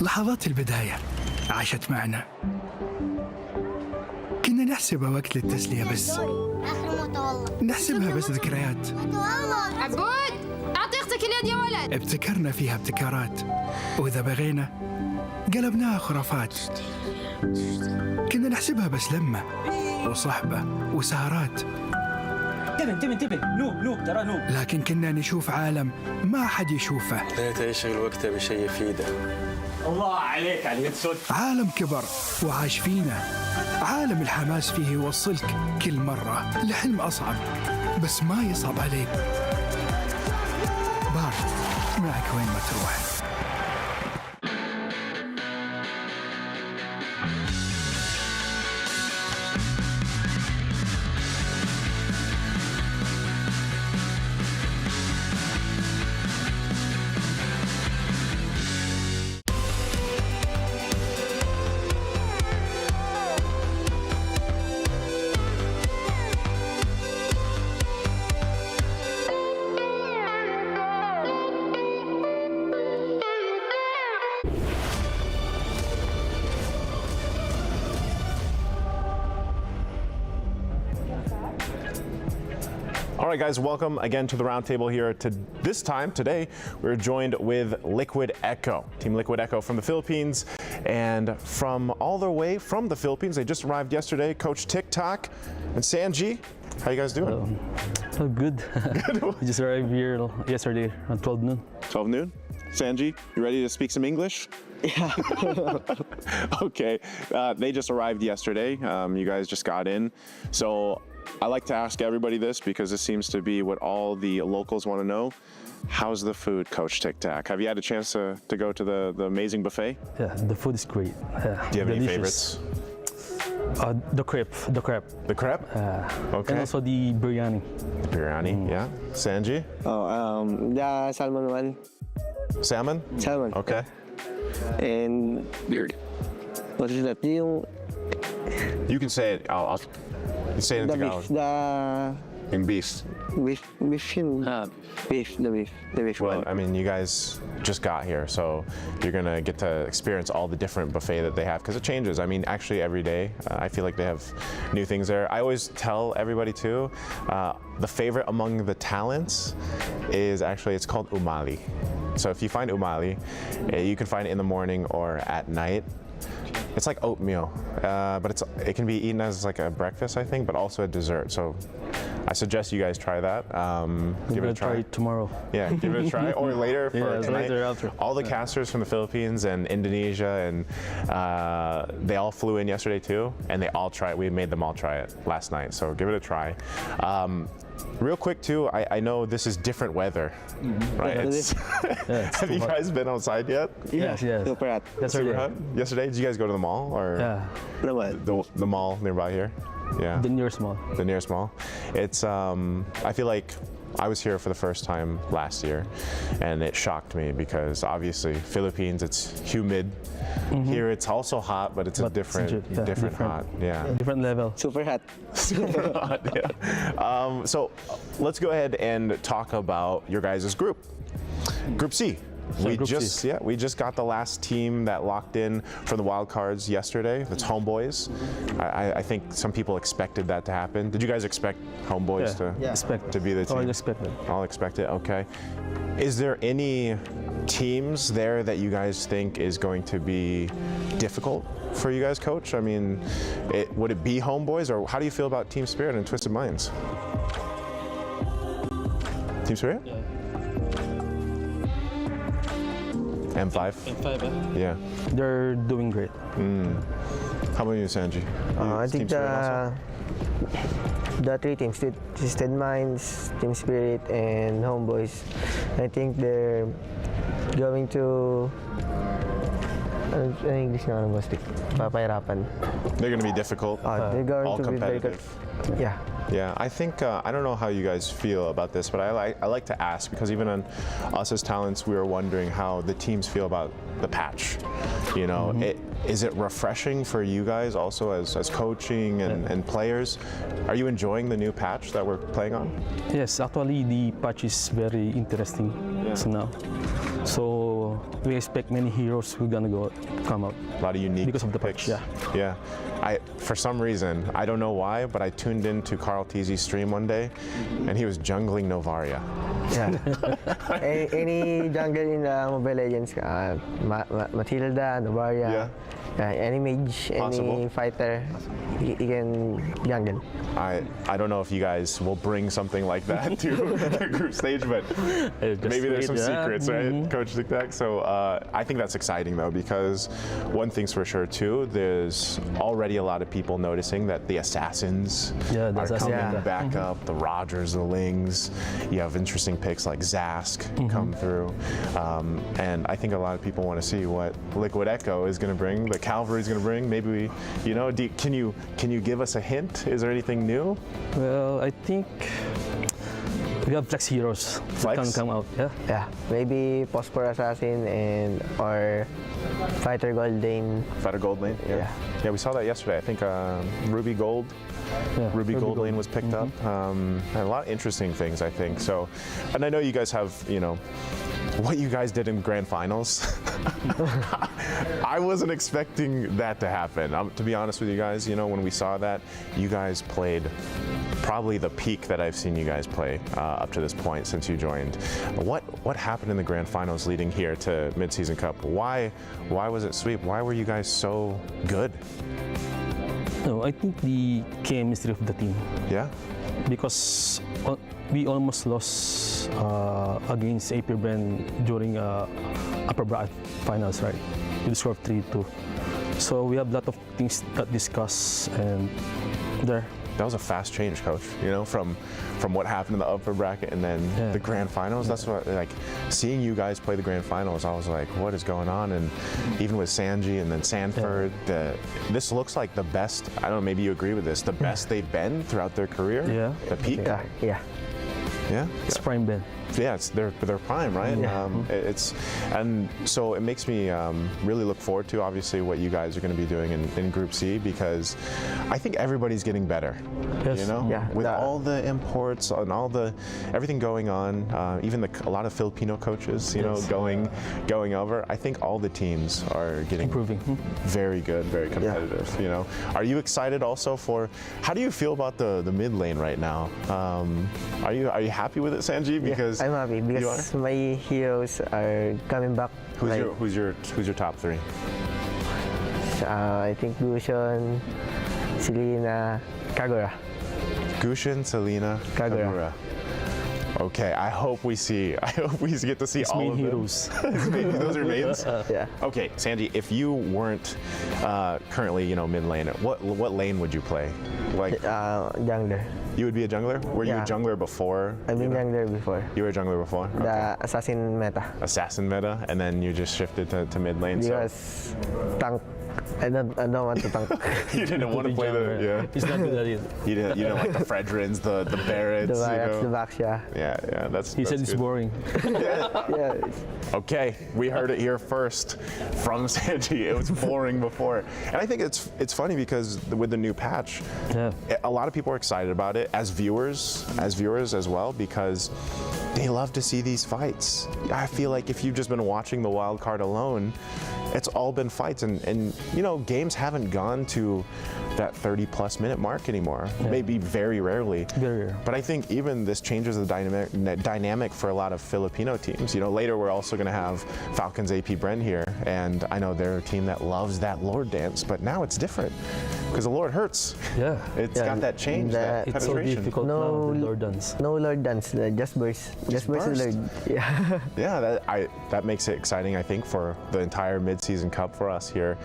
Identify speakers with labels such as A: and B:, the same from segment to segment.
A: لحظات البداية عاشت معنا، كنا نحسبها وقت للتسلية بس، نحسبها بس ذكريات.
B: عبود أعطي أختك اليد يا ولد.
A: ابتكرنا فيها ابتكارات، وإذا بغينا قلبناها خرافات. كنا نحسبها بس لمة وصحبة وسهرات.
C: انتبه نوب ترى نوب.
A: لكن كنا نشوف عالم ما حد يشوفه.
D: لا تشغل وقته بشيء يفيده.
C: الله عليك على اليد سود.
A: عالم كبر وعاش فينا، عالم الحماس فيه يوصلك كل مرة لحلم أصعب بس ما يصعب عليك. بارد معك وين ما تروح.
E: All right, guys, welcome again to the roundtable here. Today, we're joined with Liquid Echo, Team Liquid Echo from the Philippines, and from all the way from the Philippines, they just arrived yesterday. Coach TikTok and Sanji, how you guys doing?
F: Good. Good. We just arrived here yesterday around 12 noon.
E: 12 noon. Sanji, you ready to speak some English?
G: Yeah.
E: Okay. They just arrived yesterday. You guys just got in. So I like to ask everybody this because this seems to be what all the locals want to know. How's the food, Coach TikTok? Have you had a chance to go to the amazing buffet?
F: Yeah, the food is great.
E: Do you have any
F: delicious.
E: favorites?
F: The crepe.
E: The crepe? Okay.
F: And also the biryani.
E: Biryani, yeah. Sanji?
G: The salmon one.
E: Salmon?
G: Salmon.
E: Okay.
G: And
D: Beard.
G: what is that? Yung
E: You can say it. I'll you say it in
G: the
E: Tagalog.
G: beef, the
E: In beef.
G: beef, the beef
E: Well,
G: one.
E: I mean, you guys just got here, so you're gonna get to experience all the different buffet that they have because it changes. I mean, actually every day, I feel like they have new things there. I always tell everybody too, the favorite among the talents is actually, it's called umali. So if you find umali, you can find it in the morning or at night. It's like oatmeal, but it can be eaten as like a breakfast, I think, but also a dessert. So I suggest you guys try that. Give it a try.
F: Try it tomorrow.
E: Yeah, give it a try, or later for
F: Yeah,
E: tonight.
F: later after.
E: All the casters from the Philippines and Indonesia, and they all flew in yesterday too, and they all tried. We made them all try it last night, so give it a try. Real quick too, I know this is different weather, right? Have you guys been outside yet?
F: Yes.
G: Super hot.
E: Super hot? Yesterday, did you guys go to the mall or
F: Yeah.
G: The what?
E: the mall nearby here? Yeah.
F: The nearest mall.
E: The nearest mall. It's I feel like I was here for the first time last year, and it shocked me because obviously Philippines, it's humid. Here it's also hot, but it's a different hot. Yeah.
F: Different level.
G: Super hot.
E: Super hot. Yeah. So let's go ahead and talk about your guys' group. Group C. We just got the last team that locked in for the wild cards yesterday. That's Homeboys. I think some people expected that to happen. Did you guys expect Homeboys to be the team?
F: All expected.
E: All expected. Okay. Is there any teams there that you guys think is going to be difficult for you guys, Coach? I mean, would it be Homeboys, or how do you feel about Team Spirit and Twisted Minds? Team Spirit?
F: Yeah.
E: M5?
F: M5,
E: Yeah.
F: They're doing great.
E: How about you, Sanji?
H: I
E: Team
H: think
E: Spirit also?
H: the three teams, Twisted Minds, Team Spirit, and Homeboys, I think they're going to Ano English nga boss? Papahirapan.
E: They're going to be difficult,
H: They're going
E: all
H: to be very
E: competitive.
H: Yeah.
E: Yeah, I think I don't know how you guys feel about this, but I like to ask because even on us as talents, we were wondering how the teams feel about the patch. You know, is it refreshing for you guys also as coaching and players? Are you enjoying the new patch that we're playing on?
F: Yes, actually the patch is very interesting now. So we expect many heroes who are gonna come out.
E: A lot of unique
F: Because of the patch,
E: picks. Yeah. For some reason, I don't know why, but I tuned into Carl Tizzi's stream one day, and he was jungling Novaria.
H: Yeah. Any jungle in Mobile Legends, Matilda, Novaria, any mage,
E: Possible.
H: any fighter, he can jungle.
E: I don't know if you guys will bring something like that to the group stage, but maybe there's some secrets, right, Coach Dikdak? So I think that's exciting though, because one thing's for sure too, there's already a lot of people noticing that the assassins are coming back up, the Rogers, the Lings. You have interesting picks like Zask come through, and I think a lot of people want to see what Liquid Echo is going to bring, the Cavalry's going to bring. Maybe we, you know, can you give us a hint? Is there anything new?
F: Well, I think we have flex heroes that can come out.
H: Yeah, maybe Phosphor Assassin and or Fighter Gold Lane.
E: Fighter Gold Lane?
H: Yeah.
E: Yeah, we saw that yesterday. I think Ruby Gold. Ruby Gold Lane was picked up. And a lot of interesting things, I think. So, and I know you guys have, you know, what you guys did in grand finals. I wasn't expecting that to happen. To be honest with you guys, you know, when we saw that, you guys played probably the peak that I've seen you guys play up to this point since you joined. What happened in the grand finals leading here to Mid-Season Cup? Why was it sweep? Why were you guys so good?
F: No, I think the chemistry of the team.
E: Yeah?
F: Because we almost lost against AP Brand during upper bracket finals, right? With the score of 3-2. So we have a lot of things to discuss, and there.
E: That was a fast change, Coach. You know, from what happened in the upper bracket and then the grand finals. That's what, like, seeing you guys play the grand finals, I was like, what is going on? And even with Sanji and then Sanford, this looks like the best. I don't know. Maybe you agree with this. The best they've been throughout their career.
F: Yeah.
E: The peak.
H: Yeah.
E: Yeah.
F: It's prime Ben.
E: Yeah, it's their prime, right? And so it makes me really look forward to obviously what you guys are going to be doing in Group C, because I think everybody's getting better.
F: Yes.
E: You know, with all the imports and all the everything going on, even a lot of Filipino coaches, you know, going over. I think all the teams are getting
F: improving,
E: very good, very competitive. You know, are you excited also for? How do you feel about the mid lane right now? Are you happy with it, Sanji? Because
H: I'm happy because my heroes are coming back.
E: Who's your top three?
H: I think Gusion, Selena, Kagura.
E: Gusion, Selena, Kagura. Okay, I hope we get to see all of
F: heroes.
E: Those are mains.
H: Yeah.
E: Okay, Sanji, if you weren't currently, you know, mid lane, what lane would you play? Like
H: Jungler.
E: You would be a jungler? Were you a jungler before?
H: I've been jungler before.
E: You were a jungler before? Okay.
H: The assassin meta.
E: Assassin meta, and then you just shifted to mid lane.
H: Because tank. I don't want to tank.
E: You didn't want to play
F: He's not good at it.
E: You didn't like the Fredrins, the Barretts,
H: the Barretts, the Vax,
E: Yeah,
F: He said it's boring.
H: Yeah.
E: Okay, we heard it here first from Sanji. It was boring before, and I think it's funny because with the new patch, a lot of people are excited about it as viewers as well, because they love to see these fights. I feel like if you've just been watching the wild card alone, it's all been fights, and you know, games haven't gone to that 30+ minute mark anymore. Maybe very rarely.
F: Very rare.
E: But I think even this changes the dynamic for a lot of Filipino teams. You know, later we're also going to have Falcons AP Bren here, and I know they're a team that loves that Lord dance, but now it's different because the Lord hurts.
F: Yeah.
E: It's got that change, that
F: it's so
E: penetration.
F: difficult now, the Lord dance.
H: No Lord dance, just burst. Just burst the Lord. Yeah.
E: Yeah, that makes it exciting, I think, for the entire mid-season cup for us here.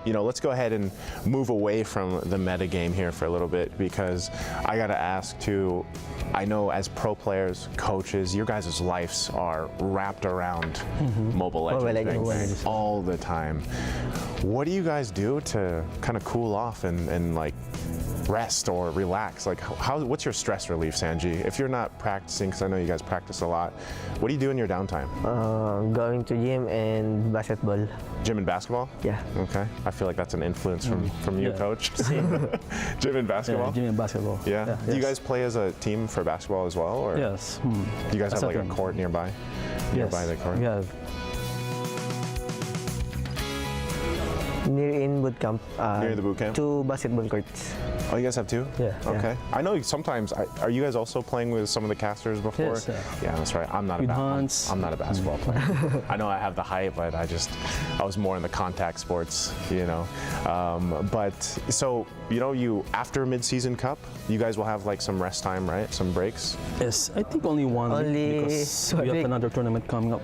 E: You know, let's go ahead and move away from the meta game here for a little bit, because I got to ask too, I know as pro players, coaches, your guys' lives are wrapped around Mobile Legends all the time. What do you guys do to kind of cool off and like rest or relax? Like, what's your stress relief, Sanji? If you're not practicing, because I know you guys practice a lot, what do you do in your downtime?
H: Going to gym and basketball.
E: Gym and basketball?
H: Yeah.
E: Okay. I feel like that's an influence from you,
F: Yeah.
E: Coach. Gym and basketball?
F: Yeah, gym and basketball.
E: Yeah. Do you
F: yes.
E: guys play as a team for basketball as well? Or
F: Yes.
E: do you guys
F: As
E: have
F: a
E: like a
F: team.
E: court nearby?
F: Yes.
E: Nearby the court?
F: We have.
H: Near in boot camp.
E: Near the boot camp?
H: 2 basketball courts.
E: Oh, you guys have two?
F: Yeah.
E: Okay. I know sometimes. Are you guys also playing with some of the casters before?
F: Yes, yeah.
E: Yeah, that's right. I'm not
F: With
E: a
F: Hans.
E: I'm not a basketball player. I know I have the height, but I was more in the contact sports, you know. But so you after mid-season cup, you guys will have like some rest time, right? Some breaks.
F: Yes, I think only one
H: Only
F: week because we
H: 1
F: have
H: week.
F: another tournament coming up,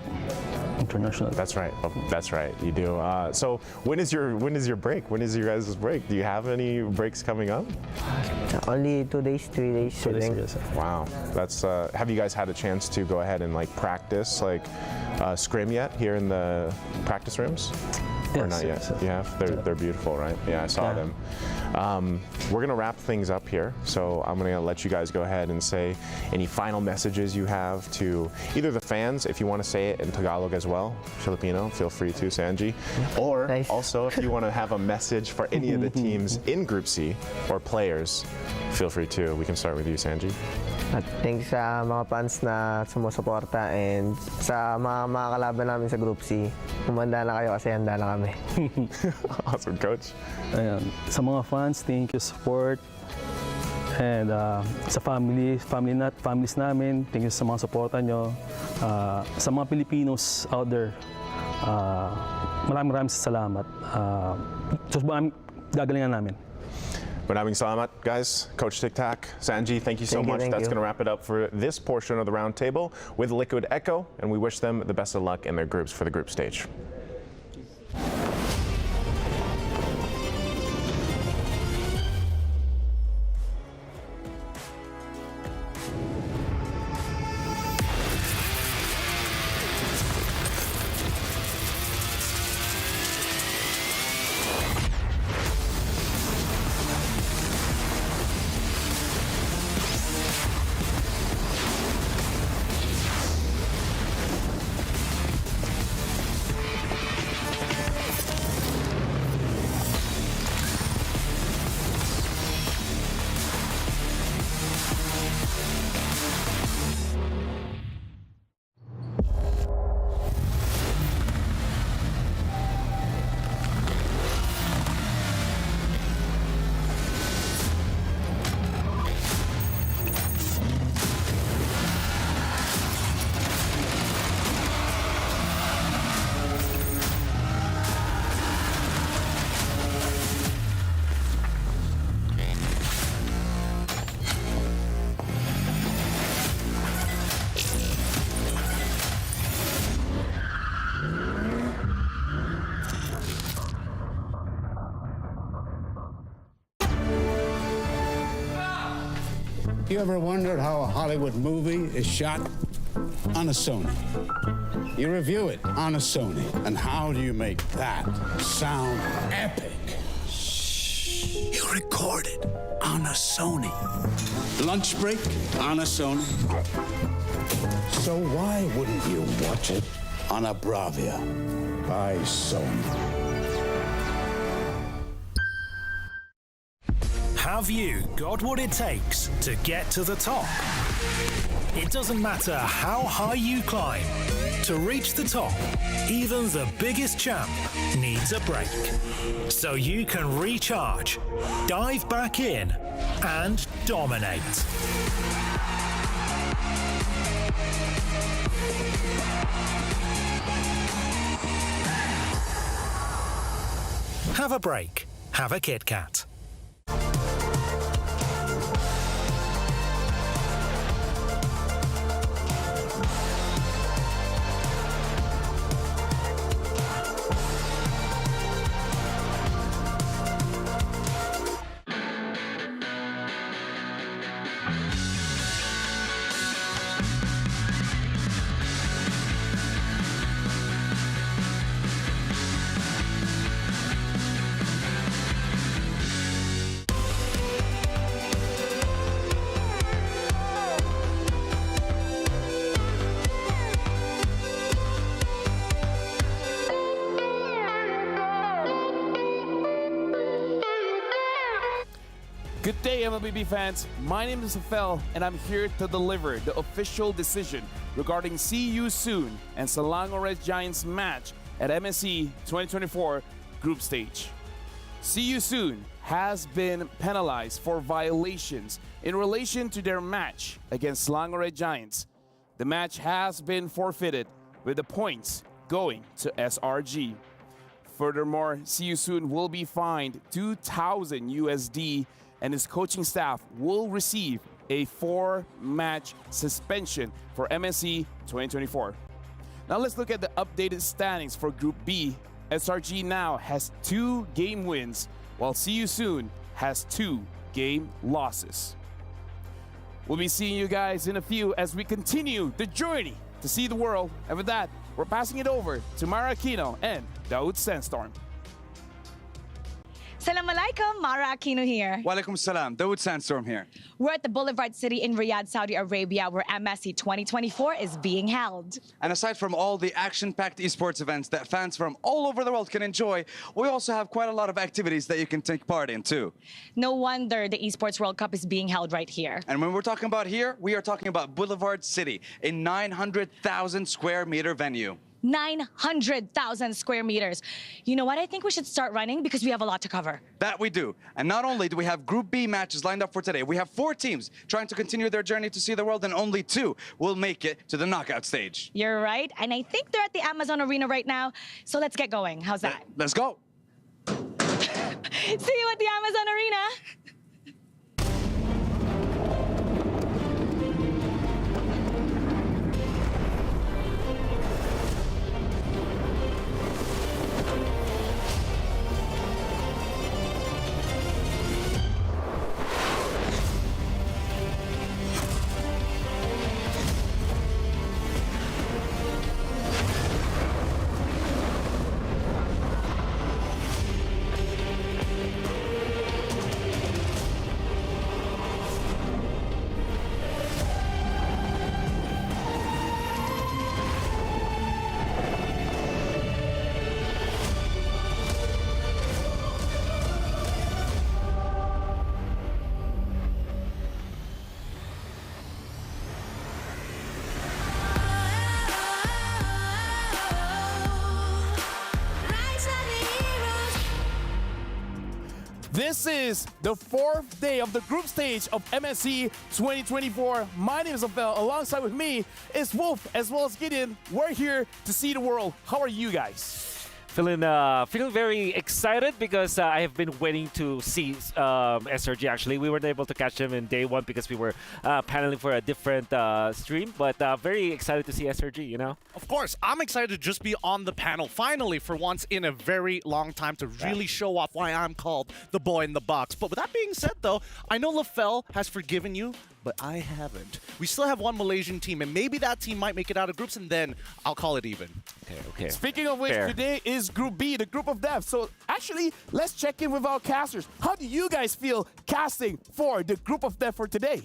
F: international.
E: That's right. Oh, that's right. You do. So when is your break? When is your guys' break? Do you have any breaks coming up?
H: Only 2 days, 3 days.
F: So
H: I
F: this
H: think.
F: is,
E: Wow, that's. Have you guys had a chance to go ahead and like practice like scrim yet here in the practice rooms? Or
F: Yes,
E: not yet?
F: yes, yes.
E: You have? They're beautiful, right? Yeah, I saw
F: Yeah.
E: them. We're gonna wrap things up here, so I'm gonna let you guys go ahead and say any final messages you have to either the fans, if you want to say it in Tagalog as well, Filipino, feel free to, Sanji, or
H: Nice.
E: also if you want to have a message for any of the teams in Group C or players, feel free to. We can start with you, Sanji.
H: At thanks sa mga fans na sumusuporta and sa mga kalaban namin sa Group C. Humanda na kayo kasi handa na kami.
E: Awesome, Coach.
F: Ayan. Sa mga fans, thank you support. And sa families namin, thank you sa mga suporta nyo. Sa mga Filipinos out there, maraming salamat. Gagalingan namin.
E: Maraming salamat, guys. Coach Tic Tac, Sanji, thank you so much.
H: Thank
E: That's
H: you.
E: going to wrap it up for this portion of the round table with Liquid Echo, and we wish them the best of luck in their groups for the group stage.
I: You ever wondered how a Hollywood movie is shot? On a Sony. You review it on a Sony. And how do you make that sound epic? You record it on a Sony. Lunch break on a Sony. So why wouldn't you watch it on a Bravia by Sony?
J: Have you got what it takes to get to the top? It doesn't matter how high you climb. To reach the top, even the biggest champ needs a break. So you can recharge, dive back in, and dominate. Have a break. Have a Kit Kat.
K: Good day, MLBB fans. My name is Rafael, and I'm here to deliver the official decision regarding See You Soon and Selangor Red Giants match at MSC 2024 group stage. See You Soon has been penalized for violations in relation to their match against Selangor Red Giants. The match has been forfeited with the points going to SRG. Furthermore, See You Soon will be fined 2,000 USD and his coaching staff will receive a 4-match suspension for MSC 2024. Now let's look at the updated standings for Group B. SRG now has 2 game wins, while See You Soon has 2 game losses. We'll be seeing you guys in a few as we continue the journey to see the world. And with that, we're passing it over to Mara Aquino and Daoud Sandstorm.
L: Salam alaikum, Mara Aquino here.
M: Walaikum salam, Daoud Sandstorm here.
L: We're at the Boulevard City in Riyadh, Saudi Arabia, where MSC 2024 is being held.
M: And aside from all the action-packed esports events that fans from all over the world can enjoy, we also have quite a lot of activities that you can take part in too.
L: No wonder the Esports World Cup is being held right here.
M: And when we're talking about here, we are talking about Boulevard City, a 900,000 square meter venue.
L: 900,000 square meters. You know what? I think we should start running because we have a lot to cover.
M: That we do. And not only do we have Group B matches lined up for today, we have 4 teams trying to continue their journey to see the world, and only 2 will make it to the knockout stage.
L: You're right. And I think they're at the Amazon Arena right now. So let's get going. How's that?
M: Let's go.
L: See you at the Amazon Arena.
K: This is the 4th day of the group stage of MSC 2024. My name is Abel. Alongside with me is Wolf as well as Gideon. We're here to see the world. How are you guys?
N: Feeling very excited because I have been waiting to see SRG. Actually, we weren't able to catch them in day 1 because we were paneling for a different stream. But very excited to see SRG. You know.
O: Of course, I'm excited to just be on the panel finally for once in a very long time to really show off why I'm called the boy in the box. But with that being said, though, I know Lafel has forgiven you, but I haven't. We still have 1 Malaysian team, and maybe that team might make it out of groups, and then I'll call it even.
N: Okay.
K: Speaking of which, today is Group B, the group of death. So actually, let's check in with our casters. How do you guys feel casting for the group of death for today?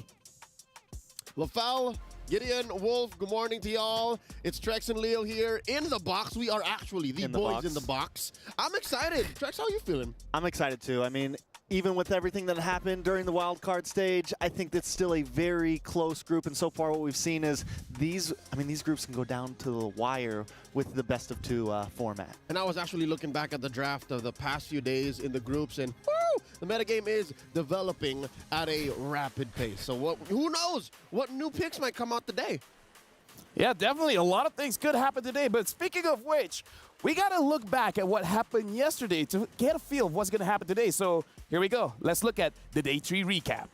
P: Lafel, Gideon, Wolf, good morning to y'all. It's Trex and Leo here in the box. We are actually the boys in the box. I'm excited. Trex, how are you feeling?
Q: I'm excited too. I mean, even with everything that happened during the wild card stage, I think that's still a very close group. And so far what we've seen is these groups can go down to the wire with the best of 2 format.
P: And I was actually looking back at the draft of the past few days in the groups, and woo, the metagame is developing at a rapid pace. So who knows what new picks might come out today?
K: Yeah, definitely. A lot of things could happen today. But speaking of which, we got to look back at what happened yesterday to get a feel of what's going to happen today. So here we go. Let's look at the Day 3 recap.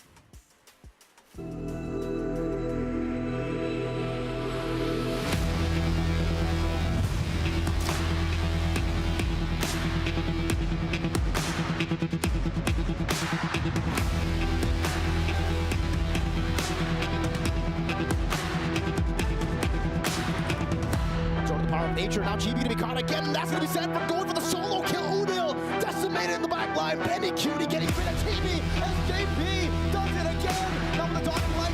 P: Power of nature. Now GB to be caught again, and that's going to be set for going for the solo kill. Udil decimated in the back line. Benny Cutie getting rid of TV. SJP does it again. Now the dotted line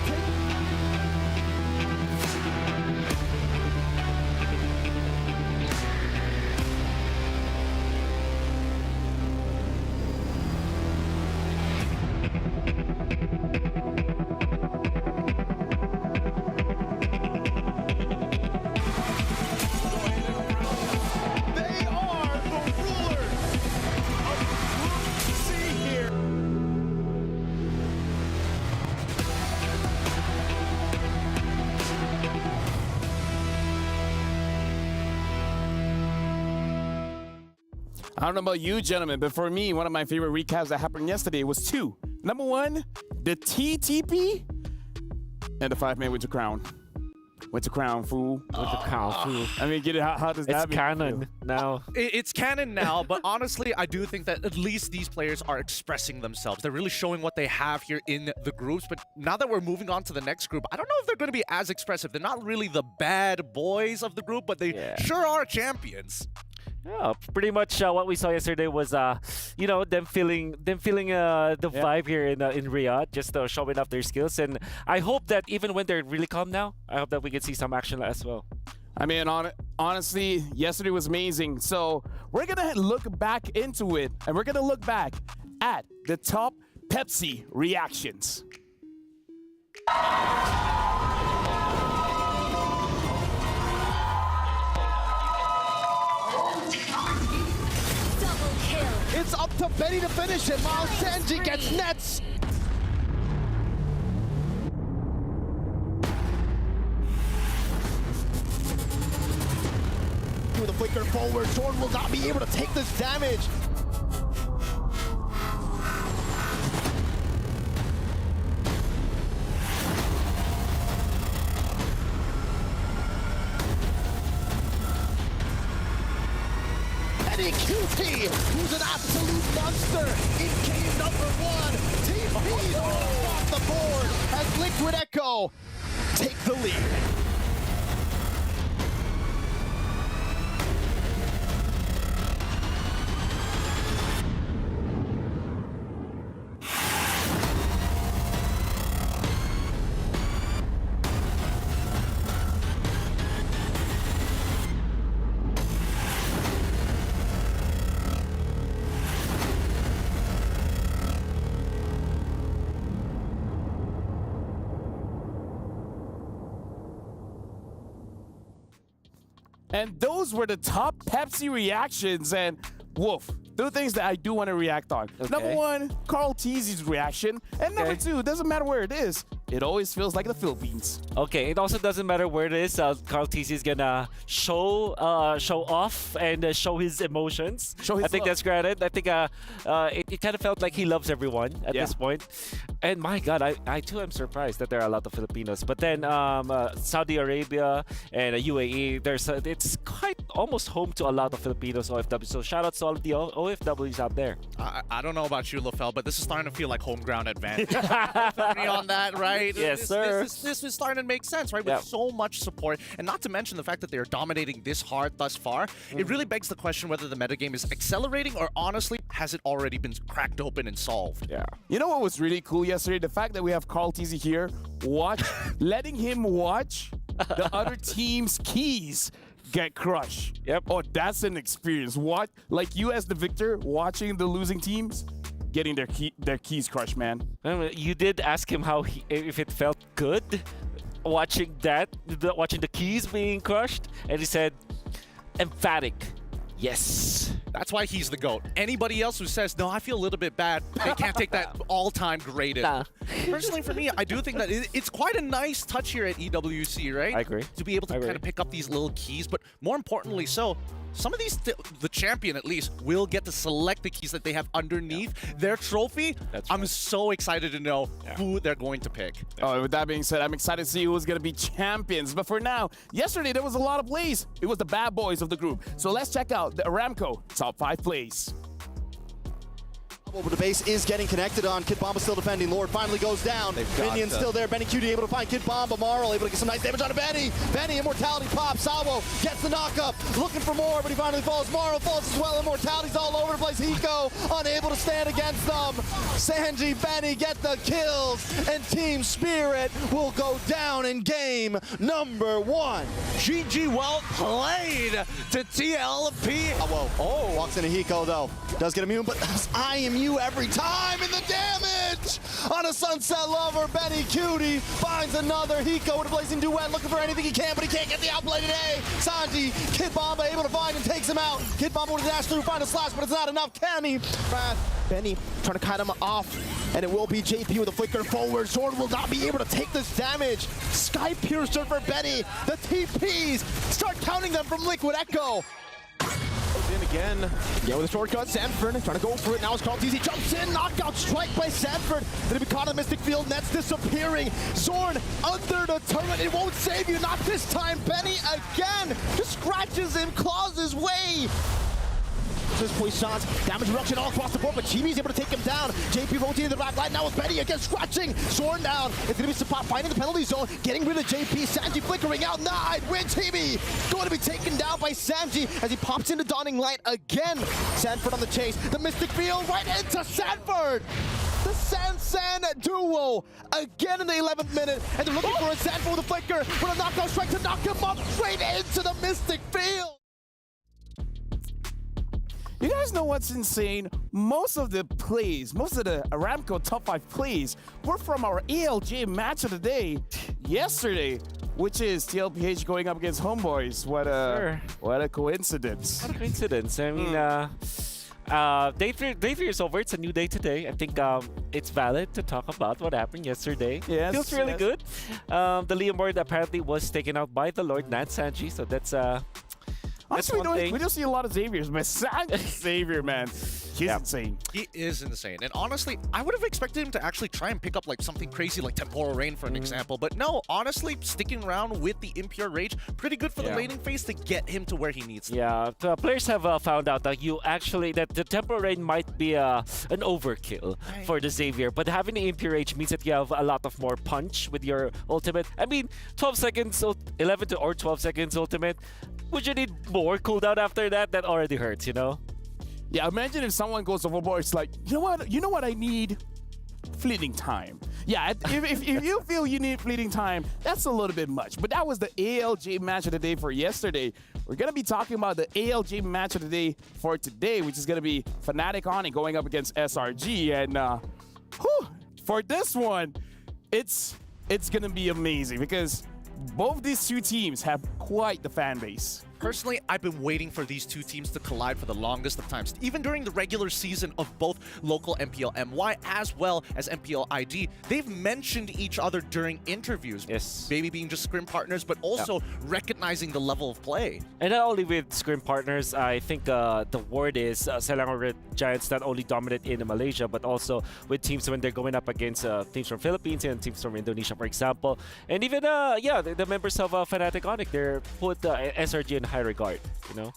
K: I don't know about you, gentlemen, but for me, one of my favorite recaps that happened yesterday was two. Number one, the TTP, and the 5-man with the crown. With the crown, fool.
N: With the crown, fool.
K: I mean, get it? How does that
N: It's
K: make you
N: canon
K: feel?
N: now.
O: It's canon now, but honestly, I do think that at least these players are expressing themselves. They're really showing what they have here in the groups, but now that we're moving on to the next group, I don't know if they're going to be as expressive. They're not really the bad boys of the group, but they sure are champions.
N: Yeah, pretty much what we saw yesterday was, you know, them feeling the vibe here in Riyadh, just showing off their skills. And I hope that even when they're really calm now, I hope that we can see some action as well.
K: I mean, honestly, yesterday was amazing. So we're going to look back into it, and we're going to look back at the top Pepsi reactions.
P: It's up to Benny to finish it. Miles Sanji gets nets. With a flicker forward, Jordan will not be able to take this damage. QT, who's an absolute monster in game number 1. TP's off the board as Liquid Echo take the lead.
K: And those were the top Pepsi reactions. And woof, two things that I do want to react on.
N: Okay.
K: Number one, Carl Teasy's reaction. And number two, doesn't matter where it is, it always feels like the Philippines.
N: Okay, it also doesn't matter where it is. Carl TC is gonna show off and show his emotions. I think that's granted. I think it kind of felt like he loves everyone at this point. And my God, I too am surprised that there are a lot of Filipinos. But then Saudi Arabia and UAE, it's quite almost home to a lot of Filipinos OFW. So shout out to all of the OFWs out there.
O: I don't know about you, LaFell, but this is starting to feel like home ground advantage. Agree on that, right?
N: Yes, sir.
O: This is starting to make sense, right? With so much support, and not to mention the fact that they're dominating this hard thus far, it really begs the question whether the metagame is accelerating or honestly, has it already been cracked open and solved?
K: Yeah. You know what was really cool yesterday? The fact that we have Carl Teasy here, letting him watch the other team's keys get crushed.
N: Yep.
K: Oh, that's an experience. What? Like you as the victor watching the losing teams getting their keys crushed, man.
N: You did ask him if it felt good watching watching the keys being crushed, and he said, emphatic. Yes.
O: That's why he's the GOAT. Anybody else who says, no, I feel a little bit bad, they can't take that all-time graded.
N: Nah.
O: Personally, for me, I do think that it's quite a nice touch here at EWC, right?
N: I agree.
O: To be able to kind of pick up these little keys, but more importantly so, some of these, the champion at least, will get to select the keys that they have underneath their trophy. I'm so excited to know who they're going to pick.
K: Oh, with that being said, I'm excited to see who's going to be champions. But for now, yesterday there was a lot of plays. It was the bad boys of the group. So let's check out the Aramco top 5 plays.
P: Over the base is getting connected on. Kid Bomba still defending. Lord finally goes down. Minion still there. Benny Cutie able to find Kid Bomba. Marl able to get some nice damage on Benny. Benny, Immortality pops. Salvo gets the knockup. Looking for more, but he finally falls. Marl falls as well. Immortality's all over the place. Hiko unable to stand against them. Sanji, Benny get the kills. And Team Spirit will go down in game number 1.
O: GG, well played to TLP.
P: Oh, walks into Hiko though. Does get immune, but I am you every time in the damage! On a Sunset Lover, Benny Cutie finds another Hiko with a blazing duet, looking for anything he can, but he can't get the outplay today. Sanji, Kid Bomba able to find and takes him out. Kid Bomba with a dash through, find a slash, but it's not enough. Can he? Benny trying to cut him off, and it will be JP with a flicker forward. Sword will not be able to take this damage. Sky Piercer for Benny. The TPs start counting them from Liquid Echo. in again. Yeah, with a shortcut, Sanford trying to go for it. Now it's called easy. Jumps in, knockout strike by Sanford. Then he be caught in the Mystic Field, Nets disappearing. Zorn under the turret. It won't save you, not this time. Benny again just scratches him, claws his way. This Poisson's damage reduction all across the board, but Chibi's able to take him down. JP rotating the back line now with Benny again, scratching Zorn down. It's going to be Sapot finding the penalty zone, getting rid of JP. Sanji flickering out, Nide with Chibi. Going to be taken down by Sanji as he pops into Dawning Light again. Sanford on the chase, the Mystic Field right into Sanford. The San duo again in the 11th minute, and they're looking for a Sanford with a flicker, for a knockout strike to knock him up straight into the Mystic Field.
K: You guys know what's insane? Most of the plays, most of the Aramco top 5 plays were from our ALJ match of the day yesterday, which is TLPH going up against Homeboys. What a coincidence.
N: What a coincidence. I mean, day three is over. It's a new day today. I think it's valid to talk about what happened yesterday.
K: Yes,
N: feels really good. The Liam board apparently was taken out by the Lord Nat Sanji, so that's
K: honestly, we don't see a lot of Xaviers, but Xavier, man, he's insane.
O: He is insane. And honestly, I would have expected him to actually try and pick up like something crazy like Temporal Rain for an example. But no, honestly, sticking around with the Impure Rage, pretty good for the laning phase to get him to where he needs to.
N: Yeah, players have found out that that the Temporal Rain might be an overkill for the Xavier. But having the Impure Rage means that you have a lot of more punch with your ultimate. I mean, 12 seconds, 11 or 12 seconds ultimate. Would you need more cooldown after that? That already hurts, you know?
K: Yeah, imagine if someone goes overboard, it's like, you know what I need? Fleeting time. Yeah, if you feel you need fleeting time, that's a little bit much. But that was the ALJ match of the day for yesterday. We're going to be talking about the ALJ match of the day for today, which is going to be Fnatic Oni going up against SRG. And for this one, it's going to be amazing because both these two teams have quite the fan base.
O: Personally, I've been waiting for these two teams to collide for the longest of times. Even during the regular season of both local MPL MY as well as MPL IG, they've mentioned each other during interviews.
N: Yes.
O: Maybe being just scrim partners, but also recognizing the level of play.
N: And not only with scrim partners, I think the word is Selangor Red Giants not only dominate in Malaysia, but also with teams when they're going up against teams from Philippines and teams from Indonesia, for example. And even, the members of Fnatic Onyx, they're put SRG in high regard, you know?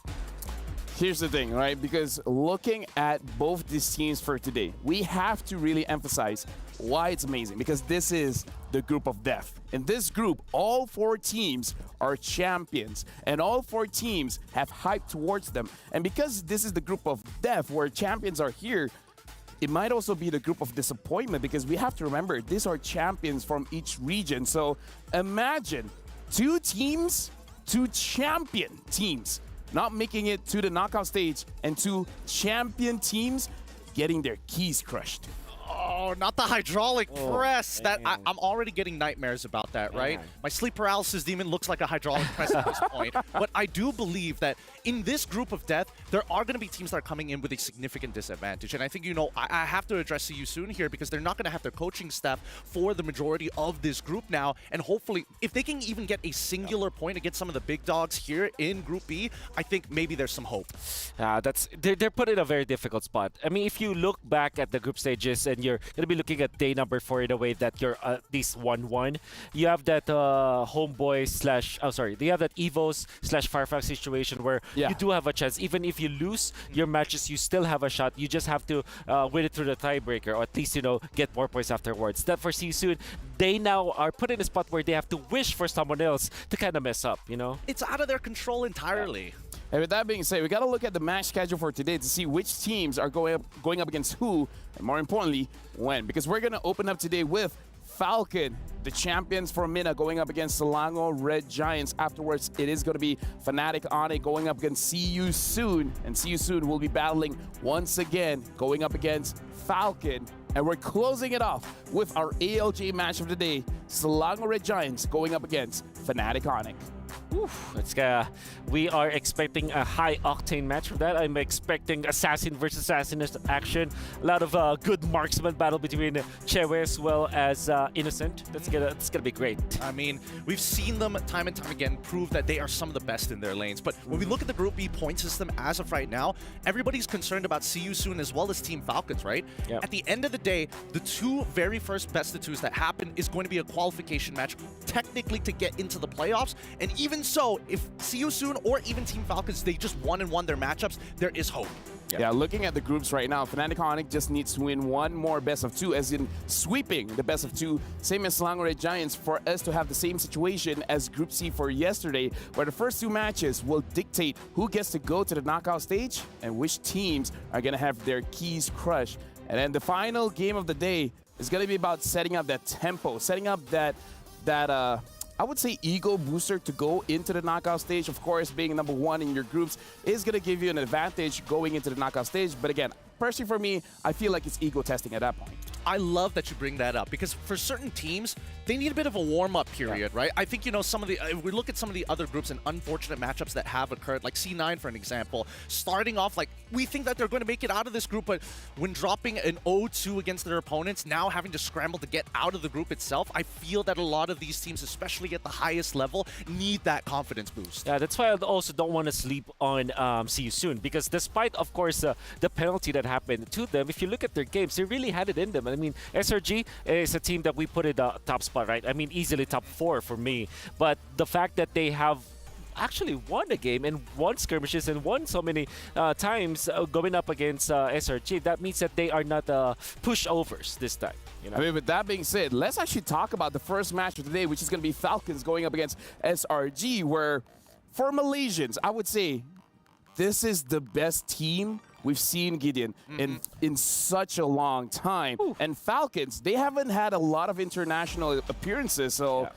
K: Here's the thing, right? Because looking at both these teams for today, we have to really emphasize why it's amazing. Because this is the group of death. In this group, all 4 teams are champions. And all 4 teams have hype towards them. And because this is the group of death where champions are here, it might also be the group of disappointment because we have to remember these are champions from each region. So imagine 2 teams, 2 champion teams not making it to the knockout stage and 2 champion teams getting their keys crushed.
O: Oh, not the hydraulic press. I'm already getting nightmares about that, right? My sleep paralysis demon looks like a hydraulic press at this point. But I do believe that in this group of death, there are going to be teams that are coming in with a significant disadvantage. And I think, I have to address CU soon here because they're not going to have their coaching staff for the majority of this group now. And hopefully, if they can even get a singular point against some of the big dogs here in Group B, I think maybe there's some hope.
N: They're put in a very difficult spot. I mean, if you look back at the group stages and you're going to be looking at day number 4 in a way that you're at least 1-1. You have that you have that Evos / Firefox situation where you do have a chance. Even if you lose your matches, you still have a shot. You just have to win it through the tiebreaker or at least, get more points afterwards. That for CSUN, they now are put in a spot where they have to wish for someone else to kind of mess up,
O: It's out of their control entirely.
K: Yeah. And with that being said, we got to look at the match schedule for today to see which teams are going up against who, and more importantly, when. Because we're going to open up today with Falcon, the champions from Mina, going up against Selangor Red Giants. Afterwards, it is going to be Fnatic Onyx going up against CU Soon. And CU Soon will be battling once again, going up against Falcon. And we're closing it off with our ALJ match of the day, Selangor Red Giants going up against Fnatic Onyx.
N: We are expecting a high-octane match for that. I'm expecting assassin versus assassin action. A lot of good marksman battle between Chewe as well as Innocent. That's gonna be great.
O: I mean, we've seen them time and time again prove that they are some of the best in their lanes. But when we look at the Group B point system as of right now, everybody's concerned about CU Soon as well as Team Falcons, right?
N: Yep.
O: At the end of the day, the two very first best-of-twos that happen is going to be a qualification match, technically to get into the playoffs. And even so, if CU Soon or even Team Falcons, they just won their matchups, there is hope.
K: Yeah, looking at the groups right now, Fnatic Onyx just needs to win one more best of two, as in sweeping the best of two, same as Selangor Red Giants, for us to have the same situation as Group C for yesterday, where the first two matches will dictate who gets to go to the knockout stage and which teams are going to have their keys crushed. And then the final game of the day is going to be about setting up that tempo, setting up that I would say ego booster to go into the knockout stage. Of course, being number one in your groups is going to give you an advantage going into the knockout stage. But again, personally for me, I feel like it's ego testing at that point.
O: I love that you bring that up because for certain teams, they need a bit of a warm-up period, right? I think, you know, some of the, if we look at some of the other groups and unfortunate matchups that have occurred, like C9 for an example, starting off like, we think that they're going to make it out of this group, but when dropping an 0-2 against their opponents, now having to scramble to get out of the group itself, I feel that a lot of these teams, especially at the highest level, need that confidence boost.
N: Yeah, that's why I also don't want to sleep on CU Soon, because despite, of course, the penalty that happened to them, if you look at their games, they really had it in them. I mean, SRG is a team that we put in the top spot, right? I mean, easily top 4 for me. But the fact that they have actually won a game and won skirmishes and won so many times going up against SRG, that means that they are not pushovers this time. You know?
K: I mean, with that being said, let's actually talk about the first match of the day, which is going to be Falcons going up against SRG, where for Malaysians, I would say this is the best team we've seen, Gideon, in such a long time. Ooh. And Falcons, they haven't had a lot of international appearances, so... Yeah.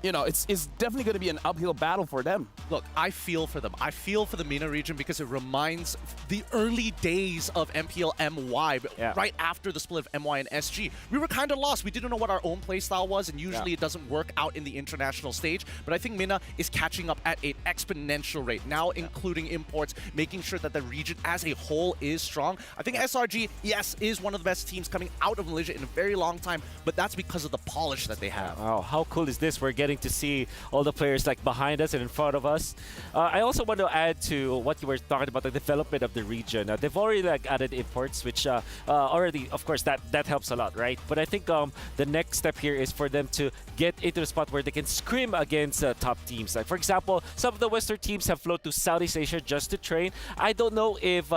K: You know, it's definitely going to be an uphill battle for them.
O: Look, I feel for them. I feel for the MENA region because it reminds the early days of MPL MY, right after the split of MY and SG. We were kind of lost. We didn't know what our own playstyle was, and usually it doesn't work out in the international stage. But I think MENA is catching up at an exponential rate, now including imports, making sure that the region as a whole is strong. I think SRG, yes, is one of the best teams coming out of Malaysia in a very long time, but that's because of the polish that they have.
N: Oh, how cool is this? We're getting to see all the players like behind us and in front of us. I also want to add to what you were talking about, the development of the region. They've already like added imports, which already, of course, that helps a lot, right? But I think the next step here is for them to get into the spot where they can scrim against top teams. Like, for example, some of the Western teams have flown to Southeast Asia just to train. I don't know if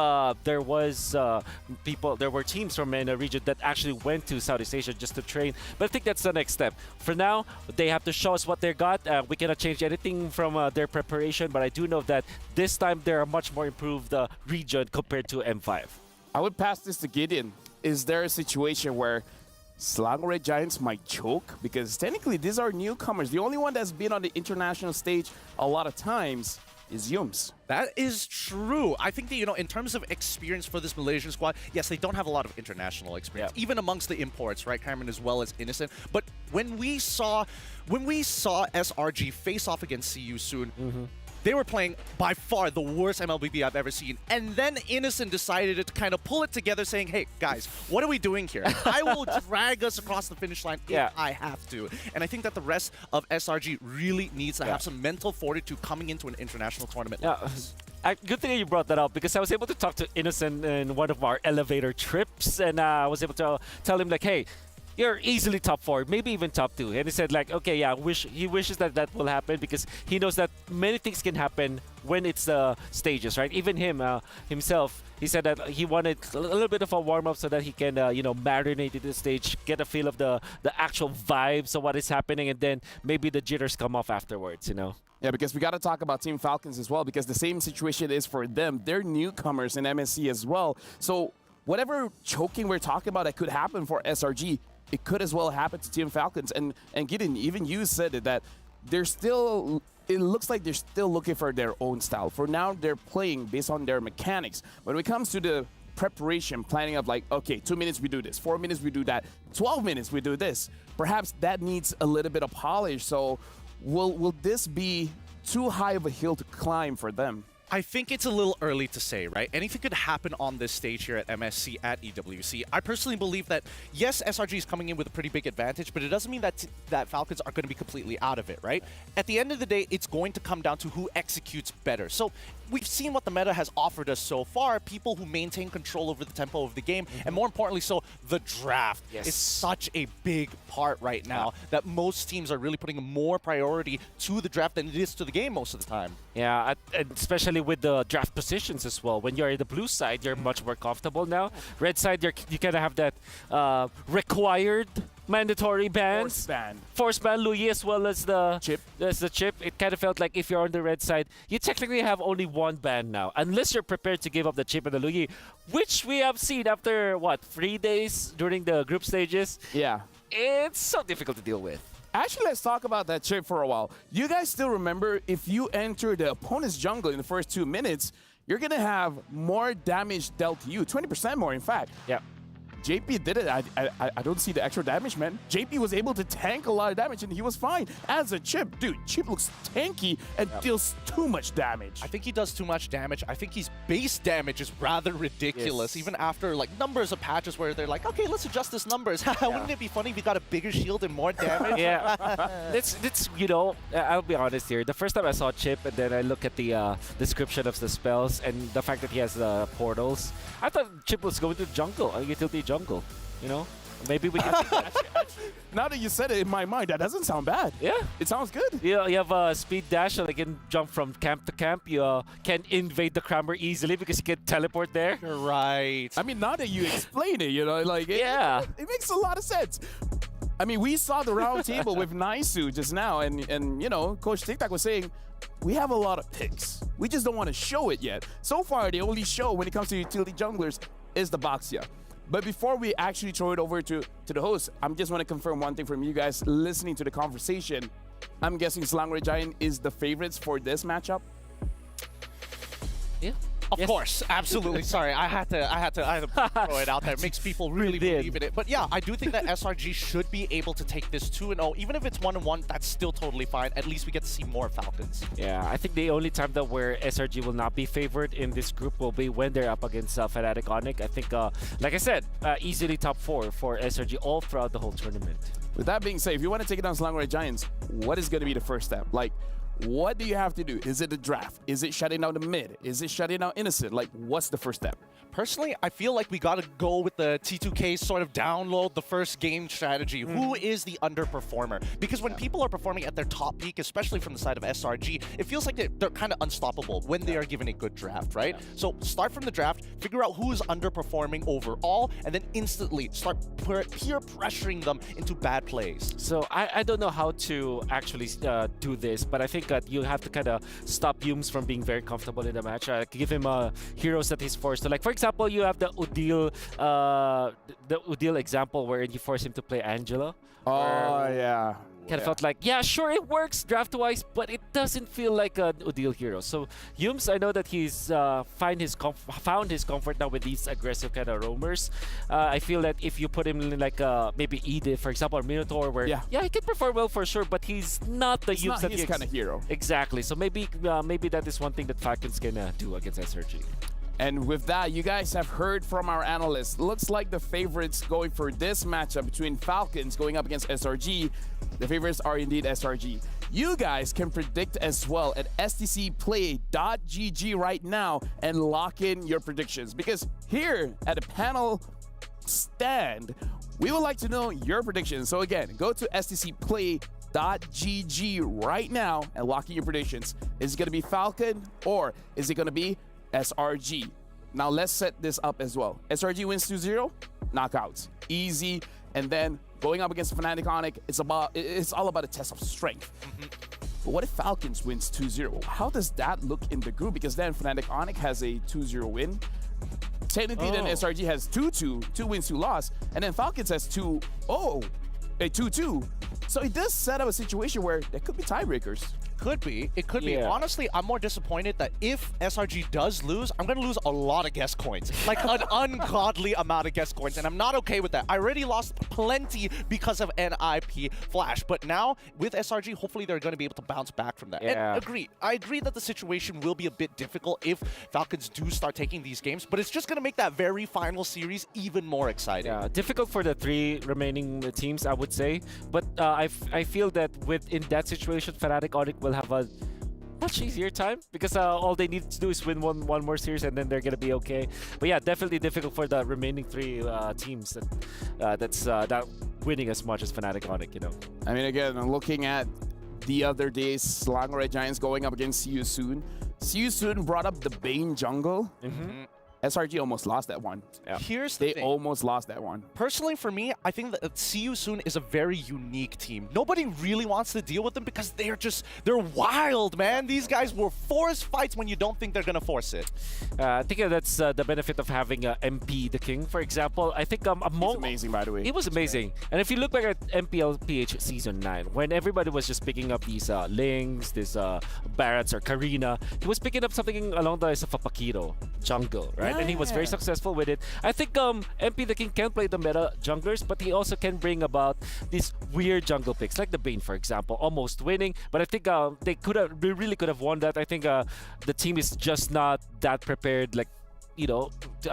N: there were teams from in a region that actually went to Southeast Asia just to train, but I think that's the next step. For now, they have to show us what they got. We cannot change anything from their preparation, but I do know that this time they're a much more improved region compared to M5.
K: I would pass this to Gideon. Is there a situation where Selangor Red Giants might choke? Because technically these are newcomers. The only one that's been on the international stage a lot of times is Yums.
O: That is true. I think that, you know, in terms of experience for this Malaysian squad, yes, they don't have a lot of international experience, even amongst the imports, right, Cameron, as well as Innocent. But when we saw SRG face off against CU Soon, they were playing by far the worst MLBB I've ever seen. And then Innocent decided to kind of pull it together saying, hey, guys, what are we doing here? I will drag us across the finish line if I have to. And I think that the rest of SRG really needs to have some mental fortitude coming into an international tournament.
N: Good thing you brought that up, because I was able to talk to Innocent in one of our elevator trips, and I was able to tell him, like, hey, you're easily top 4, maybe even top 2. And he said, like, okay, yeah, he wishes that will happen, because he knows that many things can happen when it's the stages, right? Even himself, he said that he wanted a little bit of a warm-up so that he can, you know, marinate in the stage, get a feel of the actual vibes of what is happening, and then maybe the jitters come off afterwards, you know?
K: Yeah, because we got to talk about Team Falcons as well, because the same situation is for them. They're newcomers in MSC as well. So whatever choking we're talking about that could happen for SRG, it could as well happen to Team Falcons. And Gideon, even you said it, that they're still, it looks like they're still looking for their own style. For now, they're playing based on their mechanics. When it comes to the preparation, planning of like, okay, 2 minutes we do this, 4 minutes we do that, 12 minutes we do this, perhaps that needs a little bit of polish. So will this be too high of a hill to climb for them?
O: I think it's a little early to say, right? Anything could happen on this stage here at MSC, at EWC. I personally believe that, yes, SRG is coming in with a pretty big advantage, but it doesn't mean that Falcons are going to be completely out of it, right? At the end of the day, it's going to come down to who executes better. So we've seen what the meta has offered us so far, people who maintain control over the tempo of the game, and more importantly so, the draft is such a big part right now that most teams are really putting more priority to the draft than it is to the game most of the time.
N: Yeah, and especially with the draft positions as well. When you're in the blue side, you're much more comfortable now. Red side, you kind of have that required mandatory bans. Force ban Louis as well as the chip. It kind of felt like if you're on the red side, you technically have only one ban now, unless you're prepared to give up the chip and the Louis, which we have seen after, what, 3 days during the group stages?
K: Yeah.
N: It's so difficult to deal with.
K: Actually, let's talk about that chip for a while. You guys still remember, if you enter the opponent's jungle in the first 2 minutes, you're going to have more damage dealt to you, 20% more, in fact.
N: Yeah.
K: JP did it. I don't see the extra damage, man. JP was able to tank a lot of damage, and he was fine. As a Chip, dude, Chip looks tanky and deals too much damage.
O: I think he does too much damage. I think his base damage is rather ridiculous, even after like numbers of patches where they're like, okay, let's adjust this numbers. Wouldn't it be funny if we got a bigger shield and more damage?
N: Yeah. it's you know, I'll be honest here. The first time I saw Chip, and then I look at the description of the spells and the fact that he has the portals, I thought Chip was going to jungle, a utility jungle, you know? Maybe we can see that.
K: Now that you said it in my mind, that doesn't sound bad.
N: Yeah.
K: It sounds good.
N: You have a speed dash, so they can jump from camp to camp. You can invade the Crammer easily because you can teleport there.
O: You're right.
K: I mean, now that you explain it, you know, like, it makes a lot of sense. I mean, we saw the round table with Naisu just now, and you know, Coach TikTok was saying, we have a lot of picks. We just don't want to show it yet. So far, the only show when it comes to utility junglers is the Baxia. But before we actually throw it over to the host, I just want to confirm one thing from you guys listening to the conversation. I'm guessing Selangor Giant is the favorites for this matchup?
N: Yeah.
O: Of course, absolutely. Sorry, I had to throw it out there. It makes people really believe in it. But yeah, I do think that SRG should be able to take this 2-0. Even if it's 1-1, that's still totally fine. At least we get to see more Falcons.
N: Yeah, I think the only time that where SRG will not be favored in this group will be when they're up against Fnatic Onyx. I think, like I said, easily top 4 for SRG all throughout the whole tournament.
K: With that being said, if you want to take it down Selangor Giants, what is going to be the first step? Like, what do you have to do? Is it the draft? Is it shutting down the mid? Is it shutting down Innocent? Like, what's the first step?
O: Personally, I feel like we got to go with the T2K sort of download the first game strategy. Who is the underperformer? Because when people are performing at their top peak, especially from the side of SRG, it feels like they're kind of unstoppable when they are given a good draft, right? So start from the draft, figure out who is underperforming overall, and then instantly start peer pressuring them into bad plays.
N: So I don't know how to actually do this, but I think that you have to kind of stop Yums from being very comfortable in the match. Give him heroes that he's forced to. Like, for example, you have the Udil example where you force him to play Angela.
K: Oh, yeah.
N: Kind of felt like, yeah, sure, it works draft-wise, but it doesn't feel like an Udil hero. So Yums, I know that he's found his comfort now with these aggressive kind of roamers. I feel that if you put him in like maybe Edith, for example, or Minotaur, where yeah, he can perform well for sure, but he's not the Yums that
K: he's kind of hero.
N: Exactly. So maybe that is one thing that Falcons can do against SRG.
K: And with that, you guys have heard from our analysts. Looks like the favorites going for this matchup between Falcons going up against SRG. The favorites are indeed SRG. You guys can predict as well at stcplay.gg right now and lock in your predictions. Because here at the panel stand, we would like to know your predictions. So again, go to stcplay.gg right now and lock in your predictions. Is it going to be Falcon or is it going to be SRG? Now let's set this up as well. SRG wins 2-0, knockouts, easy. And then going up against Fnatic Onyx, it's all about a test of strength. But what if Falcons wins 2-0? How does that look in the group? Because then Fnatic Onyx has a 2-0 win. Technically, then SRG has 2-2, 2 wins, 2 loss, and then Falcons has 2-0, a 2-2. So it does set up a situation where there could be tiebreakers.
O: could be. It could be.
N: Yeah.
O: Honestly, I'm more disappointed that if SRG does lose, I'm going to lose a lot of guest coins. Like an ungodly amount of guest coins. And I'm not okay with that. I already lost plenty because of NIP Flash. But now, with SRG, hopefully they're going to be able to bounce back from that.
N: Yeah.
O: And agree. I agree that the situation will be a bit difficult if Falcons do start taking these games. But it's just going to make that very final series even more exciting.
N: Yeah, difficult for the 3 remaining teams, I would say. But I feel that in that situation, Fnatic Onyx will have a much easier time because all they need to do is win one more series and then they're gonna be okay. But yeah, definitely difficult for the remaining 3 teams that's not winning as much as Fnatic Onyx, you know.
K: I mean, again, I'm looking at the other days, Selangor Red Giants going up against See You Soon. See You Soon brought up the Bane jungle. SRG almost lost that one.
N: Yeah.
O: Here's the
K: They
O: thing.
K: almost lost that one.
O: Personally, for me, I think that See You Soon is a very unique team. Nobody really wants to deal with them because they're wild, man. These guys will force fights when you don't think they're going to force it.
N: I think that's the benefit of having MP the King, for example. I think
K: He's amazing, by the way.
N: It was amazing. And if you look back at MPLPH Season 9, when everybody was just picking up these Lings, these Barretts or Karina, he was picking up something along the lines of a Pakiro jungle, right? And he was very successful with it. I think MP the King can play the meta junglers, but he also can bring about these weird jungle picks, like the Bane, for example, almost winning. But I think they really could have won that. I think the team is just not that prepared, like, you know,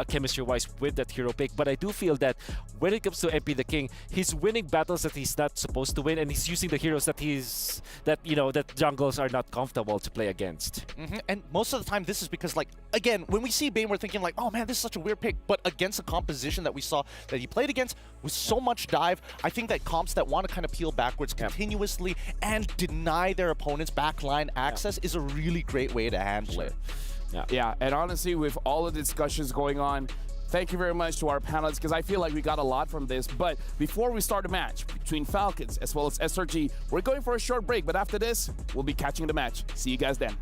N: chemistry-wise with that hero pick. But I do feel that when it comes to MP the King, he's winning battles that he's not supposed to win, and he's using the heroes that that jungles are not comfortable to play against.
O: And most of the time, this is because, like, again, when we see Bane, we're thinking like, oh man, this is such a weird pick. But against a composition that we saw that he played against with so much dive, I think that comps that want to kind of peel backwards continuously and deny their opponents backline access is a really great way to handle it.
K: Yeah, and honestly, with all of the discussions going on, thank you very much to our panelists, because I feel like we got a lot from this. But before we start a match between Falcons as well as SRG, we're going for a short break. But after this, we'll be catching the match. See you guys then.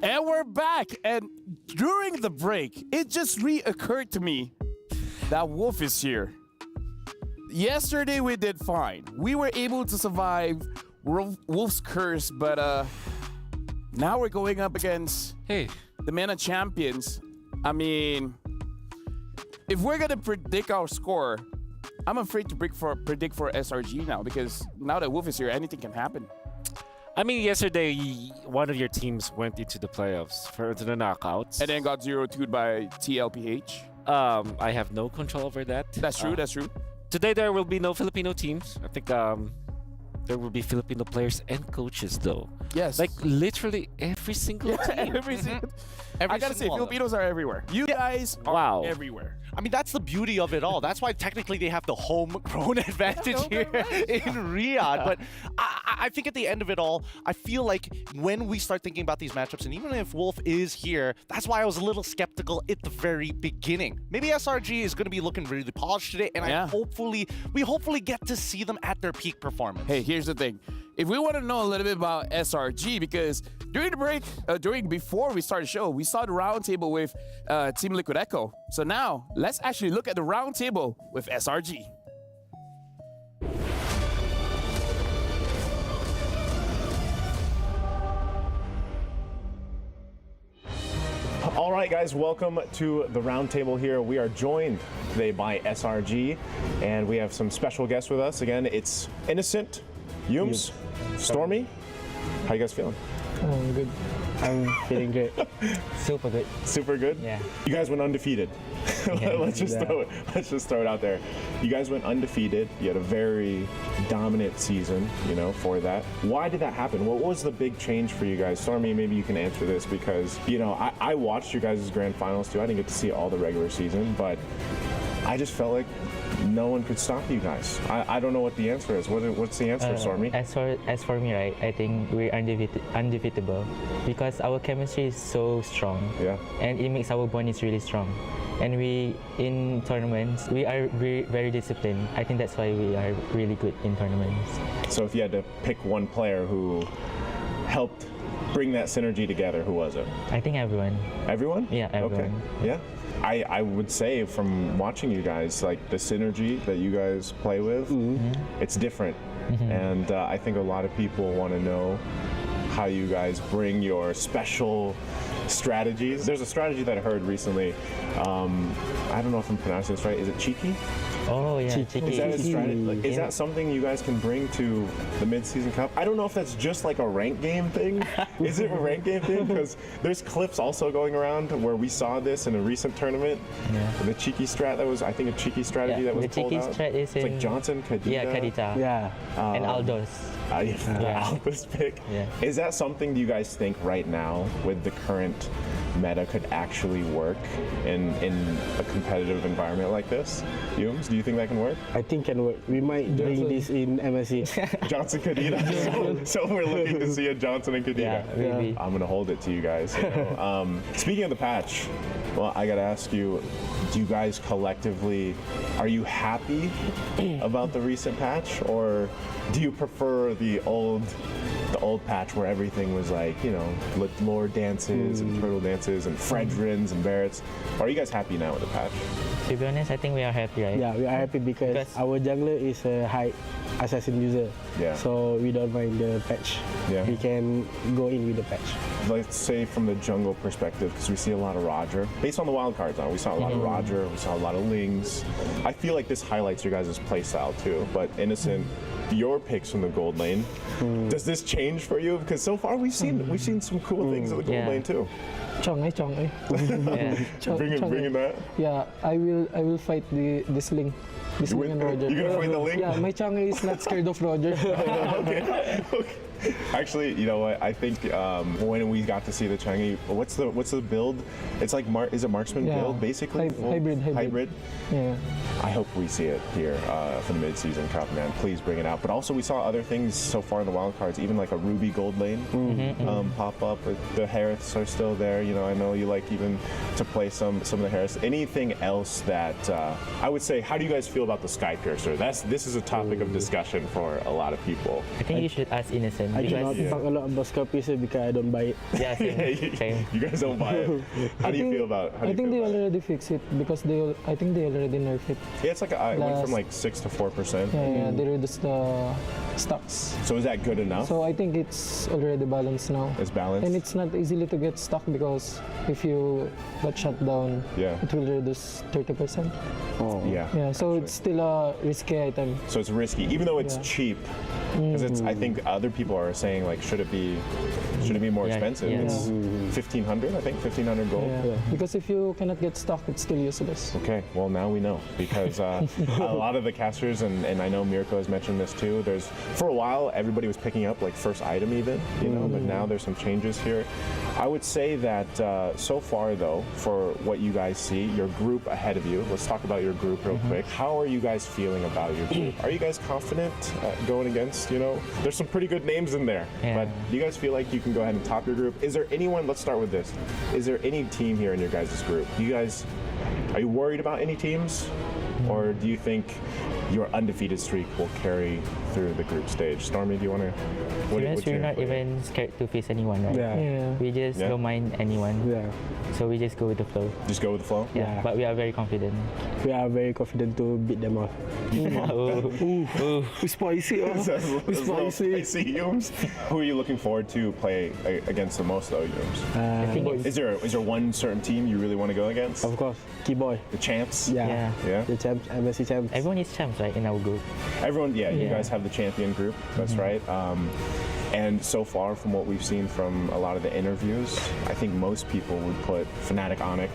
K: And we're back. And during the break, it just reoccurred to me that Wolf is here. Yesterday we did fine. We were able to survive Wolf's curse, but now we're going up against the MENA champions. I mean, if we're gonna predict our score, I'm afraid to predict for SRG now, because now that Wolf is here, anything can happen.
N: I mean, yesterday, one of your teams went into the playoffs, into the knockouts.
K: And then got 0-2'd by TLPH.
N: I have no control over that.
K: That's true, that's true.
N: Today, there will be no Filipino teams. I think there will be Filipino players and coaches, though.
K: Yes.
N: Like, literally every single team.
K: Every single... I gotta say, Filipinos are everywhere. You guys are everywhere.
O: I mean, that's the beauty of it all. That's why technically they have the homegrown advantage here in Riyadh. But I think at the end of it all, I feel like when we start thinking about these matchups, and even if Wolf is here, that's why I was a little skeptical at the very beginning. Maybe SRG is going to be looking really polished today, and we hopefully get to see them at their peak performance.
K: Hey, here's the thing. If we want to know a little bit about SRG, because during the break, before we started the show, we saw the roundtable with Team Liquid Echo. So now, let's actually look at the roundtable with SRG.
E: All right, guys, welcome to the roundtable here. We are joined today by SRG, and we have some special guests with us. Again, it's Innocent, Yums, Stormy. How you guys feeling?
H: Good. I'm feeling great. Super good.
E: Super good?
H: Yeah.
E: You guys went undefeated. let's just throw it out there. You guys went undefeated. You had a very dominant season, for that. Why did that happen? What was the big change for you guys? Stormy, maybe you can answer this, because, I watched your guys' grand finals too. I didn't get to see all the regular season, but I just felt like no one could stop you guys. I don't know what the answer is. What's the answer, Stormy?
R: As for me, right, I think we're undefeatable because our chemistry is so strong.
E: Yeah.
R: And it makes our bond is really strong. And we, in tournaments, we are very disciplined. I think that's why we are really good in tournaments.
E: So if you had to pick one player who helped bring that synergy together, who was it?
R: I think everyone.
E: Everyone?
R: Yeah, everyone.
E: Okay. Yeah. I would say from watching you guys, like the synergy that you guys play with, it's different. And I think a lot of people want to know how you guys bring your special strategies. There's a strategy that I heard recently. I don't know if I'm pronouncing this right. Is it cheeky?
R: Oh yeah, cheeky.
E: Is that a strategy? Is that something you guys can bring to the mid-season cup? I don't know if that's just like a rank game thing. Is it a rank game thing? Because there's clips also going around where we saw this in a recent tournament. Yeah. The cheeky strat that was, I think, a cheeky strategy that was pulled out.
R: The cheeky strat is
E: it's like Johnson, Kadita.
R: Yeah, Kadita.
H: Yeah.
R: And Aldos.
E: Aldos pick.
R: Yeah.
E: Is that something you guys think right now with the current meta could actually work in a competitive environment like this? Yums, do you think that can work?
H: I think can work. We might bring this in MSC.
E: Johnson Kadita. so we're looking to see a Johnson and Kadita.
R: Yeah, maybe.
E: I'm gonna hold it to you guys. Speaking of the patch, well, I gotta ask you, do you guys collectively, are you happy about the recent patch, or do you prefer the old patch where everything was like, with lore dances and turtle dances and Fredrins and Barretts? Are you guys happy now with the patch?
R: To be honest, I think we are happy, right?
H: Yeah, we are happy because our jungler is a high assassin user.
E: Yeah.
H: So we don't mind the patch.
E: Yeah.
H: We can go in with the patch.
E: Let's say from the jungle perspective, because we see a lot of Roger. Based on the wild cards now, we saw a lot of Roger, we saw a lot of Lings. I feel like this highlights your guys' playstyle too, but Innocent, your picks from the gold lane. Does this change for you? Because so far we've seen some cool things in the gold lane too.
S: Chong.
E: Bringing that.
S: Yeah, I will fight this Ling. This Ling and Roger.
E: You're gonna fight the Ling?
S: Yeah, my Chong is not scared of Roger.
E: Okay. Actually, you know what? I think when we got to see the Changi, what's the build? It's like is it marksman build basically?
S: Hybrid. Yeah.
E: I hope we see it here for the mid-season cup, man. Please bring it out. But also, we saw other things so far in the wild cards, even like a Ruby gold lane pop up. The Hariths are still there. I know you like even to play some of the Hariths. Anything else that I would say? How do you guys feel about the Sky Piercer? This is a topic of discussion for a lot of people.
R: I think you should ask Innocent.
S: I cannot talk a lot about Scorpius because I don't buy it.
R: Yeah, same.
E: You guys don't buy it. How do you feel about it?
S: I think they already fixed it because I think they already nerfed it.
E: Yeah, it's like it went from like 6 to 4%.
S: Yeah, they reduced the stocks.
E: So is that good enough?
S: So I think it's already balanced now.
E: It's balanced?
S: And it's not easily to get stock because if you got shut down, it will reduce 30%.
E: Oh. Yeah.
S: So it's still a risky item.
E: So it's risky, even though it's cheap. Because it's, I think other people are saying like, should it be more expensive? It's 1,500, I think, 1,500 gold.
S: Yeah. Because if you cannot get stock, it's still useless.
E: Okay, well now we know because a lot of the casters, and I know Mirko has mentioned this too. For a while everybody was picking up like first item even, you know, but now there's some changes here. I would say that so far though, for what you guys see, your group ahead of you. Let's talk about your group real quick. How are you guys feeling about your group? Are you guys confident going against? You know, there's some pretty good names in there, but do you guys feel like you can go ahead and top your group? Is there anyone? Let's start with this. Is there any team here in your guys' group? Are you worried about any teams, or do you think your undefeated streak will carry through the group stage? Stormy, do you want to?
R: We're not even scared to face anyone, right?
S: Yeah.
R: We just don't mind anyone.
S: Yeah.
R: So we just go with the flow.
E: Just go with the flow?
R: Yeah. But we are very confident.
S: We are very confident to beat them all. Spicy.
E: Spicy, Yums. Who are you looking forward to play against the most, though, Yums? Is there one certain team you really want to go against?
S: Of course, Keyboy.
E: The champs?
S: Yeah. The champs, MSC champs.
R: Everyone is champs, right, in our group?
E: Everyone, you guys have the champion group. That's right. And so far, from what we've seen from a lot of the interviews, I think most people would put Fnatic Onyx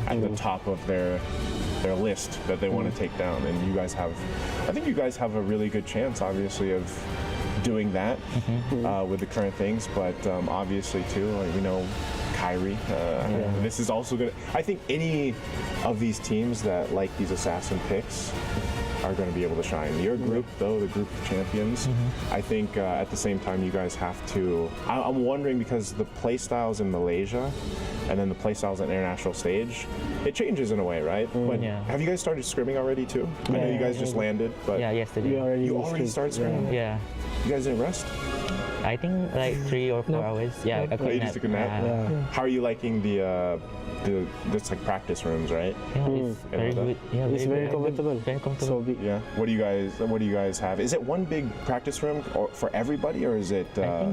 E: at the top of their list that they want to take down. And you guys I think you guys have a really good chance, obviously, of doing that with the current things. But obviously, too, we know Kyrie. This is also good. I think any of these teams that like these assassin picks are going to be able to shine. Your group, though, the group of champions, I think at the same time you guys have to. I'm wondering because the play styles in Malaysia and then the play styles on international stage, it changes in a way, right? But have you guys started scrimming already too? I know you guys just landed, but
R: yesterday.
E: You already started scrimming?
R: Yeah.
E: You guys didn't rest?
R: I think like 3 or 4 hours. Yeah, a quick
E: you just took a nap. How are you liking this like practice rooms, right?
R: Yeah, it's very good. Yeah,
S: it's very comfortable.
R: Very comfortable.
S: So big.
E: Yeah. What do you guys have? Is it one big practice room for everybody, or is it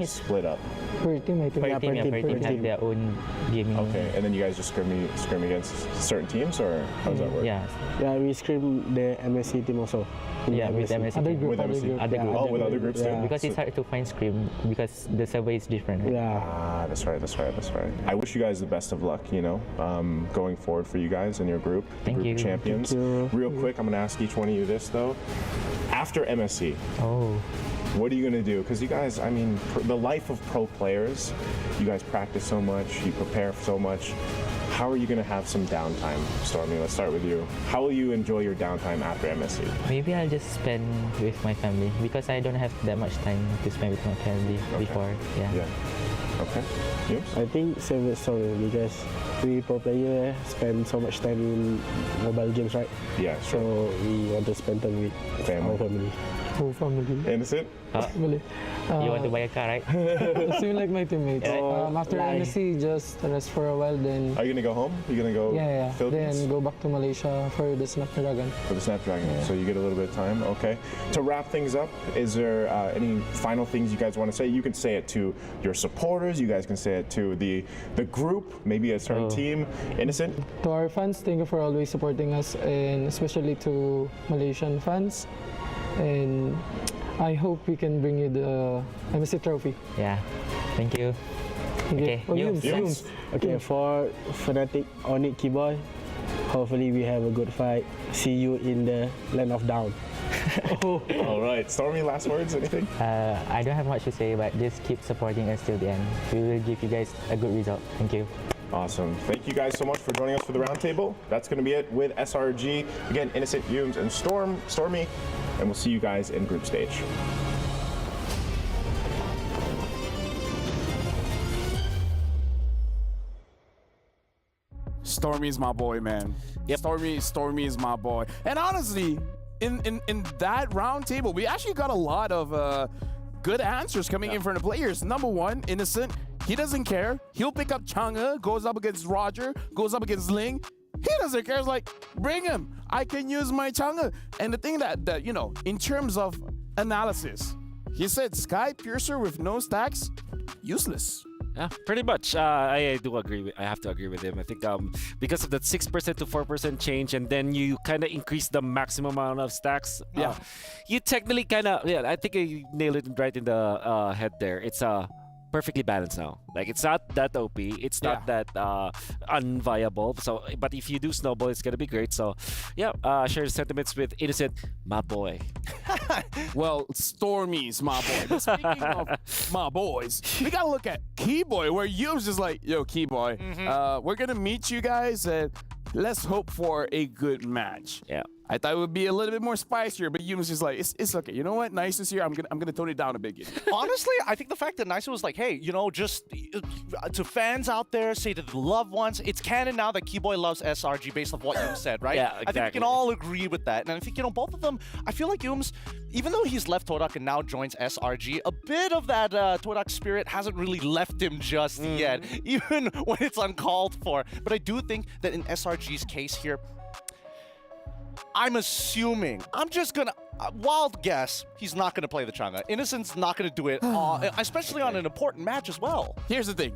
E: split up?
S: Per team, I think.
R: Per team have their own gaming.
E: Okay, and then you guys just scrim against certain teams, or how does that work?
R: Yeah.
S: Yeah, we scrim the MSC team also.
R: Yeah, with MSC.
S: Other group.
E: Oh, with other groups too.
R: Because it's hard to find scrim because the server is different. Right?
S: Yeah.
E: That's right. I wish you guys the best of luck, going forward for you guys and your group, the group of champions. Real quick, I'm going to ask each one of you this, though. After MSC, what are you going to do? Because you guys, I mean, the life of pro players, you guys practice so much, you prepare so much. How are you going to have some downtime, Stormy? Let's start with you. How will you enjoy your downtime after MSC?
R: Maybe I'll just spend with my family because I don't have that much time to spend with my family before. Yeah.
E: Okay. Yes?
S: I think same with Stormy because we pro player spend so much time in mobile games, right?
E: Yeah. Sure.
S: So we want to spend time with our family. Whole family.
E: Innocent?
S: Family.
R: You want to buy a car, right?
S: Same like my teammates. After MSC, just rest for a while, then.
E: Are you gonna go home? You gonna go?
S: Yeah.
E: Philippines?
S: Then go back to Malaysia for the Snapdragon.
E: For the Snapdragon. So you get a little bit of time. Okay. To wrap things up, is there any final things you guys want to say? You can say it to your supporters. You guys can say it to the group, maybe a certain team. Innocent.
S: To our fans, thank you for always supporting us, and especially to Malaysian fans. And I hope we can bring you the MSC trophy.
R: Yeah, thank you. Okay,
S: Yums. Okay, for Fnatic Onyx Keyboy, hopefully we have a good fight. See you in the land of down.
E: All right, Stormy, last words, anything?
R: I don't have much to say, but just keep supporting us till the end. We will give you guys a good result. Thank you.
E: Awesome. Thank you guys so much for joining us for the roundtable. That's going to be it with SRG. Again, Innocent, Yums, and Stormy. And we'll see you guys in group stage.
K: Stormy's my boy, man. Yep. Stormy is my boy. And honestly, in that round table, we actually got a lot of good answers coming in from the players. Number one, Innocent. He doesn't care. He'll pick up Chang'e, goes up against Roger, goes up against Ling. He doesn't care. It's like, bring him. I can use my Chang'e. And the thing that you know, in terms of analysis, he said Sky Piercer with no stacks, useless.
N: Yeah, pretty much. I do agree. I have to agree with him. I think because of that 6% to 4% change, and then you kind of increase the maximum amount of stacks.
K: Yeah,
N: you technically kind of I think you nailed it right in the head there. It's perfectly balanced now. Like it's not that OP. It's not that unviable. So, but if you do snowball, it's gonna be great. So, yeah, share the sentiments with Innocent, my boy.
K: Well, Stormy's my boy. But speaking of my boys, we gotta look at Keyboy, where you was just like, yo, Keyboy, we're gonna meet you guys and let's hope for a good match.
N: Yeah.
K: I thought it would be a little bit more spicier, but you was just like, it's okay. You know what? Nice is here. I'm gonna tone it down a bit.
O: Honestly, I think the fact that Nice was like, hey, you know, just to fans out there, say to the loved ones, it's canon now that Keyboy loves SRG based on what you said, right?
N: Yeah, exactly.
O: I think we can all agree with that. And I think, you know, both of them, I feel like Yums, even though he's left Todak and now joins SRG, a bit of that Todak spirit hasn't really left him just yet, even when it's uncalled for. But I do think that in SRG's case here, I'm assuming, I'm just gonna, wild guess, he's not gonna play the Chang'e. Innocent's not gonna do it, especially on an important match as well.
K: Here's the thing.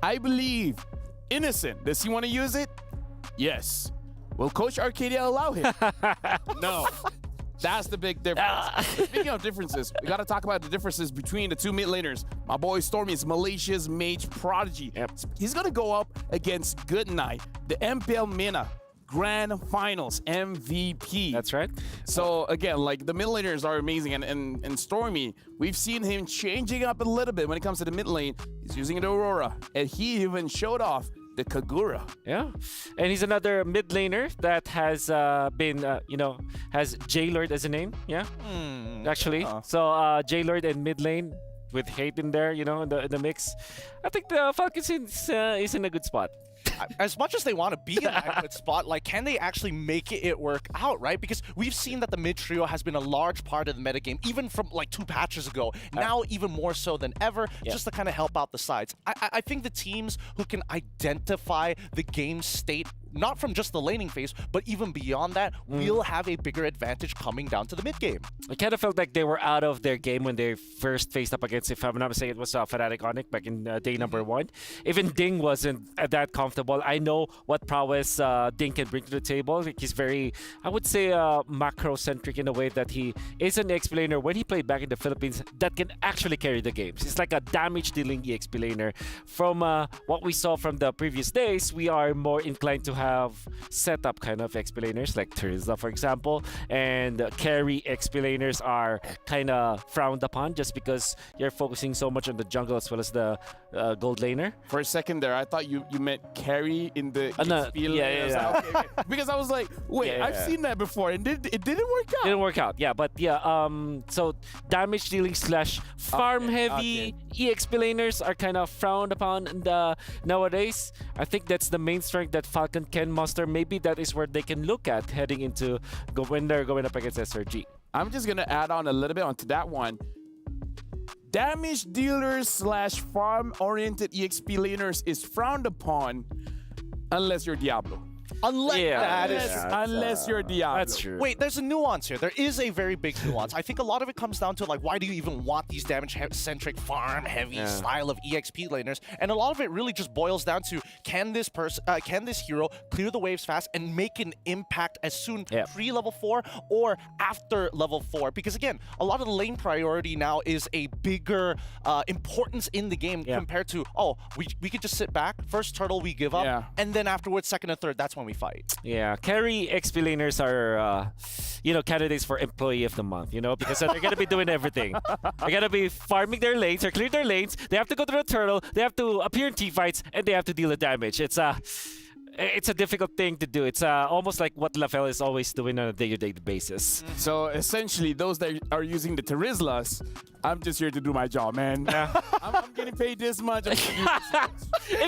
K: I believe Innocent, does he want to use it? Yes. Will Coach Arcadia allow him? No. That's the big difference. Speaking of differences, we got to talk about the differences between the two mid laners. My boy Stormy is Malaysia's Mage Prodigy. He's going to go up against Goodnight, the MPL MENA Grand Finals MVP.
N: That's right.
K: So again, like the mid laners are amazing, and Stormy, we've seen him changing up a little bit when it comes to the mid lane. He's using the Aurora, and he even showed off the Kagura.
N: Yeah, and he's another mid laner that has been, you know, has J-Lord as a name. Yeah, actually. So J-Lord and mid lane with Hate in there, you know, in the mix. I think the Falcons is in a good spot.
O: As much as they want to be in that good spot, like, can they actually make it work out, right? Because we've seen that the mid trio has been a large part of the metagame, even from like 2 patches ago. Now even more so than ever, just to kind of help out the sides. I think the teams who can identify the game state, not from just the laning phase, but even beyond that, will have a bigger advantage coming down to the mid game.
N: I kind of felt like they were out of their game when they first faced up against, if I'm not mistaken, it was Fnatic Onyx back in day number 1. Even Ding wasn't that comfortable. I know what prowess Ding can bring to the table. Like, he's very, I would say, macro-centric in a way that he is an EXP laner when he played back in the Philippines that can actually carry the games. He's like a damage-dealing EXP laner. From what we saw from the previous days, we are more inclined to have setup kind of XP laners like Terizla, for example, and carry XP laners are kind of frowned upon just because you're focusing so much on the jungle as well as the gold laner.
K: For a second there, I thought you meant carry in the
N: no,
K: XP
N: yeah.
K: Like, okay. Because I was like, wait, I've seen that before, and it didn't work out.
N: Didn't work out, yeah, but yeah. So damage dealing / farm heavy EXP laners are kind of frowned upon nowadays. I think that's the main strength that Falcon can muster. Maybe that is where they can look at heading into when they're going up against SRG.
K: I'm just gonna add on a little bit onto that one. Damage dealers / farm-oriented EXP laners is frowned upon unless you're Diablo. Unless you're Diablo.
N: That's true.
O: Wait, there's a nuance here. There is a very big nuance. I think a lot of it comes down to, like, why do you even want these damage-centric, farm-heavy style of EXP laners? And a lot of it really just boils down to, can this hero clear the waves fast and make an impact as soon pre-level 4 or after level 4? Because again, a lot of the lane priority now is a bigger importance in the game compared to, oh, we could just sit back, first turtle we give up, and then afterwards, second and third, that's when we fight.
N: Yeah, carry XP laners are, you know, candidates for Employee of the Month, you know, because they're going to be doing everything. They're going to be farming their lanes, or clear their lanes, they have to go to the turtle, they have to appear in teamfights, and they have to deal the damage. It's a difficult thing to do. It's almost like what LaFell is always doing on a day-to-day basis.
K: So essentially, those that are using the Terizlas, I'm just here to do my job, man. I'm getting paid this much.
N: If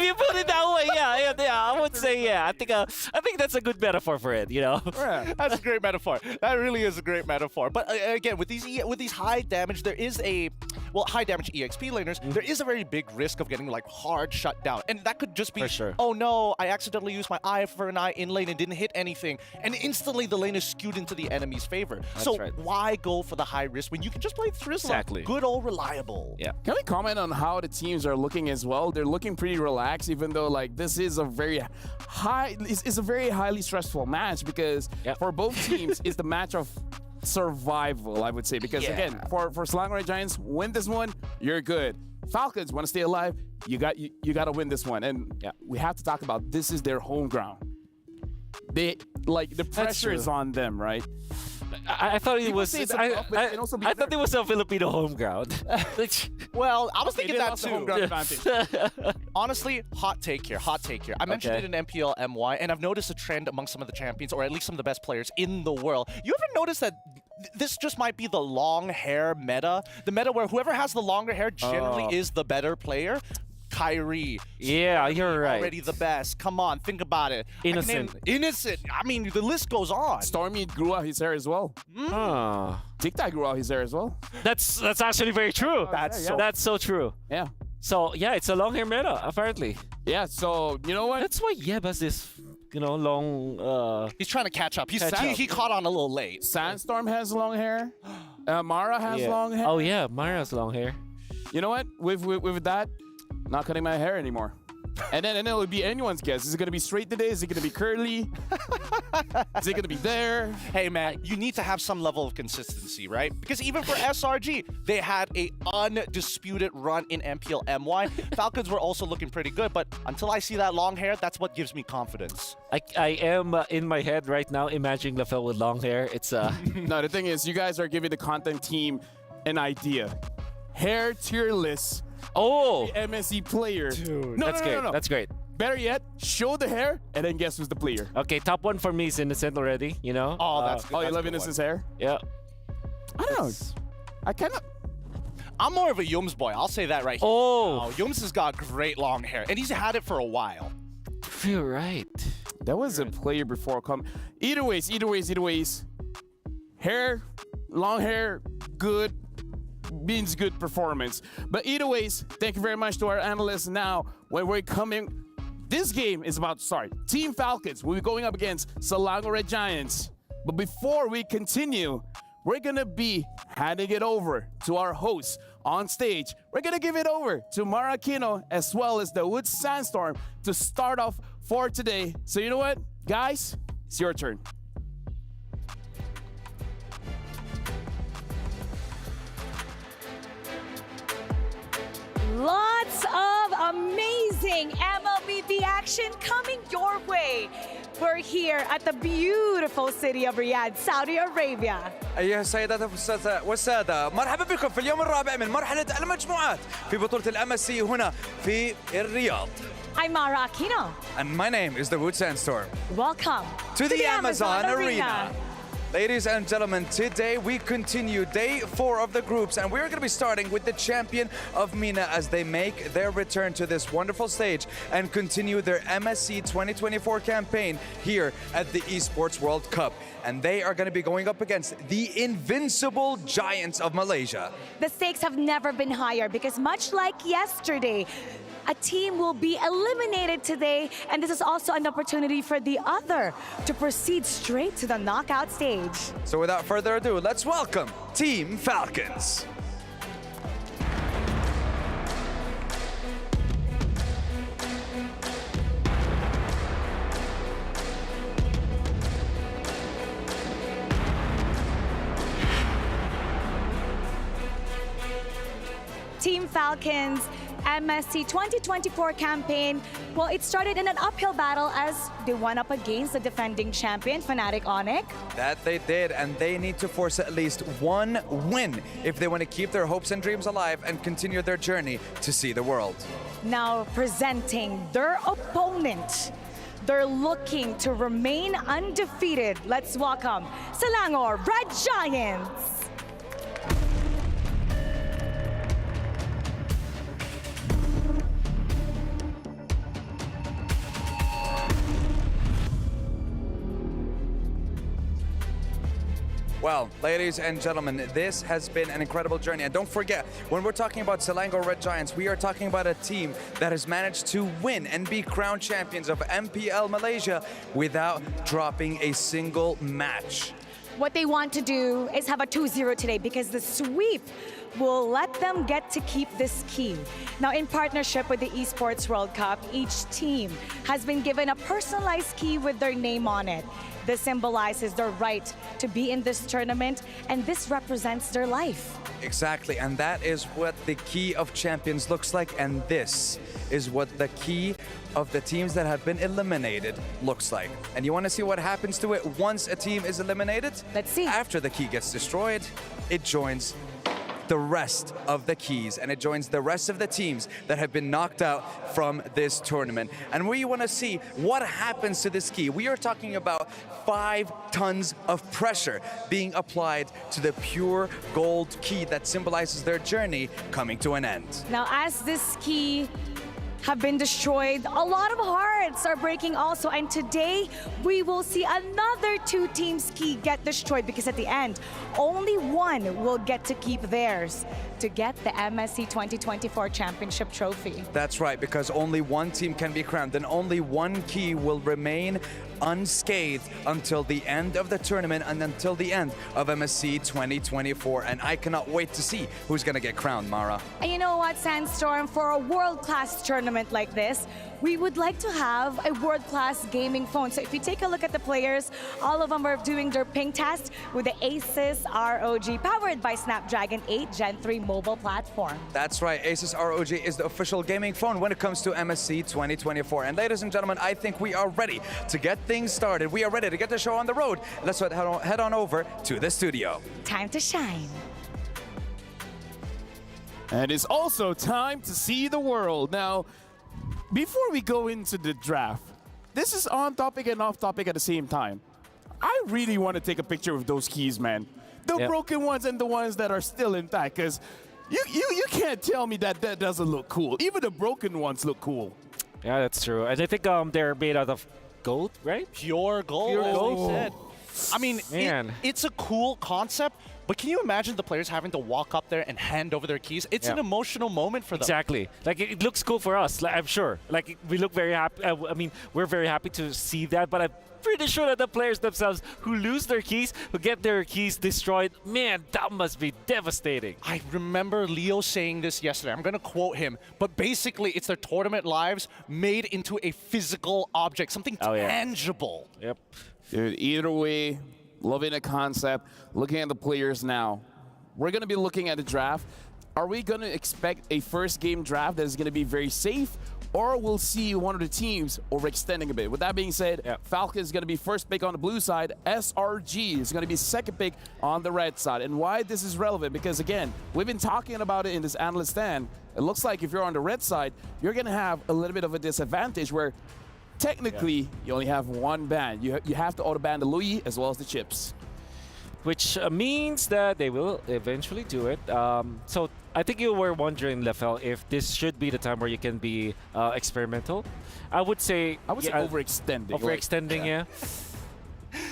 N: you put it that way, yeah, I would say, I think that's a good metaphor for it, you know.
O: That's a great metaphor. That really is a great metaphor. But again, with these high damage, there is a, well, high damage EXP laners, there is a very big risk of getting like hard shut down. And that could just be,
N: For sure.
O: oh no, I accidentally used my eye for an eye in lane and didn't hit anything. And instantly the lane is skewed into the enemy's favor. So why go for the high risk when you can just play Thrizzler?
N: Exactly.
O: Good old reliable.
N: Yeah.
K: Can we comment on how the teams are looking as well? They're looking pretty relaxed, even though like this is a very it's a very highly stressful match, because for both teams it's the match of survival, I would say, because again, for Selangor Red Giants, win this one, you're good. Falcons want to stay alive, you got to win this one, and we have to talk about this is their home ground. They like the pressure is on them, right?
N: I thought it was. I thought it was a Filipino home ground.
O: Well, I was thinking that too.
K: Home ground advantage.
O: Honestly, hot take here. I mentioned it in MPL MY, and I've noticed a trend among some of the champions, or at least some of the best players in the world. You ever notice that this just might be the long hair meta? The meta where whoever has the longer hair generally is the better player. Kyrie.
N: Yeah, you're right.
O: Already the best. Come on, think about it.
N: Innocent.
O: Innocent. I mean, the list goes on.
K: Stormy grew out his hair as well. Tic-Tac grew out his hair as well.
N: That's actually very true. That's so true.
K: Yeah.
N: So yeah, it's a long hair meta apparently.
K: Yeah. So you know what?
N: That's why Yeb has this, long.
O: He's trying to catch up. He caught on a little late.
K: Sandstorm has long hair. Mara has long hair.
N: Oh yeah, Mara has long hair.
K: You know what? With that, not cutting my hair anymore. And then it would be anyone's guess. Is it going to be straight today? Is it going to be curly? Is it going to be there?
O: Hey, man, you need to have some level of consistency, right? Because even for SRG, they had a undisputed run in MPL MY. Falcons were also looking pretty good, but until I see that long hair, that's what gives me confidence.
N: I am in my head right now imagining LaFell with long hair. It's
K: No, the thing is, you guys are giving the content team an idea. Hair tier list.
N: Oh,
K: the MSC player.
N: Dude, that's great.
K: No.
N: That's great.
K: Better yet, show the hair and then guess who's the player.
N: Okay, top one for me is Innocent already,
O: Oh, that's good.
K: Oh, you love Innocent's hair?
N: Yeah.
K: I don't know. I cannot.
O: I'm more of a Yums boy. I'll say that right here.
N: Oh.
O: Yums has got great long hair, and he's had it for a while.
N: You're right.
K: That was a player before come. Either ways. Hair, long hair, good. Means good performance. But either ways, thank you very much to our analysts. Now, when we're coming, this game is about to start. Team Falcons will be going up against Selangor Red Giants. But before we continue, we're going to be handing it over to our hosts on stage. We're going to give it over to Mara Aquino as well as the Woods Sandstorm to start off for today. So you know what, guys? It's your turn.
L: Lots of amazing MLBB action coming your way. We're here at the beautiful city of Riyadh, Saudi Arabia.
M: أيها السيدات والسادة، مرحبا بكم في اليوم الرابع من مرحلة المجموعات في بطولة MSC هنا في الرياض.
L: I'm Mara Aquino.
M: And my name is the Wood Sandstorm.
L: Welcome
M: to the Amazon Arena. Ladies and gentlemen, today we continue day 4 of the groups, and we're going to be starting with the champion of MENA as they make their return to this wonderful stage and continue their MSC 2024 campaign here at the Esports World Cup. And they are going to be going up against the invincible Giants of Malaysia.
L: The stakes have never been higher because much like yesterday, a team will be eliminated today, and this is also an opportunity for the other to proceed straight to the knockout stage.
M: So without further ado, let's welcome Team Falcons.
L: Team Falcons MSC 2024 campaign, well, it started in an uphill battle as they went up against the defending champion, Fnatic Onyx.
M: That they did, and they need to force at least one win if they want to keep their hopes and dreams alive and continue their journey to see the world.
L: Now presenting their opponent. They're looking to remain undefeated. Let's welcome Selangor Red Giants.
M: Well, ladies and gentlemen, this has been an incredible journey. And don't forget, when we're talking about Selangor Red Giants, we are talking about a team that has managed to win and be crowned champions of MPL Malaysia without dropping a single match.
L: What they want to do is have a 2-0 today because the sweep will let them get to keep this key. Now, in partnership with the Esports World Cup, each team has been given a personalized key with their name on it. This symbolizes their right to be in this tournament, and this represents their life.
M: Exactly, and that is what the key of champions looks like, and this is what the key of the teams that have been eliminated looks like. And you want to see what happens to it once a team is eliminated?
L: Let's see.
M: After the key gets destroyed, it joins the rest of the keys, and it joins the rest of the teams that have been knocked out from this tournament. And we want to see what happens to this key. We are talking about 5 tons of pressure being applied to the pure gold key that symbolizes their journey coming to an end.
L: Now, as this key have been destroyed, a lot of hearts are breaking also, and today we will see another 2 teams' key get destroyed because at the end, only one will get to keep theirs to get the MSC 2024 Championship Trophy.
M: That's right, because only one team can be crowned, and only one key will remain unscathed until the end of the tournament and until the end of MSC 2024. And I cannot wait to see who's going to get crowned, Mara.
L: And you know what, Sandstorm, for a world-class tournament like this, we would like to have a world-class gaming phone. So if you take a look at the players, all of them are doing their ping test with the Asus ROG, powered by Snapdragon 8 Gen 3 mobile platform.
M: That's right, Asus ROG is the official gaming phone when it comes to MSC 2024. And ladies and gentlemen, I think we are ready to get things started. We are ready to get the show on the road. Let's head on over to the studio.
L: Time to shine.
K: And it's also time to see the world. Now, before we go into the draft, this is on topic and off topic at the same time. I really want to take a picture of those keys, man. The broken ones and the ones that are still intact, because you can't tell me that that doesn't look cool. Even the broken ones look cool.
N: Yeah, that's true. And I think they're made out of gold, right?
O: Pure gold,
N: Pure
O: as
N: gold.
O: they said. I mean, it's a cool concept, but can you imagine the players having to walk up there and hand over their keys? It's an emotional moment for them.
N: Exactly. Like, it looks cool for us, like, I'm sure. Like, we look very happy. I mean, we're very happy to see that, but I'm pretty sure that the players themselves who lose their keys, who get their keys destroyed, man, that must be devastating.
O: I remember Leo saying this yesterday. I'm going to quote him, but basically it's their tournament lives made into a physical object, something tangible.
N: Yep.
K: Dude, either way, loving the concept, looking at the players now. We're going to be looking at the draft. Are we going to expect a first game draft that is going to be very safe, or we'll see one of the teams overextending a bit? With that being said, Falcon is going to be first pick on the blue side. SRG is going to be second pick on the red side. And why this is relevant, because again, we've been talking about it in this analyst stand. It looks like if you're on the red side, you're going to have a little bit of a disadvantage where technically you only have one ban. You have to auto-ban the Louis as well as the chips.
N: Which means that they will eventually do it. So I think you were wondering, Lefel, if this should be the time where you can be experimental. I would say
K: overextending.
N: Overextending, yeah.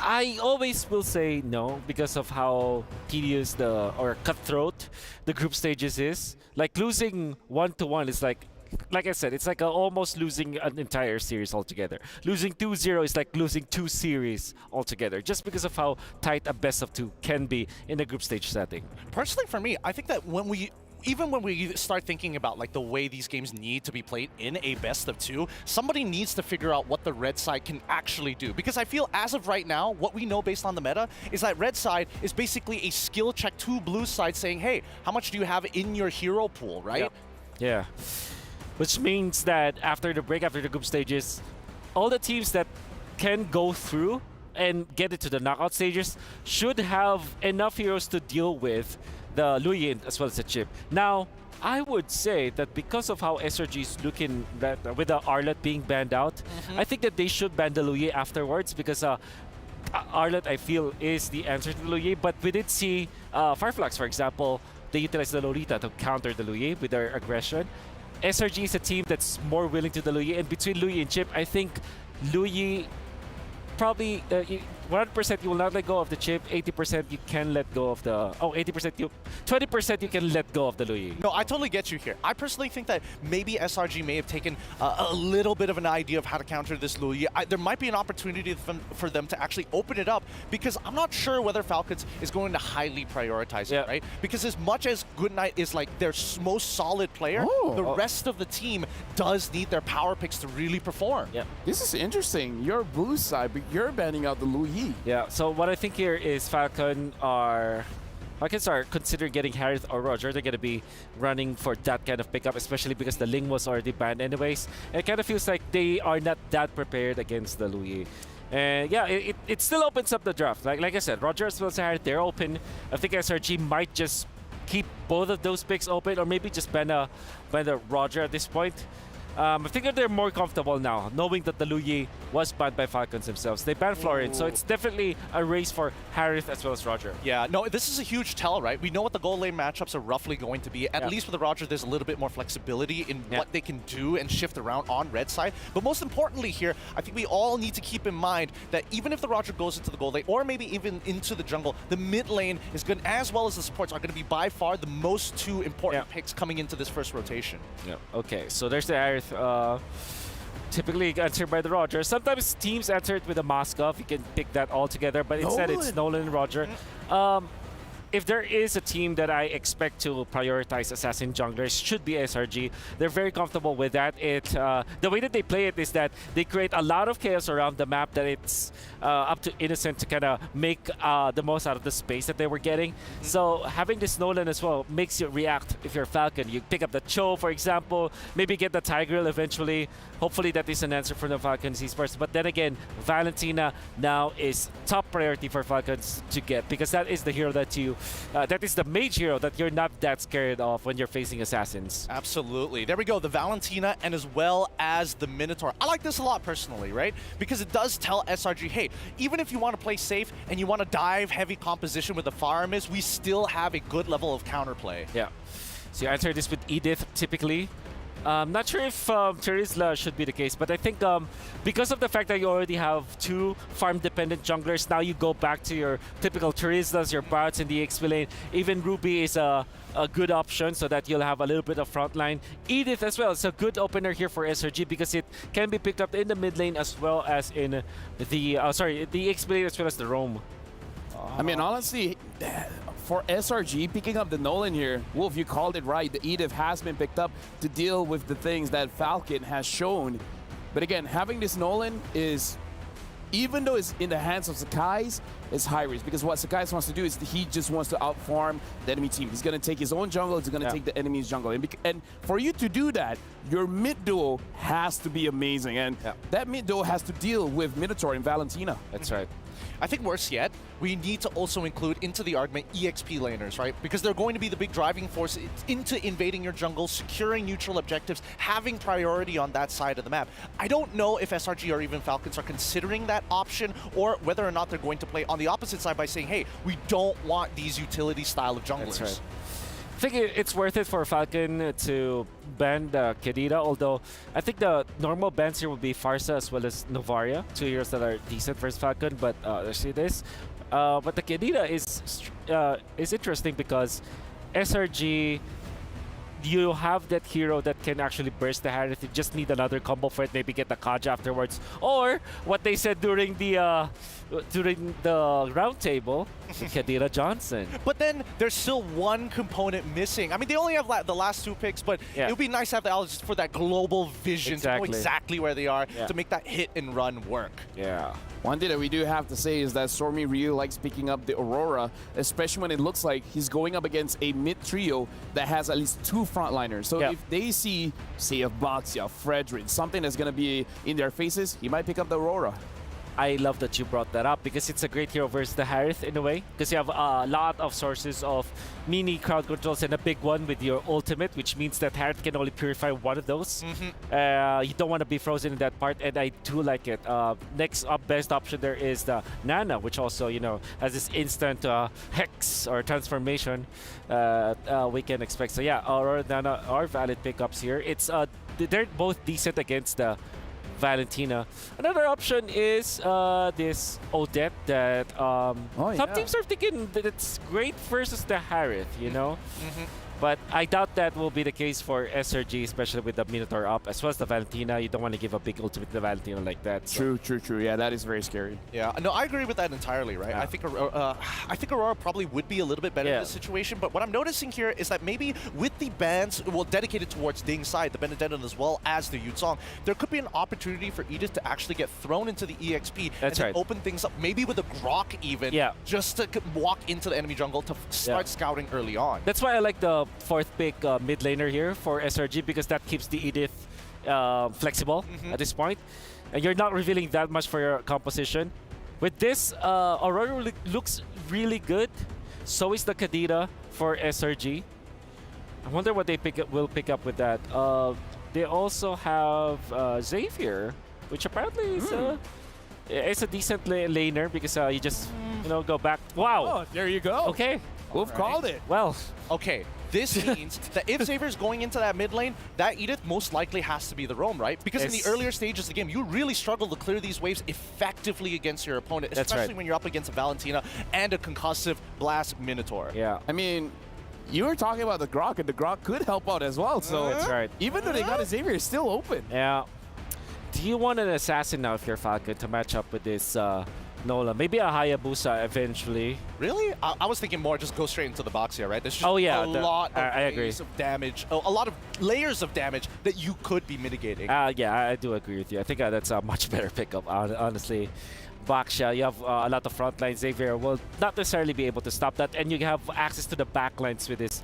N: I always will say no because of how tedious or cutthroat the group stages is. Like, losing 1-1 is like I said, it's like almost losing an entire series altogether. Losing 2-0 is like losing 2 series altogether, just because of how tight a best of 2 can be in a group stage setting.
O: Personally, for me, I think that even when we start thinking about like the way these games need to be played in a best of 2, somebody needs to figure out what the red side can actually do. Because I feel as of right now, what we know based on the meta is that red side is basically a skill check to blue side saying, hey, how much do you have in your hero pool, right?
N: Yeah. Which means that after the break, after the group stages, all the teams that can go through and get it to the knockout stages should have enough heroes to deal with the Luyin as well as the chip. Now, I would say that because of how SRG is looking with the Arlet being banned out, I think that they should ban the Luyin afterwards, because Arlet, I feel, is the answer to the Luyin. But we did see Fireflux, for example, they utilized the Lolita to counter the Luyin with their aggression. SRG is a team that's more willing to the Luyi, and between Luyi and Chip, I think Luyi probably 100% you will not let go of the chip. 80% you can let go of the. 20% you can let go of the Luyi.
O: No, I totally get you here. I personally think that maybe SRG may have taken a little bit of an idea of how to counter this Luyi. There might be an opportunity for them to actually open it up, because I'm not sure whether Falcons is going to highly prioritize it, right? Because as much as Goodnight is like their most solid player, the rest of the team does need their power picks to really perform.
N: Yeah.
K: This is interesting. You're blue side, but you're banning out the Luyi.
N: Yeah, so what I think here is Falcons are considering getting Harith or Roger. They're going to be running for that kind of pickup, especially because the Ling was already banned anyways. It kind of feels like they are not that prepared against the Luyi. And yeah, it still opens up the draft. Like I said, Roger as well as Harith, they're open. I think SRG might just keep both of those picks open, or maybe just ban a Roger at this point. I think that they're more comfortable now, knowing that the Luyi was banned by Falcons themselves. They banned Florian, so it's definitely a race for Harith as well as Roger.
O: Yeah, no, this is a huge tell, right? We know what the goal lane matchups are roughly going to be. At least with the Roger, there's a little bit more flexibility in what they can do and shift around on red side. But most importantly here, I think we all need to keep in mind that even if the Roger goes into the gold lane, or maybe even into the jungle, the mid lane is good, as well as the supports are going to be by far the most two important picks coming into this first rotation.
N: Yeah. Okay, so there's the Harith. Typically answered by the Roger. Sometimes teams answer it with a Moskov. You can pick that all together, but instead it's Nolan and Roger. If there is a team that I expect to prioritize assassin junglers, should be SRG. They're very comfortable with that. The way that they play it is that they create a lot of chaos around the map, that it's up to Innocent to kind of make the most out of the space that they were getting. So having this Nolan as well makes you react if you're Falcon. You pick up the Cho, for example, maybe get the Tigreal eventually. Hopefully that is an answer for the Falcons Esports. But then again, Valentina now is top priority for Falcons to get, because that is the hero that you that is the mage hero that you're not that scared of when you're facing assassins.
O: Absolutely. There we go, the Valentina and as well as the Minotaur. I like this a lot personally, right? Because it does tell SRG, hey, even if you want to play safe and you want to dive heavy composition with the Faramis, we still have a good level of counterplay.
N: Yeah. So you answer this with Edith typically. Not sure if Terizla should be the case, but I think because of the fact that you already have two farm-dependent junglers, now you go back to your typical Terizlas, your Barats in the XP lane. Even Ruby is a good option so that you'll have a little bit of frontline. Edith as well, it's a good opener here for SRG because it can be picked up in the mid lane as well as in the the XP lane as well as the roam.
K: I mean, honestly, for SRG, picking up the Nolan here, Wolf, you called it right. The Edith has been picked up to deal with the things that Falcon has shown. But again, having this Nolan is, even though it's in the hands of Sakai's, it's high risk. Because what Sakai wants to do is he just wants to outfarm the enemy team. He's going to take his own jungle, he's going to take the enemy's jungle. And for you to do that, your mid duo has to be amazing. And that mid duo has to deal with Minotaur and Valentina.
N: That's right.
O: I think worse yet, we need to also include into the argument EXP laners, right? Because they're going to be the big driving force into invading your jungle, securing neutral objectives, having priority on that side of the map. I don't know if SRG or even Falcons are considering that option, or whether or not they're going to play on the opposite side by saying, hey, we don't want these utility style of junglers.
N: That's right. I think it's worth it for Falcon to ban the Kedira, although I think the normal bans here will be Farsa as well as Novaria, two heroes that are decent versus Falcon, but let's see this. But the Kedira is interesting because SRG, you have that hero that can actually burst the Harith. You just need another combo for it, maybe get the Kaj afterwards. Or what they said during the round table, Kedira Johnson.
O: But then there's still one component missing. I mean, they only have the last two picks, but it would be nice to have the Alex just for that global vision to know exactly where they are to make that hit and run work.
K: Yeah. One thing that we do have to say is that Stormy really likes picking up the Aurora, especially when it looks like he's going up against a mid trio that has at least two frontliners. So if they see, say, a Baxia, Fredrin, something that's going to be in their faces, he might pick up the Aurora.
N: I love that you brought that up because it's a great hero versus the Harith in a way, because you have a lot of sources of mini crowd controls and a big one with your ultimate, which means that Harith can only purify one of those. You don't want to be frozen in that part, and I do like it. Next best option there is the Nana, which also, you know, has this instant hex or transformation we can expect. So yeah, Aurora, Nana are valid pickups here. It's they're both decent against the Valentina. Another option is this Odette that some teams are thinking that it's great versus the Harith, you know? But I doubt that will be the case for SRG, especially with the Minotaur up, as well as the Valentina. You don't want to give a big ultimate to the Valentina like that. So.
K: True. Yeah, that is very scary.
O: Yeah, no, I agree with that entirely, right?
N: Yeah.
O: I think Aurora probably would be a little bit better in this situation, but what I'm noticing here is that maybe with the bans, well, dedicated towards Ding's side, the Benedetto as well as the Yuzong, there could be an opportunity for Edith to actually get thrown into the EXP and then open things up, maybe with a Grok even, just to walk into the enemy jungle to start scouting early on.
N: That's why I like the fourth pick mid laner here for SRG, because that keeps the Edith flexible at this point. And you're not revealing that much for your composition. With this, Aurora looks really good. So is the Kadira for SRG. I wonder what they will pick up with that. They also have Xavier, which apparently is it's a decent laner because you just go back. Wow.
K: Oh, there you go.
N: Okay.
K: Wolf called it.
N: Well.
O: Okay. This means that if Xavier's going into that mid lane, that Edith most likely has to be the roam, right? Because in the earlier stages of the game, you really struggle to clear these waves effectively against your opponent, especially when you're up against a Valentina and a concussive Blast Minotaur.
N: Yeah.
K: I mean, you were talking about the Grok, and the Grok could help out as well. So
N: that's right.
K: Even though they got a Xavier, it's still open.
N: Yeah. Do you want an assassin now if you're Falcon to match up with this Nola? Maybe a Hayabusa eventually.
O: Really? I was thinking more just go straight into the box here, right? There's just
N: a
O: lot of
N: I agree.
O: ways of damage, a lot of layers of damage that you could be mitigating.
N: Yeah, I do agree with you. I think that's a much better pickup, honestly. Baksha, you have a lot of frontline. Xavier will not necessarily be able to stop that, and you have access to the backlines with this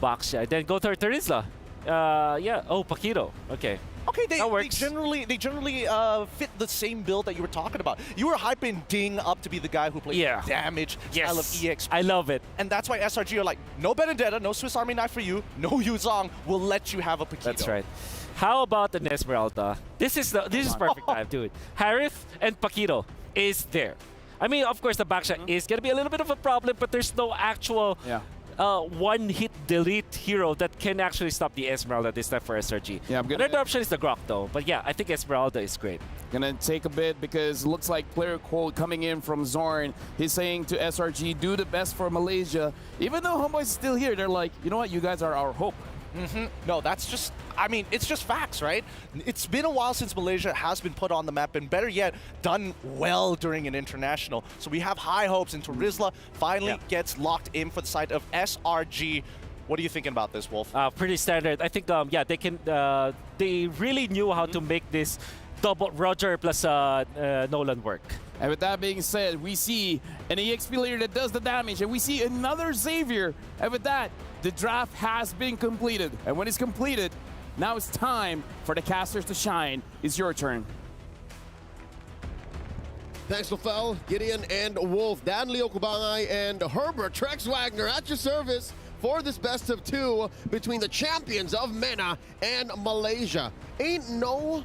N: Baksha. Then go to Terizla. Paquito. Okay.
O: Okay, they generally fit the same build that you were talking about. You were hyping Ding up to be the guy who plays damage style of EXP.
N: I love it.
O: And that's why SRG are like, no Benedetta, no Swiss Army knife for you, no Yuzong, we'll let you have a Paquito.
N: That's right. How about the Esmeralda? This is perfect time, dude. Harith and Paquito is there. I mean, of course, the backshot is going to be a little bit of a problem, but there's no actual one-hit delete hero that can actually stop the Esmeralda this time for SRG.
K: Yeah,
N: another option is the Grok, though. But yeah, I think Esmeralda is great.
K: Gonna take a bit because it looks like player quote coming in from Zorn. He's saying to SRG, do the best for Malaysia. Even though Homeboy's still here, they're like, you know what, you guys are our hope.
O: No, that's just, I mean, it's just facts, right? It's been a while since Malaysia has been put on the map, and better yet, done well during an international. So we have high hopes, and Terizla finally gets locked in for the side of SRG. What are you thinking about this, Wolf?
N: Pretty standard. I think, they can. They really knew how to make this double Roger plus Nolan work.
K: And with that being said, we see an EXP player that does the damage, and we see another Xavier. And with that, the draft has been completed. And when it's completed, now it's time for the casters to shine. It's your turn.
P: Thanks, Lafel, Gideon, and Wolf. Dan Leo Kubangay and Herbert Trex Wagner at your service for this best of two between the champions of MENA and Malaysia. Ain't no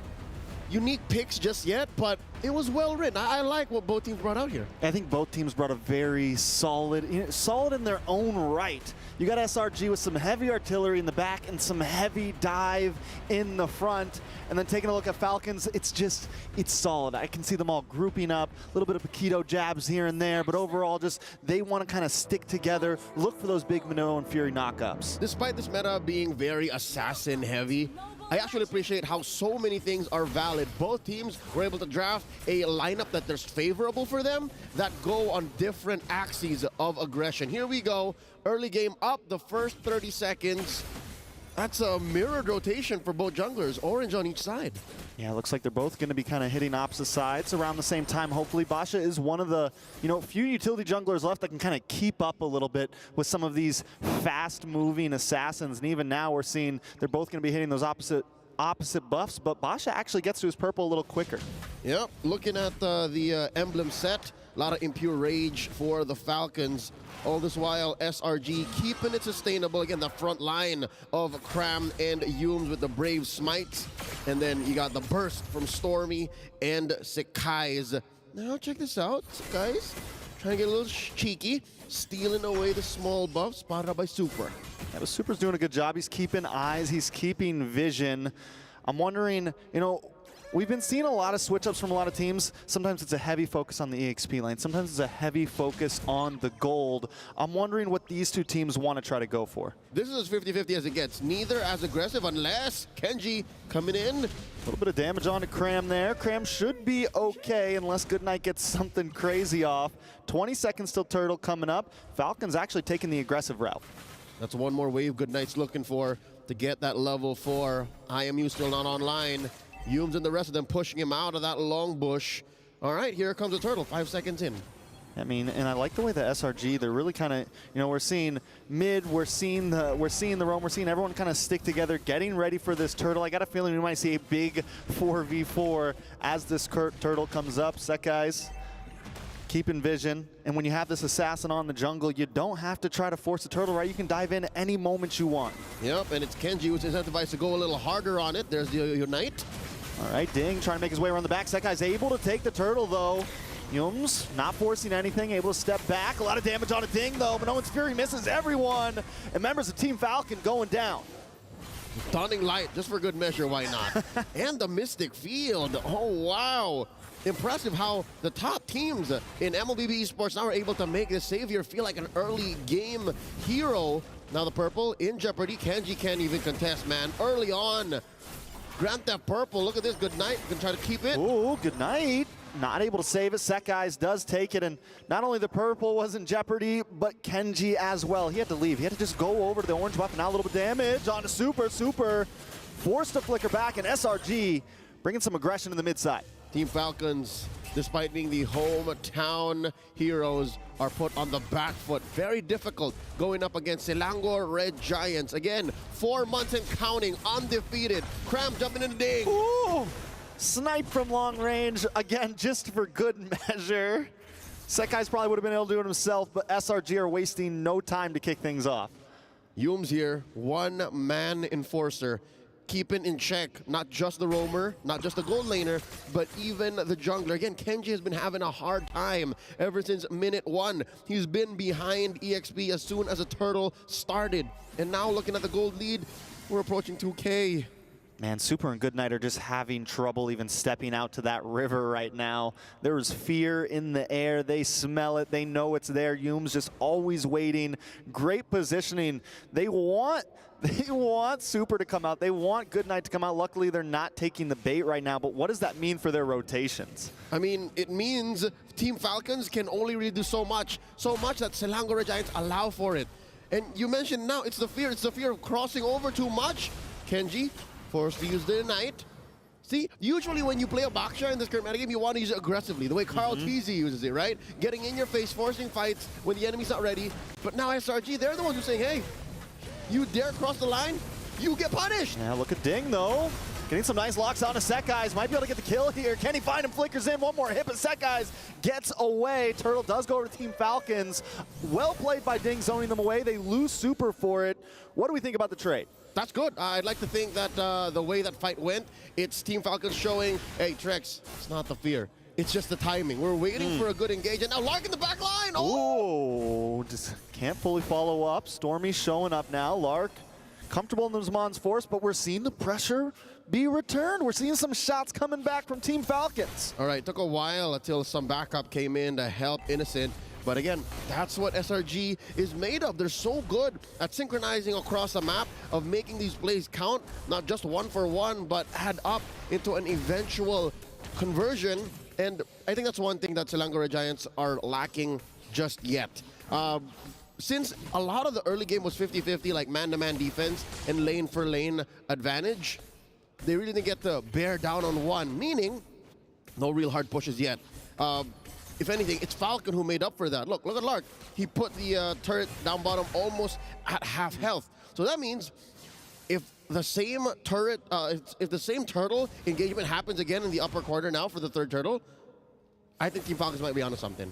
P: unique picks just yet, but it was well written. I like what both teams brought out here.
Q: I think both teams brought a very solid in their own right. You got SRG with some heavy artillery in the back and some heavy dive in the front. And then taking a look at Falcons, it's solid. I can see them all grouping up, a little bit of Paquito jabs here and there, but overall just they want to kind of stick together, look for those big Minnow and Fury knockups.
P: Despite this meta being very assassin heavy, I actually appreciate how so many things are valid. Both teams were able to draft a lineup that is favorable for them that go on different axes of aggression. Here we go. Early game up, the first 30 seconds. That's a mirrored rotation for both junglers, orange on each side.
Q: Yeah, it looks like they're both going to be kind of hitting opposite sides around the same time. Hopefully, Basha is one of the few utility junglers left that can kind of keep up a little bit with some of these fast-moving assassins. And even now, we're seeing they're both going to be hitting those opposite buffs, but Basha actually gets to his purple a little quicker.
P: Yep, looking at the emblem set, a lot of impure rage for the Falcons. All this while, SRG keeping it sustainable. Again, the front line of Cram and Humes with the Brave Smites. And then you got the burst from Stormy and Sekai's. Now check this out, Sekai's trying to get a little cheeky, stealing away the small buff spotted out by Super.
Q: Yeah, but Super's doing a good job. He's keeping eyes, he's keeping vision. I'm wondering, we've been seeing a lot of switch-ups from a lot of teams. Sometimes it's a heavy focus on the EXP lane. Sometimes it's a heavy focus on the gold. I'm wondering what these two teams want to try to go for.
P: This is as 50-50 as it gets. Neither as aggressive unless Kenji coming in.
Q: A little bit of damage on to Cram there. Cram should be okay unless Goodnight gets something crazy off. 20 seconds till Turtle coming up. Falcons actually taking the aggressive route.
P: That's one more wave Goodnight's looking for to get that level 4. IMU still not online. Humes and the rest of them pushing him out of that long bush. All right, here comes the Turtle, 5 seconds in.
Q: I mean, and I like the way the SRG, they're really kind of, you know, we're seeing mid, we're seeing the roam, we're seeing everyone kind of stick together, getting ready for this Turtle. I got a feeling we might see a big 4v4 as this Turtle comes up. Sekai's keeping vision, and when you have this assassin on the jungle, you don't have to try to force the Turtle, right? You can dive in any moment you want.
P: Yep, and it's Kenji who's incentivized to go a little harder on it. There's the Unite.
Q: All right, Ding trying to make his way around the back. Sekai's able to take the Turtle, though. Yums not forcing anything, able to step back. A lot of damage on a Ding, though, but Owen's Fury misses everyone. And members of Team Falcon going down.
P: Stunning light, just for good measure, why not? And the Mystic Field, oh wow. Impressive how the top teams in MLBB Esports now are able to make the Savior feel like an early game hero. Now the Purple in jeopardy. Kenji can't even contest, man. Early on, Grand Theft Purple, look at this, Goodnight, can try to keep it.
Q: Ooh, Goodnight. Not able to save it. Sekai's does take it, and not only the Purple was in jeopardy, but Kenji as well. He had to leave. He had to just go over to the orange buff, and now a little bit of damage on a Super. Forced to flicker back, and SRG bringing some aggression in the mid side.
P: Team Falcons, despite being the hometown heroes, are put on the back foot. Very difficult going up against Selangor Red Giants. Again, 4 months and counting, undefeated. Cram jumping in the Ding.
Q: Ooh! Snipe from long range, again, just for good measure. Sekai's probably would have been able to do it himself, but SRG are wasting no time to kick things off.
P: Humes here, one-man enforcer, keeping in check not just the roamer, not just the gold laner, but even the jungler. Again, Kenji has been having a hard time ever since minute 1. He's been behind EXP as soon as the Turtle started. And now looking at the gold lead, we're approaching 2K.
Q: Man, Super and Goodnight are just having trouble even stepping out to that river right now. There is fear in the air. They smell it. They know it's there. Hume's just always waiting. Great positioning. They want Super to come out. They want Goodnight to come out. Luckily, they're not taking the bait right now, but what does that mean for their rotations?
P: I mean, it means Team Falcons can only really do so much that Selangor Red Giants allow for it. And you mentioned now, it's the fear of crossing over too much. Kenji forced to use the Ignite. See, usually when you play a Baksha in this current metagame, you want to use it aggressively, the way Carl Teasy uses it, right? Getting in your face, forcing fights when the enemy's not ready. But now SRG, they're the ones who are saying, hey, you dare cross the line, you get punished.
Q: Yeah, look at Ding, though. Getting some nice locks on to Sekai's. Might be able to get the kill here. Can he find him? Flickers in. One more hit, but Sekai's gets away. Turtle does go over to Team Falcons. Well played by Ding, zoning them away. They lose Super for it. What do we think about the trade?
P: That's good. I'd like to think that the way that fight went, it's Team Falcons showing, hey, Trex, it's not the fear. It's just the timing. We're waiting for a good engagement. Now Lark in the back line.
Q: Oh, just can't fully follow up. Stormy showing up now. Lark comfortable in the Zman's force, but we're seeing the pressure be returned. We're seeing some shots coming back from Team Falcons.
P: All right, took a while until some backup came in to help Innocent. But again, that's what SRG is made of. They're so good at synchronizing across the map, of making these plays count, not just 1 for 1, but add up into an eventual conversion. And I think that's one thing that Selangor Giants are lacking just yet. Since a lot of the early game was 50-50, like man-to-man defense and lane-for-lane advantage, they really didn't get to bear down on one, meaning no real hard pushes yet. If anything, it's Falcon who made up for that. Look at Lark. He put the turret down bottom almost at half health. So that means if the same turret, if the same turtle engagement happens again in the upper corner now for the third turtle, I think Team Falcons might be onto something.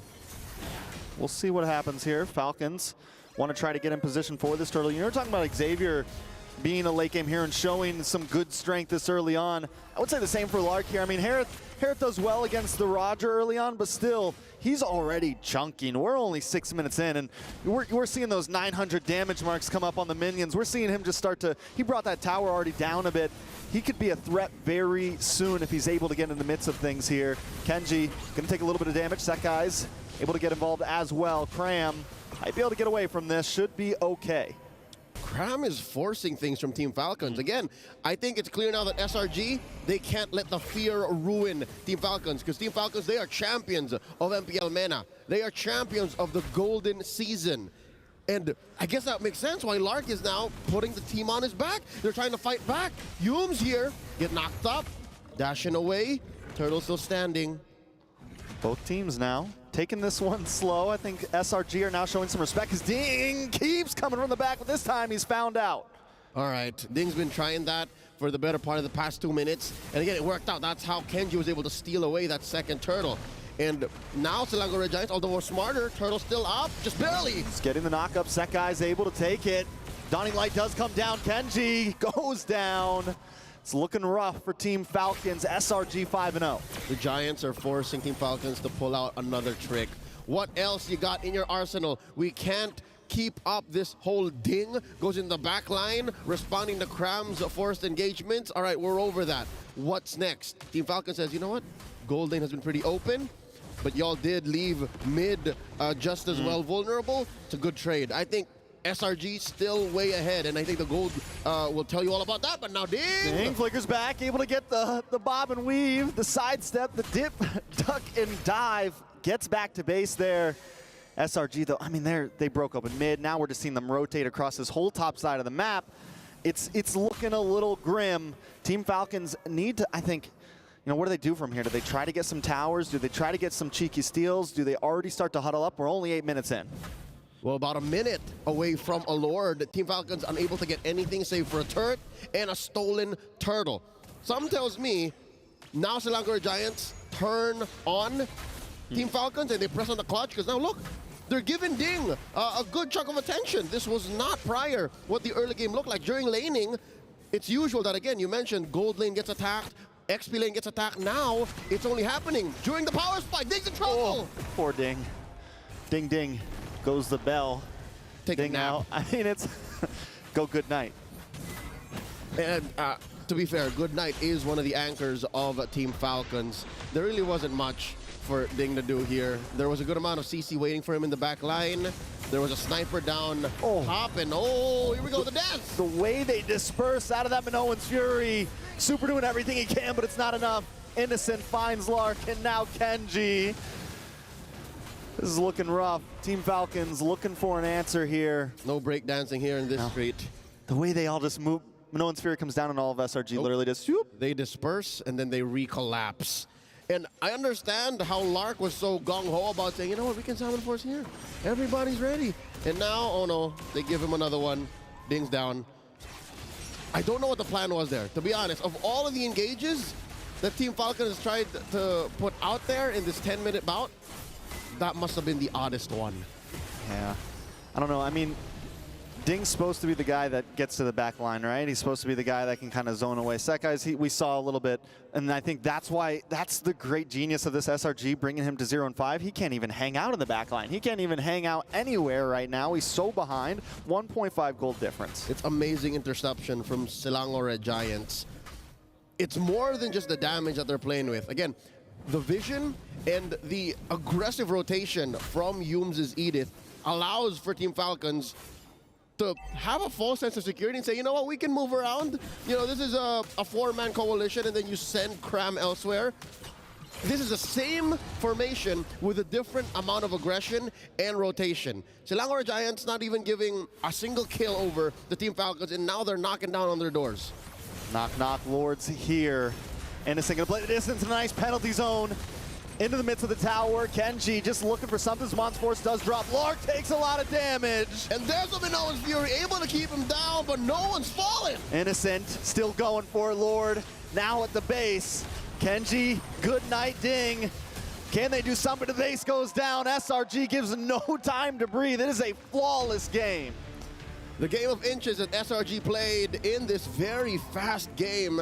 Q: We'll see what happens here. Falcons want to try to get in position for this turtle. You were talking about Xavier being a late game hero and showing some good strength this early on. I would say the same for Lark here. I mean, Harith Hereth does well against the Roger early on, but still, he's already chunking. We're only 6 minutes in, and we're seeing those 900 damage marks come up on the minions. We're seeing him just start to, he brought that tower already down a bit. He could be a threat very soon if he's able to get in the midst of things here. Kenji gonna take a little bit of damage. That guy's able to get involved as well. Cram might be able to get away from this, should be okay.
P: Cram is forcing things from Team Falcons. Again, I think it's clear now that SRG, they can't let the fear ruin Team Falcons, because Team Falcons, they are champions of MPL MENA. They are champions of the golden season. And I guess that makes sense why Lark is now putting the team on his back. They're trying to fight back. Yums here, get knocked up, dashing away. Turtle still standing.
Q: Both teams now taking this one slow. I think SRG are now showing some respect because Ding keeps coming from the back, but this time he's found out.
P: All right, Ding's been trying that for the better part of the past 2 minutes. And again, it worked out. That's how Kenji was able to steal away that second turtle. And now Selangor Red Giants, although more smarter, Turtle still up, just barely.
Q: He's getting the knock-up. Sekai's able to take it. Dawning Light does come down. Kenji goes down. It's looking rough for Team Falcons. SRG 5-0.
P: The Giants are forcing Team Falcons to pull out another trick. What else you got in your arsenal? We can't keep up this whole Ding. Goes in the back line, responding to Cram's forced engagements. All right, we're over that. What's next? Team Falcons says, you know what? Gold lane has been pretty open, but y'all did leave mid just as well vulnerable. It's a good trade. I think SRG still way ahead, and I think the gold will tell you all about that, but now Ding!
Q: Ding flickers back, able to get the bob and weave, the sidestep, the dip, duck, and dive. Gets back to base there. SRG, though, I mean, they broke up in mid. Now we're just seeing them rotate across this whole top side of the map. It's looking a little grim. Team Falcons need to, I think, you know, what do they do from here? Do they try to get some towers? Do they try to get some cheeky steals? Do they already start to huddle up? We're only 8 minutes in.
P: Well, about a minute away from a Lord. Team Falcons unable to get anything save for a turret and a stolen turtle. Something tells me now Selangor Giants turn on Team Falcons and they press on the clutch, because now look, they're giving Ding a good chunk of attention. This was not prior what the early game looked like. During laning, it's usual that, again, you mentioned gold lane gets attacked, XP lane gets attacked. Now it's only happening during the power spike. Ding's in trouble.
Q: Oh, poor Ding. Ding, ding. Goes the bell.
P: Take
Q: Ding
P: a nap.
Q: out. I mean, it's go good night.
P: And to be fair, good night is one of the anchors of Team Falcons. There really wasn't much for Ding to do here. There was a good amount of CC waiting for him in the back line. There was a sniper down top, and here we go, the dance!
Q: The way they disperse out of that Minoan's Fury. Super doing everything he can, but it's not enough. Innocent finds Lark, and now Kenji. This is looking rough. Team Falcons looking for an answer here.
P: No breakdancing here in this street.
Q: The way they all just move. Minoan's Fury comes down and all of SRG literally just whoop.
P: They disperse and then they recollapse. And I understand how Lark was so gung-ho about saying, you know what, we can Salmon Force here. Everybody's ready. And now, oh no, they give him another one. Ding's down. I don't know what the plan was there, to be honest. Of all of the engages that Team Falcon has tried to put out there in this 10-minute bout, that must have been the oddest one.
Q: Yeah. I don't know. I mean, Ding's supposed to be the guy that gets to the back line, right? He's supposed to be the guy that can kind of zone away. Sekai's, we saw a little bit, and I think that's the great genius of this SRG, bringing him to 0 and 5. He can't even hang out in the back line. He can't even hang out anywhere right now. He's so behind. 1.5 gold difference.
P: It's amazing interception from Selangor Red Giants. It's more than just the damage that they're playing with. Again, the vision and the aggressive rotation from Yums' Edith allows for Team Falcons to have a false sense of security and say, you know what, we can move around. You know, this is a four-man coalition, and then you send Cram elsewhere. This is the same formation with a different amount of aggression and rotation. Selangor Giants not even giving a single kill over the Team Falcons, and now they're knocking down on their doors.
Q: Knock, knock, Lords here. Innocent gonna play the distance, a nice penalty zone. Into the midst of the tower, Kenji just looking for something. Mon's Force does drop. Lark takes a lot of damage.
P: And there's a Minoan's Fury, able to keep him down, but no one's falling.
Q: Innocent still going for it, Lord. Now at the base. Kenji, good night, Ding. Can they do something? The base goes down. SRG gives no time to breathe. It is a flawless game.
P: The game of inches that SRG played in this very fast game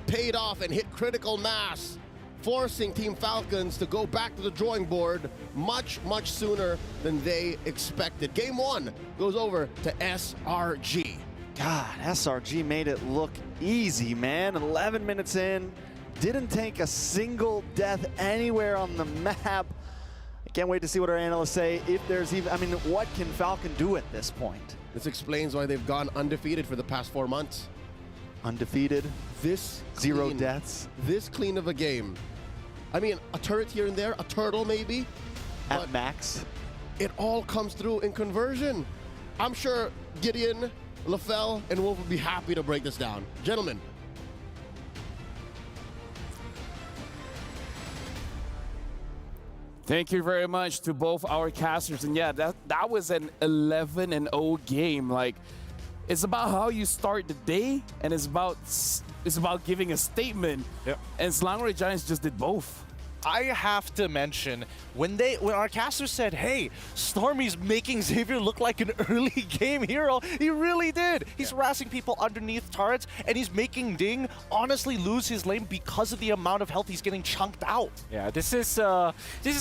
P: paid off and hit critical mass. forcing Team Falcons to go back to the drawing board much, much sooner than they expected. Game 1 goes over to SRG.
Q: God, SRG made it look easy, man. 11 minutes in, didn't take a single death anywhere on the map. I can't wait to see what our analysts say. If there's even, I mean, what can Falcon do at this point?
P: This explains why they've gone undefeated for the past 4 months.
Q: Undefeated,
P: this
Q: zero
P: clean,
Q: deaths.
P: This clean of a game. I mean, a turret here and there, a turtle maybe.
Q: At max.
P: It all comes through in conversion. I'm sure Gideon, LaFell, and Wolf would be happy to break this down. Gentlemen.
K: Thank you very much to both our casters. And yeah, that was an 11-0 game. Like, it's about how you start the day, and it's about giving a statement.
O: Yep.
K: And Selangor Giants just did both.
O: I have to mention, when our caster said, hey, Stormy's making Xavier look like an early game hero, he really did. He's harassing people underneath turrets, and he's making Ding honestly lose his lane because of the amount of health he's getting chunked out.
N: Yeah, this is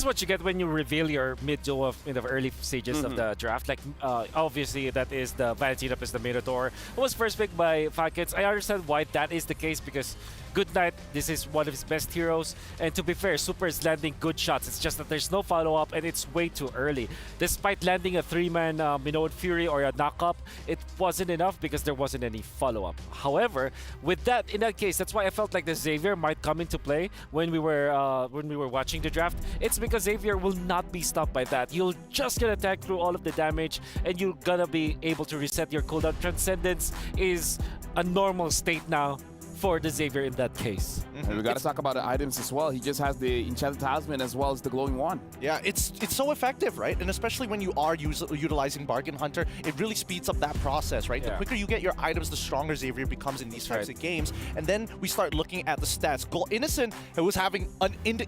N: what you get when you reveal your mid-duo in the early stages of the draft. Like, obviously, that is the Valentine up is the Minotaur. It was first picked by Falcons. I understand why that is the case, because Goodnight, this is one of his best heroes, and to be fair, Super is landing good shots. It's just that there's no follow-up, and it's way too early. Despite landing a 3-man Minoan Fury or a knock-up, it wasn't enough because there wasn't any follow-up. However, with that, in that case, that's why I felt like the Xavier might come into play when we were watching the draft. It's because Xavier will not be stopped by that. You'll just gonna tank through all of the damage, and you're gonna be able to reset your cooldown. Transcendence is a normal state now for the Xavier in that case.
K: And we got to talk about the items as well. He just has the Enchanted Talisman as well as the Glowing Wand.
O: Yeah, it's so effective, right? And especially when you are utilizing Bargain Hunter, it really speeds up that process, right?
N: Yeah.
O: The quicker you get your items, the stronger Xavier becomes in these types of games. And then we start looking at the stats. Innocent was having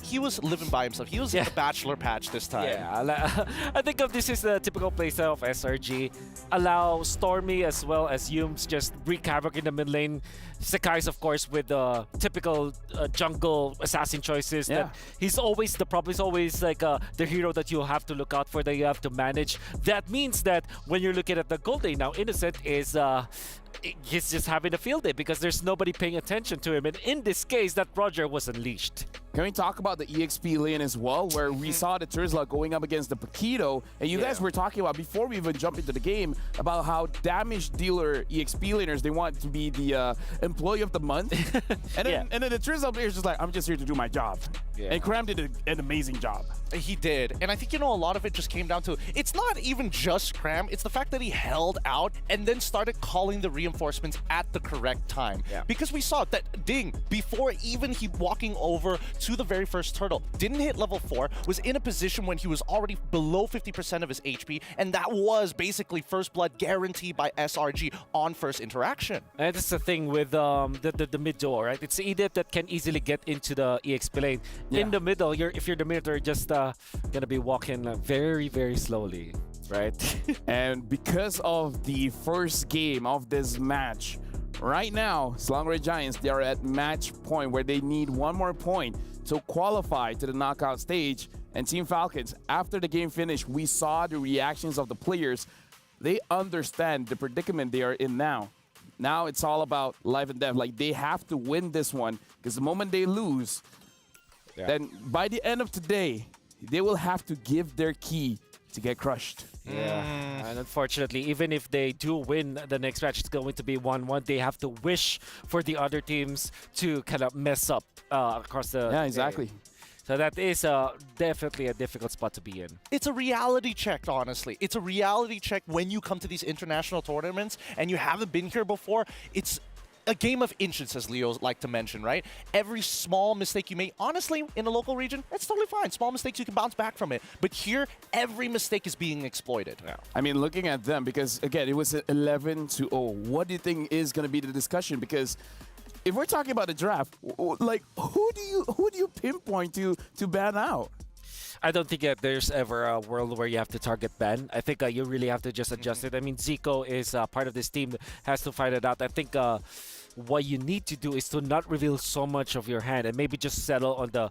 O: he was living by himself. He was in the Bachelor patch this time.
N: Yeah, I think of this is the typical playstyle of SRG. Allow Stormy as well as Yums just wreak havoc in the mid lane. Sakai's, of course, with the typical jungle assassin choices. That he's always, the problem is always like the hero that you have to look out for, that you have to manage. That means that when you're looking at the gold day now, Innocent is he's just having a field day because there's nobody paying attention to him. And in this case, that Roger was unleashed.
K: Can we talk about the EXP lane as well, where we saw the Terzla going up against the Paquito, and you guys were talking about, before we even jump into the game, about how damage dealer EXP laners, they want to be the employee of the month. And then the Terzla player is just like, I'm just here to do my job. And Kram did an amazing job.
O: He did. And I think, a lot of it just came down to, it's not even just Kram, it's the fact that he held out and then started calling the reinforcements at the correct time. Because we saw that Ding, before even he walking over to the very first turtle, didn't hit level 4, was in a position when he was already below 50% of his HP, and that was basically first blood guaranteed by SRG on first interaction.
N: And that's the thing with the mid duo, right? It's the Edip that can easily get into the EXP lane. In the middle, if you're the Minotaur, just gonna be walking very, very slowly, right?
K: And because of the first game of this match, right now, Selangor Giants, they are at match point where they need one more point to qualify to the knockout stage. And Team Falcons, after the game finished, we saw the reactions of the players. They understand the predicament they are in now. Now it's all about life and death. Like, they have to win this one, because the moment they lose, then by the end of today, they will have to give their key to get crushed.
N: And unfortunately, even if they do win the next match, it's going to be 1-1. They have to wish for the other teams to kind of mess up across the
K: exactly.
N: So that is definitely a difficult spot to be in.
O: It's a reality check, honestly. It's a reality check when you come to these international tournaments and you haven't been here before. It's a game of inches, as Leo like to mention, right? Every small mistake you make, honestly, in a local region, that's totally fine. Small mistakes, you can bounce back from it. But here, every mistake is being exploited.
K: I mean, looking at them, because again, it was 11-0. What do you think is going to be the discussion? Because if we're talking about the draft, like, who do you pinpoint to ban out?
N: I don't think that there's ever a world where you have to target ban. I think you really have to just adjust it. I mean, Zico is part of this team that has to fight it out. I think what you need to do is to not reveal so much of your hand and maybe just settle on the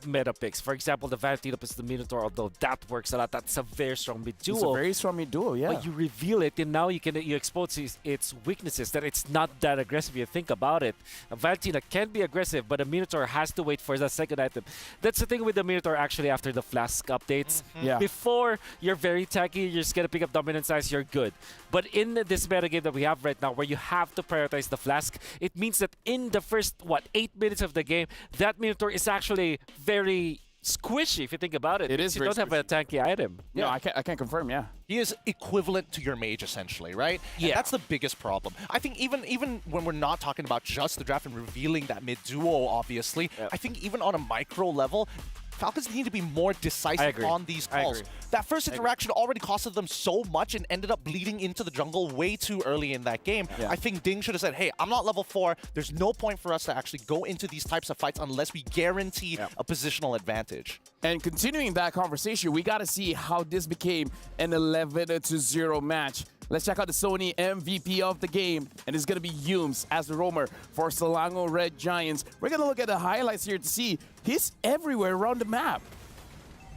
N: meta picks. For example, the Valentino plus the Minotaur, although that works a lot, that's a very strong mid duo.
K: It's a very strong mid duo, yeah.
N: But you reveal it, and now you expose its weaknesses, that it's not that aggressive. You think about it. Valentino can be aggressive, but the Minotaur has to wait for the second item. That's the thing with the Minotaur actually after the Flask updates.
K: Yeah.
N: Before, you're very tanky, you're just going to pick up dominant size, you're good. But in this meta game that we have right now, where you have to prioritize the Flask, it means that in the first, 8 minutes of the game, that Minotaur is actually very squishy if you think about it.
K: It is.
N: You don't have a tanky item.
K: No, I can't confirm. Yeah,
O: he is equivalent to your mage essentially, right?
N: Yeah,
O: and that's the biggest problem. I think even when we're not talking about just the draft and revealing that mid duo, obviously, I think even on a micro level, Falcons need to be more decisive on these calls. That first interaction already costed them so much and ended up bleeding into the jungle way too early in that game.
K: Yeah.
O: I think Ding should have said, hey, I'm not level 4. There's no point for us to actually go into these types of fights unless we guarantee a positional advantage.
K: And continuing that conversation, we got to see how this became an 11-0 match. Let's check out the Sony MVP of the game, and it's going to be Yumes as the roamer for Selangor Red Giants. We're going to look at the highlights here to see he's everywhere around the map.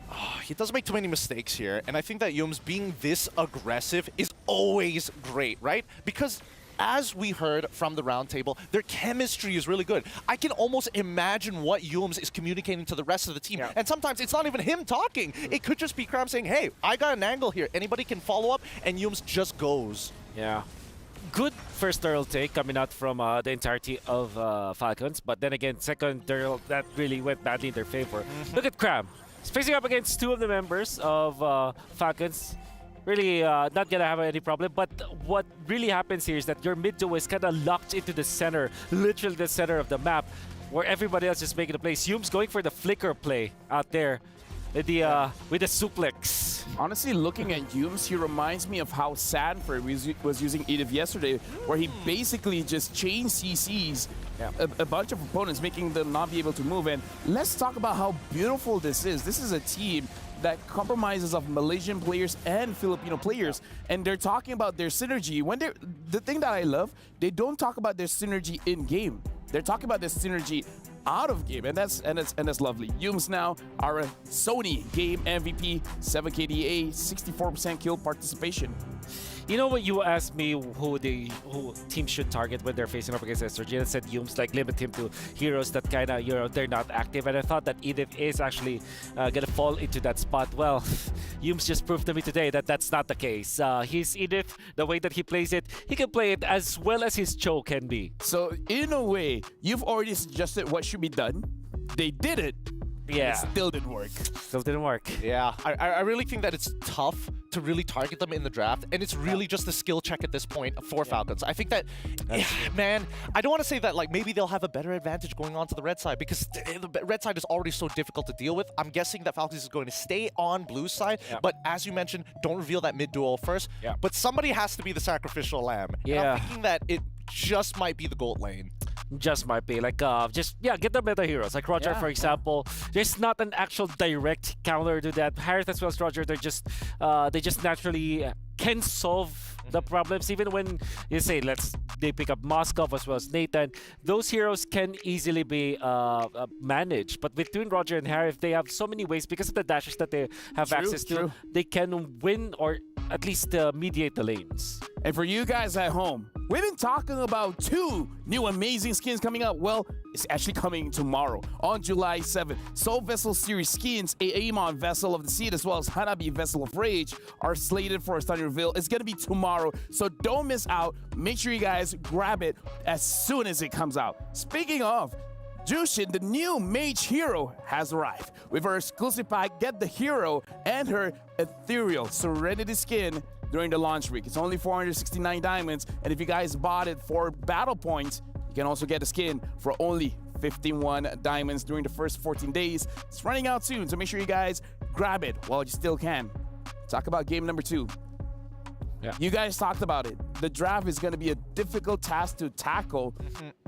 O: Oh, he doesn't make too many mistakes here, and I think that Yumes being this aggressive is always great, right? Because as we heard from the roundtable, their chemistry is really good. I can almost imagine what Yumes is communicating to the rest of the team. And sometimes it's not even him talking. It could just be Cram saying, hey, I got an angle here. Anybody can follow up, and Yumes just goes.
N: Yeah. Good first turtle take coming out from the entirety of Falcons. But then again, second turtle, that really went badly in their favor. Look at Cram. He's facing up against 2 of the members of Falcons. Really not going to have any problem. But what really happens here is that your mid duo is kind of locked into the center, literally the center of the map, where everybody else is making the plays. Yumes going for the flicker play out there with the suplex.
K: Honestly, looking at Yumes, he reminds me of how Sanford was using Edith yesterday, where he basically just chain CCs a bunch of opponents, making them not be able to move. And let's talk about how beautiful this is. This is a team that compromises of Malaysian players and Filipino players, and they're talking about their synergy. The thing that I love, they don't talk about their synergy in game. They're talking about their synergy out of game, and that's lovely. Yumes now are a Sony game MVP, 7 KDA, 64% kill participation.
N: You know what, you asked me who teams should target when they're facing up against SRG, and said Yumes, like limit him to heroes that kind of, they're not active. And I thought that Edith is actually gonna fall into that spot. Well, Yumes just proved to me today that that's not the case. He's Edith, the way that he plays it, he can play it as well as his Cho can be.
K: So in a way, you've already suggested what should be done. They did it.
N: Yeah.
K: It still didn't work.
N: Still didn't work.
O: Yeah, I really think that it's tough to really target them in the draft, and it's really just a skill check at this point for Falcons. I think that, man, I don't want to say that like maybe they'll have a better advantage going on to the red side, because the red side is already so difficult to deal with. I'm guessing that Falcons is going to stay on blue side, but as you mentioned, don't reveal that mid duel first. But somebody has to be the sacrificial lamb. And I'm thinking that it just might be the gold lane.
N: Just might be like get the meta heroes like Roger, for example. There's not an actual direct counter to that. Harith as well as Roger, they just naturally can solve the problems. Even when you say they pick up Moskov as well as Nathan, those heroes can easily be managed. But between Roger and Harith, they have so many ways because of the dashes that they have access to. They can win or at least mediate the lanes.
K: And for you guys at home, we've been talking about 2 new amazing skins coming up. Well, it's actually coming tomorrow on July 7th. Soul Vessel Series skins, Amon Vessel of the Seed as well as Hanabi Vessel of Rage are slated for a stunning reveal. It's going to be tomorrow, so don't miss out. Make sure you guys grab it as soon as it comes out. Speaking of, Jushin, the new mage hero, has arrived. With her exclusive pack, get the hero and her ethereal Serenity skin during the launch week. It's only 469 diamonds, and if you guys bought it for battle points, you can also get a skin for only 51 diamonds during the first 14 days. It's running out soon, so make sure you guys grab it while you still can. Talk about game number 2. You guys talked about it. The draft is going to be a difficult task to tackle,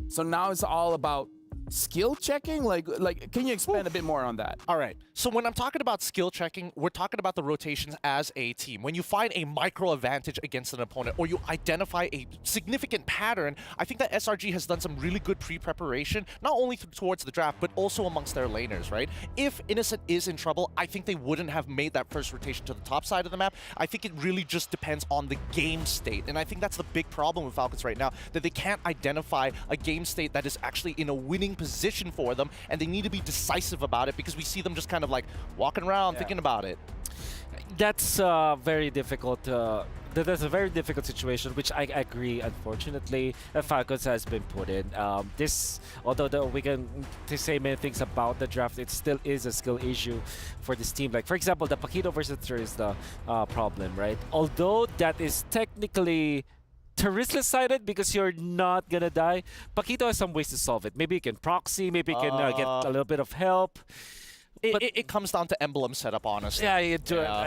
K: so now it's all about skill checking? Like, can you expand a bit more on that?
O: All right. So when I'm talking about skill checking, we're talking about the rotations as a team. When you find a micro advantage against an opponent, or you identify a significant pattern, I think that SRG has done some really good pre-preparation, not only towards the draft, but also amongst their laners, right? If Innocent is in trouble, I think they wouldn't have made that first rotation to the top side of the map. I think it really just depends on the game state. And I think that's the big problem with Falcons right now, that they can't identify a game state that is actually in a winning position for them, and they need to be decisive about it, because we see them just kind of like walking around thinking about it.
N: That's very difficult. That's a very difficult situation, which I agree, unfortunately, that Falcons has been put in. Although we can say many things about the draft, it still is a skill issue for this team. Like, for example, the Paquito versus Terizla problem, right? Although that is technically Terizla sided because you're not gonna die, Paquito has some ways to solve it. Maybe you can proxy, maybe you can get a little bit of help.
O: It comes down to emblem setup, honestly.
N: Yeah, I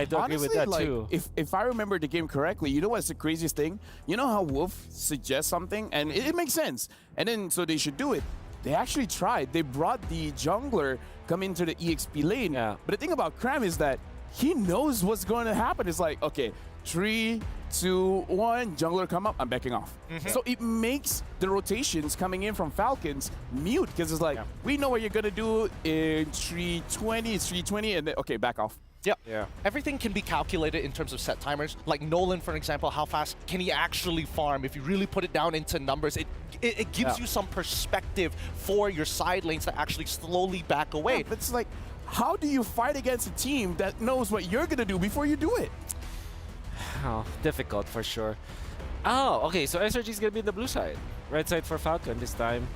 N: do agree with that too.
K: If I remember the game correctly, you know what's the craziest thing? You know how Wolf suggests something and it makes sense, and then so they should do it. They actually tried. They brought the jungler come into the EXP lane.
N: Yeah.
K: But the thing about Cram is that he knows what's going to happen. It's like, okay, 3, 2, 1, jungler come up, I'm backing off. So it makes the rotations coming in from Falcons mute, because it's like, we know what you're going to do in 320, it's 320, and then, okay, back off.
O: Yep. Yeah. Everything can be calculated in terms of set timers. Like Nolan, for example, how fast can he actually farm? If you really put it down into numbers, it gives you some perspective for your side lanes to actually slowly back away.
K: Yeah, but it's like, how do you fight against a team that knows what you're going to do before you do it?
N: Oh, difficult for sure. Oh, okay, so SRG is going to be in the blue side. Red side for Falcon this time.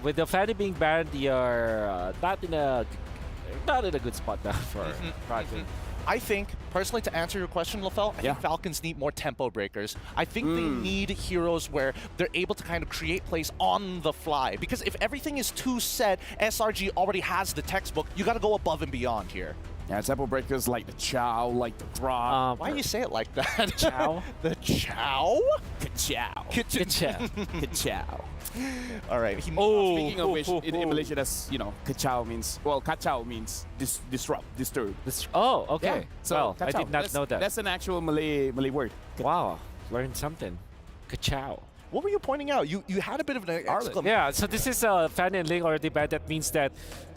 N: With the Fanny being banned, you're not in a good spot now for Falcon.
O: I think, personally, to answer your question, Lafel, I think Falcons need more tempo breakers. I think they need heroes where they're able to kind of create plays on the fly. Because if everything is too set, SRG already has the textbook. You got to go above and beyond here.
K: Yeah, tempo breakers like the Chow, like the Grok.
O: Why do you say it like that?
N: Chow?
O: The Chow?
K: Ka-chow.
N: Ka-chow.
K: Ka-chow.
O: All right.
K: Speaking of which, in Malaysia, that's, you know, ka-chow means, well, ka-chow means disrupt, disturb.
N: Oh, okay.
K: Yeah. So,
N: well, I did not know that.
K: That's an actual Malay word.
N: Wow, learned something. Ka-chow.
O: What were you pointing out? You had a bit of an exclamation.
N: Yeah, so this is Fan and Ling already banned. That means that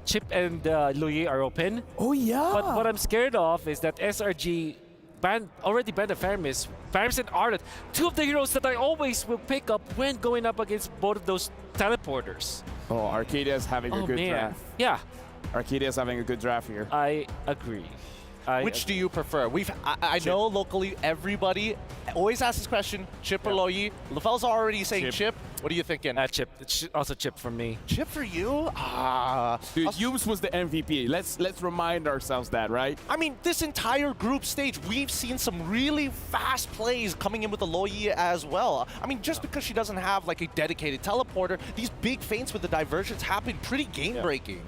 N: Chip and Luyi are open.
K: Oh, yeah.
N: But what I'm scared of is that SRG already banned the Faramis. Faramis and Arlet, two of the heroes that I always will pick up when going up against both of those teleporters.
K: Oh, Arcadia's having a good draft.
N: Yeah.
K: Arcadia's having a good draft here.
N: I agree.
O: Which do you prefer? I know locally everybody always asks this question, Chip or Loyi. Lafel's already saying Chip. What are you thinking?
N: Chip. It's also Chip for me.
O: Chip for you?
K: Dude, Yums was the MVP. Let's remind ourselves that, right?
O: I mean, this entire group stage, we've seen some really fast plays coming in with the Loyi as well. I mean, just because she doesn't have like a dedicated teleporter, these big feints with the diversions happen pretty game-breaking.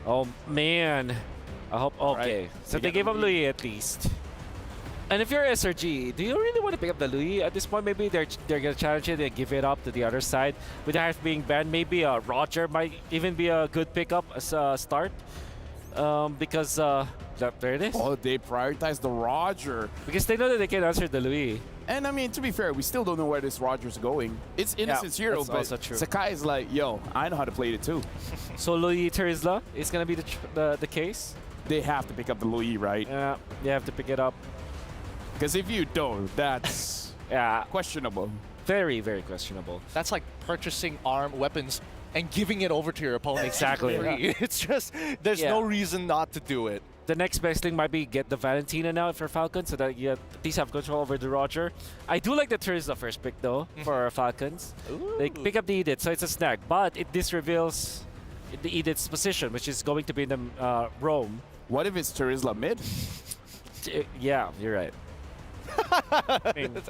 N: Oh, man. I hope, okay. So they gave up Luyi at least. And if you're SRG, do you really want to pick up the Luyi? At this point, maybe they're going to challenge it and give it up to the other side. With Harth being banned, maybe Roger might even be a good pickup as a start. Because there it is.
K: Oh, they prioritize the Roger.
N: Because they know that they can answer the Luyi.
K: And I mean, to be fair, we still don't know where this Roger's going. It's Innocent's hero, but Sakai is like, yo, I know how to play it too.
N: So Luyi Terizla is going to be the case?
K: They have to pick up the Luyi, right?
N: Yeah, they have to pick it up.
K: Because if you don't, that's questionable.
N: Very, very questionable.
O: That's like purchasing armed weapons and giving it over to your opponent.
N: Exactly.
O: It's just, there's no reason not to do it.
N: The next best thing might be get the Valentina now for Falcons so that you at least have control over the Roger. I do like the Terizla first pick though for Falcons. They pick up the Edith, so it's a snag. But this reveals the Edith's position, which is going to be in the Rome.
K: What if it's Terizla mid?
N: Yeah, you're right. I mean,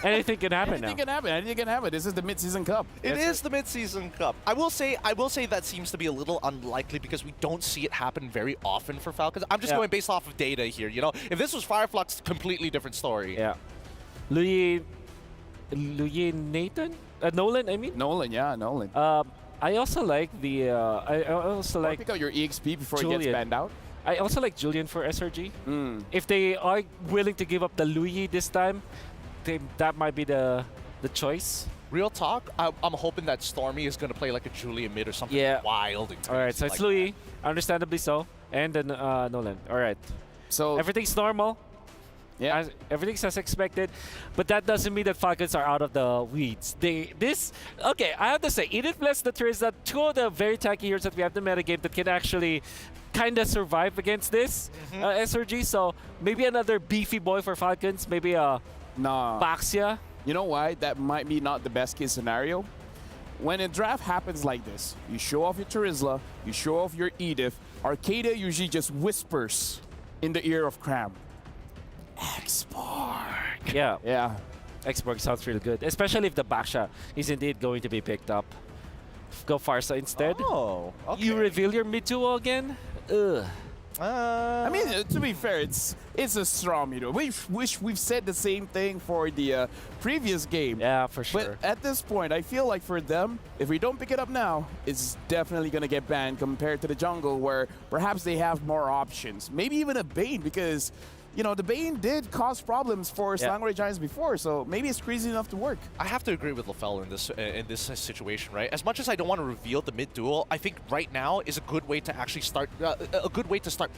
N: anything can happen
K: Anything can happen. Anything can happen. This is the mid-season cup.
O: It is the mid-season cup. I will say that seems to be a little unlikely because we don't see it happen very often for Falcons. I'm just going based off of data here. You know, if this was Fireflux, completely different story.
N: Yeah. Luyi Nathan? Nolan, I mean?
K: Nolan, yeah, Nolan.
N: I also like the. I also like.
K: Pick up your EXP before
N: Julian.
K: it gets banned out.
N: I also like Julian for SRG. If they are willing to give up the Louis this time, that might be the choice.
O: Real talk, I'm hoping that Stormy is going to play like a Julian mid or something wild.
N: All right, so it's Louis, understandably so, and then Nolan. All right.
K: So
N: everything's normal. Yeah, everything's as expected, but that doesn't mean that Falcons are out of the weeds. Okay, I have to say, Edith plus the Trizla, two of the very tanky heroes that we have in the metagame that can actually kind of survive against this SRG. So maybe another beefy boy for Falcons, maybe Baxia.
K: You know why? That might be not the best case scenario. When a draft happens like this, you show off your Trizla, you show off your Edith. Arcadia usually just whispers in the ear of Cram. Exborg.
N: Yeah. Exborg sounds really good, especially if the Baxia is indeed going to be picked up. Go Farsa instead.
O: Oh, okay.
N: You reveal your mid duo again? Ugh.
K: I mean, to be fair, it's a strong mid duo. We've said the same thing for the previous game.
N: Yeah, for sure.
K: But at this point, I feel like for them, if we don't pick it up now, it's definitely going to get banned compared to the jungle where perhaps they have more options. Maybe even a Bane because, you know, the Bane did cause problems for Slangoray Giants before, so maybe it's crazy enough to work.
O: I have to agree with LaFell in this situation, right? As much as I don't want to reveal the mid duel, I think right now is a good way to actually start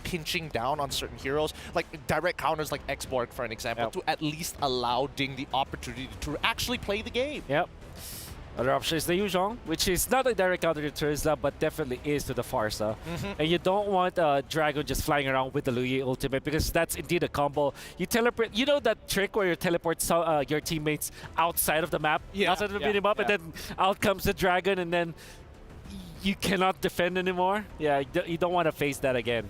O: pinching down on certain heroes, like direct counters like Exborg, for an example, to at least allow Ding the opportunity to actually play the game.
N: Yep. Other option is the Yuzhong, which is not a direct counter to Trizla, but definitely is to the Farsa. And you don't want Dragon just flying around with the Louis ultimate because that's indeed a combo. You teleport, you know that trick where you teleport your teammates outside of the map, outside of the beat 'em up, and then out comes the Dragon, and then you cannot defend anymore? Yeah, you don't want to face that again.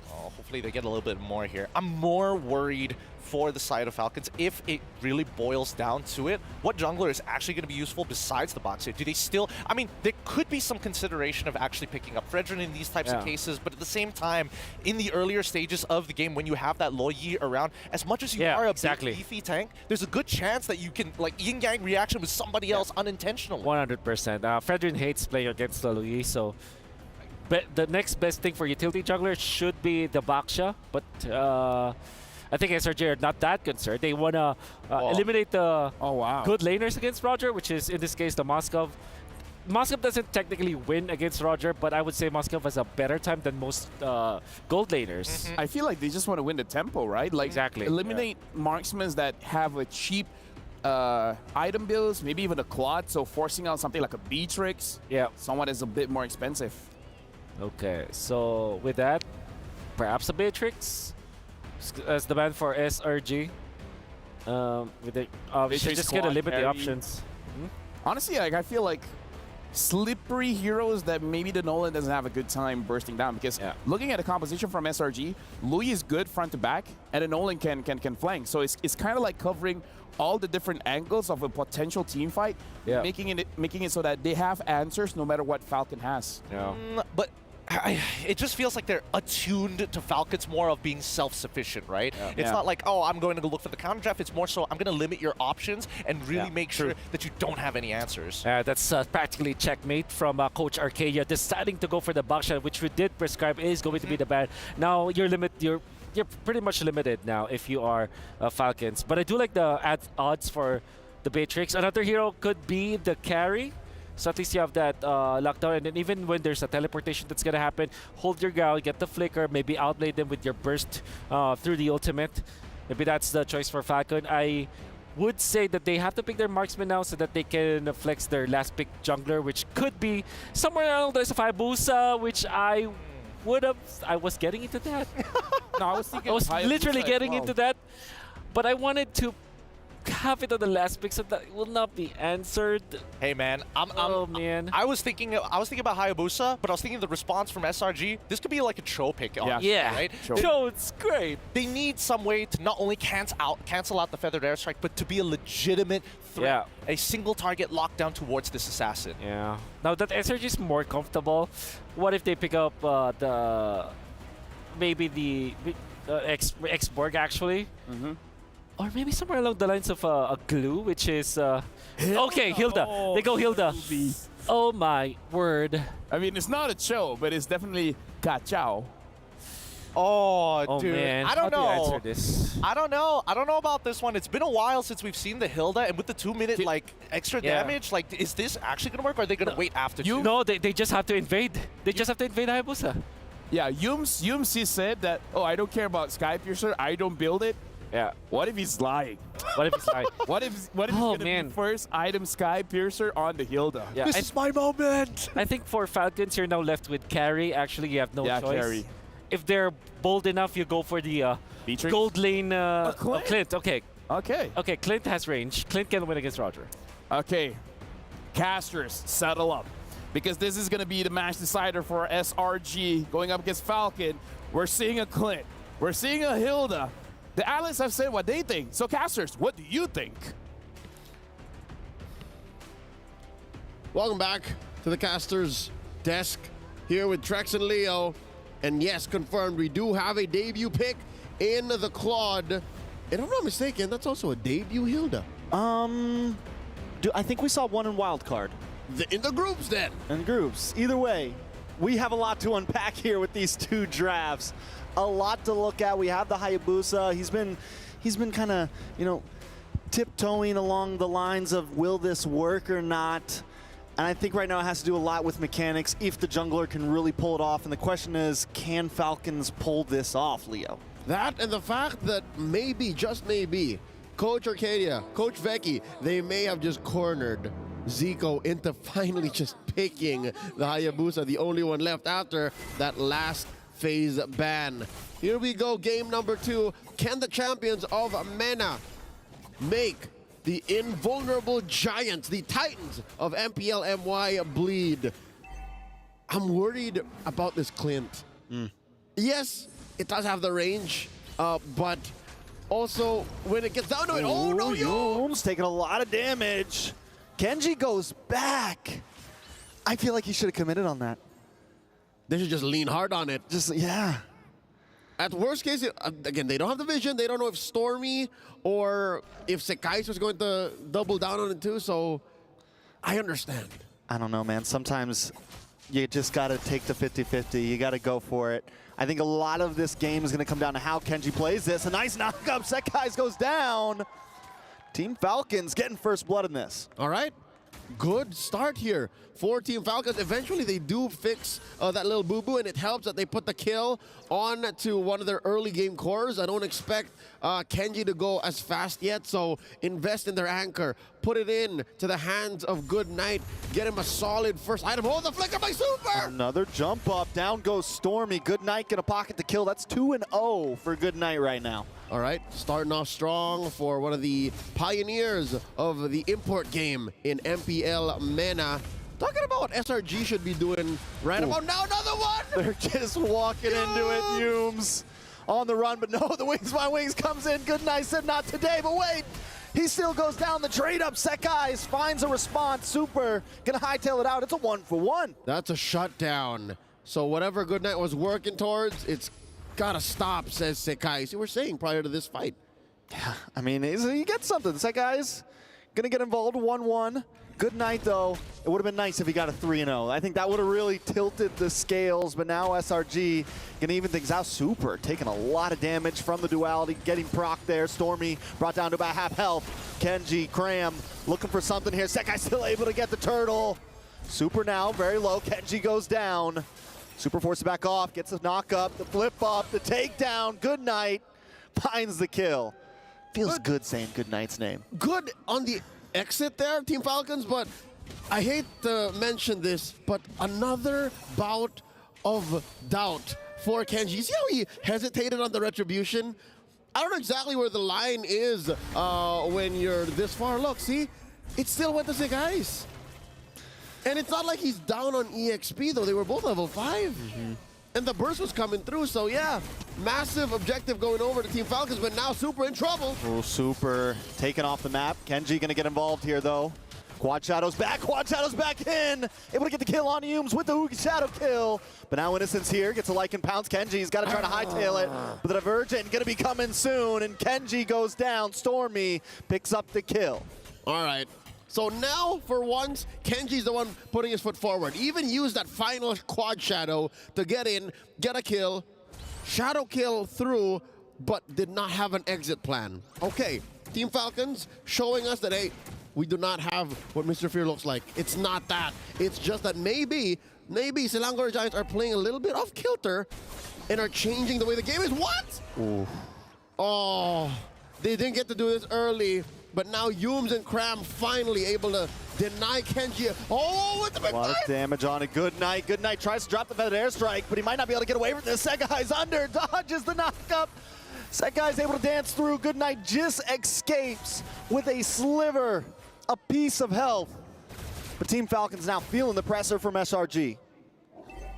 O: Oh, hopefully they get a little bit more here. I'm more worried for the side of Falcons if it really boils down to it. What jungler is actually going to be useful besides the box here? Do they still... I mean, there could be some consideration of actually picking up Fredrin in these types of cases, but at the same time, in the earlier stages of the game, when you have that Lo Yi around, as much as you are a big beefy tank, there's a good chance that you can, like, yin-yang reaction with somebody else unintentionally.
N: 100%. Fredrin hates playing against the Lo Yi, so... But the next best thing for utility jungler should be the Baxia, but... I think SRG are not that concerned. They want to eliminate the good laners against Roger, which is, in this case, the Moskov. Moskov doesn't technically win against Roger, but I would say Moskov has a better time than most gold laners.
K: I feel like they just want to win the tempo, right? Like eliminate marksmen that have a cheap item builds, maybe even a Claude, so forcing out something like a Beatrix.
N: Yeah.
K: Someone that's a bit more expensive.
N: Okay, so with that, perhaps a Beatrix as the ban for SRG. With the we should just gonna limit the options.
K: Honestly, like I feel like slippery heroes that maybe the Nolan doesn't have a good time bursting down because looking at the composition from SRG, Louis is good front to back, and the Nolan can flank. So it's kind of like covering all the different angles of a potential team fight, making it so that they have answers no matter what Falcon has.
O: But it just feels like they're attuned to Falcons more of being self-sufficient, right? It's not like, oh, I'm going to go look for the counter draft. It's more so I'm going to limit your options and really make sure that you don't have any answers.
N: That's practically checkmate from Coach Arcadia deciding to go for the Baxia, which we did prescribe is going to be the ban. Now you're pretty much limited now if you are Falcons. But I do like the odds for the Beatrix. Another hero could be the carry. So at least you have that lockdown, and then even when there's a teleportation that's gonna happen, hold your ground, get the flicker, maybe outplay them with your burst through the ultimate. Maybe that's the choice for Falcon. I would say that they have to pick their marksman now so that they can flex their last pick jungler, which could be somewhere around there's a Hayabusa, which I was getting into that.
K: No, I was thinking
N: I was literally getting into that, but I wanted to have it on the last pick so that it will not be answered.
O: Hey man,
N: man.
O: I was thinking about Hayabusa, but I was thinking the response from SRG. This could be like a Cho pick, honestly, right?
N: Cho, it's great.
O: They need some way to not only cancel out the feathered airstrike, but to be a legitimate threat, a single target lockdown towards this assassin.
N: Yeah. Now that SRG is more comfortable, what if they pick up maybe the Exborg actually? Or maybe somewhere along the lines of a glue, which is... okay, Hilda. They go Hilda. Oh my word.
K: I mean, it's not a cho, but it's definitely kachao.
O: Oh, dude.
N: Man.
O: I don't
N: How
O: know.
N: do you answer this?
O: I don't know. I don't know about this one. It's been a while since we've seen the Hilda, and with the 2-minute like extra damage, like, is this actually gonna work, or are they gonna wait after two?
N: No, they just have to invade. They just have to invade Hayabusa.
K: Yeah, Yums he said that, oh, I don't care about Sky Piercer, I don't build it.
N: Yeah.
K: What if he's lying?
N: What if he's lying?
K: What if he's gonna be first item Sky Piercer on the Hilda?
N: Yeah,
O: this is my moment.
N: I think for Falcons, you're now left with carry. Actually, you have no choice.
K: Carry.
N: If they're bold enough, you go for the gold lane Clint. Okay. Okay, Clint has range. Clint can win against Roger.
K: Okay, casters, settle up. Because this is going to be the match decider for SRG going up against Falcon. We're seeing a Clint. We're seeing a Hilda. The analysts have said what they think. So casters, what do you think?
P: Welcome back to the Casters desk here with Trex and Leo. And yes, confirmed, we do have a debut pick in the Claude. And if I'm not mistaken, that's also a debut Hilda.
Q: I think we saw one in wildcard.
P: In the groups then.
Q: In groups. Either way, we have a lot to unpack here with these two drafts. A lot to look at. We have the Hayabusa. He's been kind of, tiptoeing along the lines of will this work or not. And I think right now it has to do a lot with mechanics if the jungler can really pull it off. And the question is, can Falcons pull this off, Leo?
P: That and the fact that maybe, just maybe, Coach Arcadia, Coach Vecchi, they may have just cornered Zico into finally just picking the Hayabusa, the only one left after that last phase ban. Here we go, game number 2. Can the champions of MENA make the invulnerable giants, the titans of MPL MY bleed? I'm worried about this Clint. Yes, it does have the range, but also when it gets down to it, oh no,
Q: Yums taking a lot of damage. Kenji goes back. I feel like he should have committed on that.
P: They should just lean hard on it.
Q: Yeah.
P: At worst case, again, they don't have the vision. They don't know if Stormy or if Sekais was going to double down on it too, so I understand.
Q: I don't know, man. Sometimes you just got to take the 50-50. You got to go for it. I think a lot of this game is going to come down to how Kenji plays this. A nice knock-up. Sekais goes down. Team Falcons getting first blood in this.
P: All right. Good start here for Team Falcons. Eventually, they do fix that little boo-boo, and it helps that they put the kill on to one of their early game cores. I don't expect Kenji to go as fast yet, so invest in their anchor. Put it in to the hands of Good Night. Get him a solid first item. Hold the flicker by Super!
Q: Another jump up. Down goes Stormy. Good Night get a pocket to kill. That's 2-0 for Good Night right now.
P: All right, starting off strong for one of the pioneers of the import game in MPL MENA. Talking about what SRG should be doing right about now. Another one!
Q: They're just walking into it, Yums. On the run, but no, the Wings by Wings comes in. Good Night said not today, but wait. He still goes down the trade up. Sekais finds a response. Super gonna hightail it out. It's a 1-for-1.
P: That's a shutdown. So whatever Good Night was working towards, it's gotta stop, says Sekais. You were saying prior to this fight.
Q: Yeah, I mean, he gets something. Sekais gonna get involved, 1-1. Good Night, though. It would have been nice if he got a 3-0. I think that would have really tilted the scales, but now SRG gonna even things out. Super taking a lot of damage from the duality, getting proc there. Stormy brought down to about half health. Kenji, Cram looking for something here. Sekai still able to get the turtle. Super now very low. Kenji goes down. Super forces back off, gets a knock up, the flip up, the takedown. Good Night finds the kill. Feels good saying Good Night's name.
P: Good on the exit there, Team Falcons, but I hate to mention this, but another bout of doubt for Kenji. You see how he hesitated on the retribution? I don't know exactly where the line is when you're this far. Look, see? It still went to Sekais. And it's not like he's down on EXP, though. They were both level 5. And the burst was coming through, so yeah. Massive objective going over to Team Falcons, but now Super in trouble.
Q: Oh, Super taken off the map. Kenji gonna get involved here, though. Quad Shadow's back in. Able to get the kill on Yums with the Oogie Shadow kill. But now Innocence here, gets a Lycan pounce. Kenji's gotta try to hightail it. But the Divergent gonna be coming soon, and Kenji goes down. Stormy picks up the kill.
P: All right. So now, for once, Kenji's the one putting his foot forward. Even used that final quad shadow to get in, get a kill, shadow kill through, but did not have an exit plan. Okay, Team Falcons showing us that, hey, we do not have what Mr. Fear looks like. It's not that. It's just that maybe Selangor Giants are playing a little bit off kilter and are changing the way the game is. What?
Q: Ooh.
P: Oh, they didn't get to do this early. But now Yums and Cram finally able to deny Kenji. Oh, with the big
Q: A lot of damage on it. Good night. Good night. Tries to drop the feathered airstrike, but he might not be able to get away from this. Segai's under. Dodges the knockup. Segai's able to dance through. Good night just escapes with a sliver, a piece of health. But Team Falcons now feeling the pressure from SRG.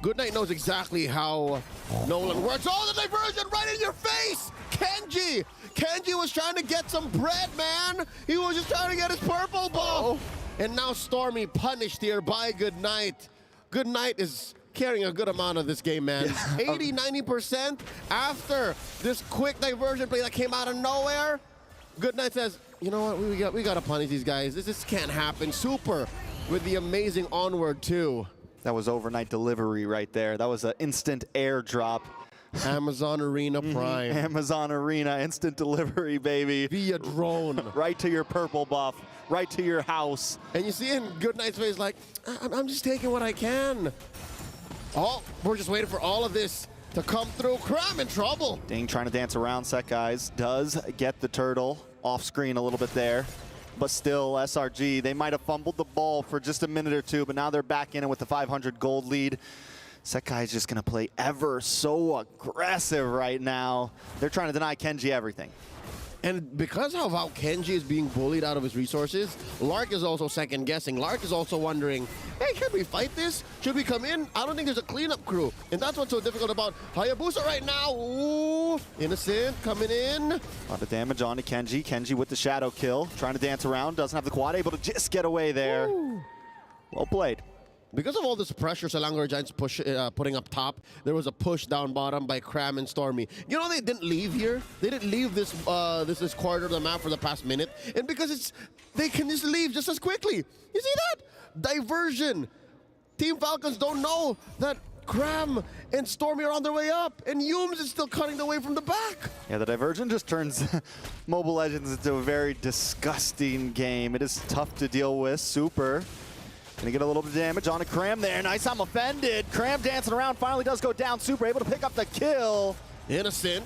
P: Goodnight knows exactly how Nolan works. Oh, the diversion right in your face! Kenji! Kenji was trying to get some bread, man! He was just trying to get his purple ball! And now Stormy punished here by Goodnight. Goodnight is carrying a good amount of this game, man. 80, 90% after this quick diversion play that came out of nowhere. Goodnight says, you know what, we gotta punish these guys. This can't happen. Super with the amazing onward too.
Q: That was overnight delivery right there. That was an instant airdrop.
P: Amazon Arena Prime.
Q: Amazon Arena, instant delivery, baby.
P: Via drone.
Q: Right to your purple buff, right to your house.
P: And you see in Goodnight's face like, I'm just taking what I can. Oh, we're just waiting for all of this to come through. Cram in trouble.
Q: Ding trying to dance around. Segai's does get the turtle off screen a little bit there. But still, SRG, they might have fumbled the ball for just a minute or two, but now they're back in it with the 500 gold lead. Sekai is just going to play ever so aggressive right now. They're trying to deny Kenji everything.
P: And because of how Kenji is being bullied out of his resources, Lark is also second guessing. Lark is also wondering, hey, can we fight this? Should we come in? I don't think there's a cleanup crew. And that's what's so difficult about Hayabusa right now. Ooh, Innocent coming in.
Q: A lot of damage on to Kenji. Kenji with the shadow kill, trying to dance around, doesn't have the quad, able to just get away there.
P: Ooh.
Q: Well played.
P: Because of all this pressure Selangor Giants putting up top, there was a push down bottom by Cram and Stormy. You know, they didn't leave here. They didn't leave this this quarter of the map for the past minute. And because they can just leave just as quickly. You see that? Diversion. Team Falcons don't know that Cram and Stormy are on their way up. And Yums is still cutting the way from the back.
Q: Yeah, the diversion just turns Mobile Legends into a very disgusting game. It is tough to deal with. Super. Gonna get a little bit of damage on a Cram there. Nice, I'm offended. Cram dancing around, finally does go down. Super able to pick up the kill.
P: Innocent.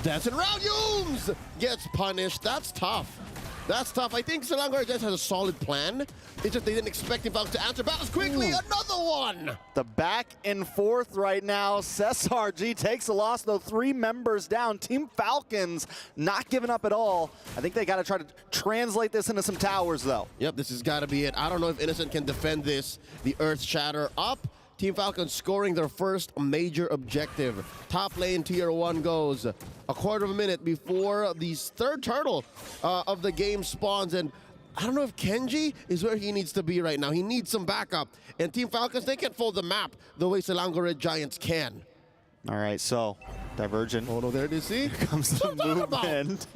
P: Dancing around, Yums gets punished. That's tough. That's tough. I think Selangor Giants has a solid plan. It's just they didn't expect him to answer back as quickly. Ooh. Another one.
Q: The back and forth right now. SRG takes a loss, though. 3 members down. Team Falcons not giving up at all. I think they got to try to translate this into some towers, though.
P: Yep, this has got to be it. I don't know if Innocent can defend this. The Earth Shatter up. Team Falcons scoring their first major objective. Top lane tier 1 goes. A quarter of a minute before the third turtle of the game spawns. And I don't know if Kenji is where he needs to be right now. He needs some backup. And Team Falcons, they can't fold the map the way Selangor Giants can.
Q: All right, so Divergent.
P: Oh, no, there it is, see?
Q: Here comes the movement.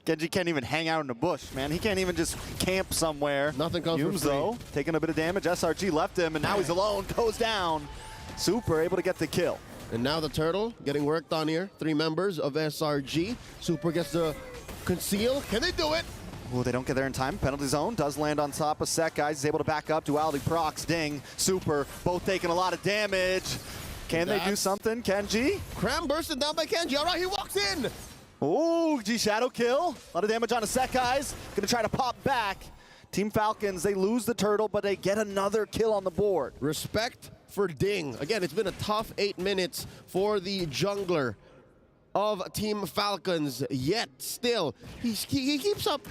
Q: Kenji can't even hang out in the bush, man. He can't even just camp somewhere.
P: Nothing comes from free.
Q: Though, taking a bit of damage. SRG left him, and now he's alone. Goes down. Super able to get the kill.
P: And now the turtle getting worked on here. 3 members of SRG. Super gets the conceal. Can they do it?
Q: Oh, they don't get there in time. Penalty zone does land on top of Sekai. He's able to back up. Duality procs. Ding. Super. Both taking a lot of damage. Can they do something, Kenji?
P: Cram bursting down by Kenji. All right, he walks in.
Q: Oh, G Shadow kill. A lot of damage on the Sekai's. Gonna try to pop back. Team Falcons, they lose the turtle, but they get another kill on the board.
P: Respect for Ding. Again, it's been a tough 8 minutes for the jungler of Team Falcons. Yet, still, he keeps up.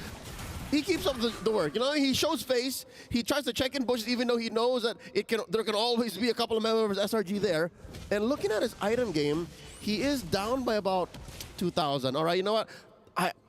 P: He keeps up the work. You know, he shows face. He tries to check in bushes, even though he knows that there can always be a couple of members of SRG there. And looking at his item game, he is down by about 2,000. All right, you know what?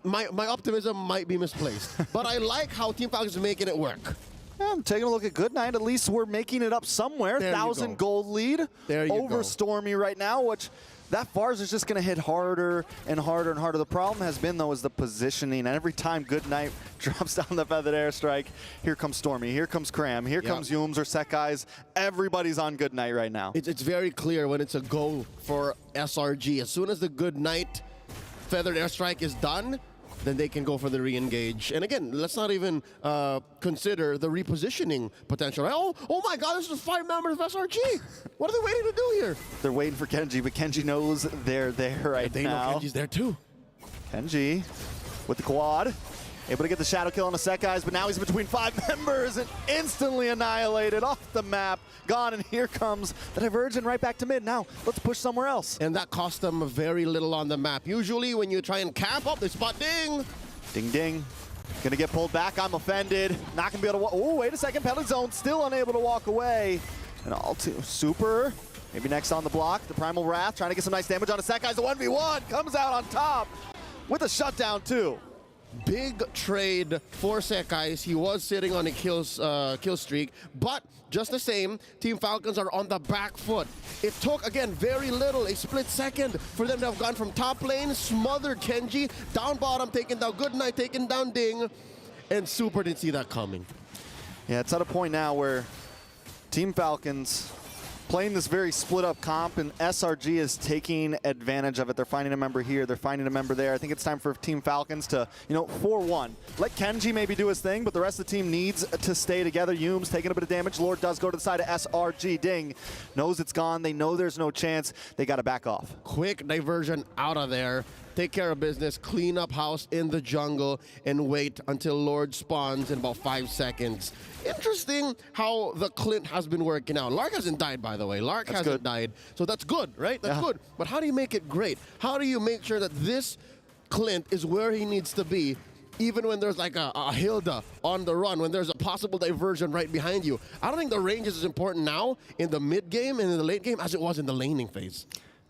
P: My optimism might be misplaced, but I like how Team Falcons is making it work.
Q: Yeah, I'm taking a look at Goodnight. At least we're making it up somewhere. 1,000 gold lead
P: there you
Q: over
P: go.
Q: Stormy right now, which that Fars is just going to hit harder and harder and harder. The problem has been, though, is the positioning. And every time Goodnight drops down the feathered airstrike, here comes Stormy, here comes Cram, here comes Yooms or Sekai's. Everybody's on Goodnight right now.
P: It's very clear when it's a go for SRG. As soon as the Goodnight feathered airstrike is done, then they can go for the re-engage. And again, let's not even consider the repositioning potential. Right? Oh my God, this is 5 members of SRG. What are they waiting to do here?
Q: They're waiting for Kenji, but Kenji knows they're there right
P: they
Q: now.
P: They know Kenji's there too.
Q: Kenji with the quad. Able to get the shadow kill on the Sekai's, but now he's between 5 members and instantly annihilated off the map. Gone, and here comes the divergent right back to mid. Now, let's push somewhere else.
P: And that cost them very little on the map. Usually when you try and camp up, they spot Ding.
Q: Ding, ding. Gonna get pulled back. I'm offended. Not gonna be able to walk. Oh, wait a second. Penalty zone, still unable to walk away. And all too super. Maybe next on the block. The Primal Wrath trying to get some nice damage on a Sekai's. The 1v1 comes out on top with a shutdown too.
P: Big trade for Sekai's. He was sitting on a kill streak, but just the same, Team Falcons are on the back foot. It took, again, very little, a split second for them to have gone from top lane, smothered Kenji, down bottom, taking down Goodnight, taking down Ding, and Super didn't see that coming.
Q: Yeah, it's at a point now where Team Falcons playing this very split up comp, and SRG is taking advantage of it. They're finding a member here, they're finding a member there. I think it's time for Team Falcons to, 4-1. Let Kenji maybe do his thing, but the rest of the team needs to stay together. Yooms taking a bit of damage. Lord does go to the side of SRG. Ding knows it's gone. They know there's no chance. They got to back off.
P: Quick diversion out of there. Take care of business, clean up house in the jungle, and wait until Lord spawns in about 5 seconds. Interesting how the Clint has been working out. Lark hasn't died, by the way. Lark hasn't died, so that's good, right? That's good. But how do you make it great? How do you make sure that this Clint is where he needs to be, even when there's like a Hilda on the run, when there's a possible diversion right behind you? I don't think the range is as important now in the mid game and in the late game as it was in the laning phase.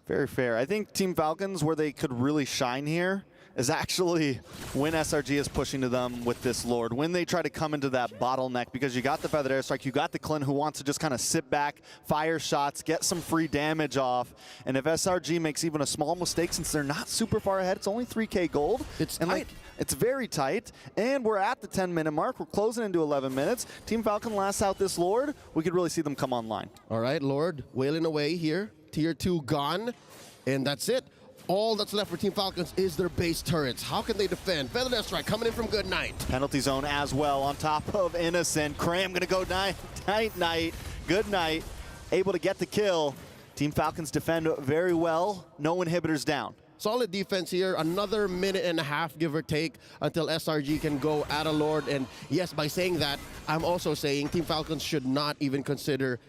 Q: Very fair. I think Team Falcons, where they could really shine here, is actually when SRG is pushing to them with this Lord. When they try to come into that bottleneck, because you got the Feathered Airstrike, you got the Clint who wants to just kind of sit back, fire shots, get some free damage off. And if SRG makes even a small mistake, since they're not super far ahead, it's only 3K gold.
P: It's
Q: tight. It's very tight. And we're at the 10-minute mark. We're closing into 11 minutes. Team Falcon lasts out this Lord. We could really see them come online.
P: All right, Lord wailing away here. Tier 2 gone, and that's it. All that's left for Team Falcons is their base turrets. How can they defend? Feathered Airstrike coming in from Goodnight.
Q: Penalty zone as well on top of Innocent. Cram gonna go night. Goodnight able to get the kill. Team Falcons defend very well. No inhibitors down.
P: Solid defense here. Another minute and a half, give or take, until SRG can go at a Lord. And yes, by saying that, I'm also saying Team Falcons should not even consider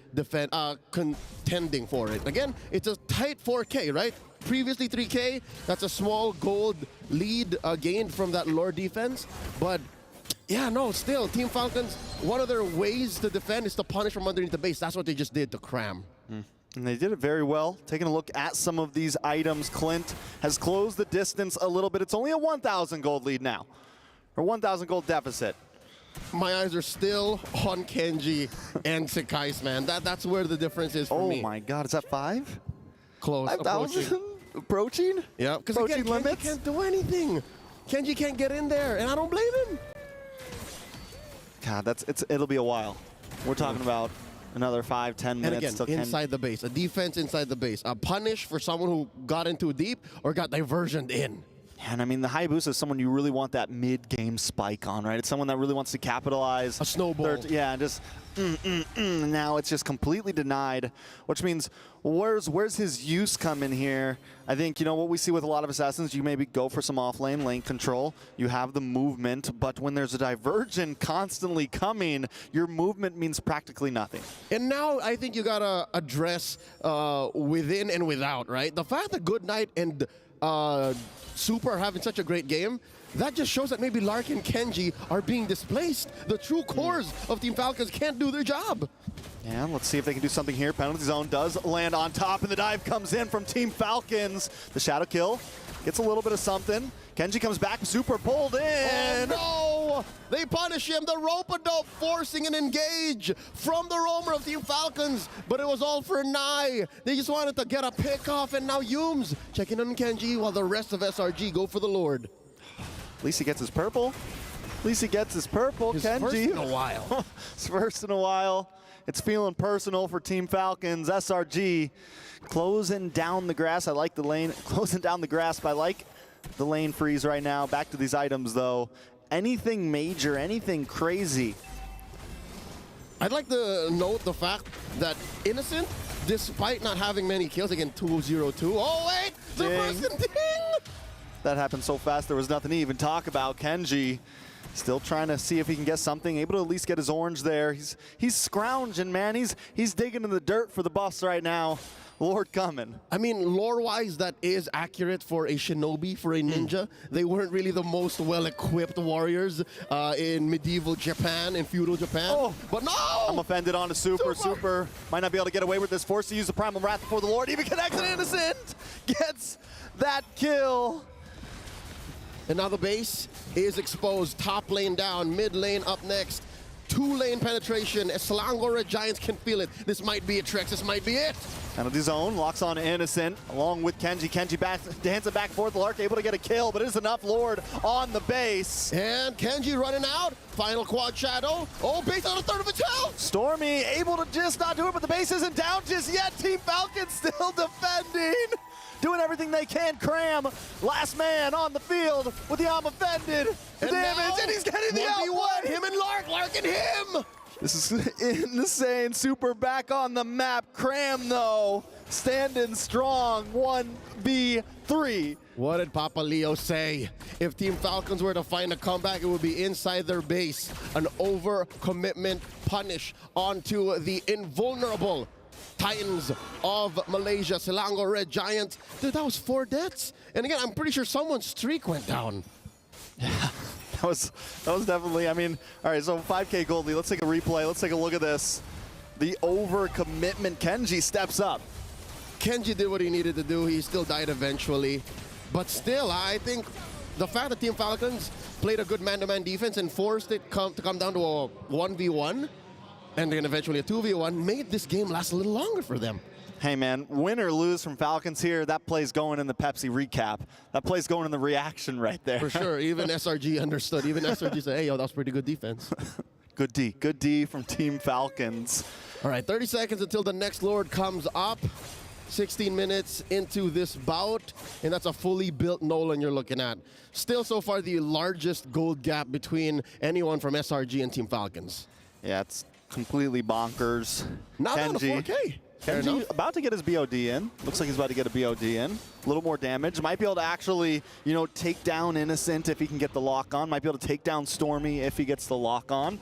P: contending for it. Again, it's a tight 4K, right? Previously 3K, that's a small gold lead gained from that Lord defense. But yeah, no, still, Team Falcons, one of their ways to defend is to punish from underneath the base. That's what they just did to Cram.
Q: And they did it very well. Taking a look at some of these items, Clint has closed the distance a little bit. It's only a 1,000 gold lead now, or 1,000 gold deficit.
P: My eyes are still on Kenji and Sekai's, man. That's where the difference is for me.
Q: Oh my God, is that 5?
P: Close,
Q: 5,000? Approaching?
P: Yeah, because again, Kenji can't do anything. Kenji can't get in there, and I don't blame him.
Q: God, it'll be a while. We're talking about another 5-10 minutes.
P: And again, inside the base, a defense inside the base, a punish for someone who got in too deep or got diversioned in.
Q: And I mean, the Hayabusa is someone you really want that mid-game spike on, right? It's someone that really wants to capitalize.
P: A snowball.
Q: Yeah, just now it's just completely denied, which means where's his use come in here? I think, what we see with a lot of Assassins, you maybe go for some off-lane lane control. You have the movement, but when there's a diversion constantly coming, your movement means practically nothing.
P: And now I think you got to address within and without, right? The fact that Goodnight and Super are having such a great game, that just shows that maybe Lark and Kenji are being displaced. The true cores of Team Falcons can't do their job.
Q: Yeah, let's see if they can do something here. Penalty zone does land on top, and the dive comes in from Team Falcons. The shadow kill gets a little bit of something. Kenji comes back, super pulled in.
P: Oh no! They punish him. The rope-a-dope forcing an engage from the roamer of Team Falcons, but it was all for Nai. They just wanted to get a pick off, and now Yums checking on Kenji while the rest of SRG go for the Lord.
Q: At least he gets his purple. At least he gets his purple.
P: His
Q: Kenji.
P: first in a while.
Q: His first in a while. It's feeling personal for Team Falcons. SRG closing down the grass. I like the lane. Closing down the grasp. I like the lane freeze right now. Back to these items, though. Anything major, anything crazy?
P: I'd like to note the fact that Innocent, despite not having many kills, again, 2-0-2. Oh, wait! The person ding!
Q: That happened so fast, there was nothing to even talk about. Kenji still trying to see if he can get something, able to at least get his orange there. He's scrounging, man. He's digging in the dirt for the buffs right now. Lord coming.
P: I mean, lore-wise, that is accurate for a shinobi, for a ninja. They weren't really the most well-equipped warriors in medieval Japan, in feudal Japan.
Q: Oh,
P: but no!
Q: I'm offended on a super. Might not be able to get away with this. Forced to use the Primal Wrath before the Lord. Even connects an Innocent. Gets that kill.
P: And now the base is exposed. Top lane down, mid lane up next. 2-lane penetration. Selangor Giants can feel it. This might be it, Trex. This might be it.
Q: Penalty zone, locks on Innocent, along with Kenji. Kenji hands it back forth. Lark able to get a kill, but it is enough. Lord on the base.
P: And Kenji running out. Final quad shadow. Oh, base on a third of its health.
Q: Stormy able to just not do it, but the base isn't down just yet. Team Falcons still defending. Doing everything they can. Cram, last man on the field with the arm offended. The damage, and he's getting the out.
P: Him and Lark and him.
Q: This is insane. Super back on the map. Cram, though, standing strong. 1v3.
P: What did Papa Leo say? If Team Falcons were to find a comeback, it would be inside their base. An overcommitment punish onto the invulnerable Titans of Malaysia, Selangor Red Giants. Dude, that was 4 deaths. And again, I'm pretty sure someone's streak went down.
Q: Yeah, that was definitely, I mean, all right, so 5K Goldie, let's take a replay. Let's take a look at this. The overcommitment, Kenji steps up.
P: Kenji did what he needed to do. He still died eventually. But still, I think the fact that Team Falcons played a good man-to-man defense and forced it to come down to a 1v1, and then eventually a 2v1, made this game last a little longer for them.
Q: Hey man, win or lose from Falcons here, that play's going in the Pepsi recap. That play's going in the reaction right there.
P: For sure, even SRG understood. Even SRG said, hey, yo, that was pretty good defense.
Q: Good D from Team Falcons.
P: All right, 30 seconds until the next Lord comes up. 16 minutes into this bout, and that's a fully built Nolan you're looking at. Still so far the largest gold gap between anyone from SRG and Team Falcons.
Q: Yeah, it's completely bonkers.
P: Not down to 4K.
Q: Kenji about to get his BOD in. Looks like he's about to get a BOD in. A little more damage. Might be able to actually, you know, take down Innocent if he can get the lock on. Might be able to take down Stormy if he gets the lock on.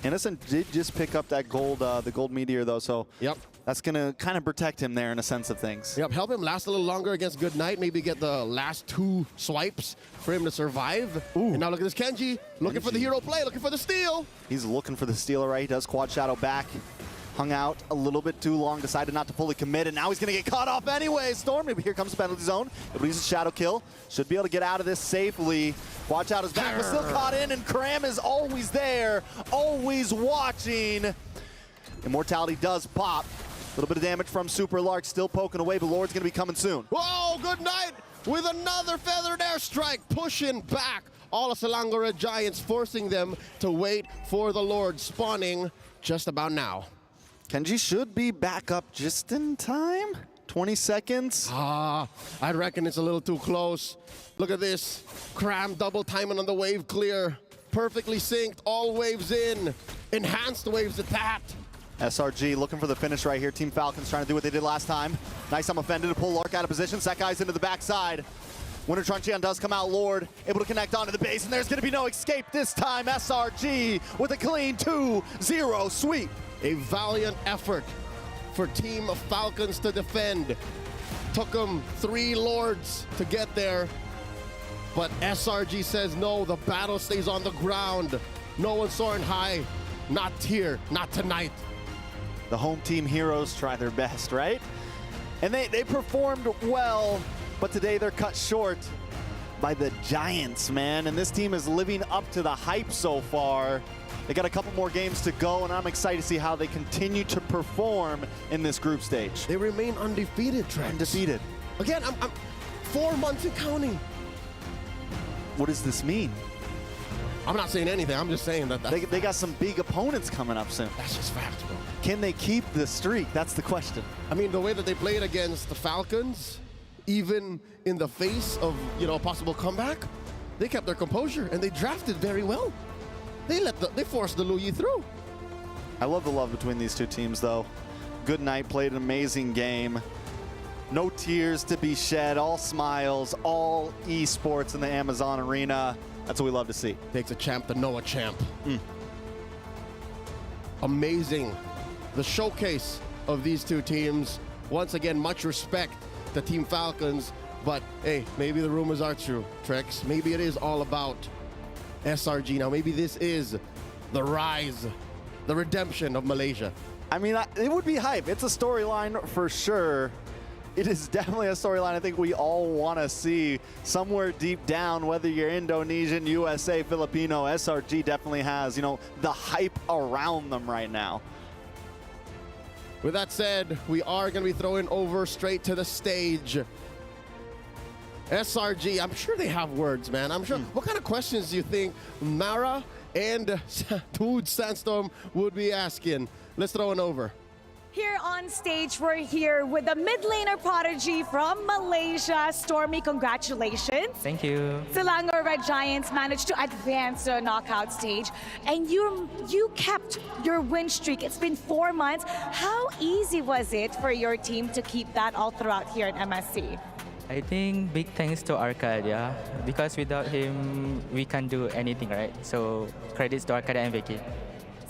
Q: Innocent did just pick up that gold, the gold meteor though, so
P: yep,
Q: that's gonna kind of protect him there in a sense of things.
P: Yep, help him last a little longer against Good Night. Maybe get the last 2 swipes for him to survive. Ooh. And now look at this Kenji, looking for the hero play, looking for the steal.
Q: He's looking for the steal, right? He does quad shadow back. Hung out a little bit too long, decided not to fully commit, and now he's going to get caught off anyway. Stormy, but here comes the penalty zone. Able to use his shadow kill. Should be able to get out of this safely. Watch out, his back was still caught in, and Cram is always there, always watching. Immortality does pop. A little bit of damage from Super Lark, still poking away, but Lord's going to be coming soon.
P: Whoa, Good Night with another feathered airstrike, pushing back all of Selangor Giants, forcing them to wait for the Lord, spawning just about now.
Q: Kenji should be back up just in time. 20 seconds.
P: I reckon it's a little too close. Look at this. Cram double timing on the wave clear. Perfectly synced, all waves in. Enhanced waves at that.
Q: SRG looking for the finish right here. Team Falcons trying to do what they did last time. Nice, I'm offended to pull Lark out of position. Sekai's into the backside. Winter Truncheon does come out. Lord able to connect onto the base, and there's going to be no escape this time. SRG with a clean 2-0 sweep.
P: A valiant effort for Team Falcons to defend. Took them 3 Lords to get there. But SRG says no, the battle stays on the ground. No one's soaring high. Not here, not tonight.
Q: The home team heroes try their best, right? And they performed well, but today they're cut short. by the Giants, man. And this team is living up to the hype so far. They got a couple more games to go, and I'm excited to see how they continue to perform in this group stage.
P: They remain undefeated, Trent.
Q: Undefeated.
P: Again, I'm 4 months and counting.
Q: What does this mean?
P: I'm not saying anything. I'm just saying that
Q: they got some big opponents coming up soon.
P: That's just facts, bro.
Q: Can they keep the streak? That's the question.
P: I mean, the way that they played against the Falcons, even in the face of, you know, a possible comeback, they kept their composure and they drafted very well. They forced the Louis through.
Q: I love the love between these two teams, though. Good night, played an amazing game. No tears to be shed, all smiles, all esports in the Amazon Arena. That's what we love to see.
P: Takes a champ to know a champ. Amazing. The showcase of these two teams. Once again, much respect to Team Falcons. But hey, maybe the rumors are true, Trex. Maybe it is all about SRG now. Maybe this is the rise, the redemption of Malaysia.
Q: I mean, it would be hype. It's a storyline for sure. It is definitely a storyline I think we all want to see somewhere deep down, whether you're Indonesian, USA, Filipino. SRG definitely has, you know, the hype around them right now.
P: With that said, we are going to be throwing over straight to the stage. SRG, I'm sure they have words, man. I'm sure. What kind of questions do you think Mara and Dude Sandstorm would be asking? Let's throw it over.
L: Here on stage, we're here with the mid laner prodigy from Malaysia. Stormy, congratulations.
R: Thank you.
L: Selangor Red Giants managed to advance to a knockout stage, and you kept your win streak. It's been 4 months. How easy was it for your team to keep that all throughout here at MSC?
R: I think big thanks to Arcadia, because without him, we can't do anything, right? So credits to Arcadia and Vicky.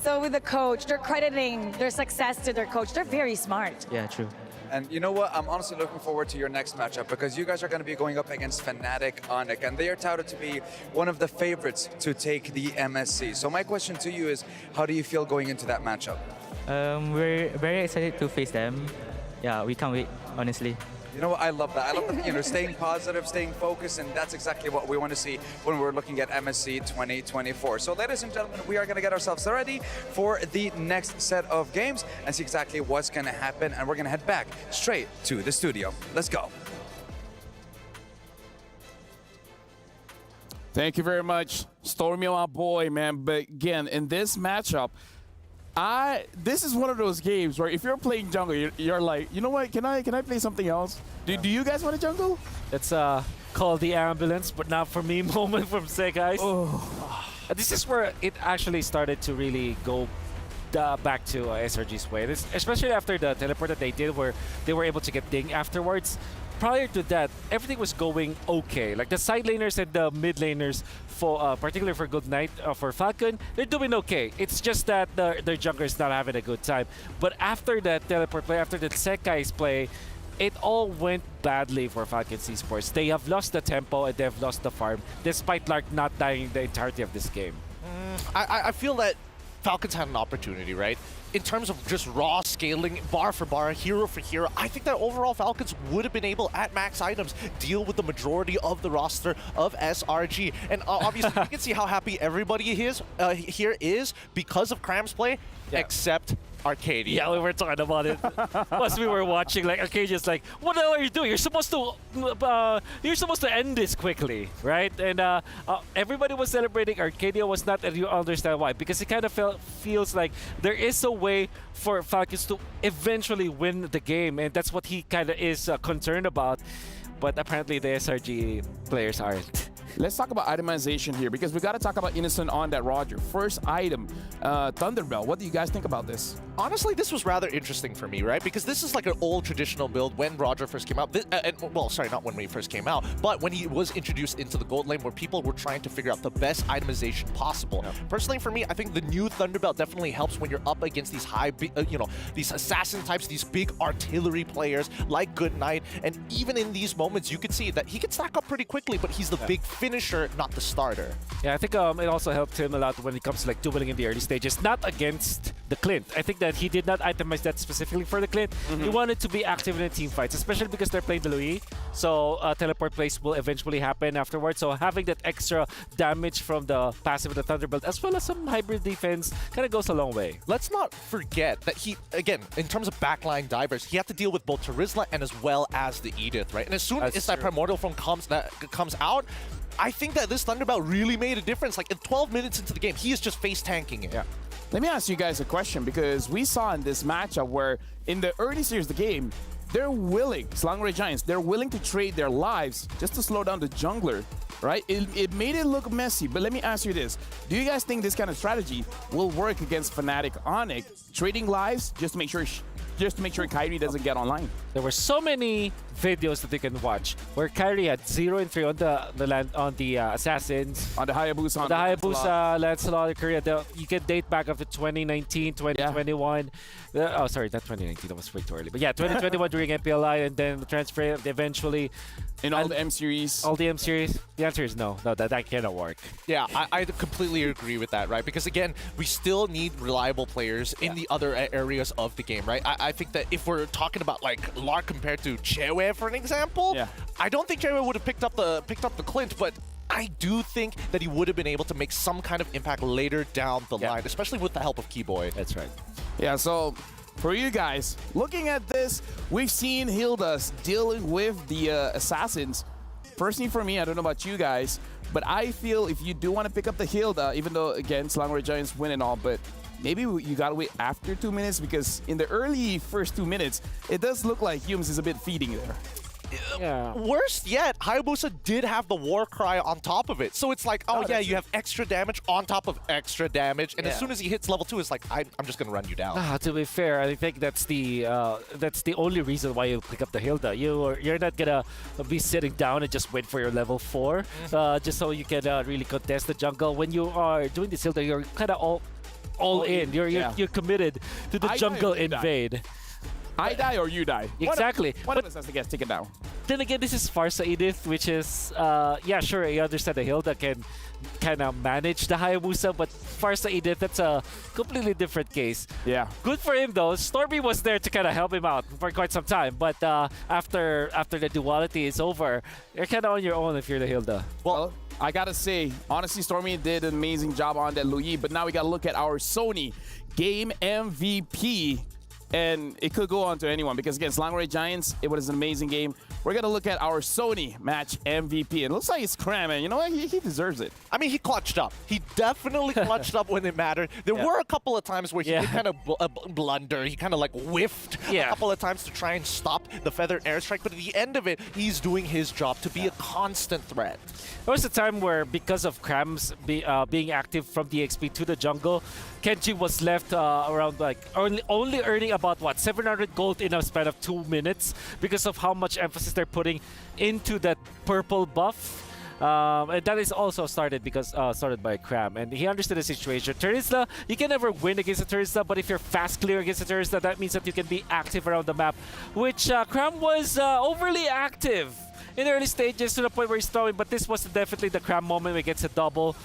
L: So with the coach, they're crediting their success to their coach. They're very smart.
R: Yeah, true.
M: And you know what? I'm honestly looking forward to your next matchup because you guys are going to be going up against Fnatic Onyx, and they are touted to be one of the favorites to take the MSC. So my question to you is, how do you feel going into that matchup?
R: We're very excited to face them. Yeah, we can't wait, honestly.
M: You know what? I love that. I love that, you know, staying positive, staying focused, and that's exactly what we want to see when we're looking at MSC 2024. So ladies and gentlemen, we are going to get ourselves ready for the next set of games and see exactly what's going to happen, and we're going to head back straight to the studio. Let's go.
K: Thank you very much, Stormy, my boy, man. But again, in this matchup, this is one of those games where if you're playing jungle, you're like, you know what? Can I play something else? Do you guys want a jungle?
N: It's called the ambulance, but not for me moment from Sekai's. This is where it actually started to really go back to SRG's way. Especially after the teleport that they did, where they were able to get ding afterwards. Prior to that, everything was going okay. Like the side laners and the mid laners, particularly for Good Night, for Falcon, they're doing okay. It's just that their jungler is not having a good time. But after that teleport play, after the Sekai's play, it all went badly for Falcon's Esports. They have lost the tempo and they've lost the farm, despite Lark not dying the entirety of this game.
O: I feel that Falcons had an opportunity, right? In terms of just raw scaling, bar for bar, hero for hero, I think that overall Falcons would have been able, at max items, deal with the majority of the roster of SRG. And obviously, you can see how happy everybody here is because of Cram's play, except Arcadia.
N: Yeah, we were talking about it. Plus, we were watching, like, Arcadia's like, what the hell are you doing? You're supposed to end this quickly, right? And everybody was celebrating. Arcadia was not, and you understand why. Because it kind of feels like there is a way for Falcons to eventually win the game, and that's what he kind of is concerned about. But apparently, the SRG players aren't.
K: Let's talk about itemization here, because we got to talk about Innocent on that Roger. First item, Thunderbell. What do you guys think about this?
O: Honestly, this was rather interesting for me, right? Because this is like an old traditional build when Roger first came out. Well, sorry, not when he first came out, but when he was introduced into the gold lane, where people were trying to figure out the best itemization possible. Yeah. Personally, for me, I think the new Thunderbelt definitely helps when you're up against these high, these assassin types, these big artillery players like Good Night. And even in these moments, you could see that he could stack up pretty quickly, but he's the big finisher, not the starter.
N: Yeah, I think it also helped him a lot when it comes to like dueling in the early stages. Not against the Clint. I think that he did not itemize that specifically for the Clint. He wanted to be active in the team fights, especially because they're playing the Louis. So teleport plays will eventually happen afterwards. So having that extra damage from the passive of the Thunderbolt, as well as some hybrid defense, kind of goes a long way.
O: Let's not forget that he, again, in terms of backline divers, he had to deal with both Terizla and as well as the Edith, right? And as soon as that Primordial Form comes out, I think that this Thunderbolt really made a difference. Like, in 12 minutes into the game, he is just face tanking it.
K: Yeah. Let me ask you guys a question, because we saw in this matchup where in the early stages of the game, they're willing, Slangoray Giants, they're willing to trade their lives just to slow down the jungler, right? It made it look messy, but let me ask you this. Do you guys think this kind of strategy will work against Fnatic Onyx, trading lives just to make sure Kyrie doesn't get online?
N: There were so many videos that you can watch where Kyrie had 0 and 3 on the Assassins,
K: on the Hayabusa,
N: on the Hayabusa, Lancelot, Korea. You can date back up to 2019, 2021. Oh, sorry, not 2019. That was way too early. But yeah, 2021 during MPLI, and then the transfer eventually.
K: In all the M series.
N: All the M series. The answer is no. No, that cannot work.
O: Yeah, I completely agree with that, right? Because again, we still need reliable players in the other areas of the game, right? I think that if we're talking about like Lark compared to Chewe, for an example, I don't think Chewe would have picked up the Clint, but I do think that he would have been able to make some kind of impact later down the line, especially with the help of Keyboy.
N: That's right.
K: Yeah, so for you guys, looking at this, we've seen Hilda's dealing with the Assassins. Personally, for me, I don't know about you guys, but I feel if you do want to pick up the Hilda, even though, again, Slangoray Giants win and all, but maybe you gotta wait after 2 minutes, because in the early first 2 minutes, it does look like Humes is a bit feeding there.
N: Yeah.
O: Worst yet, Hayabusa did have the war cry on top of it. So it's like, oh yeah, you have extra damage on top of extra damage. And as soon as he hits level 2, it's like, I'm just going to run you down.
N: To be fair, I think that's the only reason why you pick up the Hilda. You're not going to be sitting down and just wait for your level 4, just so you can really contest the jungle. When you are doing this Hilda, you're kind of all in. You're committed to the jungle invade.
K: I die or you die.
N: Exactly.
K: One of us has to get taken down.
N: Then again, this is Farsa Edith, which is, yeah, sure, I understand the Hilda can kind of manage the Hayabusa, but Farsa Edith, that's a completely different case.
K: Yeah.
N: Good for him, though. Stormy was there to kind of help him out for quite some time, but after the duality is over, you're kind of on your own if you're the Hilda.
K: Well, I gotta say, honestly, Stormy did an amazing job on that Louis, but now we gotta look at our Sony game MVP. And it could go on to anyone, because against Slangoray Giants, it was an amazing game. We're going to look at our Sony match MVP. And it looks like it's Cram, and you know what? He deserves it.
O: I mean, he clutched up. He definitely clutched up when it mattered. There were a couple of times where he did kind of blunder. He kind of like whiffed a couple of times to try and stop the Feather Airstrike. But at the end of it, he's doing his job to be a constant threat.
N: There was a time where, because of Cram's being active from the XP to the jungle, Kenji was left around like only earning about what 700 gold in a span of 2 minutes because of how much emphasis they're putting into that purple buff. And that is also started by Cram, and he understood the situation. Terizla, you can never win against a Terizla, but if you're fast clear against a Terizla, that means that you can be active around the map, which Cram was overly active in the early stages to the point where he's throwing, but this was definitely the Cram moment where he gets a double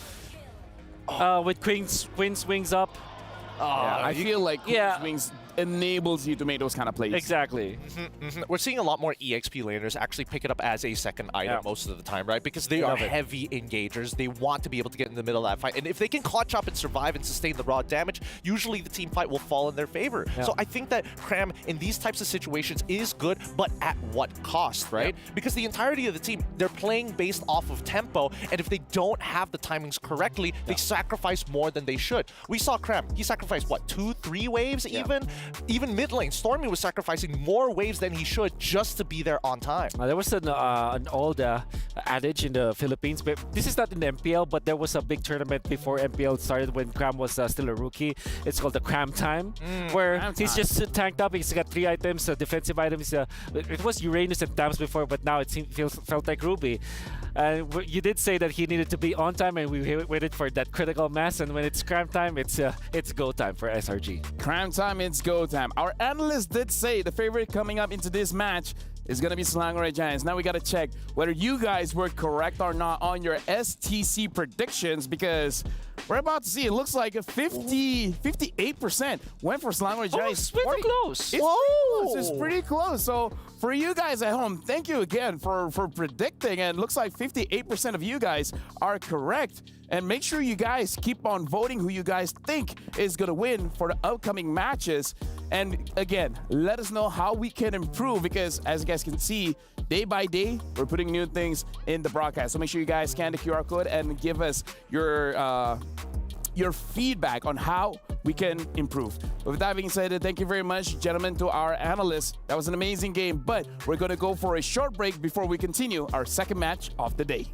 N: with Queen swings up.
K: I feel like Queen swings enables you to make those kind of plays.
N: Exactly.
O: We're seeing a lot more EXP laners actually pick it up as a second item most of the time, right? Because they are heavy engagers. They want to be able to get in the middle of that fight. And if they can clutch up and survive and sustain the raw damage, usually the team fight will fall in their favor. So I think that Cram in these types of situations is good, but at what cost, right? Because the entirety of the team, they're playing based off of tempo, and if they don't have the timings correctly, they sacrifice more than they should. We saw Cram. He sacrificed, what, 2-3 waves even? Even mid lane, Stormy was sacrificing more waves than he should just to be there on time.
N: There was an old adage in the Philippines, but this is not in the MPL, but there was a big tournament before MPL started when Cram was still a rookie. It's called the Cram Time, where he's just tanked up. He's got 3 items, defensive items. It was Uranus and Tams before, but now it felt like Ruby. You did say that he needed to be on time, and we waited for that critical mass. And when it's Cram time, it's go time for SRG.
K: Cram time, it's go time. Our analyst did say the favorite coming up into this match is going to be Slangoray Giants. Now we got to check whether you guys were correct or not on your STC predictions, because we're about to see, it looks like a 58% went for Selangor Giants.
N: Oh, it's pretty close.
K: It's pretty close. So for you guys at home, thank you again for predicting. And it looks like 58% of you guys are correct. And make sure you guys keep on voting who you guys think is going to win for the upcoming matches. And again, let us know how we can improve, because as you guys can see, day by day, we're putting new things in the broadcast. So make sure you guys scan the QR code and give us your feedback on how we can improve. With that being said, thank you very much, gentlemen, to our analysts. That was an amazing game, but we're going to go for a short break before we continue our second match of the day.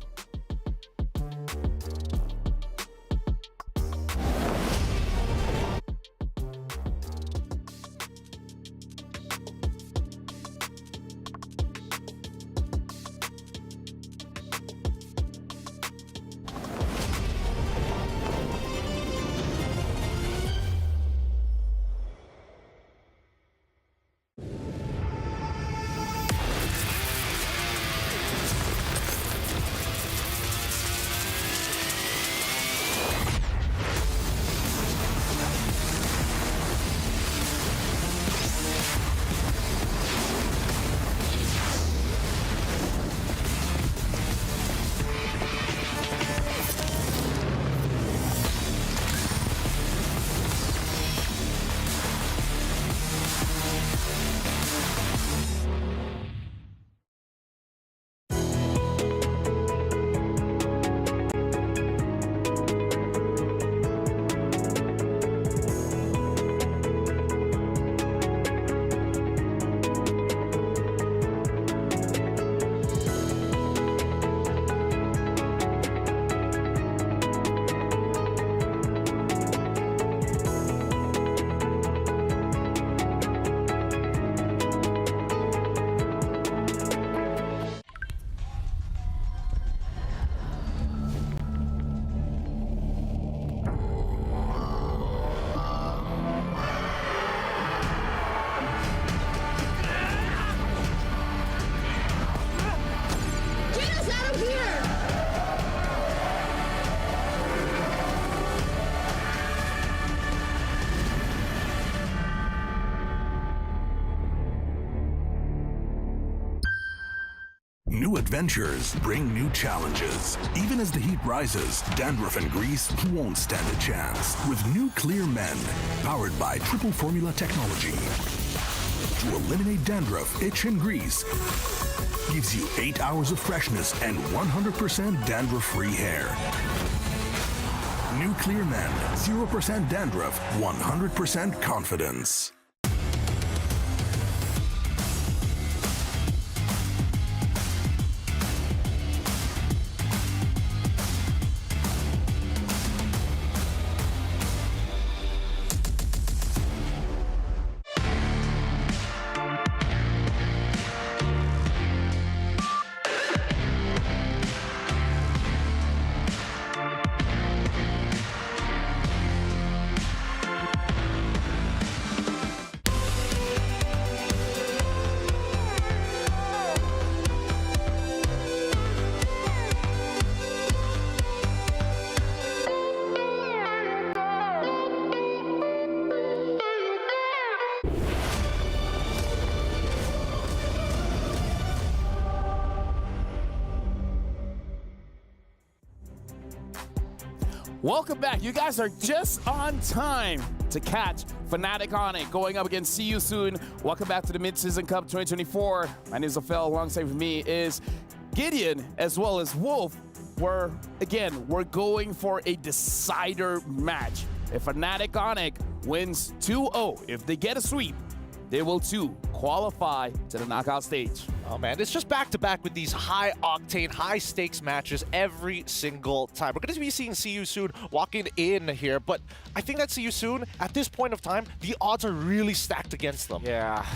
T: New adventures bring new challenges. Even as the heat rises, dandruff and grease won't stand a chance. With new Clear Men, powered by triple formula technology. To eliminate dandruff, itch, and grease, gives you 8 hours of freshness and 100% dandruff-free hair. New Clear Men, 0% dandruff, 100% confidence.
K: Welcome back. You guys are just on time to catch Fnatic Onyx going up against See You Soon. Welcome back to the Mid-Season Cup 2024. My name is Ophel. Alongside with me is Gideon as well as Wolf. We're going for a decider match. If Fnatic Onyx wins 2-0, if they get a sweep, they will too qualify to the knockout stage.
O: Oh man, it's just back-to-back with these high-octane, high-stakes matches every single time. We're going to be seeing See You Soon walking in here, but I think that See You Soon, at this point of time, the odds are really stacked against them.
N: Yeah,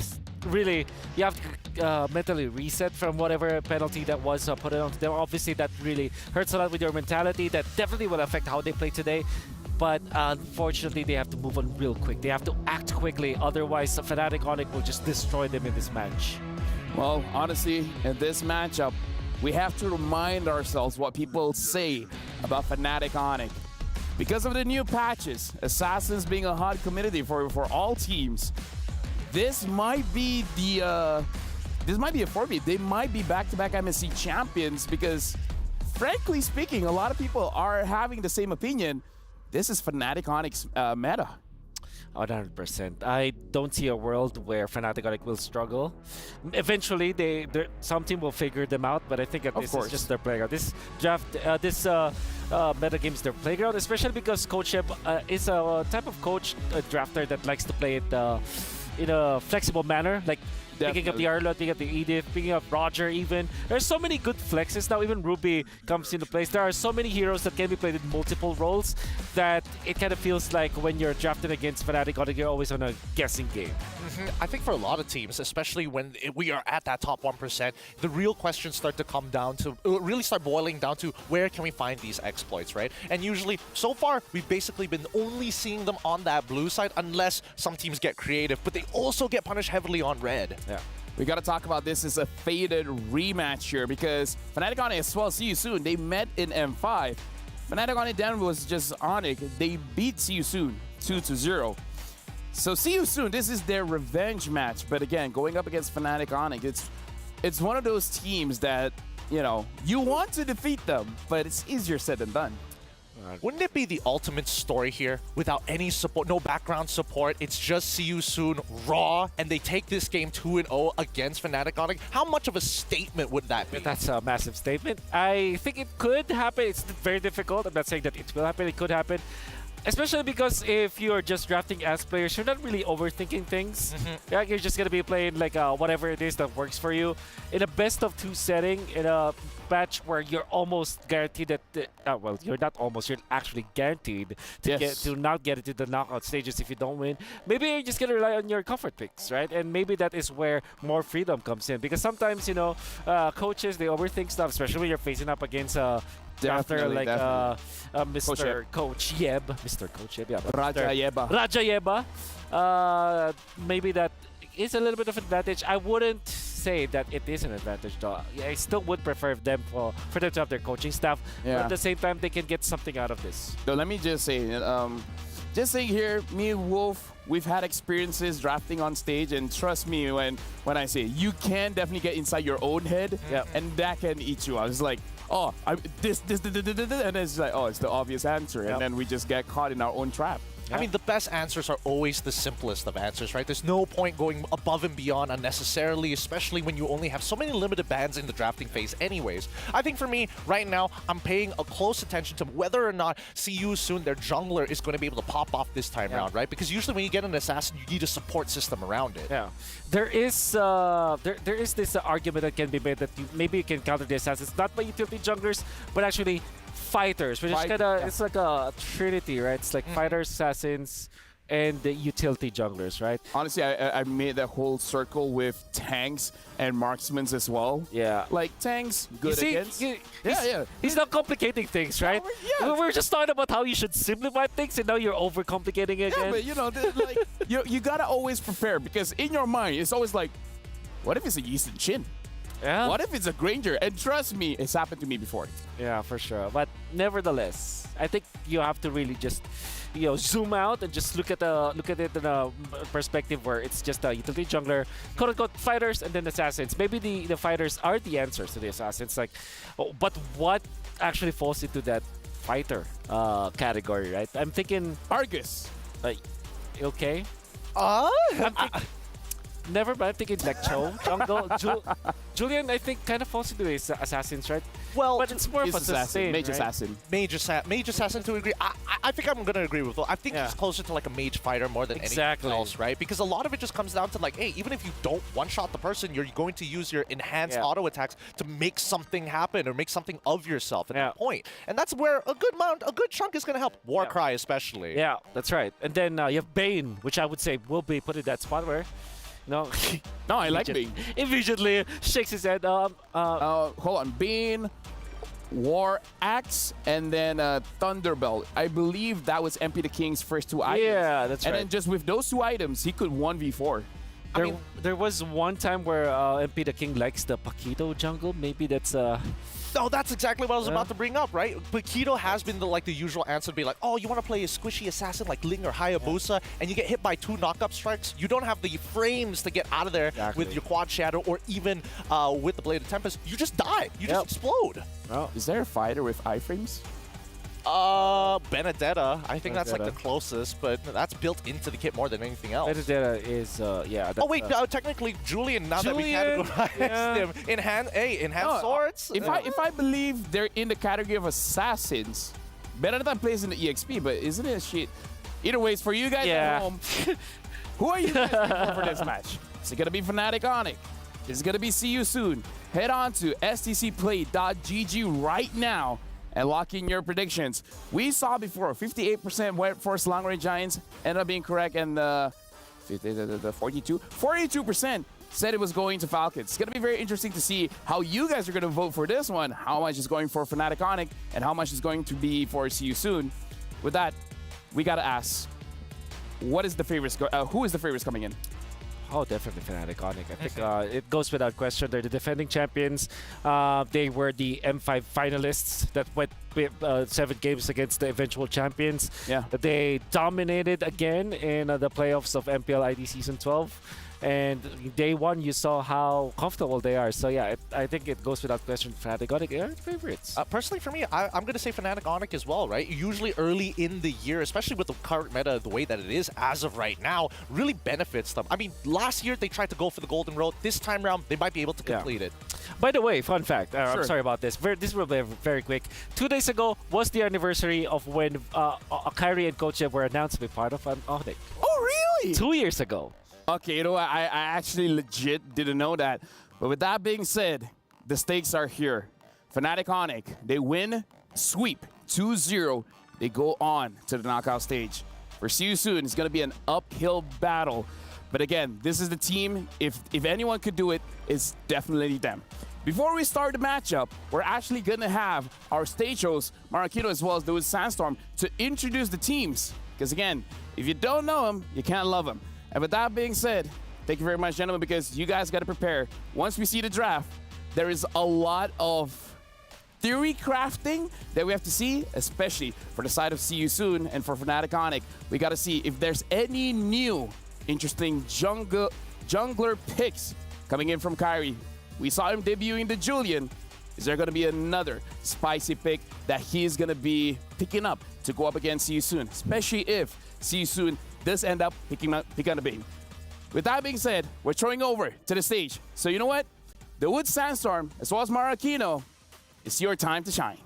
N: really, you have to mentally reset from whatever penalty that was put on them. Obviously, that really hurts a lot with your mentality. That definitely will affect how they play today. But unfortunately, they have to move on real quick. They have to act quickly, otherwise Fnatic Onyx will just destroy them in this match.
K: Well, honestly, in this matchup, we have to remind ourselves what people say about Fnatic Onyx. Because of the new patches, Assassins being a hot community for all teams, this might be a forfeit. They might be back-to-back MSC champions because, frankly speaking, a lot of people are having the same opinion. This is Fnatic Onyx meta.
N: 100%. I don't see a world where Fnatic Onyx will struggle. Eventually, some team will figure them out, but I think that this is just their playground. This draft, meta game is their playground, especially because Coach Eb is a type of coach, a drafter that likes to play it in a flexible manner, like picking up the Arlo, picking up the Edith, picking up Roger even. There's so many good flexes now. Even Ruby comes into place. There are so many heroes that can be played in multiple roles that it kind of feels like when you're drafted against Fnatic, you're always on a guessing game.
O: I think for a lot of teams, especially when we are at that top 1%, the real questions start to come down to, really start boiling down to where can we find these exploits, right? And usually, so far, we've basically been only seeing them on that blue side unless some teams get creative, but they also get punished heavily on red.
K: Yeah. We got to talk about this as a faded rematch here because Fnatic Onyx as well, see you soon. They met in M5. Fnatic Onyx Denver was just Onyx. They beat See You Soon 2-0. So See You Soon, this is their revenge match. But again, going up against Fnatic Onyx, it's one of those teams that, you know, you want to defeat them, but it's easier said than done.
O: Wouldn't it be the ultimate story here without any support, no background support? It's just See You Soon raw, and they take this game 2-0 against Fnatic Onyx. How much of a statement would that be?
N: That's a massive statement. I think it could happen. It's very difficult. I'm not saying that it will happen. It could happen. Especially because if you're just drafting as players, you're not really overthinking things. Yeah, you're just going to be playing like whatever it is that works for you. In a best-of-2 setting, in a match where you're almost guaranteed that... well, you're not almost. You're actually guaranteed to not get into the knockout stages if you don't win. Maybe you're just going to rely on your comfort picks, right? And maybe that is where more freedom comes in. Because sometimes, you know, coaches, they overthink stuff, especially when you're facing up against drafter like Mr. Coach Yeb. Mr. Coach Yeb, yeah. Raja Yeba. Maybe that is a little bit of advantage. I wouldn't say that it is an advantage though. I still would prefer them for them to have their coaching staff. But at the same time, they can get something out of this.
K: So let me just say, here, me and Wolf, we've had experiences drafting on stage, and trust me when I say you can definitely get inside your own head, and that can eat you out. It's like, oh, this, and it's like, oh, it's the obvious answer, and then we just get caught in our own trap.
O: I mean, the best answers are always the simplest of answers, right? There's no point going above and beyond unnecessarily, especially when you only have so many limited bans in the drafting phase anyways. I think for me, right now, I'm paying a close attention to whether or not See You Soon, their jungler, is going to be able to pop off this time around, right? Because usually when you get an assassin, you need a support system around it.
N: Yeah. There is this argument that can be made that maybe you can counter the assassins, not by utility junglers, but actually fighters, which is kind of, it's like a trinity, right? It's like fighters, assassins, and the utility junglers, right?
K: Honestly, I made that whole circle with tanks and marksmen as well.
N: Yeah.
K: Like, tanks, good against...
N: He's not complicating things, right? We were just talking about how you should simplify things, and now you're overcomplicating it again.
K: Yeah, but you know, like, you gotta always prepare, because in your mind, it's always like, what if it's a Yeast Chin?
N: Yeah.
K: What if it's a Granger? And trust me, it's happened to me before.
N: Yeah, for sure. But nevertheless, I think you have to really just, you know, zoom out and just look at it in a perspective where it's just a utility jungler, quote-unquote fighters, and then assassins. Maybe the fighters are the answers to the assassins. Like, but what actually falls into that fighter category, right? I'm thinking
K: Argus.
N: Like, okay. Never, but I'm thinking like Cho, jungle, Julian, I think, kind of falls into the assassins, right?
O: Well,
N: but it's more of a sustain,
K: mage
N: right?
K: assassin.
O: Mage assassin to agree. I think I'm going to agree with Will. I think it's closer to like a mage fighter more than anything else, right? Because a lot of it just comes down to like, hey, even if you don't one-shot the person, you're going to use your enhanced auto attacks to make something happen or make something of yourself at that point. And that's where a good chunk is going to help. Warcry especially.
N: Yeah, that's right. And then you have Bane, which I would say will be put in that spot where... No,
K: no, I like Bane.
N: Immediately shakes his head.
K: Hold on, Bane, War Axe, and then Thunderbolt. I believe that was MP the King's first 2 items.
N: Yeah, that's right.
K: And then just with those 2 items, he could 1v4.
N: There was one time where MP the King likes the Paquito jungle. Maybe that's
O: No, that's exactly what I was about to bring up, right? Paquito has been the usual answer to be like, oh, you want to play a squishy assassin like Ling or Hayabusa, and you get hit by 2 knockup strikes. You don't have the frames to get out of there with your quad shadow or even with the Blade of Tempest. You just die. You just explode.
K: Oh. Is there a fighter with iframes?
O: Benedetta. I think that's like the closest, but that's built into the kit more than anything else.
N: Benedetta is, yeah.
O: Oh wait, technically Julian. Now that we categorize him in hand swords.
K: If I believe they're in the category of assassins, Benedetta plays in the EXP, but isn't it shit? Either way, it's for you guys at home. Who are you guys looking for this match? Is it gonna be Fnatic Onyx? Is it gonna be See You Soon? Head on to stcplay.gg right now and lock in your predictions. We saw before 58% went for Long Range Giants, ended up being correct, and the 42% said it was going to Falcons. It's gonna be very interesting to see how you guys are gonna vote for this one. How much is going for Fnatic Onyx and how much is going to be for See You Soon. With that, we gotta ask, what is the favorites? Who is the favorites coming in?
N: Oh, definitely Fnatic Onyx. I think it goes without question. They're the defending champions. They were the M5 finalists that went 7 games against the eventual champions.
K: Yeah.
N: They dominated again in the playoffs of MPL ID Season 12. And day 1, you saw how comfortable they are. So yeah, I think it goes without question. Fnatic Onyx are favorites.
O: Personally, for me, I'm going to say Fnatic Onyx as well, right? Usually early in the year, especially with the current meta, the way that it is as of right now, really benefits them. I mean, last year they tried to go for the Golden Road. This time around, they might be able to complete it.
N: By the way, fun fact. I'm
K: Sure.
N: sorry about this. This will be very quick. 2 days ago was the anniversary of when Kyrie and Coach were announced to be part of Onyx.
K: Oh, really?
N: 2 years ago.
K: Okay, you know what? I actually legit didn't know that. But with that being said, the stakes are here. Fnatic Onyx, they win, sweep 2-0. They go on to the knockout stage. For See You Soon, it's going to be an uphill battle. But again, this is the team. If anyone could do it, it's definitely them. Before we start the matchup, we're actually going to have our stage host, Marquito, as well as Dude Sandstorm, to introduce the teams. Because again, if you don't know them, you can't love them. And with that being said, thank you very much, gentlemen, because you guys got to prepare. Once we see the draft, there is a lot of theory crafting that we have to see, especially for the side of See You Soon and for Fnatic Onyx. We got to see if there's any new interesting jungler picks coming in from Kyrie. We saw him debuting the Julian. Is there going to be another spicy pick that he is going to be picking up to go up against See You Soon, especially if See You Soon does end up picking up the bait? With that being said, we're throwing over to the stage. So you know what? The Wood Sandstorm, as well as Marquino, it's your time to shine.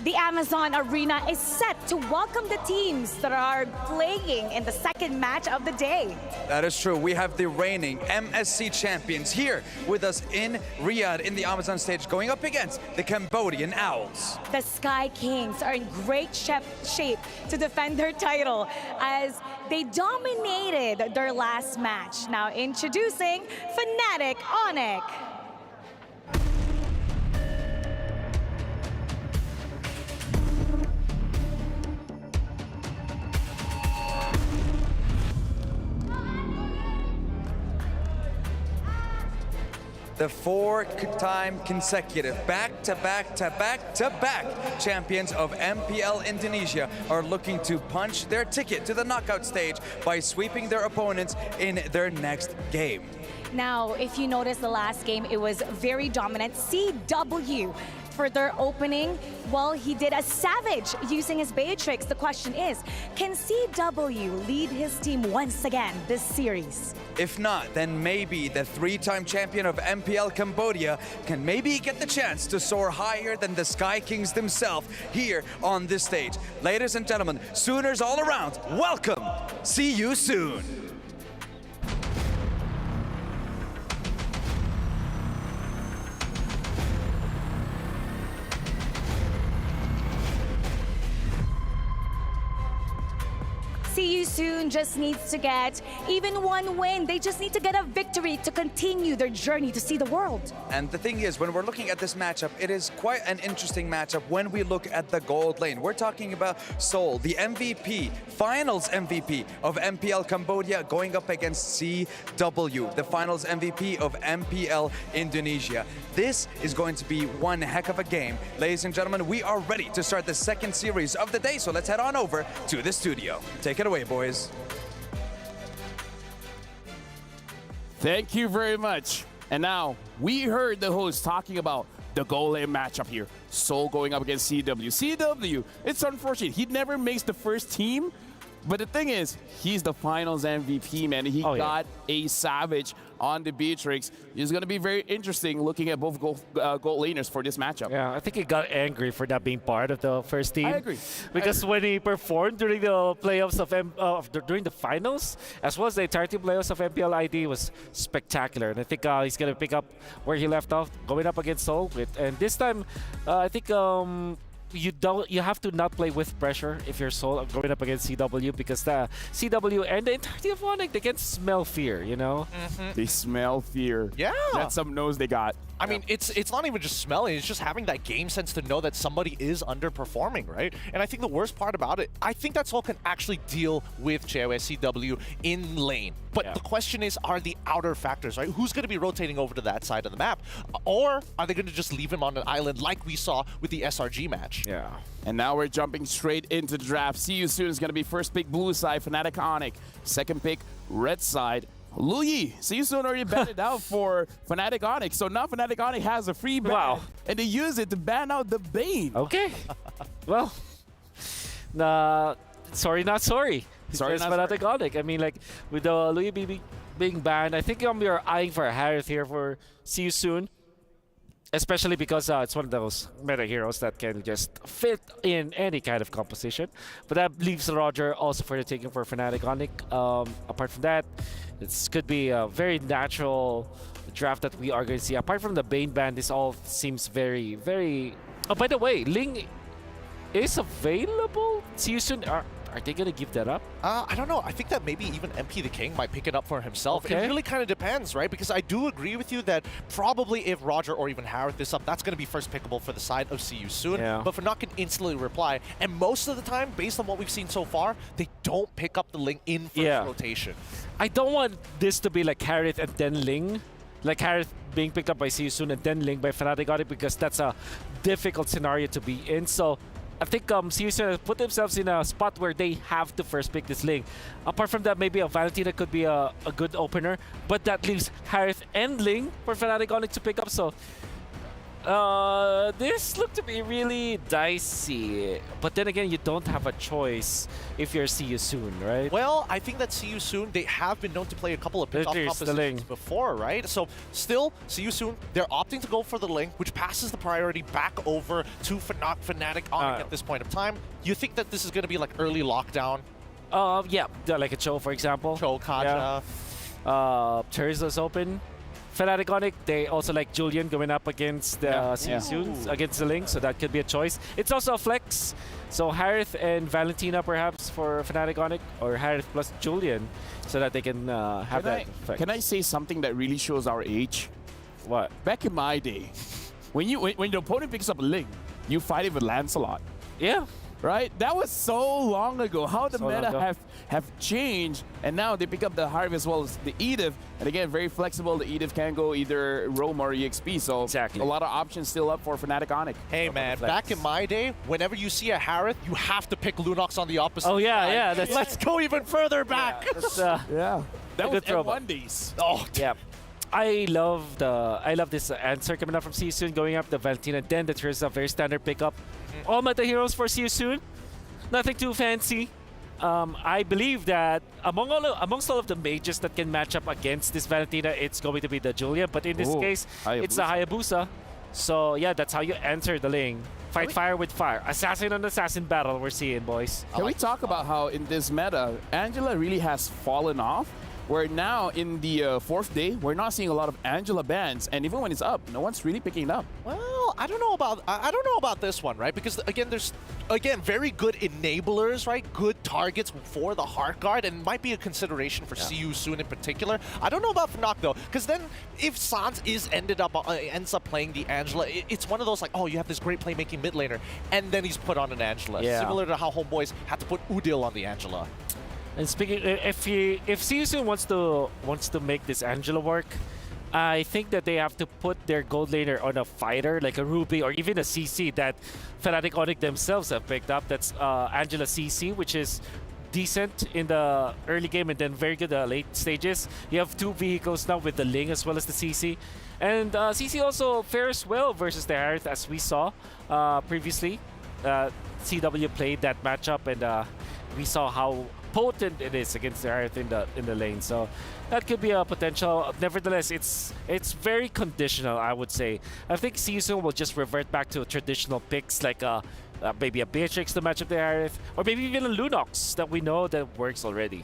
L: The Amazon Arena is set to welcome the teams that are playing in the second match of the day.
M: That is true. We have the reigning MSC champions here with us in Riyadh in the Amazon stage, going up against the Cambodian Owls.
L: The Sky Kings are in great shape to defend their title as they dominated their last match. Now introducing Fnatic Onyx.
M: The 4-time consecutive back-to-back champions of MPL Indonesia are looking to punch their ticket to the knockout stage by sweeping their opponents in their next game.
L: Now, if you notice the last game, it was very dominant. CW for their opening, well, he did a savage using his Beatrix. The question is, can CW lead his team once again this series?
M: If not, then maybe the 3-time champion of MPL Cambodia can maybe get the chance to soar higher than the Sky Kings themselves here on this stage. Ladies and gentlemen, Sooners all around, welcome! See you soon!
L: See You Soon just needs to get even one win. They just need to get a victory to continue their journey to see the world.
M: And the thing is, when we're looking at this matchup, it is quite an interesting matchup when we look at the gold lane. We're talking about Seoul, the MVP, finals MVP of MPL Cambodia, going up against CW, the finals MVP of MPL Indonesia. This is going to be one heck of a game. Ladies and gentlemen, we are ready to start the second series of the day, so let's head on over to the studio. Take it away, boys.
K: Thank you very much. And now, we heard the host talking about the goal lane matchup here. Seoul going up against CW. CW, it's unfortunate. He never makes the first team. But the thing is, he's the finals MVP, man. He got a savage on the Beatrix. It's going to be very interesting looking at both goal laners for this matchup.
N: Yeah, I think he got angry for not being part of the first team.
K: I agree.
N: Because when he performed during the playoffs of during the finals, as well as the entirety playoffs of MPL ID, was spectacular. And I think he's going to pick up where he left off, going up against Seoul. And this time, I think you have to not play with pressure if you're Seoul going up against CW, because the CW and the entirety of Onyx, they can smell fear, you know?
K: They smell fear.
O: Yeah.
K: That's some nose they got.
O: I mean, it's not even just smelling, it's just having that game sense to know that somebody is underperforming, right? And I think the worst part about it, I think that Seoul can actually deal with JOSCW in lane. But the question is, are the outer factors, right? Who's going to be rotating over to that side of the map? Or are they going to just leave him on an island like we saw with the SRG match?
K: Yeah. And now we're jumping straight into the draft. See You Soon is going to be first pick blue side, Fnatic Onyx. Second pick red side, Lu Yi. See You Soon already batted out for Fnatic Onyx. So now Fnatic Onyx has a free ban. And they use it to ban out the Bane.
N: Okay. Well, sorry, not sorry.
K: Sorry, not
N: Fnatic Onyx. I mean, like, with the Lu Yi being banned, I think we are eyeing for a Harith here for See You Soon. Especially because it's one of those meta heroes that can just fit in any kind of composition. But that leaves Roger also for the taking for Fnatic Onyx. Apart from that, it could be a very natural draft that we are going to see. Apart from the Bane ban, this all seems very, very... Oh, by the way, Ling is available? See You Soon. Are they going to give that up?
O: I don't know. I think that maybe even MP the King might pick it up for himself.
N: Okay.
O: It really kind of depends, right? Because I do agree with you that probably if Roger or even Harith this up, that's going to be first pickable for the side of See You Soon.
N: Yeah.
O: But Fnatic can instantly reply. And most of the time, based on what we've seen so far, they don't pick up the Ling in first rotation.
N: I don't want this to be like Harith and then Ling. Like Harith being picked up by See You Soon and then Ling by Fnatic Onyx, because that's a difficult scenario to be in. So I think See You Soon put themselves in a spot where they have to first pick this Ling. Apart from that, maybe a Valentina could be a good opener, but that leaves Harith and Ling for Fnatic Onyx to pick up. So this looked to be really dicey. But then again, you don't have a choice if you're See You Soon, right?
O: Well, I think that See You Soon, they have been known to play a couple of pick-off compositions before, right? So still, See You Soon, they're opting to go for the Ling, which passes the priority back over to Fnatic Onyx at this point of time. You think that this is going to be like early lockdown?
N: Yeah, like a Cho, for example.
O: Cho, Kaja.
N: Yeah. Teresa's open. Fnatic Onyx, they also like Julian going up against the See You Soon, against the Ling, so that could be a choice. It's also a flex, so Harith and Valentina perhaps for Fnatic Onyx, or Harith plus Julian, so that they can have that effect.
K: Can I say something that really shows our age?
N: What?
K: Back in my day, when the opponent picks up a Ling, you fight it with Lancelot.
N: Yeah.
K: Right? That was so long ago. How the meta have changed, and now they pick up the Harith as well as the Edith. And again, very flexible. The Edith can go either Roam or EXP, so a lot of options still up for Fnatic Onyx.
O: Hey man, back in my day, whenever you see a Harith, you have to pick Lunox on the opposite side.
N: Yeah.
O: Let's go even further back.
K: Yeah, that was
N: throwback.
K: M1 days.
O: Oh,
N: yeah. I love this answer coming up from See You Soon, going up the Valentina. Then the Teresa's a very standard pickup. All meta heroes for See You Soon. Nothing too fancy. I believe that amongst all of the mages that can match up against this Valentina, it's going to be the Julian. But in this case, it's a Hayabusa. So yeah, that's how you enter the lane. Fight fire with fire. Assassin on assassin battle we're seeing, boys.
K: Can we talk about how in this meta, Angela really has fallen off? Where now in the fourth day, we're not seeing a lot of Angela bans, and even when it's up, no one's really picking it up.
O: Well, Well, I don't know about this one, right? Because again, there's very good enablers, right? Good targets for the Heart Guard, and might be a consideration for CU Soon in particular. I don't know about Fnac though, because then if Sans ends up playing the Angela, it's one of those like, oh, you have this great playmaking mid laner, and then he's put on an Angela, similar to how Homeboys had to put Udil on the Angela.
N: And speaking, if CU Soon wants to make this Angela work, I think that they have to put their gold laner on a fighter like a Ruby or even a CC that Fnatic Onyx themselves have picked up. That's Angela CC, which is decent in the early game and then very good at the late stages. You have 2 vehicles now with the Ling as well as the CC. And CC also fares well versus the Harith, as we saw previously. CW played that matchup, and we saw how potent it is against the Harith in the lane. So that could be a potential. Nevertheless, it's very conditional, I would say. I think CU Soon will just revert back to traditional picks like maybe a Beatrix to match up the Harith, or maybe even a Lunox that we know that works already.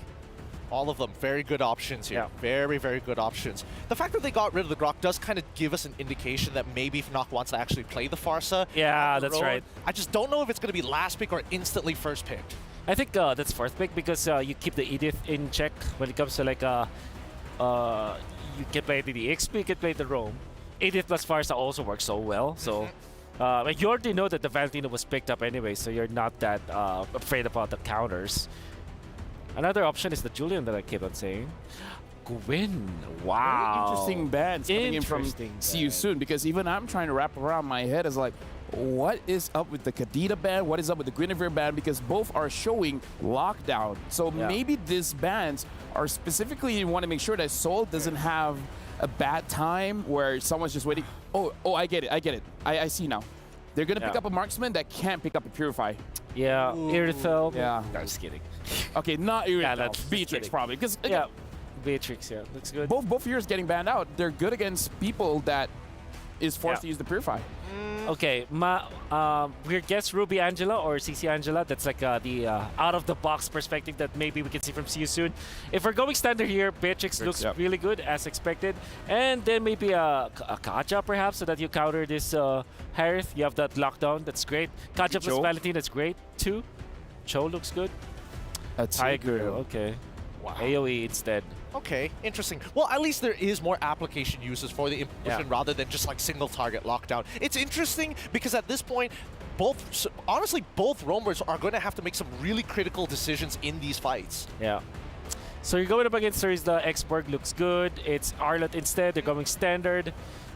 O: All of them, very good options here. Yeah. Very, very good options. The fact that they got rid of the Grok does kind of give us an indication that maybe Fnac wants to actually play the Pharsa.
N: Yeah, that's right.
O: I just don't know if it's going to be last pick or instantly first pick.
N: I think that's fourth pick because you keep the Edith in check when it comes to like you can play the XP, you can play the Roam. Edith plus Pharsa also works so well. So you already know that the Valentino was picked up anyway, so you're not that afraid about the counters. Another option is the Julian that I keep on saying. Gwyn. Wow.
K: Very interesting bans coming in from CU Soon, because even I'm trying to wrap around my head as like, what is up with the Kadita ban? What is up with the Guinevere ban? Because both are showing lockdown. So maybe these bans are specifically, you want to make sure that Seoul doesn't have a bad time where someone's just waiting. Oh, I get it. I see now. They're going to pick up a marksman that can't pick up a Purify.
N: Yeah, Irithel.
K: Yeah.
N: No, I'm just kidding.
K: Okay, not Irithel.
N: Yeah, that's
K: Beatrix probably. Because
N: Beatrix, looks good.
K: Both years getting banned out, they're good against people that is forced to use the Purify.
N: Okay, weird guess, Ruby Angela or CC Angela. That's like the out-of-the-box perspective that maybe we can see from CU Soon. If we're going standard here, Beatrix looks really good, as expected. And then maybe a Kaja, perhaps, so that you counter this Harith. You have that lockdown, that's great. Kaja plus Valentine, that's great, too. Cho looks good.
K: A
N: Tiger, okay. Wow. AoE instead.
O: Okay, interesting. Well, at least there is more application uses for the impulsion rather than just like single target lockdown. It's interesting because at this point, honestly, both roamers are going to have to make some really critical decisions in these fights.
N: Yeah. So you're going up against the Xborg, looks good. It's Arlott instead. They're going standard.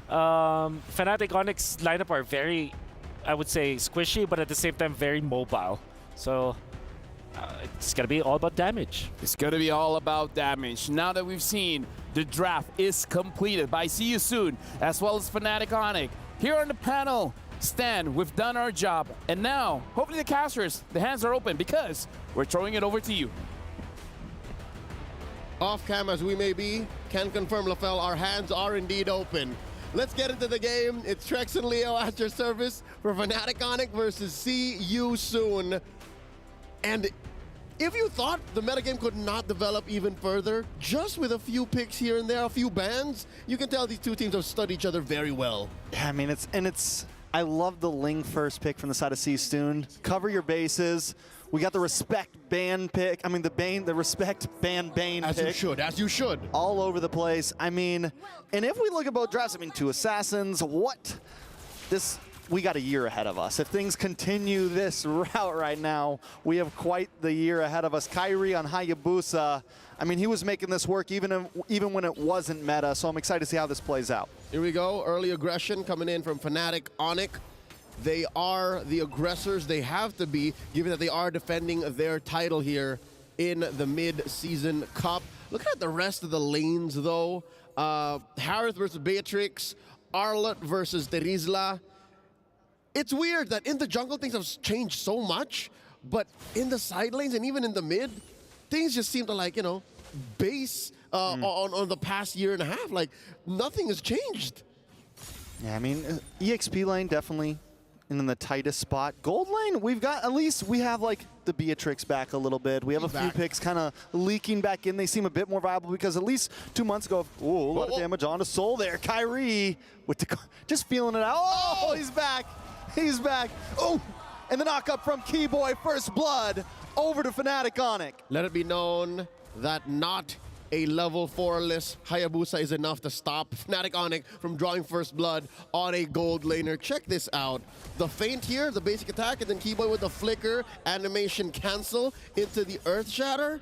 N: Fnatic Onyx lineup are very, I would say, squishy, but at the same time very mobile. So it's going to be all about damage.
K: It's going to be all about damage. Now that we've seen the draft is completed by CU Soon, as well as Fnatic Onyx, here on the panel, Stan, we've done our job. And now, hopefully the casters, the hands are open because we're throwing it over to you.
P: Off cam as we may be, can confirm, LaFell, our hands are indeed open. Let's get into the game. It's Trex and Leo at your service for Fnatic Onyx versus CU Soon. And if you thought the metagame could not develop even further, just with a few picks here and there, a few bans, you can tell these two teams have studied each other very well.
Q: Yeah, I mean, I love the Ling first pick from the side of CU Soon. Cover your bases. We got the respect ban pick. I mean, the respect ban Bane
P: as
Q: pick.
P: As you should.
Q: All over the place. I mean, and if we look at both drafts, I mean, 2 assassins, we got a year ahead of us. If things continue this route right now, we have quite the year ahead of us. Kyrie on Hayabusa, I mean, he was making this work even when it wasn't meta, so I'm excited to see how this plays out.
P: Here we go, early aggression coming in from Fnatic Onyx. They are the aggressors. They have to be, given that they are defending their title here in the mid-season cup. Look at the rest of the lanes, though. Harith versus Beatrix, Arlott versus Terizla. It's weird that in the jungle things have changed so much, but in the side lanes and even in the mid, things just seem to, like, you know, base on the past year and a half. Like, nothing has changed.
Q: Yeah, I mean, EXP lane definitely in the tightest spot. Gold lane, we have like the Beatrix back a little bit. We have a few picks kind of leaking back in. They seem a bit more viable because at least 2 months ago, a lot of damage on to Soul there. Kyrie with the, just feeling it out. Oh, he's back. He's back. Oh, and the knock-up from Keyboy, first blood, over to Fnatic Onic.
P: Let it be known that not a level 4-less Hayabusa is enough to stop Fnatic Onic from drawing first blood on a gold laner. Check this out. The feint here, the basic attack, and then Keyboy with the flicker, animation cancel into the Earth Shatter.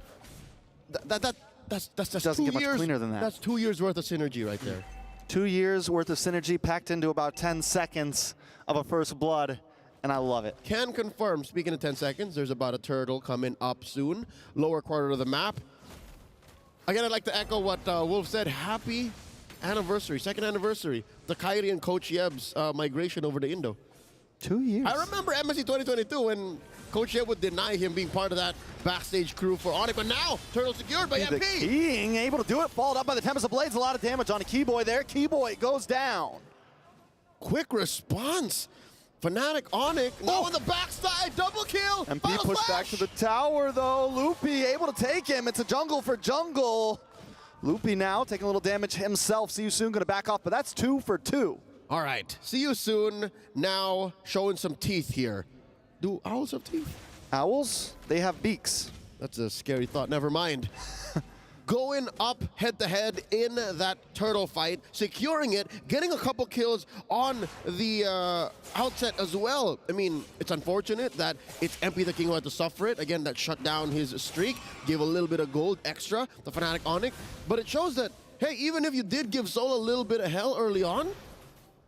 P: That's
Q: doesn't get much cleaner than that.
P: That's 2 years worth of synergy right there.
Q: 2 years worth of synergy packed into about 10 seconds of a first blood, and I love it.
P: Can confirm, speaking of 10 seconds, there's about a turtle coming up soon. Lower quarter of the map. Again, I'd like to echo what Wolf said. Happy anniversary, second anniversary. The Kyrie and Coach Yeb's migration over to Indo.
Q: 2 years.
P: I remember MSC 2022 when Coach Yeb would deny him being part of that backstage crew for Onic, but now Turtle secured by MP.
Q: The King able to do it, followed up by the Tempest of Blades. A lot of damage on a Keyboy there. Keyboy goes down.
P: Quick response. Fnatic Onic now on the backside, double kill.
Q: MP pushed back to the tower though. Loopy able to take him. It's a jungle for jungle. Loopy now taking a little damage himself. See you soon, gonna back off, but that's 2 for 2.
P: All right, see you soon. Now showing some teeth here. Do owls have teeth?
Q: Owls? They have beaks.
P: That's a scary thought, never mind. Going up head-to-head in that turtle fight, securing it, getting a couple kills on the outset as well. I mean, it's unfortunate that it's MP the King who had to suffer it. Again, that shut down his streak, gave a little bit of gold extra to Fnatic Onic. But it shows that, hey, even if you did give Soul a little bit of hell early on,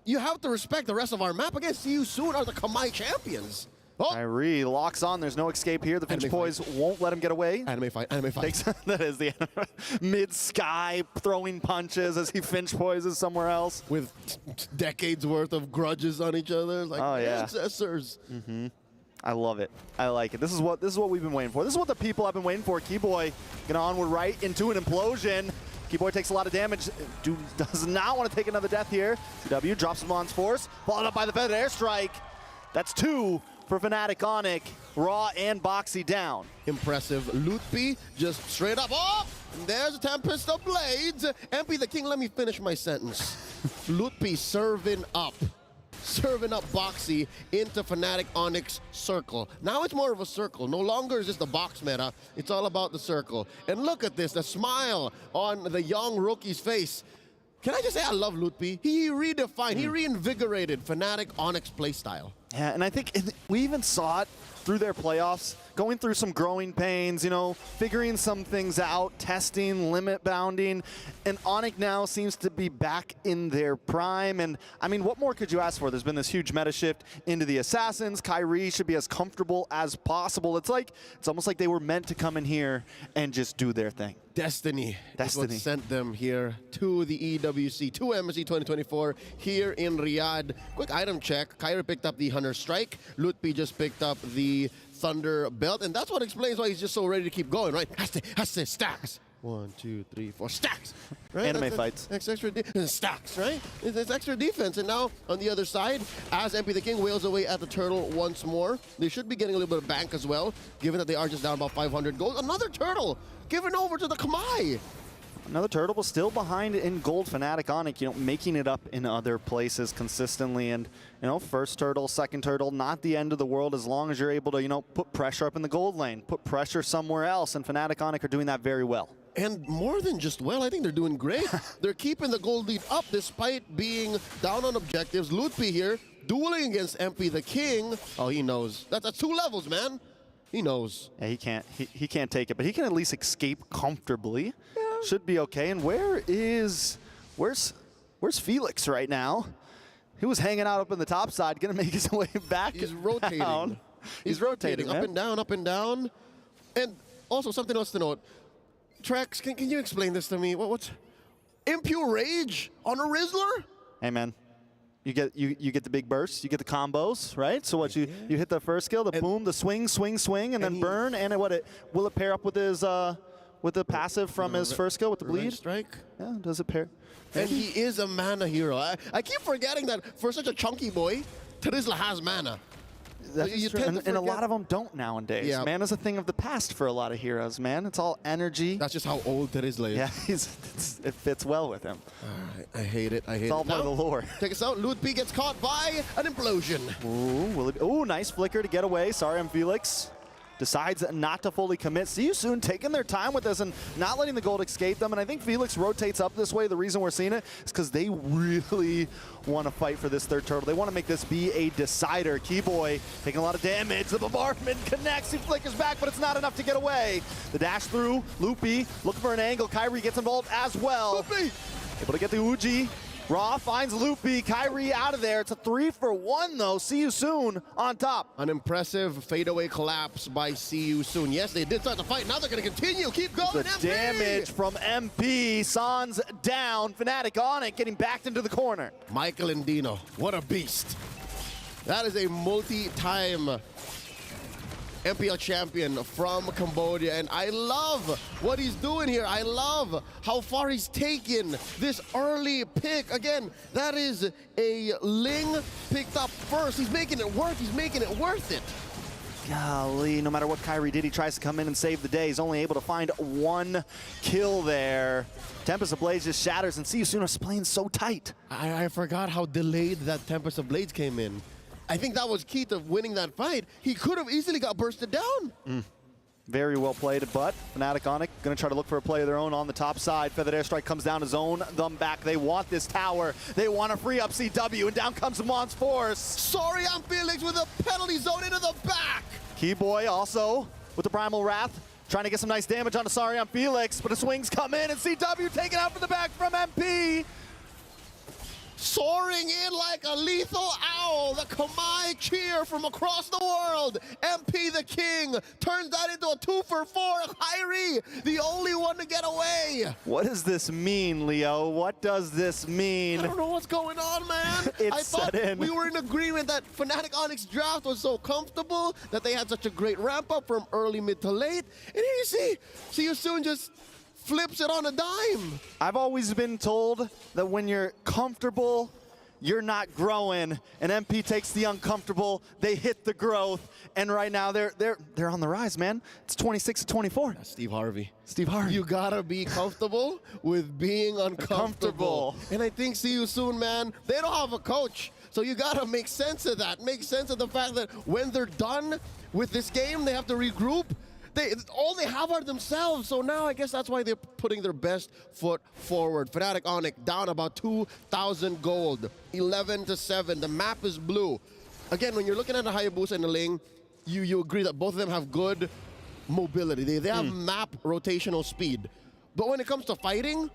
P: you have to respect the rest of our map. Again, see you soon are the Kamai champions.
Q: Kyrie locks on. There's no escape here. The Finch Poise won't let him get away.
P: Anime fight.
Q: That is the mid-sky throwing punches as he Finch Poises somewhere else.
P: With decades worth of grudges on each other. Like ancestors.
Q: I love it. I like it. This is what we've been waiting for. This is what the people have been waiting for. Keyboy gonna onward right into an implosion. Keyboy takes a lot of damage. Dude does not want to take another death here. CW drops him on force, followed up by the feathered airstrike. That's 2 for Fnatic Onic. Raw and Boxy down.
P: Impressive. Lootby just straight up. Oh! And there's a Tempest of Blades. MP the King, let me finish my sentence. Lootby serving up Boxy into Fnatic Onic's circle. Now it's more of a circle. No longer is this the box meta. It's all about the circle. And look at this, the smile on the young rookie's face. Can I just say I love Lootby? He redefined, he reinvigorated Fnatic Onic's playstyle.
Q: Yeah, and I think we even saw it through their playoffs, going through some growing pains, you know, figuring some things out, testing, limit bounding, and Onic now seems to be back in their prime. And I mean, what more could you ask for? There's been this huge meta shift into the Assassins. Kyrie should be as comfortable as possible. It's almost like they were meant to come in here and just do their thing.
P: Destiny is what sent them here to the EWC, to MSC 2024 here in Riyadh. Quick item check. Kyrie picked up the Hunter Strike. Lutpi just picked up the Thunder Belt, and that's what explains why he's just so ready to keep going, right? Has to stacks. 1, 2, 3, 4 stacks. Right?
Q: Anime fights.
P: Extra stacks, right? It's extra defense. And now on the other side, as MP the King wails away at the turtle once more, they should be getting a little bit of bank as well, given that they are just down about 500 gold. Another turtle given over to the Kamai.
Q: Another turtle was still behind in gold. Fnatic Onic, you know, making it up in other places consistently. And, you know, first turtle, second turtle, not the end of the world as long as you're able to, you know, put pressure up in the gold lane, put pressure somewhere else. And Fnatic Onic are doing that very well.
P: And more than just well, I think they're doing great. They're keeping the gold lead up despite being down on objectives. Lutpi here, dueling against MP the King. Oh, he knows. That's 2 levels, man. He knows.
Q: Yeah, he can't take it, but he can at least escape comfortably. Yeah. Should be okay. And where's Felix right now? He was hanging out up in the top side, gonna make his way back.
P: He's rotating.
Q: Down. He's rotating
P: up and down, up and down. And also something else to note. Trex, can you explain this to me? What's Impure Rage on a Rizzler?
Q: Hey man, you get the big bursts, you get the combos, right? So what you hit the first skill, the boom, the swing, and then burn, and will it pair up with his with the passive from his first skill with the bleed?
P: Strike.
Q: Yeah, does it pair?
P: And he is a mana hero. I keep forgetting that for such a chunky boy, Terizla has mana.
Q: That's true. And a lot of them don't nowadays.
P: Yeah.
Q: Mana's a thing of the past for a lot of heroes, man. It's all energy.
P: That's just how old it is, ladies.
Q: Yeah, it fits well with him.
P: All right, I hate it. I hate
Q: It's all part of the lore.
P: Take us out. Ludwig gets caught by an implosion.
Q: Ooh, nice flicker to get away. Sorry, Felix. Decides not to fully commit. See you soon, taking their time with this and not letting the gold escape them. And I think Felix rotates up this way. The reason we're seeing it is because they really want to fight for this third turtle. They want to make this be a decider. Keyboy taking a lot of damage. The bombardment connects. He flickers back, but it's not enough to get away. The dash through. Loopy looking for an angle. Kyrie gets involved as well.
P: Loopy!
Q: Able to get the Uji. Raw finds Loopy. Kyrie out of there. It's a 3-for-1 though. See you soon on top.
P: An impressive fadeaway collapse by See You Soon. Yes, they did start the fight. Now they're going to continue. Keep going,
Q: The
P: MP!
Q: damage from MP. Sans down. Fnatic on it, getting backed into the corner.
P: Michael and Dino, what a beast. That is a multi-time MPL champion from Cambodia, and I love what he's doing here. I love how far he's taken this early pick. Again, that is a Ling picked up first. He's making it work. He's making it worth it.
Q: Golly, no matter what Kyrie did, he tries to come in and save the day. He's only able to find one kill there. Tempest of Blades just shatters, and See You Soon is playing so tight.
P: I forgot how delayed that Tempest of Blades came in. I think that was key to winning that fight. He could have easily got bursted down.
Q: Very well played, but Fnatic on it. Going to try to look for a play of their own on the top side. Feathered Airstrike comes down to zone them back. They want this tower. They want to free up CW, and down comes Mon's Force.
P: Sorry, I'm Felix with a penalty zone into the back.
Q: Keyboy also with the Primal Wrath. Trying to get some nice damage onto Sarion Felix, but the swings come in, and CW taken out from the back from MP.
P: Soaring in like a lethal owl, the Kamai cheer from across the world. MP the King turns that into a 2-for-4. Kyrie, the only one to get away.
Q: What does this mean, Leo? What does this mean?
P: I don't know what's going on, man. I thought we were in agreement that Fnatic Onyx draft was so comfortable, that they had such a great ramp up from early, mid to late. And here you See You Soon just flips it on a dime.
Q: I've always been told that when you're comfortable, you're not growing, and MP takes the uncomfortable, they hit the growth, and right now they're on the rise, man. It's 26-24.
P: That's Steve Harvey.
Q: Steve Harvey.
P: You gotta be comfortable with being uncomfortable. And I think See You Soon, man, they don't have a coach. So you gotta make sense of that. Make sense of the fact that when they're done with this game, they have to regroup. All they have are themselves, so now I guess that's why they're putting their best foot forward. Fnatic Onyx down about 2,000 gold, 11-7. The map is blue. Again, when you're looking at the Hayabusa and the Ling, you agree that both of them have good mobility. They have map rotational speed. But when it comes to fighting,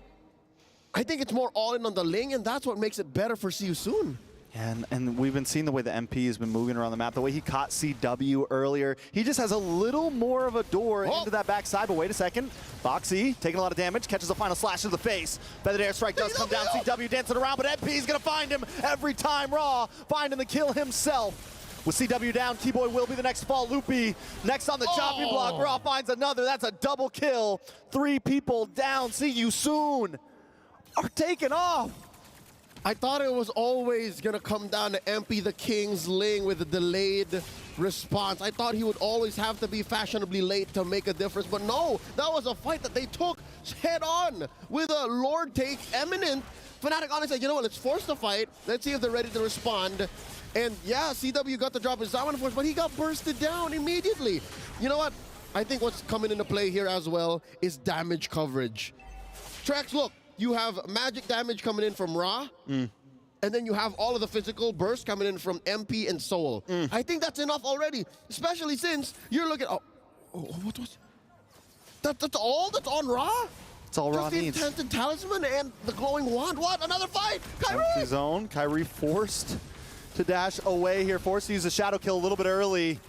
P: I think it's more all in on the Ling, and that's what makes it better for See You Soon.
Q: And we've been seeing the way the MP has been moving around the map, the way he caught CW earlier. He just has a little more of a door into that backside, but wait a second. Boxy taking a lot of damage, catches the final slash to the face. Feathered Airstrike does come down, CW dancing around, but MP's gonna find him every time. Raw finding the kill himself. With CW down, Keyboy will be the next fall. Loopy next on the chopping block. Raw finds another, that's a double kill. 3 people down, See You Soon are taken off.
P: I thought it was always going to come down to MP the King's Ling with a delayed response. I thought he would always have to be fashionably late to make a difference, but no, that was a fight that they took head on with a Lord take eminent. Fnatic Onyx said, you know what, let's force the fight. Let's see if they're ready to respond. And yeah, CW got the drop in Zaman Force, but he got bursted down immediately. You know what? I think what's coming into play here as well is damage coverage. Trax, look. You have magic damage coming in from Ra, and then you have all of the physical burst coming in from MP and Soul. I think that's enough already, especially since you're looking. What was? That's all that's on Ra.
Q: That's all Ra needs.
P: Just the Enchanted Talisman and the Glowing Wand. What? Another fight? Kyrie.
Q: Empty zone. Kyrie forced to dash away here, forced to use a shadow kill a little bit early.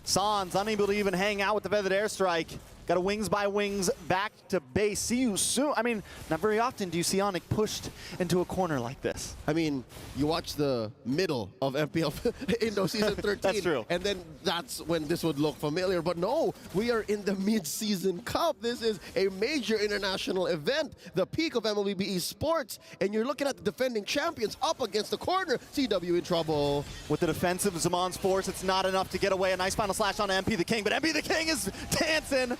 Q: Sans unable to even hang out with the Feathered Airstrike. Got a wings by wings back to base. See you soon. I mean, not very often do you see Onyx pushed into a corner like this.
P: I mean, you watch the middle of FPL Indo Season 13.
Q: That's true.
P: And then that's when this would look familiar. But no, we are in the mid-season cup. This is a major international event, the peak of MLBB Esports. And you're looking at the defending champions up against the corner. CW in trouble.
Q: With the defensive Zaman's force, it's not enough to get away. A nice final slash on MP the King, but MP the King is dancing.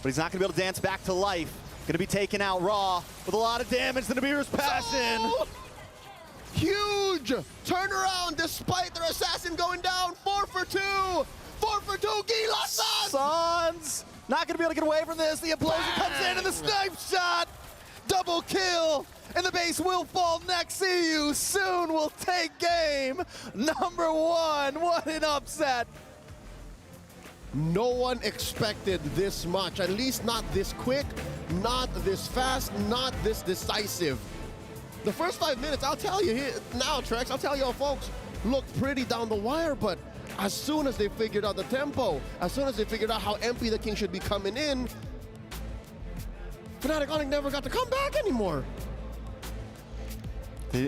Q: But he's not going to be able to dance back to life. Going to be taken out raw with a lot of damage. The Nabir's passing.
P: Oh! Huge turnaround despite their assassin going down. 4 for 2. 4 for 2. Gila
Q: Suns not going to be able to get away from this. The implosion comes in and the snipe shot. Double kill. And the base will fall next. See you soon. Will take game number 1. What an upset.
P: No one expected this much, at least not this quick, not this fast, not this decisive. The first 5 minutes, I'll tell you here now, Trex, I'll tell y'all folks, looked pretty down the wire, but as soon as they figured out the tempo, as soon as they figured out how MP the King should be coming in, Fnatic Onyx never got to come back anymore.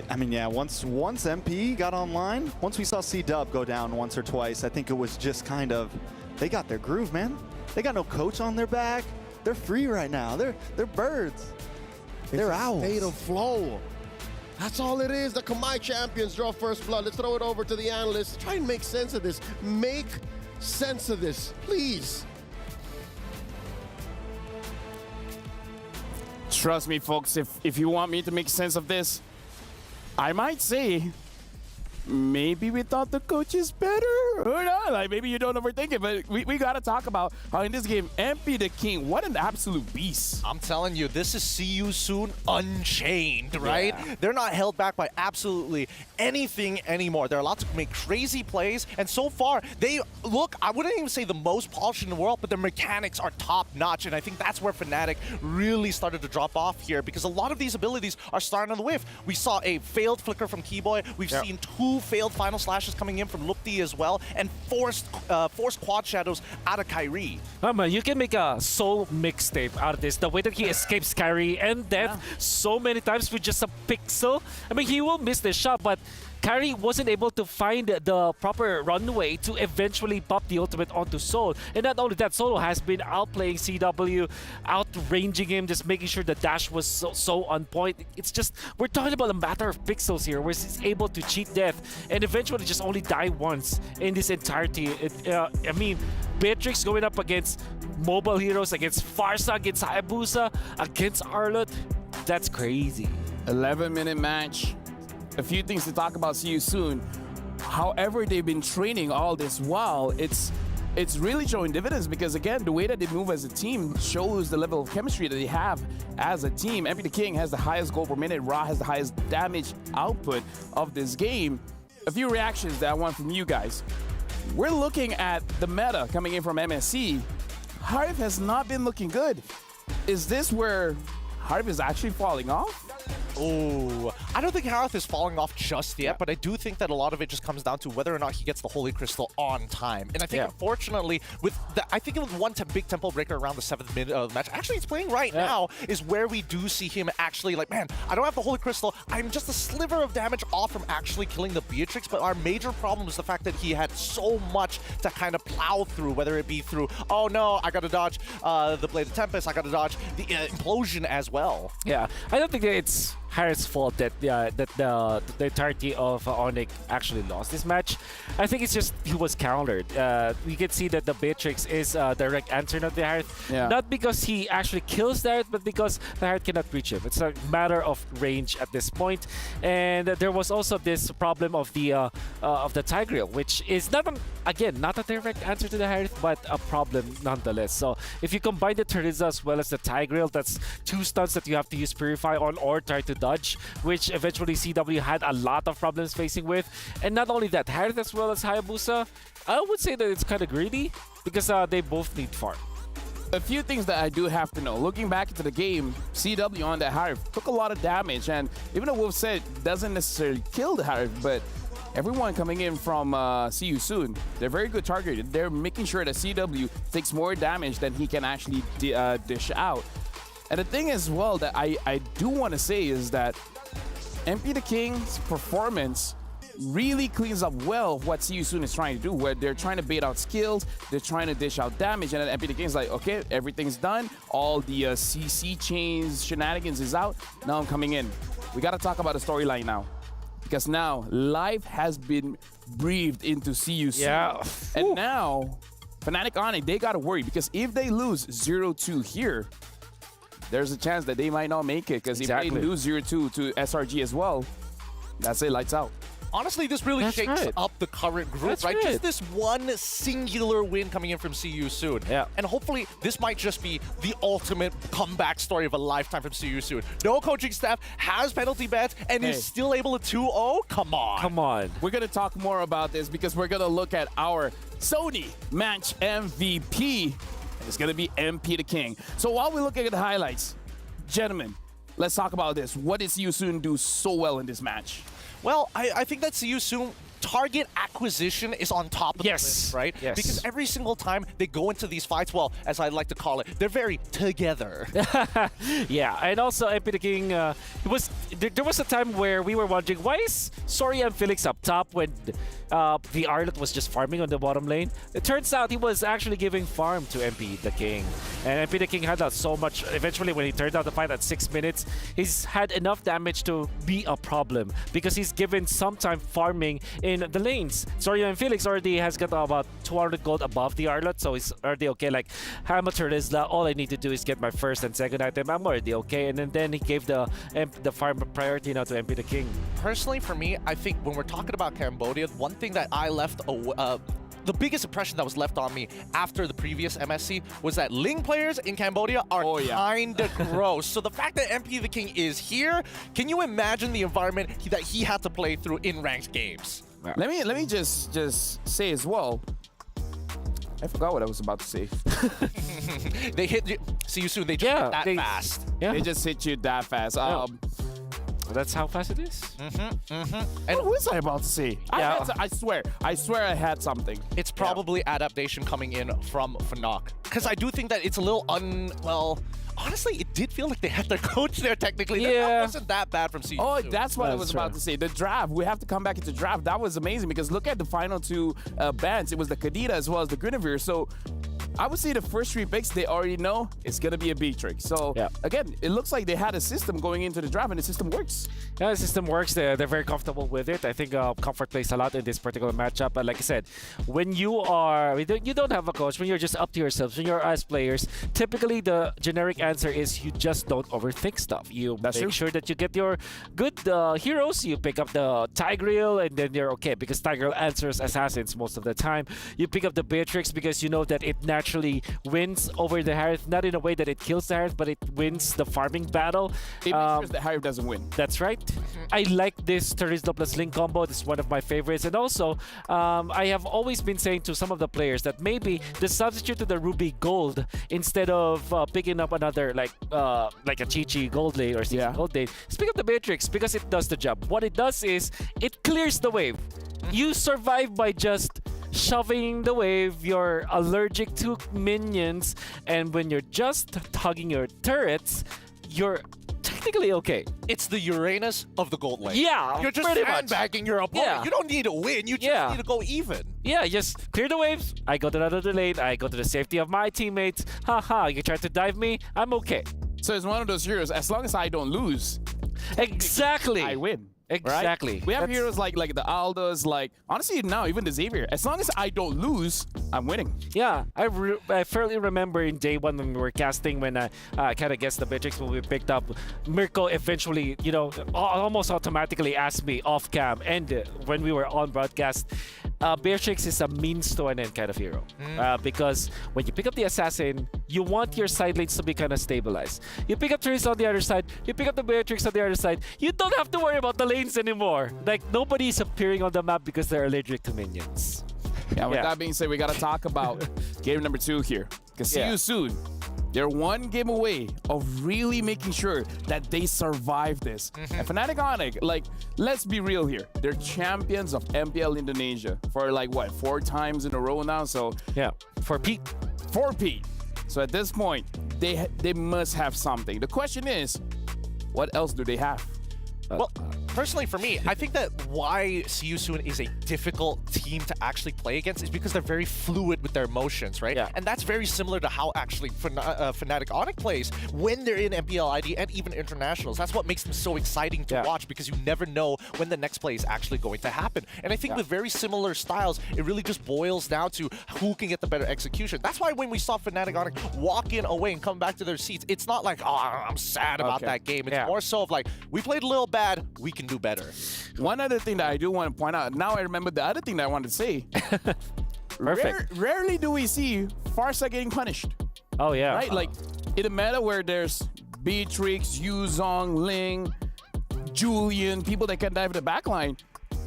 Q: I mean, yeah, once MP got online, once we saw C-Dub go down once or twice, I think it was just kind of, they got their groove, man. They got no coach on their back. They're free right now. They're birds. They're owls.
P: State of flow. That's all it is. The Kamai champions draw first blood. Let's throw it over to the analysts. Try and make sense of this. Make sense of this, please.
K: Trust me, folks, if you want me to make sense of this, I might say, maybe we thought the coach is better or not. Like, maybe you don't overthink it, but we got to talk about how in this game, MP the King, what an absolute beast.
O: I'm telling you, this is See You Soon Unchained, right? Yeah. They're not held back by absolutely anything anymore. They're allowed to make crazy plays, and so far, they look, I wouldn't even say the most polished in the world, but their mechanics are top-notch, and I think that's where Fnatic really started to drop off here, because a lot of these abilities are starting on the whiff. We saw a failed flicker from Keyboy. We've seen 2 failed final slashes coming in from Lupti as well, and forced quad shadows out of Kyrie.
N: Oh man, you can make a soul mixtape out of this. The way that he escapes Kyrie and death so many times with just a pixel. I mean, he will miss the shot, but Kyrie wasn't able to find the proper runway to eventually pop the ultimate onto Soul. And not only that, Solo has been outplaying CW, outranging him, just making sure the dash was so on point. It's just, we're talking about a matter of pixels here, where he's able to cheat death and eventually just only die once in this entirety. I mean, Beatrix going up against mobile heroes, against Farsa, against Hayabusa, against Arlott. That's crazy.
K: 11-minute match. A few things to talk about. See You Soon. However, they've been training all this while. It's really showing dividends, because again, the way that they move as a team shows the level of chemistry that they have as a team. MP the King has the highest goal per minute. Ra has the highest damage output of this game. A few reactions that I want from you guys. We're looking at the meta coming in from MSC. Harv has not been looking good. Is this where Harv is actually falling off?
O: Oh, I don't think Harith is falling off just yet, but I do think that a lot of it just comes down to whether or not he gets the Holy Crystal on time. And I think, unfortunately, with I think it was one big tempo breaker around the 7th minute of the match. Actually, it's playing right now, is where we do see him actually like, man, I don't have the Holy Crystal. I'm just a sliver of damage off from actually killing the Beatrix, but our major problem is the fact that he had so much to kind of plow through, whether it be through, oh no, I got to dodge the Blade of Tempest, I got to dodge the Implosion as well.
N: Yeah, I don't think that it's Harris' fault that the entirety of Onyx actually lost this match. I think it's just he was countered. We can see that the Beatrix is a direct answer to the Harith. Not because he actually kills the Harith, but because the Harith cannot reach him. It's a matter of range at this point. And there was also this problem of the Tigreal, which is not a direct answer to the Harith, but a problem nonetheless. So if you combine the Teresa as well as the Tigreal, that's 2 stuns that you have to use Purify on or try to dodge, which eventually CW had a lot of problems facing with. And not only that, Harith as well as Hayabusa, I would say that it's kind of greedy because they both need farm.
K: A few things that I do have to know. Looking back into the game, CW on that Harith took a lot of damage, and even though Wolf said doesn't necessarily kill the Harith, but everyone coming in from See You Soon, they're very good targeted. They're making sure that CW takes more damage than he can actually dish out. And the thing as well that I do want to say is that MP the King's performance really cleans up well what See You Soon is trying to do, where they're trying to bait out skills, they're trying to dish out damage, and then MP the King's like, okay, everything's done, all the CC chains shenanigans is out, now I'm coming in. We got to talk about the storyline now, because now life has been breathed into See You Soon.
N: Yeah.
K: And now, Fnatic Onyx, they got to worry, because if they lose 0-2 here, there's a chance that they might not make it, because if they lose 0-2 to SRG as well, that's it, lights out.
O: Honestly, this really shakes up the current group, right? Just this one singular win coming in from See You Soon.
N: Yeah.
O: And hopefully, this might just be the ultimate comeback story of a lifetime from See You Soon. No coaching staff, has penalty bans, and is still able to 2-0? Come on.
N: Come on.
K: We're going to talk more about this because we're going to look at our Sony match MVP. It's going to be MP the King. So while we look at the highlights, gentlemen, let's talk about this. What did See You Soon do so well in this match?
O: Well, I think that See You Soon target acquisition is on top of the list, right?
N: Yes.
O: Because every single time they go into these fights, well, as I like to call it, they're very together.
N: Yeah, and also MP the King, there was a time where we were wondering, why is Soria and Felix up top when the Arlet was just farming on the bottom lane? It turns out he was actually giving farm to MP the King. And MP the King had out so much. Eventually, when he turned out the fight at 6 minutes, he's had enough damage to be a problem because he's given some time farming in the lanes. Soria and Felix already has got about 200 gold above the Arlet, so he's already okay. Like, I'm a Turtles, all I need to do is get my first and second item. I'm already okay. And then he gave the farm priority now to MP the King.
O: Personally, for me, I think when we're talking about Cambodia, one thing that I left the biggest impression that was left on me after the previous MSC was that Ling players in Cambodia are kind of gross. So the fact that MP the King is here, can you imagine the environment that he had to play through in ranked games?
K: Let me just say as well, I forgot what I was about to say.
O: They hit you. See You Soon. They just hit that fast.
K: Yeah. They just hit you that fast.
N: That's how fast it is.
O: And
K: what was I about to say? I swear I had something.
O: It's probably adaptation coming in from Fnatic. Because I do think that it's a little honestly, it did feel like they had their coach there technically. That wasn't that bad from See You Soon.
K: Oh, that's what I was about to say. The draft, we have to come back into draft. That was amazing because look at the final two bans. It was the Kadita as well as the Guinevere. So I would say the first 3 picks, they already know it's going to be a B-trick. So, again, it looks like they had a system going into the draft, and the system works.
N: Yeah, the system works. They're very comfortable with it. I think comfort plays a lot in this particular matchup. But like I said, when you don't have a coach, when you're just up to yourselves, when you're as players, typically the generic answer is you just don't overthink stuff. You make sure that you get your good heroes. You pick up the Tigreal, and then you're okay because Tigreal answers assassins most of the time. You pick up the Beatrix because you know that it naturally wins over the Harith, not in a way that it kills the Harith, but it wins the farming battle.
K: It makes sure the Harith doesn't win.
N: That's right. I like this Terizla plus Link combo. This is one of my favorites. And also, I have always been saying to some of the players that maybe the substitute to the Ruby Gold, instead of picking up another like a Chi-Chi Gold lane or CC Gold lane, is pick up the Beatrix because it does the job. What it does is it clears the wave. You survive by just shoving the wave. You're allergic to minions, and when you're just hugging your turrets, you're technically okay.
O: It's the Uranus of the gold lane.
N: Yeah,
O: you're just sandbagging your opponent.
N: Yeah.
O: You don't need to win. You just need to go even.
N: Yeah, just clear the waves. I go to another lane. I go to the safety of my teammates. Haha, you try to dive me. I'm okay.
K: So it's one of those heroes. As long as I don't lose,
N: exactly,
K: I win.
N: Exactly.
K: Right? We have heroes like the Aldos, honestly now even the Xavier. As long as I don't lose, I'm winning.
N: Yeah, I fairly remember in day 1 when we were casting, when I kind of guessed the Beatrix when we picked up, Mirko eventually, almost automatically asked me off cam and when we were on broadcast, Beatrix is a means to an end kind of hero. Because when you pick up the assassin, you want your side lanes to be kind of stabilized. You pick up Therese on the other side, you pick up the Beatrix on the other side, you don't have to worry about the lanes anymore. Like, nobody's appearing on the map because they're allergic to minions.
K: Yeah, with that being said, we got to talk about game number 2 here. Because See You Soon, They're one game away of really making sure that they survive this. And Fnatic Onyx, like, let's be real here. They're champions of MPL Indonesia for like, what, 4 times in a row now? So
N: yeah, for Pete.
K: For Pete. So at this point, they must have something. The question is, what else do they have?
O: Well, personally for me, I think that why CU Soon is a difficult team to actually play against is because they're very fluid with their emotions, right?
N: Yeah.
O: And that's very similar to how actually Fnatic Onyx plays when they're in MPL ID and even internationals. That's what makes them so exciting to watch, because you never know when the next play is actually going to happen. And I think with very similar styles, it really just boils down to who can get the better execution. That's why when we saw Fnatic Onyx walk in away and come back to their seats, it's not like, oh, I'm sad about that game. It's more so of like, we played a little bad, we can do better.
K: One other thing that I do want to point out, now I remember the other thing that I wanted to say.
N: Perfect.
K: Rarely do we see Farsa getting punished.
N: Oh, yeah.
K: Right? Like, in a meta where there's Beatrix, Yuzong, Ling, Julian, people that can dive the backline,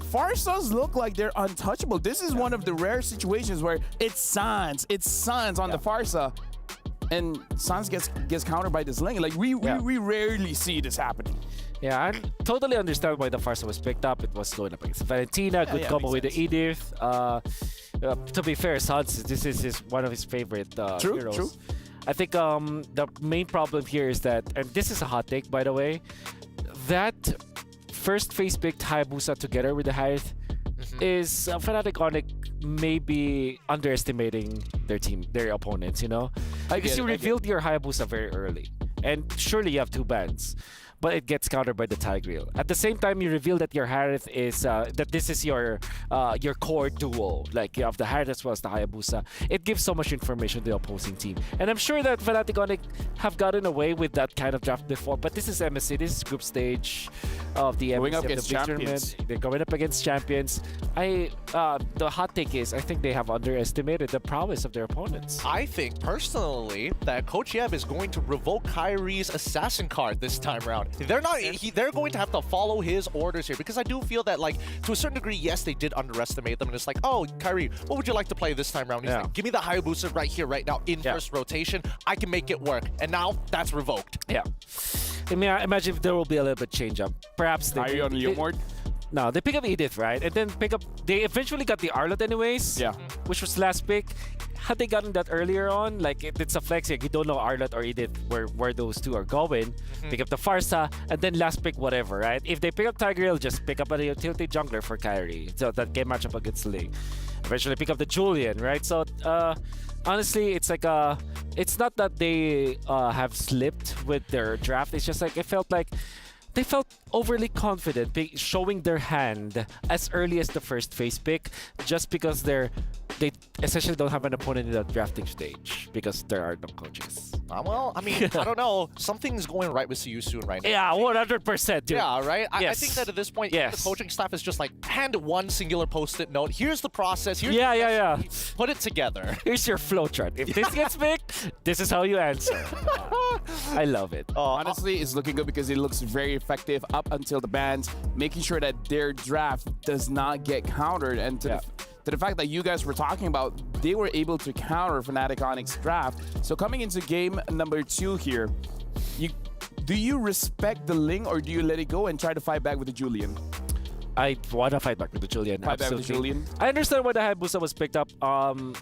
K: Farsas look like they're untouchable. This is one of the rare situations where it's Sans on the Farsa, and Sans gets countered by this Ling. Like, we rarely see this happening.
N: Yeah, I totally understand why the Farsa was picked up. It was going up against Valentina, good combo with the Edith. To be fair, Sans, this is one of his favorite heroes. True. I think the main problem here is that, and this is a hot take by the way, that first phase picked Hayabusa together with the Hythe is Fnatic Onyx maybe underestimating their opponents, you know? Because you revealed your Hayabusa very early. And surely you have 2 bans, but it gets countered by the Tigreal. At the same time, you reveal that your Hythe is that this is your core duo. Like you have the Hythe as well as the Hayabusa. It gives so much information to the opposing team. And I'm sure that Fnatic Onyx have gotten away with that kind of draft before. But this is MSC. This is group stage of the
K: Going up
N: MSC
K: against champions.
N: They're going up against champions. The hot take is I think they have underestimated the prowess of their opponents.
O: I think personally that Coach Yeb is going to revoke Kyrie's assassin card this time around. They're not. They're going to have to follow his orders here, because I do feel that, like, to a certain degree, yes, they did underestimate them. And it's like, oh, Kyrie, what would you like to play this time around? He's like, give me the Hayabusa right here, right now, in first rotation. I can make it work. And now that's revoked.
N: Yeah. I mean, I imagine if there will be a little bit change up. Perhaps they.
K: Are you on the Leomord?
N: No, they pick up Edith, right? And then they eventually got the Arlott anyways.
K: Yeah.
N: Which was last pick. Had they gotten that earlier on, like it's a flex, like you don't know Arlott or Edith where those two are going. Pick up the Farsa, and then last pick whatever, right? If they pick up Tigreal, just pick up a utility jungler for Kyrie. So that can match up against Ling. Eventually pick up the Julian, right? So honestly, it's like it's not that they have slipped with their draft. It's just like it felt like they felt overly confident showing their hand as early as the first phase pick, just because they essentially don't have an opponent in the drafting stage because there are no coaches.
O: Well, I mean, I don't know. Something's going right with CU Soon right now.
N: Yeah, 100%, dude.
O: Yeah, right?
N: Yes.
O: I think that at this point, the coaching staff is just like, hand one singular post-it note. Here's the process. Here's the put it together.
N: Here's your flowchart. If this gets picked, this is how you answer. I love it.
K: Honestly, it's looking good because it looks very effective up until the bans, making sure that their draft does not get countered. And to the fact that you guys were talking about, they were able to counter Fnatic Onyx draft. So coming into game number 2 here, do you respect the Ling or do you let it go and try to fight back with the Julian?
N: I want to fight back with the Julian.
K: Fight back with the Julian.
N: I understand why the Hayabusa was picked up.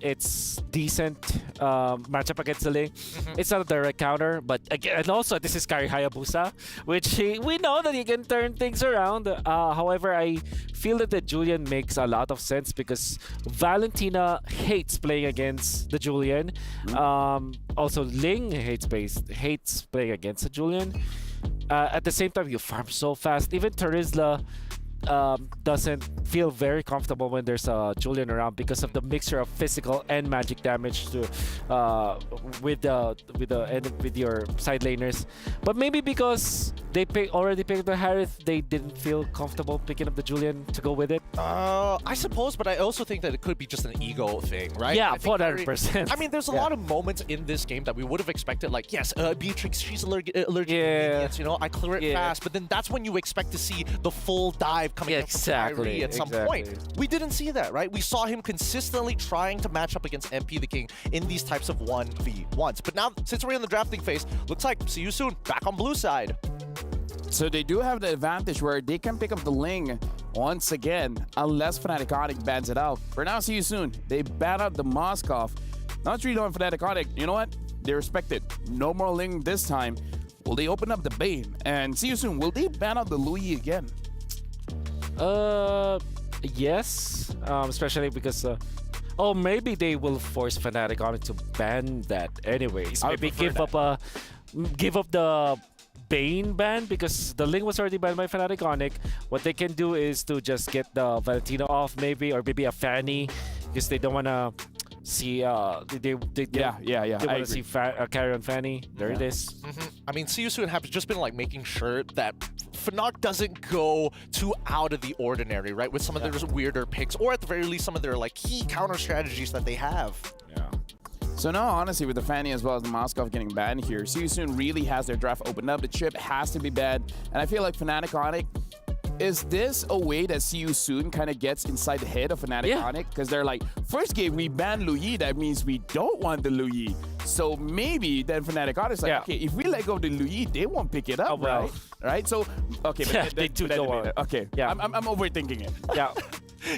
N: It's decent matchup against the Ling. It's not a direct counter, but again, and also this is Kyrie Hayabusa, which we know that he can turn things around. However, I feel that the Julian makes a lot of sense because Valentina hates playing against the Julian. Also, Ling hates playing against the Julian. At the same time, you farm so fast. Even Terizla doesn't feel very comfortable when there's a Julian around because of the mixture of physical and magic damage to with your side laners. But maybe because they already picked the Harith, they didn't feel comfortable picking up the Julian to go with it.
O: I suppose, but I also think that it could be just an ego thing, right?
N: Yeah, 400%.
O: I mean, there's a lot of moments in this game that we would have expected, like, yes, Beatrix, she's allergic to minions, you know, I clear it fast, but then that's when you expect to see the full dive coming up from Kyrie at some point. We didn't see that, right? We saw him consistently trying to match up against MP the King in these types of 1v1s. But now, since we're in the drafting phase, looks like see you soon back on blue side.
K: So they do have the advantage where they can pick up the Ling once again, unless Fnatic Onyx bans it out. For now, see you soon. They ban out the Moskov. Not really on Fnatic Onyx. You know what? They respect it. No more Ling this time. Will they open up the Bane? And see you soon. Will they ban out the Louis again?
N: Yes. Especially because... oh, maybe they will force Fnatic Onyx to ban that anyways. Maybe give up the Bane ban because the Ling was already banned by Fnatic Onyx. What they can do is to just get the Valentino off maybe, or maybe a Fanny because they don't want to see they want to see carry on Fanny. There it is.
O: I mean, see you soon have just been like making sure that Fnatic doesn't go too out of the ordinary, right? With some of their weirder picks, or at the very least, some of their like key counter strategies that they have.
K: Yeah. So now, honestly, with the Fanny as well as the Moskov getting banned here, See You Soon really has their draft opened up. The chip has to be banned, and I feel like Fnatic Onyx. Is this a way that See You Soon kind of gets inside the head of Fnatic Onyx? Because they're like, first game we banned Louis, that means we don't want the Louis. So maybe then Fnatic Onyx like, okay, if we let go of the Louis, they won't pick it up, right? Right? So, okay, but
N: they do don't want.
K: Okay, yeah, I'm overthinking it.
N: Yeah.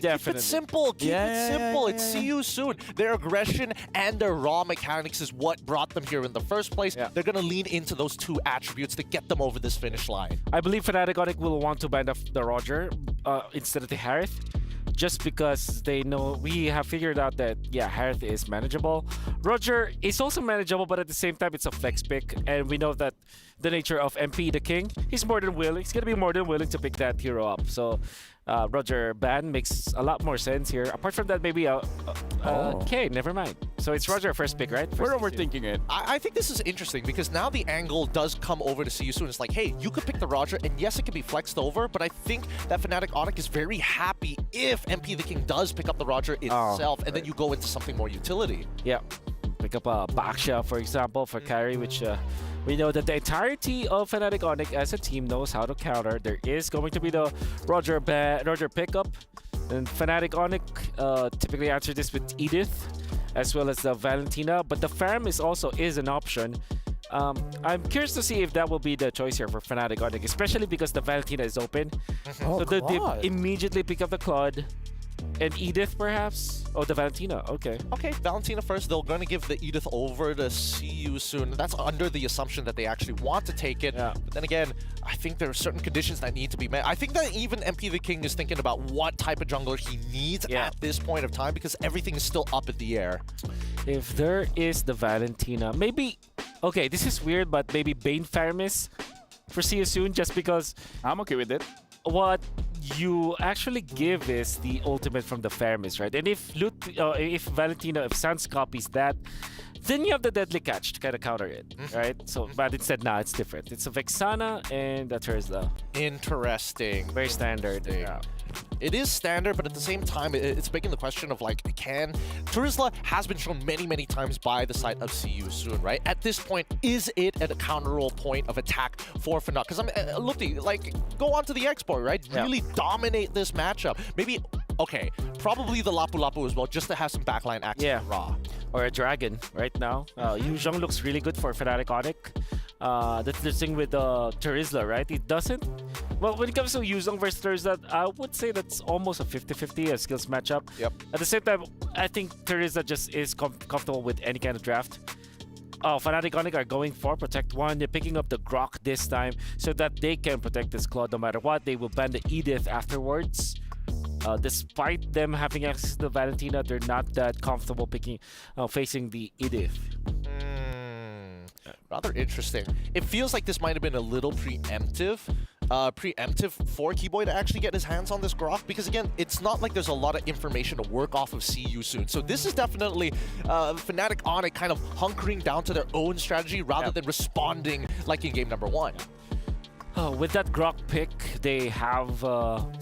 N: Definitely.
O: Keep it simple. Keep it simple. It's See You Soon. Their aggression and their raw mechanics is what brought them here in the first place. They're going to lean into those two attributes to get them over this finish line.
N: I believe Fnatic Onyx will want to ban the Roger instead of the Harith. Just because they know we have figured out that Harith is manageable. Roger is also manageable, but at the same time it's a flex pick, and we know that the nature of MP the King, he's more than willing. He's gonna be more than willing to pick that hero up. So Roger ban makes a lot more sense here. Apart from that, maybe okay, never mind. So it's Roger first pick, right?
K: We're overthinking it.
O: I think this is interesting because now the angle does come over to See You Soon. It's like, hey, you could pick the Roger, and yes, it can be flexed over, but I think that Fnatic Onyx is very happy if MP the King does pick up the Roger itself, and then you go into something more utility.
N: Yeah, pick up a Baksha, for example, for carry, which we know that the entirety of Fnatic Onyx as a team knows how to counter. There is going to be the Roger pickup, and Fnatic Onyx typically answer this with Edith, as well as the Valentina, but the farm is an option. I'm curious to see if that will be the choice here for Fnatic Onyx, especially because the Valentina is open. So they immediately pick up the Claude. And Edith, perhaps? Oh, the Valentina. Okay.
O: Okay, Valentina first. They're going to give the Edith over to See You Soon. That's under the assumption that they actually want to take it.
N: Yeah.
O: But then again, I think there are certain conditions that need to be met. I think that even MP the King is thinking about what type of jungler he needs at this point of time because everything is still up in the air.
N: If there is the Valentina, maybe... Okay, this is weird, but maybe Bane Faramis for See You Soon just because...
K: I'm okay with it.
N: What you actually give is the ultimate from the Faramis, right? And if Valentina, if Sans copies that, then you have the Deadly Catch to kind of counter it, right? So, but instead, it's different. It's a Vexana and a Terizla.
O: Interesting.
N: Very standard. Yeah.
O: It is standard, but at the same time, it's begging the question of like, Terizla has been shown many times by the side of See You Soon, right? At this point, is it at a counterroll point of attack for Fnatic? Because I'm looking like go on to the export, right? Really dominate this matchup. Maybe. Okay, probably the Lapu Lapu as well, just to have some backline access to Raw.
N: Or a Dragon right now. Yu Zhong looks really good for Fnatic Onyx. That's the thing with Terizla, right? It doesn't. Well, when it comes to Yu Zhong versus Terizla, I would say that's almost a 50-50 a skills matchup.
O: Yep.
N: At the same time, I think Terizla just is comfortable with any kind of draft. Fnatic Onyx are going for Protect 1. They're picking up the Grok this time so that they can protect this Claude no matter what. They will ban the Edith afterwards. Despite them having access to the Valentina, they're not that comfortable facing the Edith.
O: Rather interesting. It feels like this might have been a little preemptive for Keyboy to actually get his hands on this Grok, because again, it's not like there's a lot of information to work off of See You Soon. So this is definitely Fnatic Onyx kind of hunkering down to their own strategy rather than responding like in game number 1.
N: With that Grok pick, they have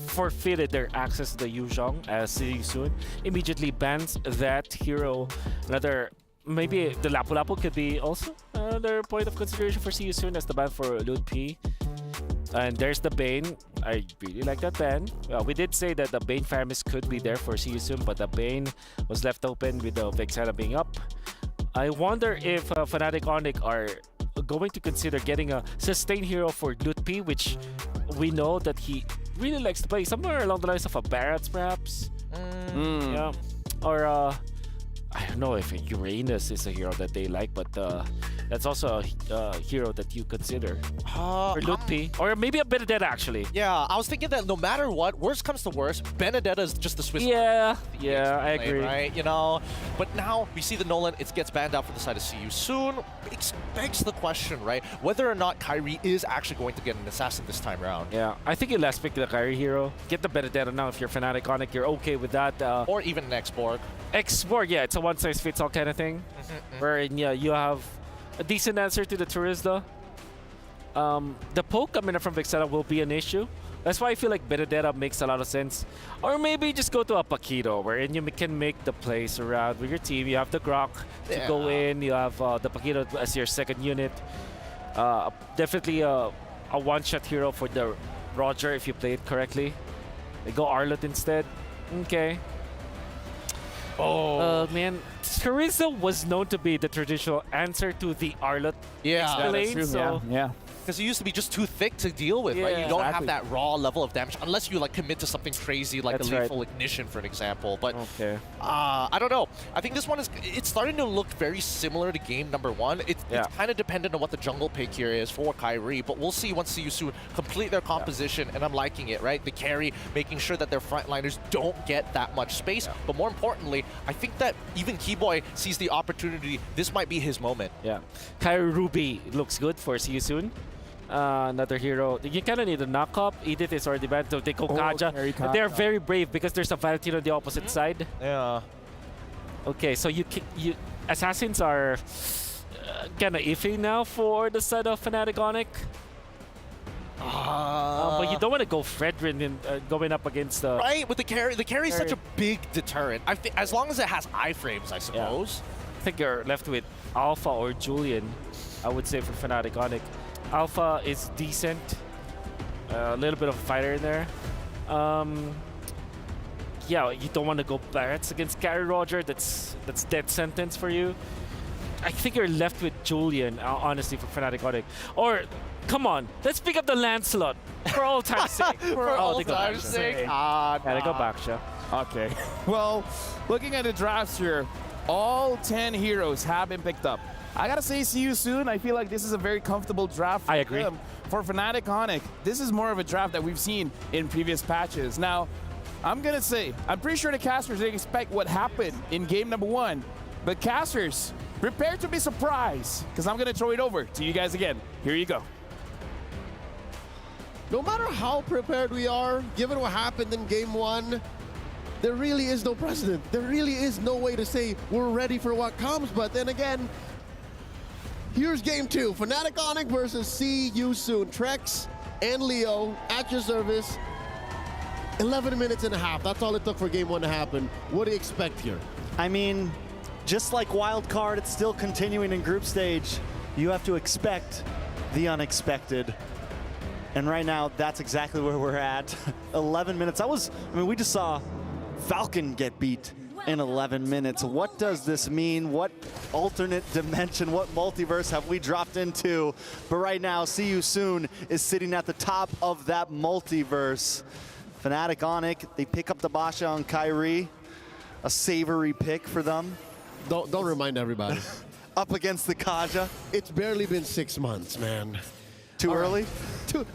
N: forfeited their access to the Yu Zhong as See You Soon immediately bans that hero. Maybe the Lapu Lapu could be also another point of consideration for See You Soon as the ban for Lud P. And there's the Bane. I really like that ban. We did say that the Bane Faramis could be there for See You Soon, but the Bane was left open with the Vexana being up. I wonder if Fnatic Onyx are going to consider getting a sustain hero for Lutpi, which we know that he really likes to play somewhere along the lines of a Barrett, perhaps. Yeah, or I don't know if Uranus is a hero that they like, but that's also a hero that you consider. Or Lutpi, or maybe a Benedetta actually.
O: Yeah, I was thinking that no matter what, worst comes to worst, Benedetta is just the Swiss.
N: Yeah, I agree.
O: Right, you know. But now we see the Nolan, it gets banned out for the side of See You Soon. It begs the question, right? Whether or not Kyrie is actually going to get an assassin this time around.
N: Yeah, I think you last pick the Kyrie hero. Get the Benedetta now if you're Fnatic Onyx. You're okay with that.
O: Or even an X-Borg.
N: X-Borg, yeah, it's a one-size-fits-all kind of thing. Wherein, yeah, you have a decent answer to the Turizda. The poke coming up from Vexana will be an issue. That's why I feel like Benedetta makes a lot of sense. Or maybe just go to a Paquito, wherein you can make the plays around with your team. You have the Grok to go in. You have the Paquito as your second unit. Definitely a one-shot hero for the Roger if you play it correctly. They go Arlott instead. Okay.
O: Oh
N: man, Carissa was known to be the traditional answer to the Arlott.
O: Yeah,
N: that's true.
K: So, yeah.
O: Because it used to be just too thick to deal with, right? You don't have that raw level of damage unless you like commit to something crazy like a lethal ignition, for an example. But I don't know. I think this one it's starting to look very similar to game number one. It's kind of dependent on what the jungle pick here is for Kyrie, but we'll see once See You Soon complete their composition, and I'm liking it, right? The carry, making sure that their frontliners don't get that much space. But more importantly, I think that even Keyboy sees the opportunity. This might be his moment.
N: Yeah. Kyrie Ruby looks good for See You Soon. Another hero. You kind of need a knock-up. Edith is already banned, so they go Kaja. They're very brave because there's a Valentino on the opposite side.
O: Yeah.
N: Okay, so you Assassins are kind of iffy now for the side of Fnatic Onyx. But you don't want to go Fredrin going up against the...
O: Right, with the carry. The carry is such a big deterrent. I think as long as it has iframes, I suppose.
N: I think you're left with Alpha or Julian, I would say, for Fnatic Onyx. Alpha is decent. A little bit of a fighter in there. Yeah, you don't want to go Barretts against Gary Roger. That's dead sentence for you. I think you're left with Julian, honestly, for Fnatic Onyx. Or, come on, let's pick up the Lancelot for all time's sake.
O: For all time's sake.
N: Gotta go Baksha.
K: Okay. Well, looking at the drafts here, all 10 heroes have been picked up. I gotta say, See You Soon. I feel like this is a very comfortable draft for
N: I agree.
K: them. For Fnatic Onyx, this is more of a draft that we've seen in previous patches. Now, I'm gonna say, I'm pretty sure the casters didn't expect what happened in game number one. But casters, prepare to be surprised, because I'm gonna throw it over to you guys again. Here you go.
P: No matter how prepared we are, given what happened in game one, there really is no precedent. There really is no way to say we're ready for what comes. But then again, here's game two. Fnatic Onyx versus See You Soon. Trex and Leo at your service. 11 minutes and a half. That's all it took for game one to happen. What do you expect here?
Q: I mean, just like wild card, it's still continuing in group stage. You have to expect the unexpected. And right now, that's exactly where we're at. 11 minutes. We just saw Falcon get beat in 11 minutes. What does this mean? What alternate dimension, what multiverse have we dropped into? But right now, See You Soon is sitting at the top of that multiverse. Fnatic Onyx, they pick up the Basha on Kyrie. A savory pick for them.
P: Don't remind everybody.
Q: Up against the Kaja.
P: It's barely been 6 months, man.
Q: Too early?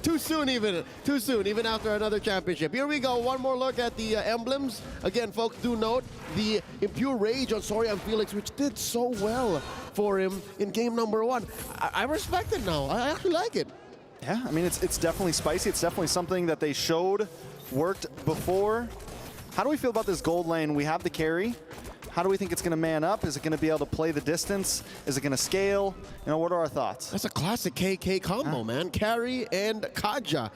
P: Too soon even. Too soon, even after another championship. Here we go, one more look at the emblems. Again, folks, do note the Impure Rage on Sorian Felix, which did so well for him in game number one. I respect it now. I actually like it.
Q: Yeah, I mean, it's definitely spicy. It's definitely something that they showed worked before. How do we feel about this gold lane? We have the carry. How do we think it's going to man up? Is it going to be able to play the distance? Is it going to scale? You know, what are our thoughts?
P: That's a classic KK combo, man. Carry and Kaja.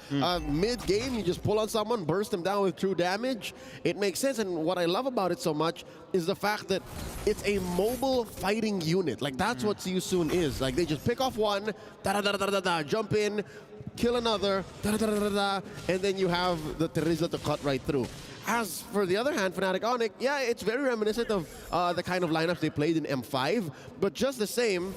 P: Mid-game, you just pull on someone, burst them down with true damage. It makes sense, and what I love about it so much is the fact that it's a mobile fighting unit. Like, that's what CU Soon is. Like, they just pick off one, da-da-da-da-da-da, jump in, kill another, da-da-da-da-da-da, and then you have the Teresa to cut right through. As for the other hand, Fnatic Onyx, yeah, it's very reminiscent of the kind of lineups they played in M5, but just the same,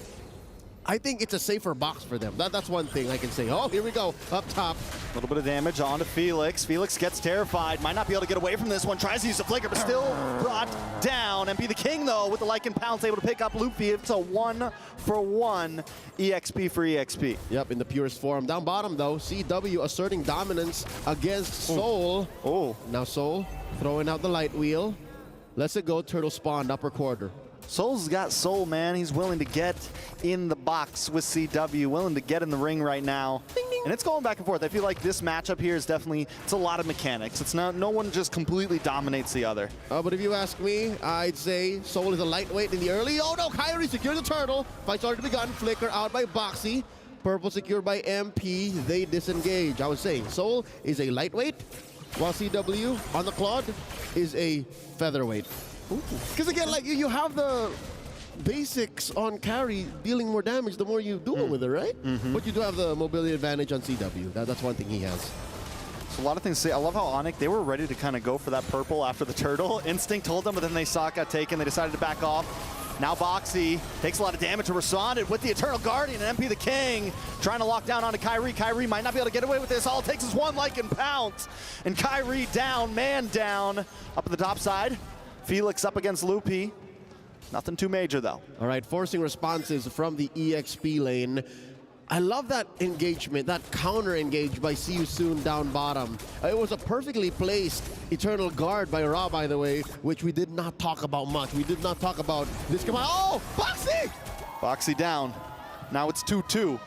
P: I think it's a safer box for them. That's one thing I can say. Oh, here we go, up top.
Q: A little bit of damage onto Felix. Felix gets terrified, might not be able to get away from this one, tries to use the flicker, but still brought down. MP the King, though, with the Lycan Pounce, able to pick up Luffy. It's a 1-for-1 EXP for EXP.
P: Yep, in the purest form. Down bottom, though, CW asserting dominance against Soul.
Q: Oh.
P: Now Soul throwing out the light wheel. Lets it go, turtle spawned, upper quarter.
Q: Soul's got soul, man. He's willing to get in the box with CW, willing to get in the ring right now. Ding, ding. And it's going back and forth. I feel like this matchup here is definitely, it's a lot of mechanics. It's not, no one just completely dominates the other.
P: But if you ask me, I'd say Soul is a lightweight in the early. Oh no, Kyrie secures the turtle. Fight's already begun. Flicker out by Boxy. Purple secured by MP. They disengage. I was saying, Soul is a lightweight, while CW on the Claude is a featherweight. Because again, like you have the basics on carry dealing more damage the more you do it with it, right? But you do have the mobility advantage on CW. That's one thing he has.
Q: So a lot of things to say. I love how Onyx, they were ready to kind of go for that purple after the turtle. Instinct told them, but then they saw it got taken. They decided to back off. Now Boxy takes a lot of damage to responded with the Eternal Guardian and MP the King trying to lock down onto Kyrie. Kyrie might not be able to get away with this. All it takes is one Lycan Pounce. And Kyrie down, man down. Up at the top side. Felix up against Lupi. Nothing too major, though.
P: All right, forcing responses from the EXP lane. I love that engagement, that counter engage by CU Soon down bottom. It was a perfectly placed Eternal Guard by Ra, by the way, which we did not talk about much. We did not talk about this. Come on. Oh, Boxy!
Q: Boxy down. Now it's 2-2.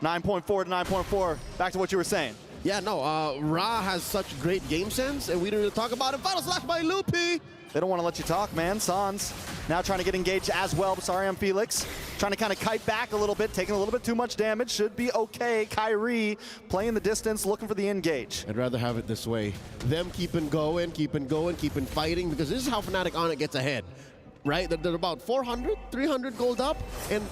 Q: 9.4 to 9.4. Back to what you were saying.
P: Yeah, no, Ra has such great game sense, and we didn't really talk about it. Final slash by Lupi!
Q: They don't want to let you talk, man. Sans now trying to get engaged as well. Sorry, I'm Felix. Trying to kind of kite back a little bit, taking a little bit too much damage. Should be okay. Kyrie playing the distance, looking for the engage.
P: I'd rather have it this way. Them keeping going, keeping fighting, because this is how Fnatic On It gets ahead, right? They're about 400, 300 gold up, and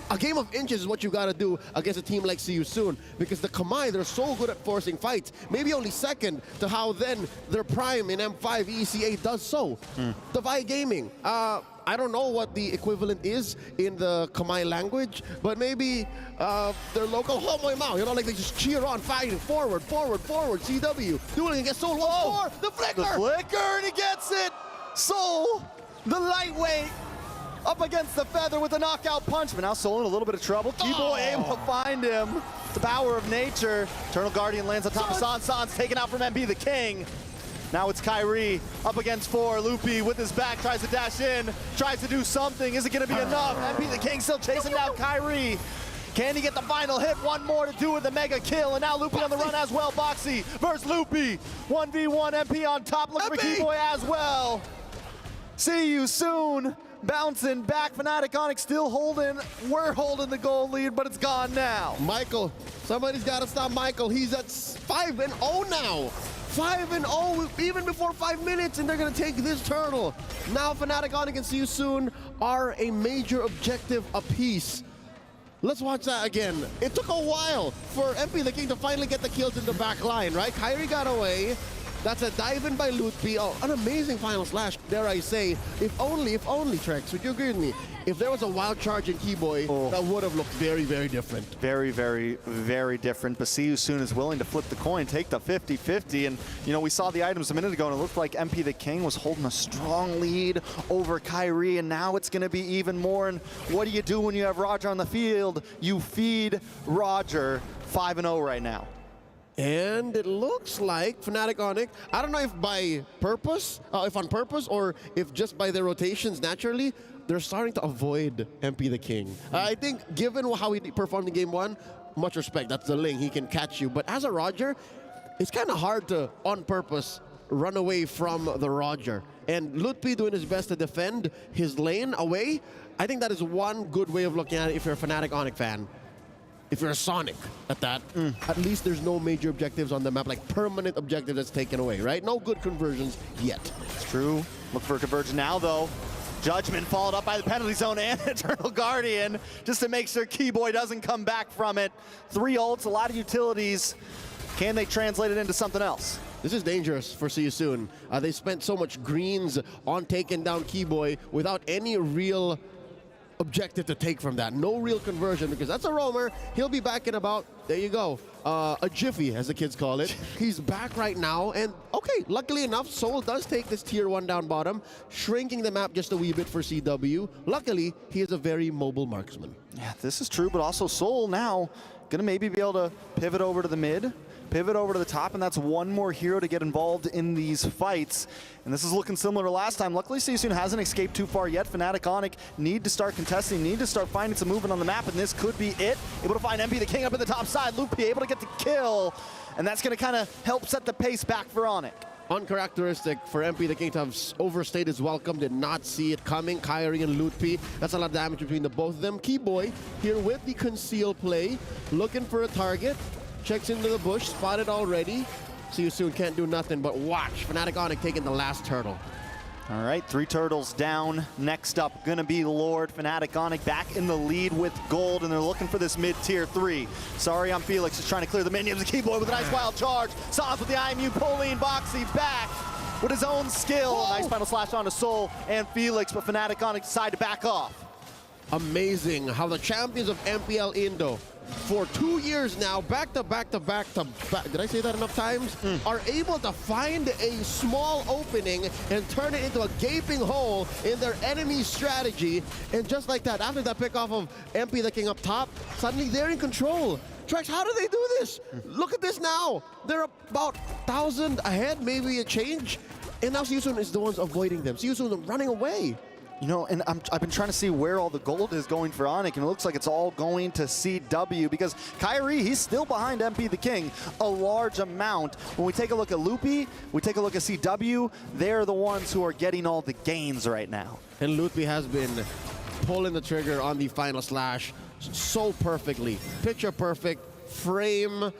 P: a game of inches is what you gotta do against a team like CU Soon, because the Kamai, they're so good at forcing fights, maybe only second to how then their prime in M5 ECA does so. Divide Gaming, I don't know what the equivalent is in the Kamai language, but maybe their local Homoy Mao, you know, like they just cheer on, fighting, forward, CW, dueling against Soul, the flicker!
Q: The flicker, and he gets it! Soul, the lightweight, up against the feather with a knockout punch, but now Soul in a little bit of trouble. Kibo able to find him. The power of nature. Eternal Guardian lands on top of Sans. Sans taken out from MP the King. Now it's Kyrie up against 4. Lupi with his back tries to dash in, tries to do something. Is it going to be enough? MP the King still chasing down Kyrie. Can he get the final hit? One more to do with the mega kill, and now Lupi on the run as well. Boxy versus Lupi. 1v1, MP on top, looking for Keyboy as well. See you soon. Bouncing back, Fnatic Onyx still holding. We're holding the goal lead, but it's gone now.
P: Michael, somebody's got to stop Michael. He's at 5-0 now. 5-0 even before 5 minutes, and they're going to take this turtle. Now Fnatic Onyx and See You Soon are a major objective apiece. Let's watch that again. It took a while for MP the King to finally get the kills in the back line, right? Kyrie got away. That's a dive in by Lutfi. Oh, an amazing final slash, dare I say. If only, Trex, would you agree with me? If there was a wild charge in Keyboy, that would have looked very, very different.
Q: Very, very, very different. But See You Soon is willing to flip the coin, take the 50-50. And, you know, we saw the items a minute ago, and it looked like MP the King was holding a strong lead over Kyrie, and now it's going to be even more. And what do you do when you have Roger on the field? You feed Roger. 5-0 right now.
P: And it looks like Fnatic Onyx, I don't know if by purpose, if on purpose, or if just by their rotations naturally, they're starting to avoid MP the King. I think given how he performed in game 1, much respect, that's the Ling, he can catch you. But as a Roger, it's kind of hard to, on purpose, run away from the Roger. and Lutpi doing his best to defend his lane away. I think that is one good way of looking at it if you're a Fnatic Onyx fan. If you're a Sonic at that, at least there's no major objectives on the map, like permanent objective that's taken away, right? No good conversions yet.
Q: It's true. Look for a conversion now, though. Judgment followed up by the penalty zone and Eternal Guardian, just to make sure Keyboy doesn't come back from it. 3 ults, a lot of utilities. Can they translate it into something else?
P: This is dangerous for See You Soon. They spent so much greens on taking down Keyboy without any real objective to take from that. No real conversion, because that's a roamer. He'll be back in about, there you go, a jiffy, as the kids call it. He's back right now, and okay, luckily enough, Soul does take this tier 1 down bottom, shrinking the map just a wee bit for CW. Luckily, he is a very mobile marksman.
Q: Yeah, this is true, but also Soul now gonna maybe be able to pivot over to the mid, pivot over to the top, and that's one more hero to get involved in these fights. And this is looking similar to last time. Luckily, CSUN hasn't escaped too far yet. Fnatic Onyx need to start contesting, need to start finding some movement on the map, and this could be it. Able to find MP the King up in the top side. Lupi able to get the kill, and that's gonna kind of help set the pace back for Onyx.
P: Uncharacteristic for MP the King to have overstayed his welcome, did not see it coming. Kyrie and Lutpi, that's a lot of damage between the both of them. Keyboy here with the conceal play, looking for a target. Checks into the bush, spotted already. See You Soon can't do nothing but watch. Fnatic Onyx taking the last turtle.
Q: All right, 3 turtles down. Next up, gonna be Lord. Fnatic Onyx back in the lead with gold, and they're looking for this mid-tier 3. Sorry, I'm Felix, just trying to clear the minions. Keyboy with a nice wild charge. Sans with the IMU, pulling Boxy back with his own skill. Whoa. Nice final slash onto Soul and Felix, but Fnatic Onyx decide to back off.
P: Amazing how the champions of MPL Indo for 2 years now, back to back, did I say that enough times? Are able to find a small opening and turn it into a gaping hole in their enemy strategy. And just like that, after that pick off of MP the King up top, suddenly they're in control. Trex, how do they do this? Look at this now. They're about 1,000 ahead, maybe a change. And now See You Soon is the ones avoiding them. See You Soon running away.
Q: You know, and I've been trying to see where all the gold is going for Onyx, and it looks like it's all going to CW, because Kyrie, he's still behind MP the King a large amount. When we take a look at Lupi, we take a look at CW, they're the ones who are getting all the gains right now.
P: And Lupi has been pulling the trigger on the final slash so perfectly. Picture perfect, frame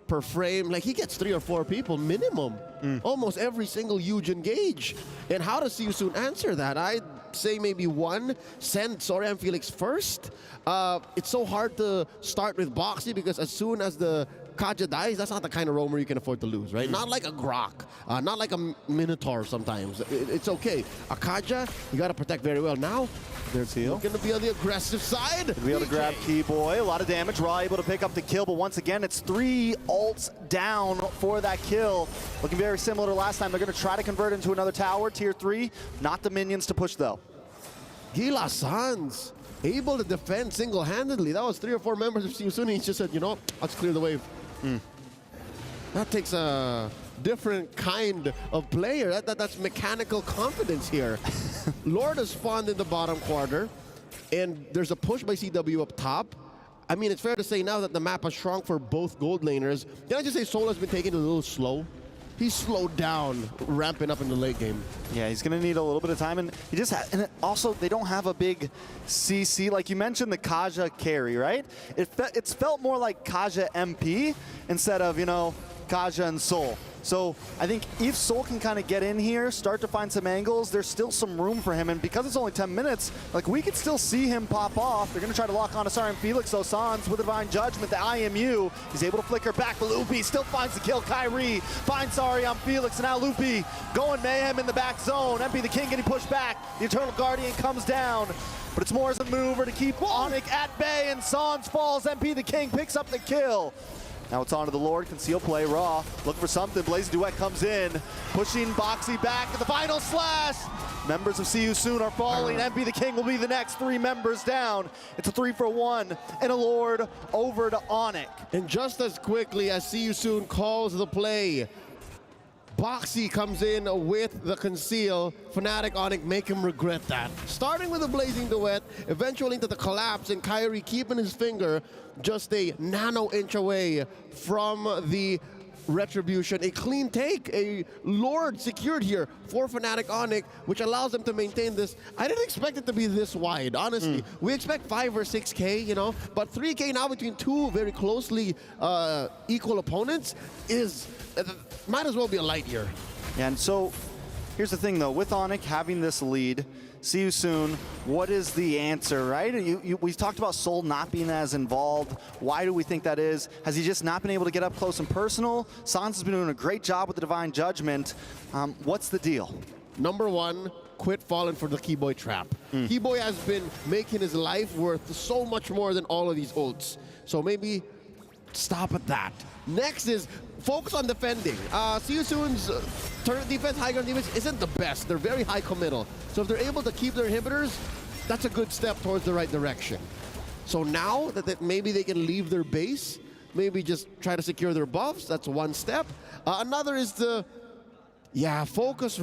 P: per frame. Like, he gets 3 or 4 people minimum. Almost every single huge engage. And how does See You Soon answer that? I'd say maybe 1. Send Sorian Felix first. It's so hard to start with Boxy, because as soon as the Kaja dies, that's not the kind of roamer you can afford to lose, right? Not like a Grok, not like a Minotaur sometimes. It's okay. A Kaja, you got to protect very well. Now, they're going to be on the aggressive side.
Q: Be able to grab Keyboy. A lot of damage. Raw able to pick up the kill, but once again, it's 3 ults down for that kill. Looking very similar to last time. They're going to try to convert into another tower, tier 3. Not the minions to push, though.
P: Gila Sans able to defend single-handedly. That was 3 or 4 members of See You Soon. He just said, you know, let's clear the wave. That takes a different kind of player. That's mechanical confidence here. Lord has spawned in the bottom quarter, and there's a push by CW up top. I mean, it's fair to say now that the map has shrunk for both gold laners. Can I just say Soul has been taking it a little slow? He's slowed down, ramping up in the late game.
Q: Yeah, he's going to need a little bit of time, and he just and also they don't have a big CC. Like you mentioned, the Kaja carry, right? It's felt more like Kaja MP instead of, you know, Kaja and Soul. So I think if Soul can kind of get in here, start to find some angles, there's still some room for him. And because it's only 10 minutes, like, we could still see him pop off. They're going to try to lock on to Sarian Felix, though. Sans with a Divine Judgment, the IMU. He's able to flicker back, but Lupi still finds the kill. Kyrie finds Sarian Felix, and now Lupi going mayhem in the back zone. MP the King getting pushed back. The Eternal Guardian comes down. But it's more as a mover to keep Onyx at bay, and Sans falls. MP the King picks up the kill. Now it's on to the Lord, conceal play, Raw, looking for something. Blaze Duet comes in, pushing Boxy back at the final slash. Members of See You Soon are falling. MP the King will be the next 3 members down. It's a 3-for-1, and a Lord over to Onyx.
P: And just as quickly as See You Soon calls the play, Boxy comes in with the conceal. Fnatic Onyx make him regret that. Starting with a Blazing Duet, eventually into the collapse, and Kyrie keeping his finger just a nano inch away from the Retribution, a clean take, a Lord secured here for Fnatic Onyx, which allows them to maintain this. I didn't expect it to be this wide, honestly. We expect 5 or 6K, you know, but 3K now between two very closely equal opponents is, might as well be a light year.
Q: Yeah, and so here's the thing though, with Onyx having this lead, see you soon. What is the answer, right? We talked about Soul not being as involved. Why do we think that is? Has he just not been able to get up close and personal? Sans has been doing a great job with the Divine Judgment. What's the deal?
P: Number one, quit falling for the Keyboy trap. Keyboy has been making his life worth so much more than all of these ults. So maybe stop at that. Next is focus on defending. See you soon's turret defense, high ground defense isn't the best. They're very high committal. So if they're able to keep their inhibitors, that's a good step towards the right direction. So now that maybe they can leave their base, maybe just try to secure their buffs, that's one step. Another is to, focus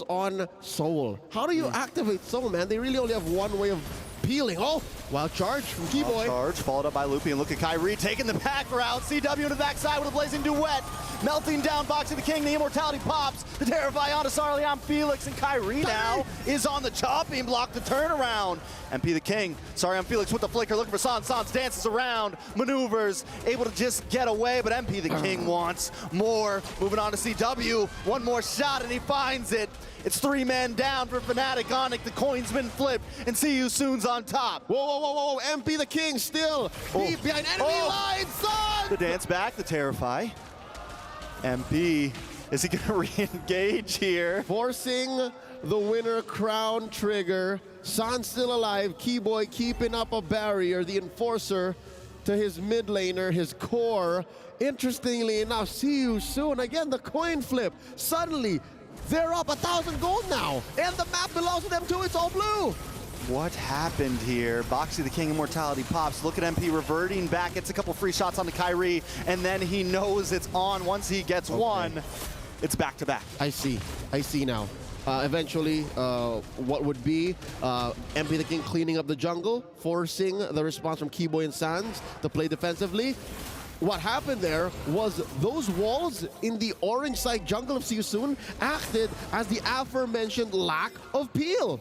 P: on Soul. How do you activate Soul, man? They really only have one way of peeling. Oh, wild charge from Keyboy.
Q: Wild charge, followed up by Loopy, and look at Kyrie taking the back route. CW to the backside with a blazing duet. Melting down, Boxy the King, the immortality pops. The Terrify onto Sarliam Felix, and Kyrie now is on the chopping block to turnaround. MP the King, Sarliam Felix with the flicker, looking for Sans. Sans dances around, maneuvers, able to just get away, but MP the King wants more. Moving on to CW, one more shot, and he finds it. It's 3 men down for Fnatic Onyx. The coin's been flipped, and see you soon's on top.
P: Whoa. MP the King still deep behind enemy lines. Sans!
Q: The dance back, the Terrify. MP, is he gonna re-engage here?
P: Forcing the winner crown trigger. Sans still alive. Keyboy keeping up a barrier. The enforcer to his mid laner, his core. Interestingly enough, see you soon. Again, the coin flip. Suddenly, they're up 1,000 gold now. And the map belongs to them too. It's all blue.
Q: What happened here? Boxy the King immortality pops. Look at MP reverting back. Gets a couple free shots onto Kyrie, and then he knows it's on. Once he gets one, it's back to back.
P: I see now. Eventually, what would be MP the King cleaning up the jungle, forcing the response from Keyboy and Sans to play defensively. What happened there was those walls in the orange side jungle of See You Soon acted as the aforementioned lack of peel.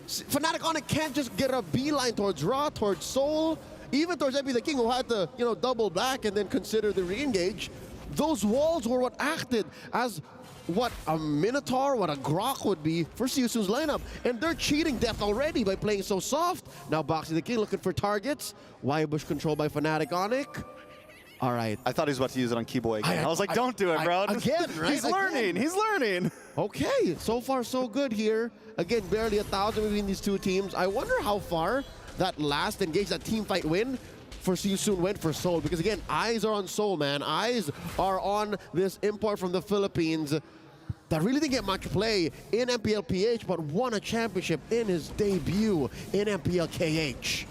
P: Fnatic Onyx can't just get a beeline towards Ra, towards Soul, even towards MP the King, who had to, double back and then consider the re-engage. Those walls were what acted as what a Minotaur, what a Grok would be for See You Soon's lineup. And they're cheating death already by playing so soft. Now Boxy the King looking for targets. Y-Bush controlled by Fnatic Onyx. All right.
Q: I thought he was about to use it on Keyboy again. I was like, don't do it, bro.
P: Again, right?
Q: He's learning.
P: Okay, so far so good here. Again, barely 1,000 between these two teams. I wonder how far that last engage, that team fight win for See You Soon went for Soul. Because again, eyes are on Soul, man. Eyes are on this import from the Philippines that really didn't get much play in MPL PH, but won a championship in his debut in MPL KH.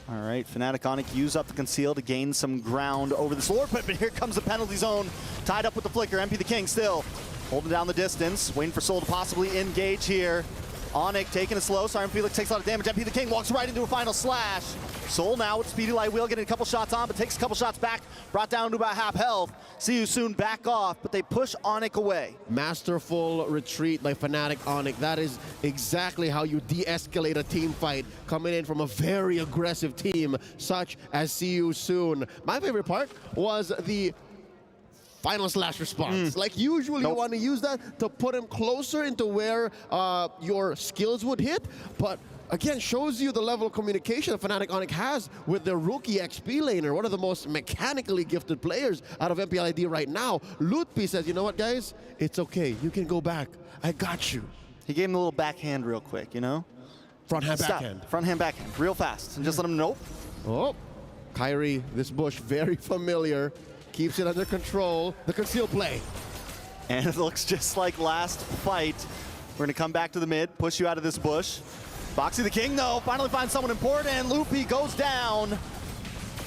Q: All right, Fnatic Onyx use up the conceal to gain some ground over this Lord Pit, but here comes the penalty zone. Tied up with the flicker, MP the King still holding down the distance, waiting for Soul to possibly engage here. Onyx taking it slow, Siren Felix takes a lot of damage, MP the King walks right into a final slash. Soul now with Speedy Light Wheel getting a couple shots on, but takes a couple shots back, brought down to about half health. See You Soon back off, but they push Onyx away.
P: Masterful retreat by Fnatic Onyx. That is exactly how you de-escalate a team fight, coming in from a very aggressive team, such as See You Soon. My favorite part was the final slash response. Like usually you want to use that to put him closer into where your skills would hit, but again, shows you the level of communication that Fnatic Onyx has with their rookie XP laner, one of the most mechanically gifted players out of MPLID right now. Lutpi says, you know what, guys? It's okay. You can go back. I got you.
Q: He gave him a little backhand real quick,
P: Front hand, backhand.
Q: Front hand, backhand, real fast. And just let him know.
P: Oh, Kyrie, this bush, very familiar. Keeps it under control. The conceal play.
Q: And it looks just like last fight. We're going to come back to the mid, push you out of this bush. Boxy the King, though, finally finds someone important, and Loopy goes down.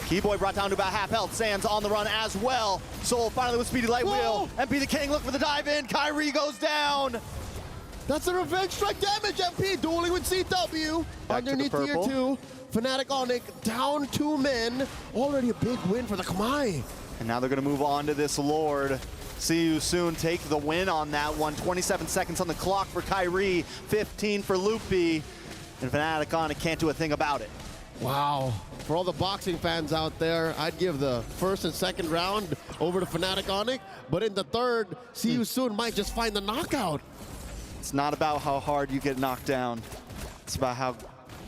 Q: Keyboy brought down to about half health. Sans on the run as well. Soul finally with Speedy Light Wheel. MP the King looking for the dive in. Kyrie goes down.
P: That's a revenge strike damage, MP. Dueling with CW.
Q: Back
P: underneath tier 2. Fnatic Onic down 2 men. Already a big win for the Kamai.
Q: And now they're going to move on to this Lord. See you soon. Take the win on that one. 27 seconds on the clock for Kyrie, 15 for Loopy. And Fnatic Onic can't do a thing about it.
P: Wow. For all the boxing fans out there, I'd give the first and second round over to Fnatic Onic. But in the third, See You Soon might just find the knockout.
Q: It's not about how hard you get knocked down. It's about how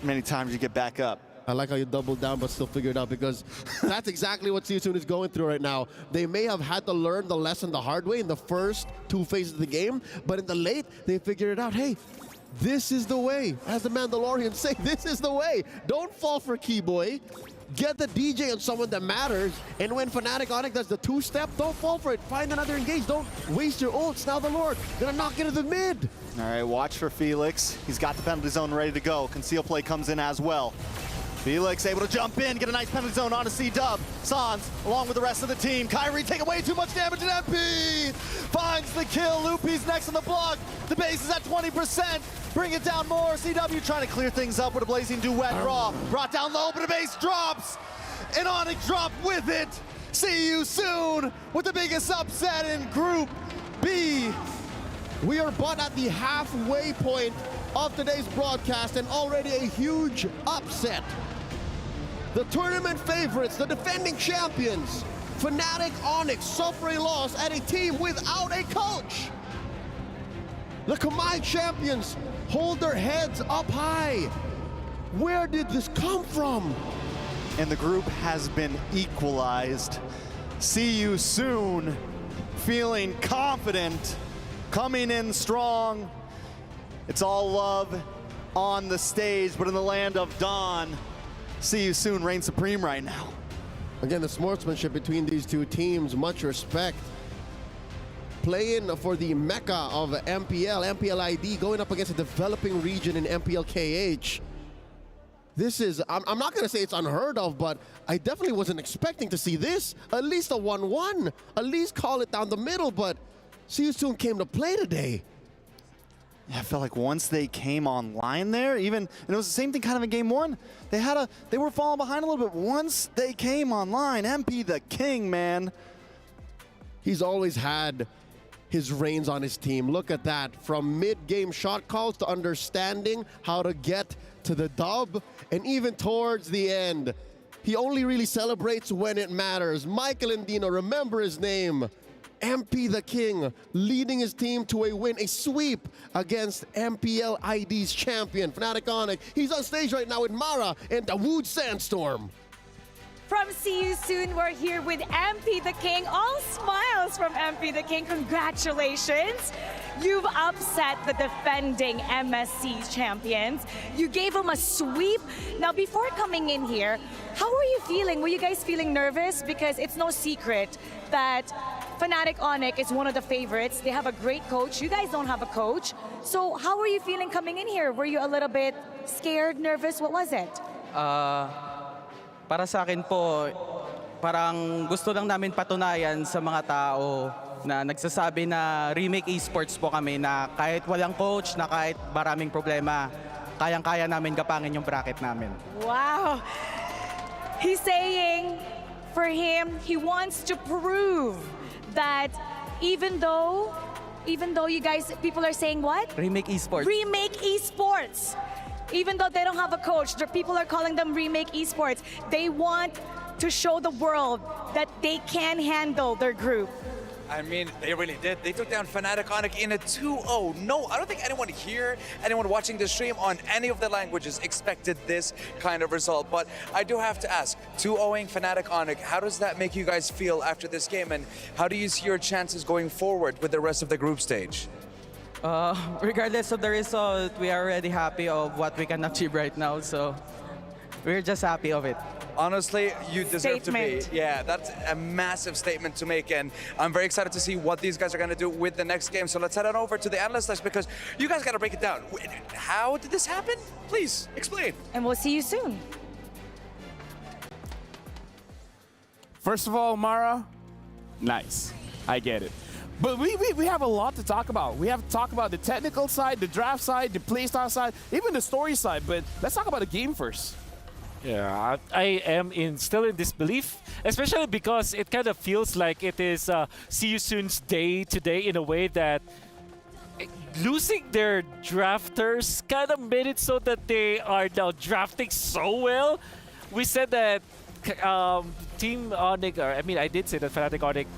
Q: many times you get back up.
P: I like how you doubled down but still figured it out, because that's exactly what See You Soon is going through right now. They may have had to learn the lesson the hard way in the first 2 phases of the game, but in the late, they figured it out. Hey, this is the way. As the Mandalorian say, this is the way. Don't fall for Keyboy. Get the DJ on someone that matters. And when Fnatic Onic does the 2-step, don't fall for it. Find another engage. Don't waste your ults. Now the Lord gonna knock into the mid.
Q: All right, watch for Felix. He's got the penalty zone ready to go. Conceal play comes in as well. Felix able to jump in, get a nice penalty zone on a C-dub. Sans, along with the rest of the team. Kyrie taking way too much damage, and MP finds the kill. Loopy's next on the block. The base is at 20%. Bring it down more. CW trying to clear things up with a blazing duet draw. Brought down low, but the base drops. And Onic drop with it. See you soon with the biggest upset in Group B.
P: We are but at the halfway point of today's broadcast, and already a huge upset. The tournament favorites, the defending champions, Fnatic Onic, suffer a loss at a team without a coach. The Kamai champions hold their heads up high. Where did this come from?
Q: And the group has been equalized. See you soon. Feeling confident, coming in strong. It's all love on the stage, but in the land of Dawn, See You Soon reigns supreme right now.
P: Again, the sportsmanship between these two teams, much respect. Playing for the mecca of MPL, MPL ID, going up against a developing region in MPL KH. This is, I'm not gonna say it's unheard of, but I definitely wasn't expecting to see this. At least a 1-1, at least call it down the middle, but See You Soon came to play today.
Q: Yeah, I felt like once they came online there, and it was the same thing kind of in game 1. They were falling behind a little bit. Once they came online, MP the king, man.
P: He's always had his reins on his team. Look at that, from mid-game shot calls to understanding how to get to the dub, and even towards the end. He only really celebrates when it matters. Michael Andino, remember his name. MP the King leading his team to a win, a sweep against MPL ID's champion, Fnatic Onic. He's on stage right now with Mara and Dawood Sandstorm.
L: From See You Soon, we're here with MP the King. All smiles from MP the King. Congratulations. You've upset the defending MSC champions. You gave them a sweep. Now, before coming in here, how were you feeling? Were you guys feeling nervous? Because it's no secret that Fnatic Onic is one of the favorites. They have a great coach. You guys don't have a coach. So how were you feeling coming in here? Were you a little bit scared, nervous? What was it?
U: Para sa akin po, parang gusto lang namin patunayan sa mga tao na nagsasabi na Remake Esports po kami, na kahit walang coach, na kahit maraming problema, kayang-kaya namin gapangin yung bracket namin.
L: Wow. He's saying for him, he wants to prove that even though you guys, people are saying what?
U: Remake Esports.
L: Remake Esports. Even though they don't have a coach, the people are calling them Remake Esports. They want to show the world that they can handle their group.
M: I mean, they really did. They took down Fnatic Onic in a 2-0. No, I don't think anyone here, anyone watching the stream on any of the languages expected this kind of result. But I do have to ask, 2-0ing Fnatic Onic, how does that make you guys feel after this game? And how do you see your chances going forward with the rest of the group stage?
U: Regardless of the result, we are already happy of what we can achieve right now. So we're just happy of it.
M: Honestly, you deserve to be. Yeah, that's a massive statement to make, and I'm very excited to see what these guys are going to do with the next game. So let's head on over to the analyst list, because you guys got to break it down. How did this happen? Please, explain.
L: And we'll see you soon.
K: First of all, Mara, nice. I get it. But we have a lot to talk about. We have to talk about the technical side, the draft side, the playstyle side, even the story side. But let's talk about the game first.
N: Yeah, I am still in disbelief, especially because it kind of feels like it is See You Soon's day today in a way that losing their drafters kind of made it so that they are now drafting so well. We said that Team Onyx, or I mean, I did say that Fnatic Onyx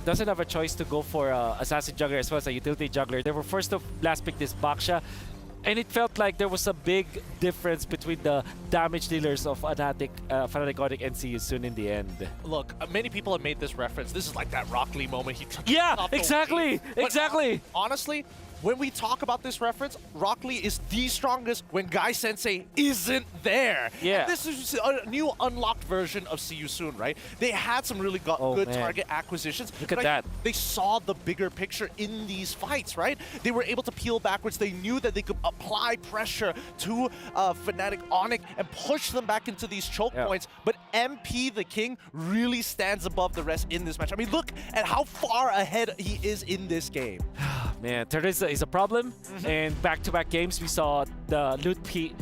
N: doesn't have a choice to go for Assassin Juggler as well as a Utility Juggler. They were first to last pick this Baksha. And it felt like there was a big difference between the damage dealers of Fnatic Onyx and See You Soon in the end.
O: Look, many people have made this reference. This is like that Rock Lee moment.
N: Yeah, exactly, exactly.
O: Honestly, when we talk about this reference, Rock Lee is the strongest when Guy Sensei isn't there.
N: Yeah.
O: And this is a new unlocked version of See You Soon, right? They had some really good target acquisitions.
N: Look at that.
O: They saw the bigger picture in these fights, right? They were able to peel backwards. They knew that they could apply pressure to Fnatic Onyx and push them back into these choke points. But MP the King really stands above the rest in this match. I mean, look at how far ahead he is in this game.
N: Man, Teresa is a problem. And back-to-back games, we saw the Lutpi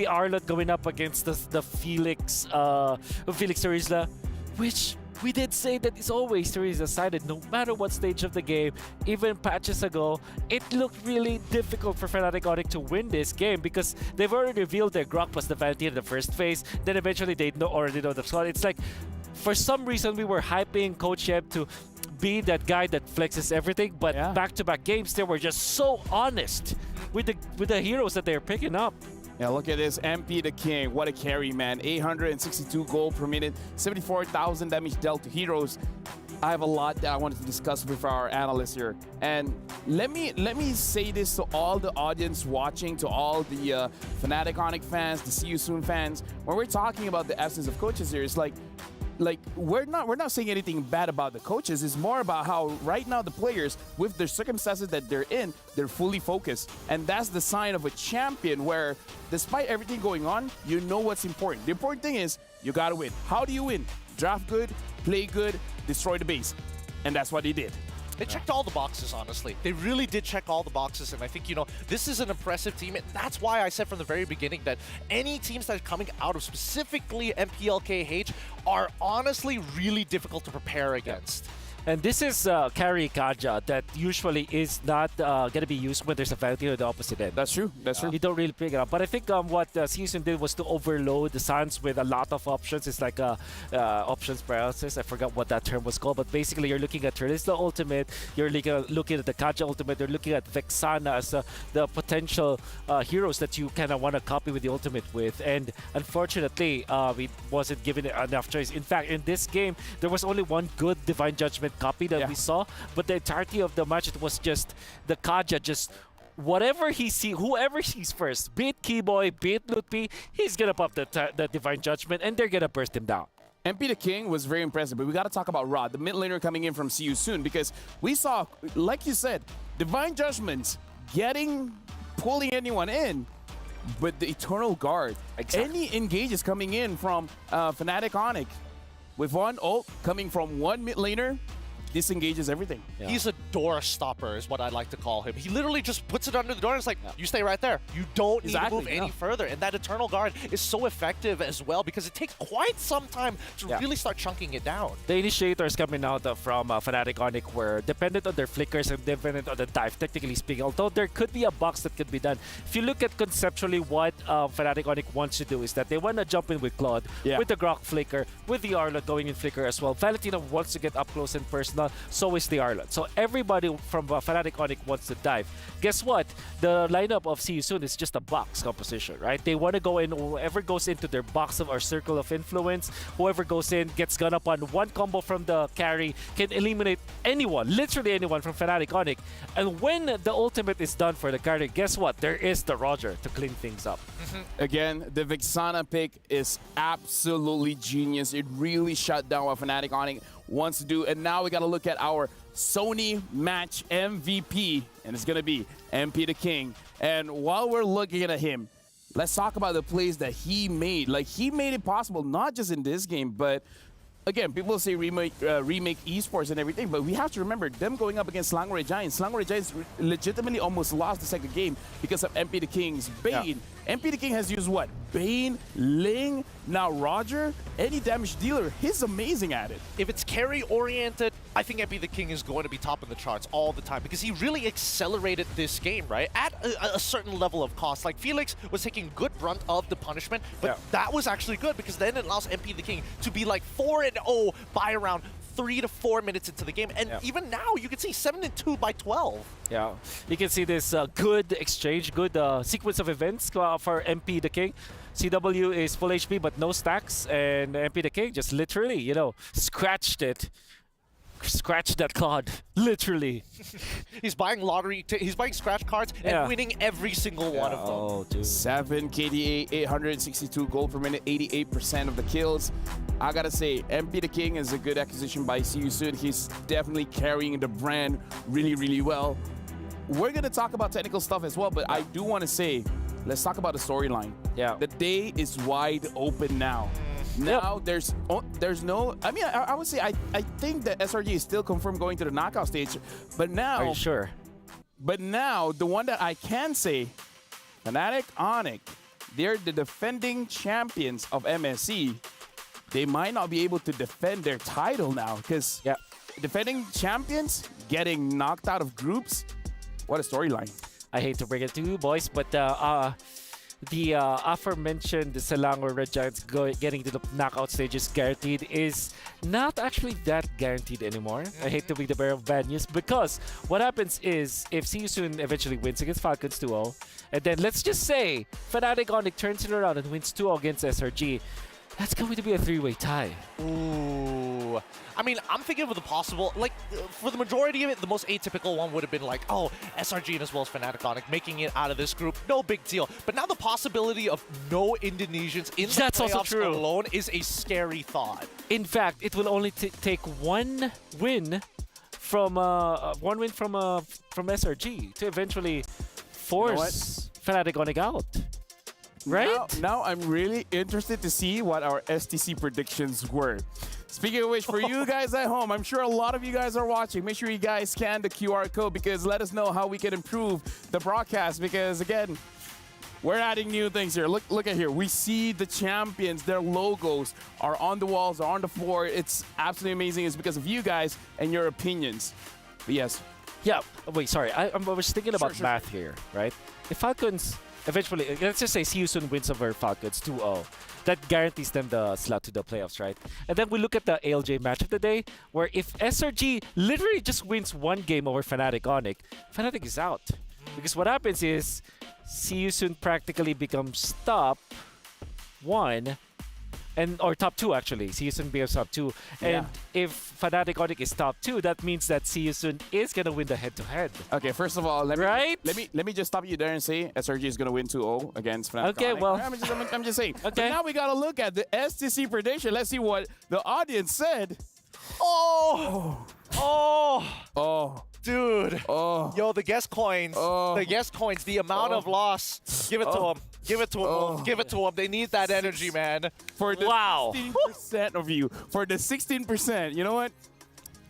N: Arlot going up against the Felix Terizla, which we did say that is always Terizla's sided no matter what stage of the game. Even patches ago, it looked really difficult for Fnatic Onyx to win this game because they've already revealed their Grok plus the Vanity in the first phase. Then eventually they already know the squad. It's like, for some reason, we were hyping Coach Yeb to be that guy that flexes everything, but back-to-back games, they were just so honest with the heroes that they're picking up.
K: Yeah, look at this. MP the King. What a carry, man. 862 gold per minute, 74,000 damage dealt to heroes. I have a lot that I wanted to discuss with our analysts here. And let me say this to all the audience watching, to all the Fnatic Onyx fans, the See You Soon fans. When we're talking about the absence of coaches here, it's like we're not saying anything bad about the coaches. It's more about how right now the players, with the circumstances that they're in, they're fully focused. And that's the sign of a champion where despite everything going on, you know what's important. The important thing is you gotta win. How do you win? Draft good, play good, destroy the base. And that's what they did.
O: They checked all the boxes, honestly. They really did check all the boxes, and I think, you know, this is an impressive team, and that's why I said from the very beginning that any teams that are coming out of specifically MPLKH are honestly really difficult to prepare against.
N: And this is carry Kaja that usually is not going to be used when there's a Vanity on the opposite end.
K: That's true. That's true.
N: You don't really pick it up. But I think what See You Soon did was to overload the Suns with a lot of options. It's like options paralysis. I forgot what that term was called. But basically, you're looking at Terizla Ultimate. You're looking at the Kaja Ultimate. You're looking at Vexana as the potential heroes that you kind of want to copy with the Ultimate with. And unfortunately, we wasn't given enough choice. In fact, in this game, there was only one good Divine Judgment copy that we saw, but the entirety of the match, it was just the Kaja, just whatever he sees, whoever sees first, be it Keyboy, be it Lutpi, he's gonna pop the Divine Judgment and they're gonna burst him down.
K: MP the King was very impressive, but we got to talk about Rod, the mid laner coming in from See You Soon, because we saw, like you said, Divine Judgments pulling anyone in, but the Eternal Guard, any engages coming in from Fnatic Onyx, with one ult coming from one mid laner, disengages everything.
O: Yeah. He's a door stopper is what I like to call him. He literally just puts it under the door and it's like, you stay right there. You don't need to move any further. And that Eternal Guard is so effective as well because it takes quite some time to really start chunking it down.
N: The initiators coming out from Fnatic Onyx were dependent on their flickers and dependent on the dive, technically speaking, although there could be a box that could be done. If you look at conceptually what Fnatic Onyx wants to do is that they want to jump in with Claude, with the Grok flicker, with the Arlot going in flicker as well. Valentino wants to get up close and personal. So is the Arlot. So everybody from Fnatic Onyx wants to dive. Guess what? The lineup of See You Soon is just a box composition, right? They want to go in, whoever goes into their box of or circle of influence, whoever goes in, gets gun up on one combo from the carry, can eliminate anyone, literally anyone from Fnatic Onyx. And when the ultimate is done for the carry, guess what? There is the Roger to clean things up.
K: Again, the Vexana pick is absolutely genius. It really shut down what Fnatic Onyx wants to do. And now we got to look at our Sony match MVP, and it's going to be MP the King. And while we're looking at him, let's talk about the plays that he made. Like, he made it possible, not just in this game, but again, people say remake esports and everything, but we have to remember them going up against Slangore Giants. Slangore Giants legitimately almost lost the second game because of MP the King's Bane. MP the King has used what? Bane, Ling, now Roger. Any damage dealer, he's amazing at it.
O: If it's carry-oriented, I think MP the King is going to be top of the charts all the time because he really accelerated this game, right? At a certain level of cost. Like, Felix was taking good brunt of the punishment, but that was actually good because then it allows MP the King to be like 4-0 by around 3 to 4 minutes into the game. And even now, you can see 7-2 by 12.
N: Yeah, you can see this good exchange, good sequence of events for MP the King. CW is full HP but no stacks, and MP the King just literally, you know, scratched it. Scratched that card, literally.
O: He's buying lottery, he's buying scratch cards and winning every single one of them.
K: Oh, dude. 7 KDA, 862 gold per minute, 88% of the kills. I gotta say, MP the King is a good acquisition by See You Soon. He's definitely carrying the brand really, really well. We're gonna talk about technical stuff as well, but I do want to say, let's talk about the storyline.
N: Yeah.
K: The day is wide open now. Now there's no, I mean, I would say I think that SRG is still confirmed going to the knockout stage, but now.
N: Are you sure?
K: But now the one that I can say, Fnatic Onyx, they're the defending champions of MSC. They might not be able to defend their title now because defending champions getting knocked out of groups. What a storyline.
N: I hate to bring it to you, boys, but the aforementioned Selangor Red Giants getting to the knockout stage is guaranteed is not actually that guaranteed anymore. I hate to be the bearer of bad news because what happens is if See You Soon eventually wins against Falcons 2-0, and then let's just say Fnatic Onyx turns it around and wins 2-0 against SRG, that's going to be a three-way tie.
O: Ooh. I mean, I'm thinking of the possible, like, for the majority of it, the most atypical one would have been like, oh, SRG and as well as Fnatic Onyx making it out of this group, no big deal. But now the possibility of no Indonesians in the playoffs alone is a scary thought.
N: In fact, it will only take one win from SRG to eventually force Fnatic Onyx out. Right?
K: Now I'm really interested to see what our STC predictions were. Speaking of which, for you guys at home, I'm sure a lot of you guys are watching. Make sure you guys scan the QR code because let us know how we can improve the broadcast because, again, we're adding new things here. Look at here. We see the champions. Their logos are on the walls, are on the floor. It's absolutely amazing. It's because of you guys and your opinions. But yes.
N: Yeah. Wait, sorry. I was thinking about math here, right? If Falcons eventually, let's just say See You Soon wins over Falcons 2-0. That guarantees them the slot to the playoffs, right? And then we look at the ALJ match of the day, where if SRG literally just wins one game over Fnatic Onyx, Fnatic is out. Because what happens is, See You Soon practically becomes top 1, or top 2 actually. See You Soon becomes top 2. And if Fnatic Onyx is top 2, that means that See You Soon is gonna win the head-to-head.
K: Okay, first of all, let me just stop you there and say SRG is gonna win 2-0 against Fnatic.
N: Okay,
K: Onyx.
N: well,
K: I'm just saying.
N: Okay.
K: But now we gotta look at the STC prediction. Let's see what the audience said.
O: Dude. Yo, the guest coins. The guest coins, the amount of loss. Give it to them. Give it to them. Give it to them. They need that energy, man.
K: For the 16% of you. For the 16%, you know what?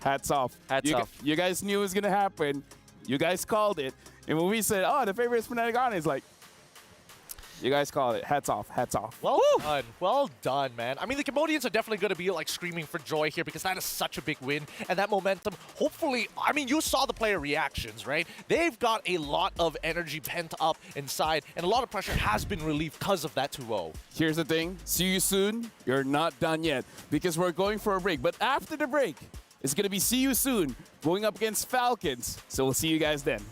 K: Hats off.
N: Hats off.
K: You guys knew it was going to happen. You guys called it. And when we said, oh, the favorite is Fnatic Onyx, like, you guys called it. Hats off. Hats off.
O: Well done. Well done, man. I mean, the Cambodians are definitely going to be like screaming for joy here because that is such a big win. And that momentum, hopefully, I mean, you saw the player reactions, right? They've got a lot of energy pent up inside, and a lot of pressure has been relieved because of that 2-0.
K: Here's the thing. See you soon. You're not done yet because we're going for a break. But after the break, it's going to be See You Soon going up against Falcons. So we'll see you guys then.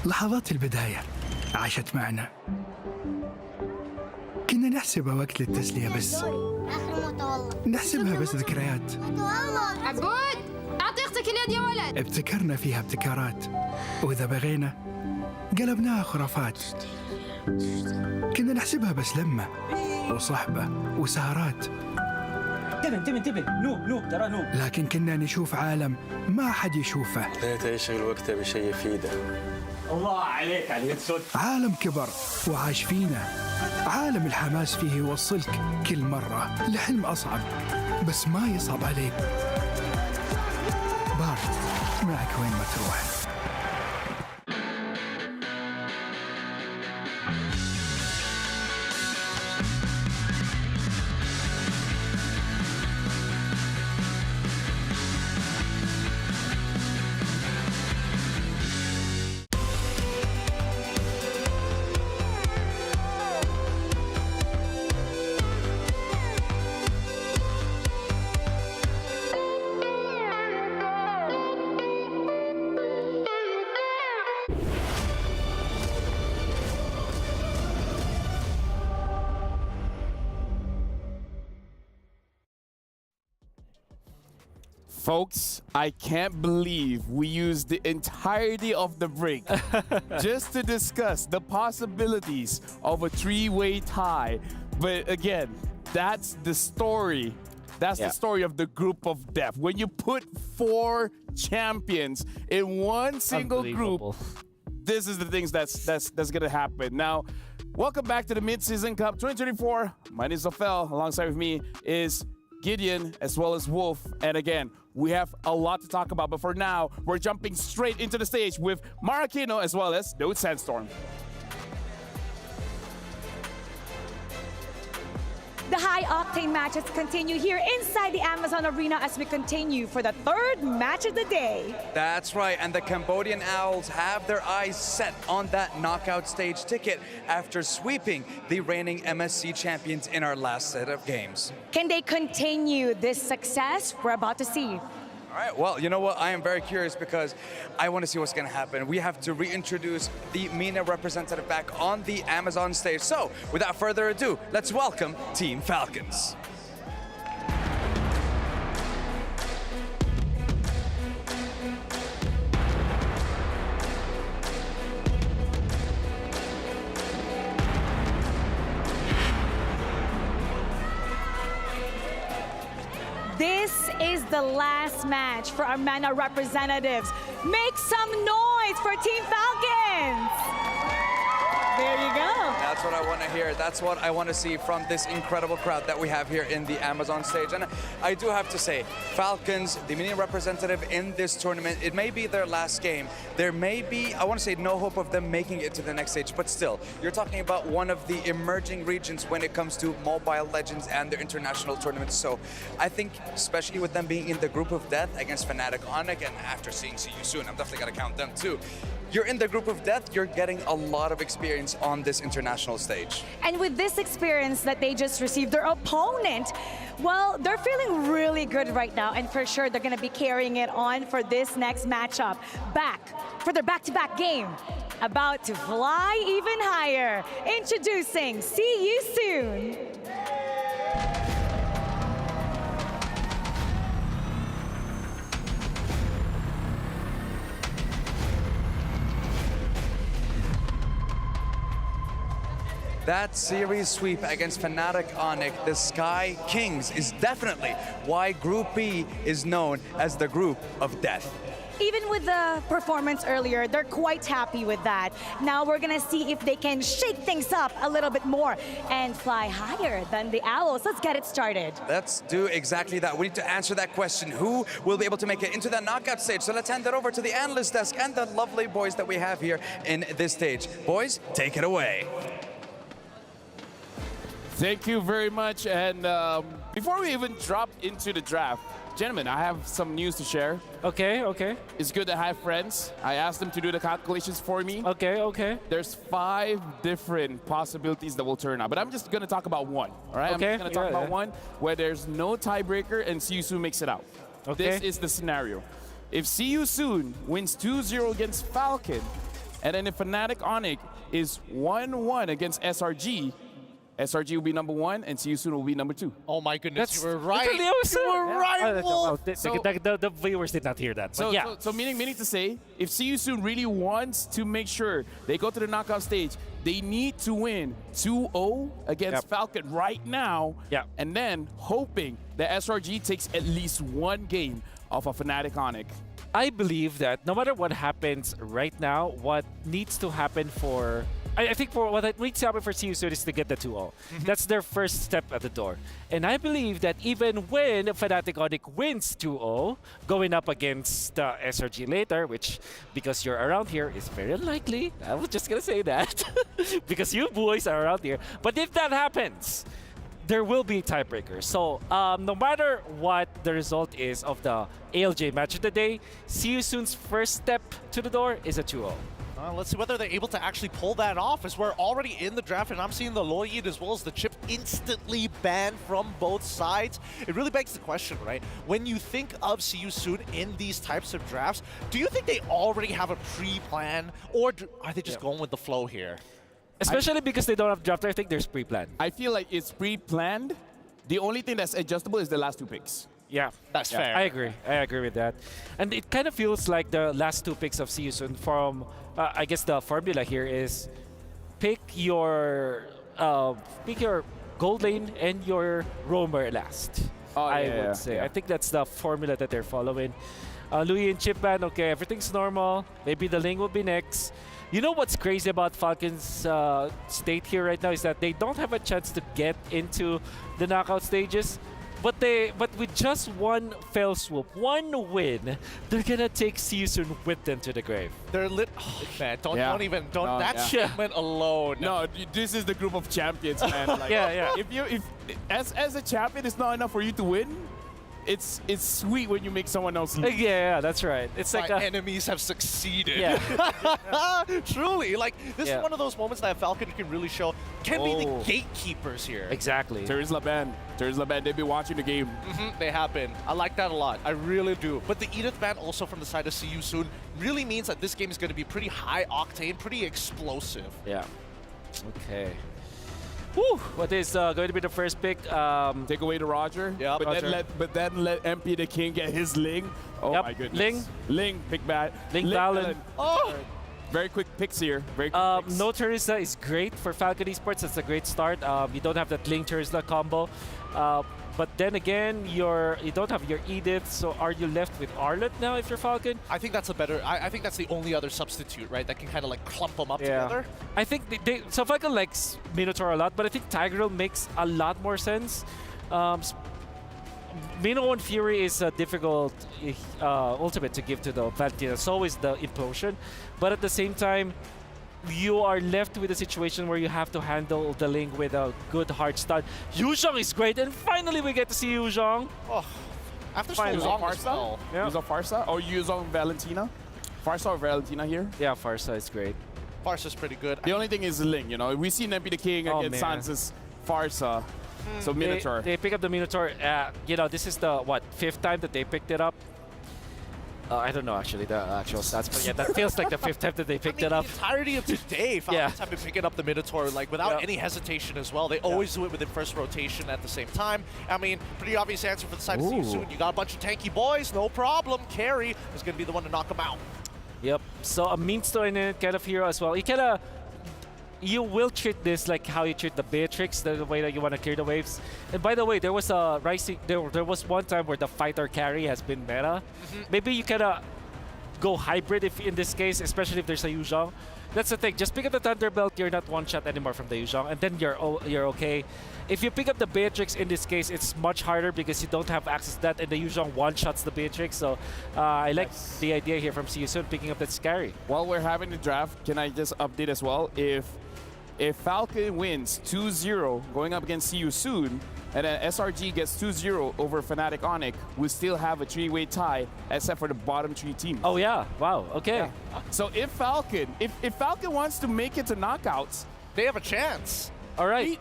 A: لحظات البداية عاشت معنا. كنا نحسبها وقت للتسلية بس. نحسبها بس ذكريات.
B: عبود أعطي أختك اليد يا ولد.
A: ابتكرنا فيها ابتكارات، وإذا بغينا قلبناها خرافات. كنا نحسبها بس لمة وصحبة وسهرات.
C: انتبه نوب ترى نوب.
A: لكن كنا نشوف عالم ما حد يشوفه.
D: لا تشغل وقته بشيء يفيده.
C: الله عليك على اليد سود.
A: عالم كبر وعاش فينا. عالم الحماس فيه يوصلك كل مرة لحلم أصعب، بس ما يصعب عليك. بارد معك وين ما تروح.
K: Folks, I can't believe we used the entirety of the break just to discuss the possibilities of a three-way tie. But again, that's the story. That's the story of the group of death. When you put 4 champions in one single group, this is the things that's gonna happen. Now, welcome back to the Mid-Season Cup 2024. My name is Ophel. Alongside with me is Gideon as well as Wolf. And again, we have a lot to talk about, but for now, we're jumping straight into the stage with Maracino as well as Dude Sandstorm.
L: The high-octane matches continue here inside the Amazon Arena as we continue for the 3rd match of the day.
M: That's right, and the Cambodian Owls have their eyes set on that knockout stage ticket after sweeping the reigning MSC champions in our last set of games.
L: Can they continue this success? We're about to see.
M: All right, well, you know what? I am very curious because I want to see what's going to happen. We have to reintroduce the MENA representative back on the Amazon stage. So, without further ado, let's welcome Team Falcons.
L: This is the last match for our MENA representatives. Make some noise for Team Falcons! There you go.
M: That's what I want to hear. That's what I want to see from this incredible crowd that we have here in the Amazon stage. And I do have to say, Falcons, the MENA representative in this tournament, it may be their last game. There may be, I want to say, no hope of them making it to the next stage, but still, you're talking about one of the emerging regions when it comes to Mobile Legends and their international tournaments. So I think, especially with them being in the group of death against Fnatic Onyx, and after seeing See You Soon, I'm definitely going to count them too. You're in the group of death, you're getting a lot of experience on this international stage.
L: And with this experience that they just received, their opponent, well, they're feeling really good right now, and for sure they're gonna be carrying it on for this next matchup. Back for their back-to-back game. About to fly even higher. Introducing See You Soon.
M: That series sweep against Fnatic Onyx, the Sky Kings, is definitely why Group B is known as the group of death.
L: Even with the performance earlier, they're quite happy with that. Now we're gonna see if they can shake things up a little bit more and fly higher than the Owls. Let's get it started.
M: Let's do exactly that. We need to answer that question. Who will be able to make it into that knockout stage? So let's hand it over to the analyst desk and the lovely boys that we have here in this stage. Boys, take it away.
K: Thank you very much. And before we even drop into the draft, gentlemen, I have some news to share.
N: Okay.
K: It's good to have friends. I asked them to do the calculations for me.
N: Okay.
K: There's 5 different possibilities that will turn out, but I'm just gonna talk about one, all right?
N: Okay.
K: I'm just gonna talk about one where there's no tiebreaker and See You Soon makes it out.
N: Okay.
K: This is the scenario. If See You Soon wins 2-0 against Falcon, And then if Fnatic Onyx is 1-1 against SRG, SRG will be number 1 and See You Soon will be number 2.
O: Oh my goodness,
N: That's
O: you were right.
N: literally what I said.
O: You were right, Wolf.
N: The viewers did not hear that. But yeah.
K: So meaning to say, if See You Soon really wants to make sure they go to the knockout stage, they need to win 2-0 against Falcon right now. And then hoping that SRG takes at least one game off of Fnatic Onyx.
N: I believe that no matter what happens right now, what needs to happen for... I think for what needs to happen for See You Soon is to get the 2-0. That's their first step at the door. And I believe that even when Fnatic Onyx wins 2-0, going up against SRG later, which, because you're around here, is very unlikely. I was just going to say that. Because you boys are around here. But if that happens, there will be tiebreakers. So no matter what the result is of the ALJ match of the day, See You Soon's first step to the door is a 2-0.
O: Let's see whether they're able to actually pull that off, as we're already in the draft, and I'm seeing the Lloyd as well as the chip instantly banned from both sides. It really begs the question, right? When you think of See You Soon in these types of drafts, do you think they already have a pre-plan, or are they just going with the flow here?
N: Especially because they don't have draft, I think there's pre-planned.
K: I feel like it's pre-planned. The only thing that's adjustable is the last 2 picks.
N: Yeah,
O: that's fair.
N: I agree. I agree with that. And it kind of feels like the last 2 picks of See You Soon from, I guess the formula here is pick your gold lane and your roamer last. I would say. I think that's the formula that they're following. Louis and Chipman, okay, everything's normal. Maybe the lane will be next. You know what's crazy about Falcon's state here right now is that they don't have a chance to get into the knockout stages. But with just one fell swoop, one win, they're gonna take See You Soon with them to the grave.
O: They're lit. Oh, man, don't that shipment alone.
K: No, this is the group of champions, man. Like, if as a champion, it's not enough for you to win. It's sweet when you make someone else lose.
N: Yeah, that's right. It's
O: my
N: like
O: enemies have succeeded.
N: Yeah.
O: Truly, like this is one of those moments that Falcon can really show can be the gatekeepers here.
N: Exactly.
K: Terrence Laban, they've been watching the game.
O: They have been. I like that a lot. I really do. But the Edith ban also from the side of See You Soon really means that this game is going to be pretty high octane, pretty explosive.
N: Yeah. Okay. Woo! What is going to be the first pick?
K: Take away the Roger.
N: Yeah,
K: but then let MP the King get his Ling. Oh my goodness. Ling, pick bad.
N: Ling Balin.
K: Oh! Very quick picks here. Very quick picks.
N: No Terizla is great for Falcon Esports. That's a great start. You don't have that Ling Terizla combo. But then again, you don't have your Edith, so are you left with Arlet now if you're Falcon?
O: I think that's a better. I think that's the only other substitute, right? That can kind of like clump them up together.
N: I think so Falcon likes Minotaur a lot, but I think Tigreal makes a lot more sense. Mino and Fury is a difficult ultimate to give to the Valentina. So is the Implosion, but at the same time, you are left with a situation where you have to handle the link with a good hard start. Yuzhong is great, and finally we get to see Yuzhong.
O: Oh, after so long as well.
K: Yuzhong Farsa or Yuzhong Valentina? Farsa or Valentina here?
N: Yeah, Farsa is great.
O: Farsa's pretty good.
K: The only thing is the link, you know. We see Nempi the King against Sansa's Farsa. So Minotaur.
N: They pick up the Minotaur. You know, this is the, 5th time that they picked it up? I don't know actually the actual stats, but yeah, that feels like the 5th time that they picked it up.
O: The entirety of today, Falcons have been picking up the Minotaur like without any hesitation as well. They always do it within first rotation at the same time. I mean, pretty obvious answer for the side of See You Soon. You got a bunch of tanky boys, no problem. Carry is going to be the one to knock them out.
N: Yep. So a means to an end kind of hero as well. You will treat this like how you treat the Beatrix, the way that you want to clear the waves. And by the way, there was a rising. There was one time where the fighter carry has been meta. Maybe you can go hybrid if in this case, especially if there's a Yuzhong. That's the thing. Just pick up the Thunderbelt. You're not one shot anymore from the Yuzhong, and then you're okay. If you pick up the Beatrix in this case, it's much harder because you don't have access to that, and the Yuzhong one shots the Beatrix. So I like the idea here from See You Soon picking up that Scary.
K: While we're having the draft, can I just update as well? If Falcon wins 2-0 going up against See You Soon, and then SRG gets 2-0 over Fnatic Onyx, we still have a 3-way tie except for the bottom 3 teams.
N: Oh yeah, wow, okay.
K: Yeah. So if Falcon wants to make it to knockouts,
O: they have a chance.
N: All right.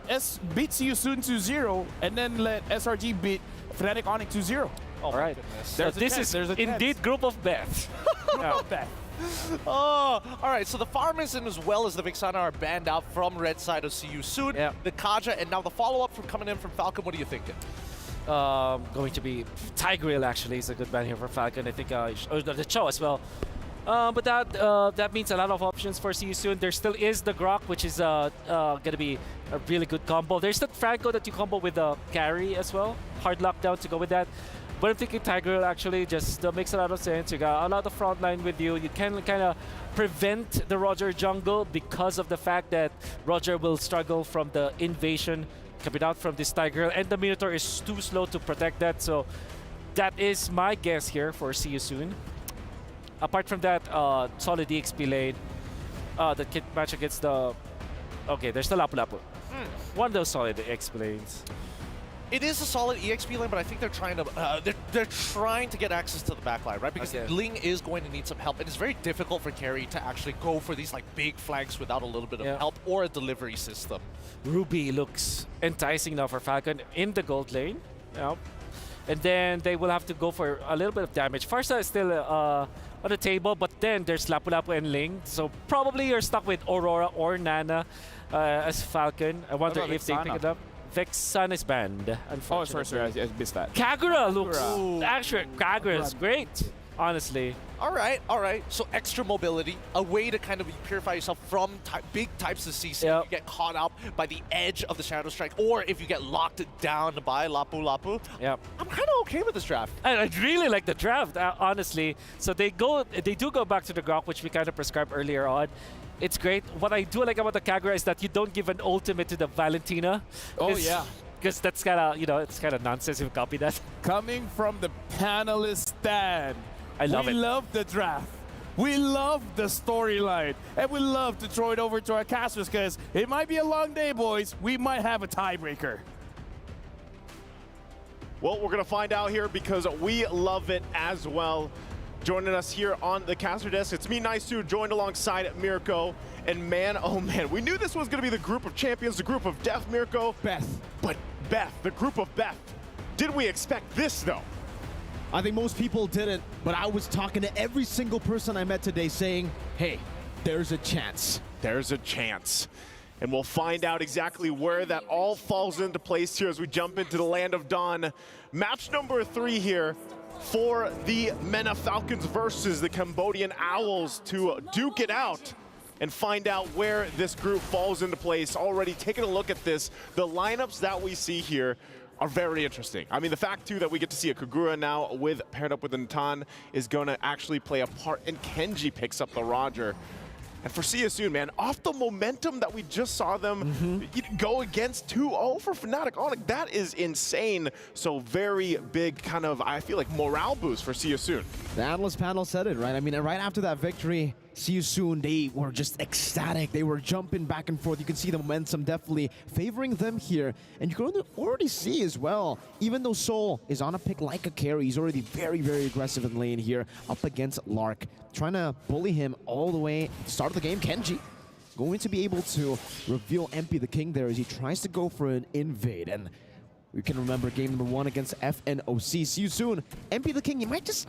K: Beat See You Soon 2-0, and then let SRG beat Fnatic Onyx 2-0.
N: All right. So this is indeed group of death.
K: Group of death.
O: Oh, all right. So the Farmison as well as the Vixana are banned out from red side of See You Soon.
N: Yeah.
O: The Kaja, and now the follow-up from coming in from Falcon. What are you thinking?
N: Going to be Tigreal, actually, is a good ban here for Falcon. I think the Cho as well. But that means a lot of options for See You Soon. There still is the Grok, which is going to be a really good combo. There's the Franco that you combo with the carry as well. Hard lockdown to go with that. But I'm thinking Tigreal actually just makes a lot of sense. You got a lot of front line with you. You can kind of prevent the Roger jungle because of the fact that Roger will struggle from the invasion coming out from this Tigreal, and the Minotaur is too slow to protect that. So that is my guess here for See You Soon. Apart from that, solid EXP lane. The kit match against the... Okay, there's the Lapu Lapu. One of those solid EXP lanes.
O: It is a solid EXP lane, but I think they're trying to they're trying to get access to the backline, right? Because Ling is going to need some help, and it's very difficult for carry to actually go for these like big flanks without a little bit of help or a delivery system.
N: Ruby looks enticing now for Falcon in the gold lane. Yep. And then they will have to go for a little bit of damage. Farsa is still on the table, but then there's Lapu Lapu and Ling. So probably you're stuck with Aurora or Nana as Falcon. I wonder if they pick it up. Vexan is banned, unfortunately.
K: Oh, sorry, I missed that.
N: Kagura looks... Actually, Kagura is great, honestly.
O: All right. So extra mobility, a way to kind of purify yourself from big types of CC. You get caught up by the edge of the Shadow Strike, or if you get locked down by Lapu Lapu.
N: Yep.
O: I'm kind of okay with this draft.
N: I really like the draft, honestly. So they do go back to the Grok, which we kind of prescribed earlier on. It's great. What I do like about the Kagura is that you don't give an ultimate to the Valentina.
K: Oh, yeah.
N: Because that's kind of, it's kind of nonsense if you copy that.
K: Coming from the panelist stand.
N: I love it.
K: We love the draft. We love the storyline. And we love to throw it over to our casters because it might be a long day, boys. We might have a tiebreaker.
G: Well, we're going to find out here because we love it as well. Joining us here on the caster desk, it's me, Nice2, joined alongside Mirko. And man, oh man, we knew this was going to be the group of champions, the group of death, Mirko.
P: Beth.
G: But Beth, the group of Beth. Did we expect this, though?
P: I think most people didn't, but I was talking to every single person I met today saying, hey, there's a chance.
G: There's a chance. And we'll find out exactly where that all falls into place here as we jump into the Land of Dawn. Match number 3 here for the MENA Falcons versus the Cambodian Owls to duke it out and find out where this group falls into place. Already taking a look at this, the lineups that we see here are very interesting. I mean, the fact, too, that we get to see a Kagura now paired up with a Natan is going to actually play a part, and Kenji picks up the Roger. And for See You Soon, man, off the momentum that we just saw them go against 2-0 for Fnatic Onyx, that is insane. So very big kind of, I feel like, morale boost for See You Soon.
P: The analyst panel said it, right? I mean, right after that victory, See You Soon, they were just ecstatic. They were jumping back and forth. You can see the momentum definitely favoring them here. And you can already see as well, even though Soul is on a pick like a carry, he's already very, very aggressive in lane here up against Lark. Trying to bully him all the way at the start of the game. Kenji going to be able to reveal MP the King there as he tries to go for an invade. And we can remember game number 1 against FNOC. See You Soon. MP the King, he might as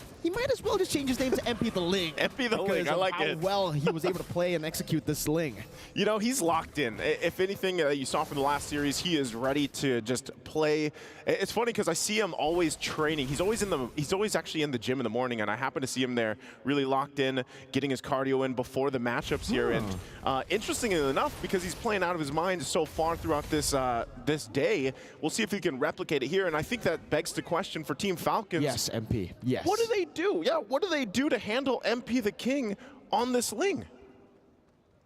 P: well just change his name to MP the Ling.
G: MP the Ling, I like it.
P: How well he was able to play and execute this Ling.
G: You know, he's locked in. If anything you saw from the last series, he is ready to just play. It's funny because I see him always training. He's always actually in the gym in the morning, and I happen to see him there really locked in, getting his cardio in before the matchups here. And interestingly enough, because he's playing out of his mind so far throughout this this day, we'll see if he can replicate it here. And I think that begs the question for Team Falcons.
P: Yes, MP. Yes.
G: What do they do? Yeah, what do they do to handle MP the King on this Ling?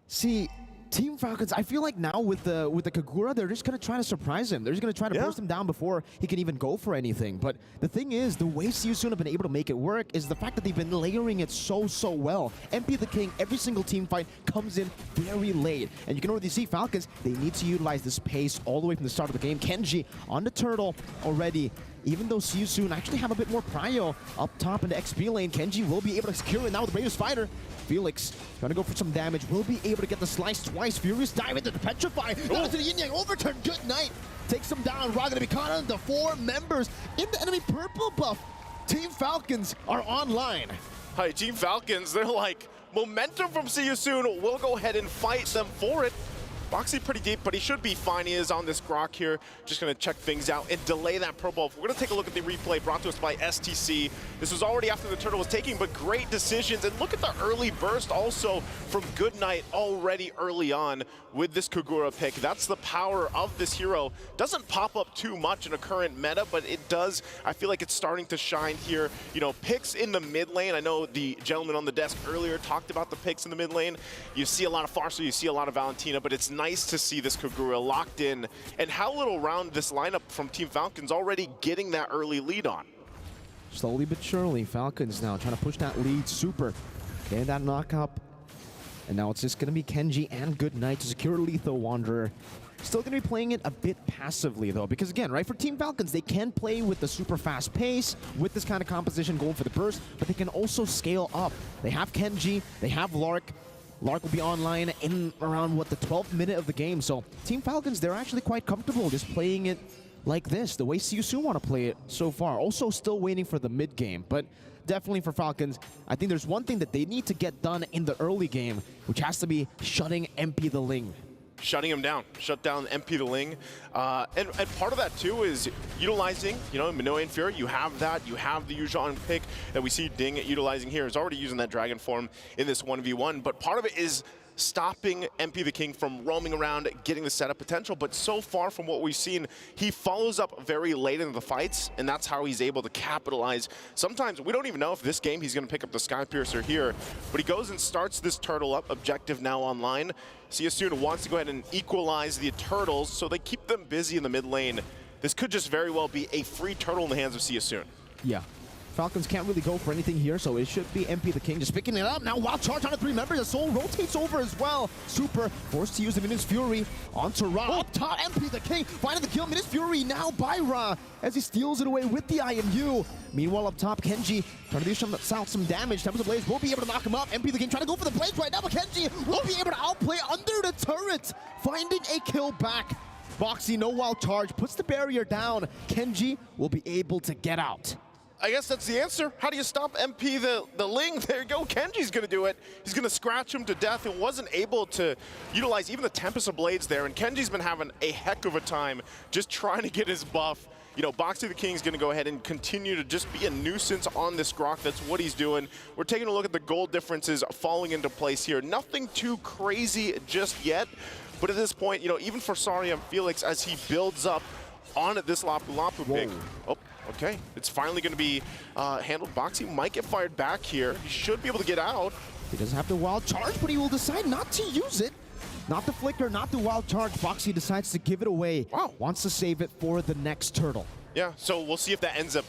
P: See, Team Falcons, I feel like now with the Kagura, they're just going to try to surprise him. They're just going to try to burst him down before he can even go for anything. But the thing is, the way See You Soon have been able to make it work is the fact that they've been layering it so well. MP the King, every single team fight comes in very late. And you can already see Falcons, they need to utilize this pace all the way from the start of the game. Kenji on the turtle already. Even though See You Soon actually have a bit more prio up top in the XP lane, Kenji will be able to secure it now with the Raiders Spider. Felix trying to go for some damage, will be able to get the slice twice. Furious dive into the Petrify. Down to the Yin Yang overturn. Good night. Takes him down. Raga to be caught on the 4 members in the enemy purple buff. Team Falcons are online.
G: Hi, Team Falcons, they're like momentum from See You Soon. We'll go ahead and fight them for it. Boxy pretty deep, but he should be fine. He is on this grok here. Just going to check things out and delay that Pro Ball. We're going to take a look at the replay brought to us by STC. This was already after the turtle was taking, but great decisions. And look at the early burst also from Goodnight already early on with this Kagura pick. That's the power of this hero. Doesn't pop up too much in a current meta, but it does. I feel like it's starting to shine here. You know, picks in the mid lane. I know the gentleman on the desk earlier talked about the picks in the mid lane. You see a lot of Farsa, you see a lot of Valentina, but it's nice to see this Kagura locked in, and how little round this lineup from Team Falcons already getting that early lead on.
F: Slowly but surely, Falcons now trying to push that lead. Super getting that knock up, and now it's just going to be Kenji and Goodnight to secure Lethal Wanderer. Still going to be playing it a bit passively though, because again, right, for Team Falcons, they can play with the super fast pace, with this kind of composition going for the burst, but they can also scale up. They have Kenji, they have Lark. Lark will be online in around, what, the 12th minute of the game. So Team Falcons, they're actually quite comfortable just playing it like this, the way See You Soon want to play it so far. Also still waiting for the mid game, but definitely for Falcons, I think there's one thing that they need to get done in the early game, which has to be shutting MP the Ling.
G: Shutting him down, shut down MP the Ling. And part of that too is utilizing, you know, Minoan Fury, you have that, you have the Yuuzhan pick that we see Ding utilizing here, is already using that Dragon form in this 1v1, but part of it is stopping MP the King from roaming around, getting the setup potential, but so far from what we've seen, he follows up very late into the fights, and that's how he's able to capitalize. Sometimes we don't even know if this game he's going to pick up the Skypiercer here, but he goes and starts this turtle up, objective now online. See You Soon wants to go ahead and equalize the turtles, so they keep them busy in the mid lane. This could just very well be a free turtle in the hands of See You Soon.
F: Yeah. Falcons can't really go for anything here, so it should be MP the King just picking it up. Now wild charge on the 3 members. The Soul rotates over as well. Super forced to use the Minus Fury onto Ra. Up top, MP the King finding the kill. Minus Fury now by Ra as he steals it away with the IMU. Meanwhile, up top, Kenji trying to do some damage. Tempest of Blaze will be able to knock him up. MP the King trying to go for the Blaze right now, but Kenji will be able to outplay under the turret, finding a kill back. Boxy, no wild charge, puts the barrier down. Kenji will be able to get out.
G: I guess that's the answer. How do you stop MP the Ling? There you go. Kenji's going to do it. He's going to scratch him to death and wasn't able to utilize even the Tempest of Blades there. And Kenji's been having a heck of a time just trying to get his buff. You know, Boxy the King's going to go ahead and continue to just be a nuisance on this grok. That's what he's doing. We're taking a look at the gold differences falling into place here. Nothing too crazy just yet. But at this point, you know, even for Saria and Felix, as he builds up on this Lapu Lapu pick. Oh, okay. It's finally going to be handled. Boxy might get fired back here. He should be able to get out.
F: He doesn't have the wild charge, but he will decide not to use it. Not the flicker, not the wild charge. Boxy decides to give it away. Wow. Wants to save it for the next turtle.
G: Yeah, so we'll see if that ends up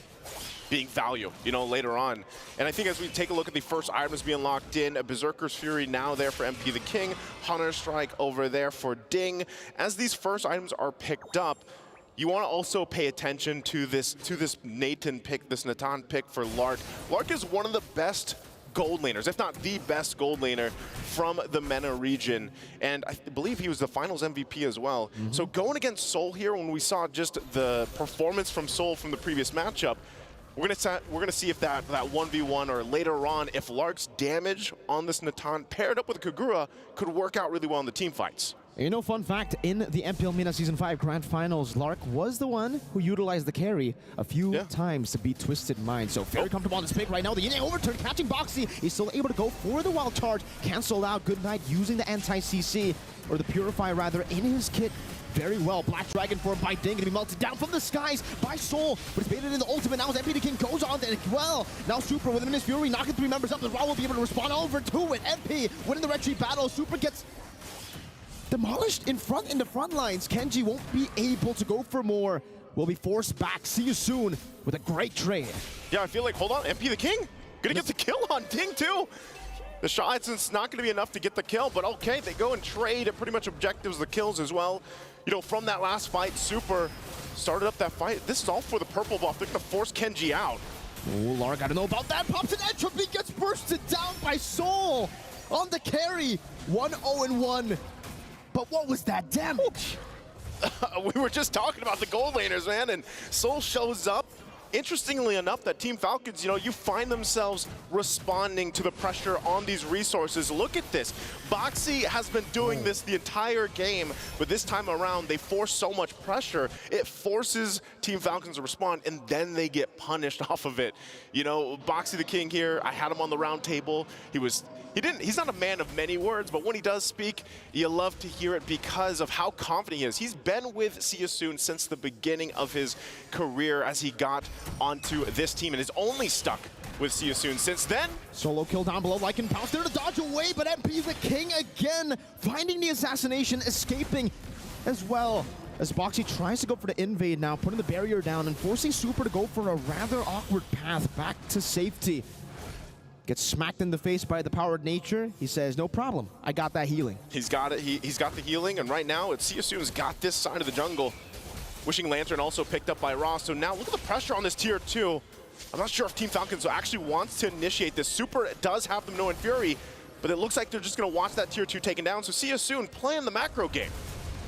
G: being value, you know, later on. And I think as we take a look at the first items being locked in, a Berserker's Fury now there for MP the King, Hunter Strike over there for Ding. As these first items are picked up, you want to also pay attention to this Natan pick, this Natan pick for Lark. Lark is one of the best gold laners, if not the best gold laner from the MENA region. And I believe he was the finals MVP as well. So going against Soul here, when we saw just the performance from Soul from the previous matchup, we're gonna see if that 1v1 or later on, if Lark's damage on this Natan paired up with Kagura could work out really well in the team fights.
F: You know, fun fact, in the MPL MENA Season 5 Grand Finals, Lark was the one who utilized the carry a few times to beat Twisted Mind. So very comfortable on this pick right now. The Yin overturn, catching Boxy. He's still able to go for the wild charge. Cancel out Goodnight using the anti-CC, or the Purify rather, in his kit. Very well. Black Dragon form by Ding, gonna be melted down from the skies by Soul, but it's baited in the ultimate. Now as MP the King goes on there as well. Now Super with the Minus Fury knocking 3 members up as well, will be able to respond over to it. MP winning the retreat battle. Super gets demolished in the front lines. Kenji won't be able to go for more. Will be forced back. See You Soon with a great trade.
G: Yeah, I feel like, hold on, MP the King gonna get the kill on Ding too. The shots, it's not gonna be enough to get the kill, but okay, they go and trade at pretty much objectives, the kills as well. You know, from that last fight, Super started up that fight. This is all for the purple buff. They're gonna force Kenji out.
F: Oh, Lark, I don't know about that. Pops an entropy, gets bursted down by Soul on the carry. 1-0-1. But what was that damage?
G: We were just talking about the gold laners, man, and Soul shows up, interestingly enough, that Team Falcons, you find themselves responding to the pressure on these resources. Look at this. Boxy has been doing this the entire game, but this time around, they force so much pressure, it forces Team Falcons to respond, and then they get punished off of it. Boxy the King here, I had him on the round table. He's not a man of many words, but when he does speak, you love to hear it because of how confident he is. He's been with See You Soon since the beginning of his career as he got onto this team and is only stuck with See You Soon since then.
F: Solo kill down below, Lycan pounce there to dodge away, but MP the King again, finding the assassination, escaping as well. As Boxy tries to go for the invade now, putting the barrier down and forcing Super to go for a rather awkward path back to safety. Gets smacked in the face by the power of nature. He says, no problem, I got that healing.
G: He's got it, he's got the healing, and right now, See You Soon's got this side of the jungle. Wishing Lantern also picked up by Ross, so now look at the pressure on this tier 2. I'm not sure if Team Falcons actually wants to initiate this. Super does have them Minoan Fury, but it looks like they're just gonna watch that tier 2 taken down, so See You Soon playing the macro game.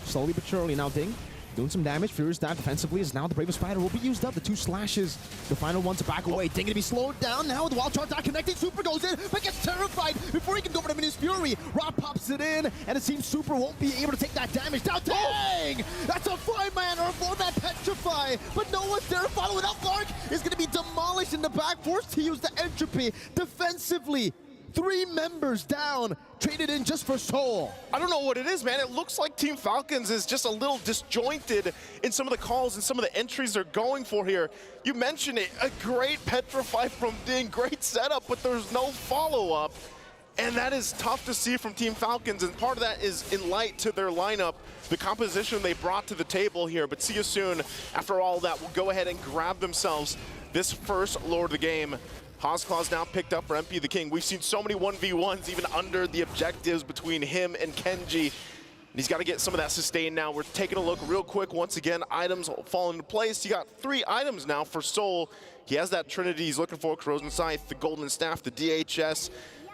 F: Slowly but surely now, Ding doing some damage. Furious down defensively as now the Bravest Spider will be used up. The 2 slashes, the final one to back away. Ding gonna be slowed down now. The wild charge not connecting. Super goes in, but gets terrified before he can go for the Minions Fury. Rob pops it in, and it seems Super won't be able to take that damage. Now, dang! That's a 5-man or a 4-man Petrify, but no one's there following up. Lark is gonna be demolished in the back, forced to use the entropy defensively. 3 members down, traded in just for Soul.
G: I don't know what it is, man. It looks like Team Falcons is just a little disjointed in some of the calls and some of the entries they're going for here. You mentioned it, a great Petrify from Ding, great setup, but there's no follow-up. And that is tough to see from Team Falcons, and part of that is in light to their lineup, the composition they brought to the table here. But See You Soon, after all that, will go ahead and grab themselves this first Lord of the game. Haasclaw's now picked up for MP the King. We've seen so many 1v1s even under the objectives between him and Kenji. And he's got to get some of that sustain now. We're taking a look real quick. Once again, items fall into place. You got 3 items now for Soul. He has that Trinity he's looking for, Corrosion Scythe, the Golden Staff, the DHS,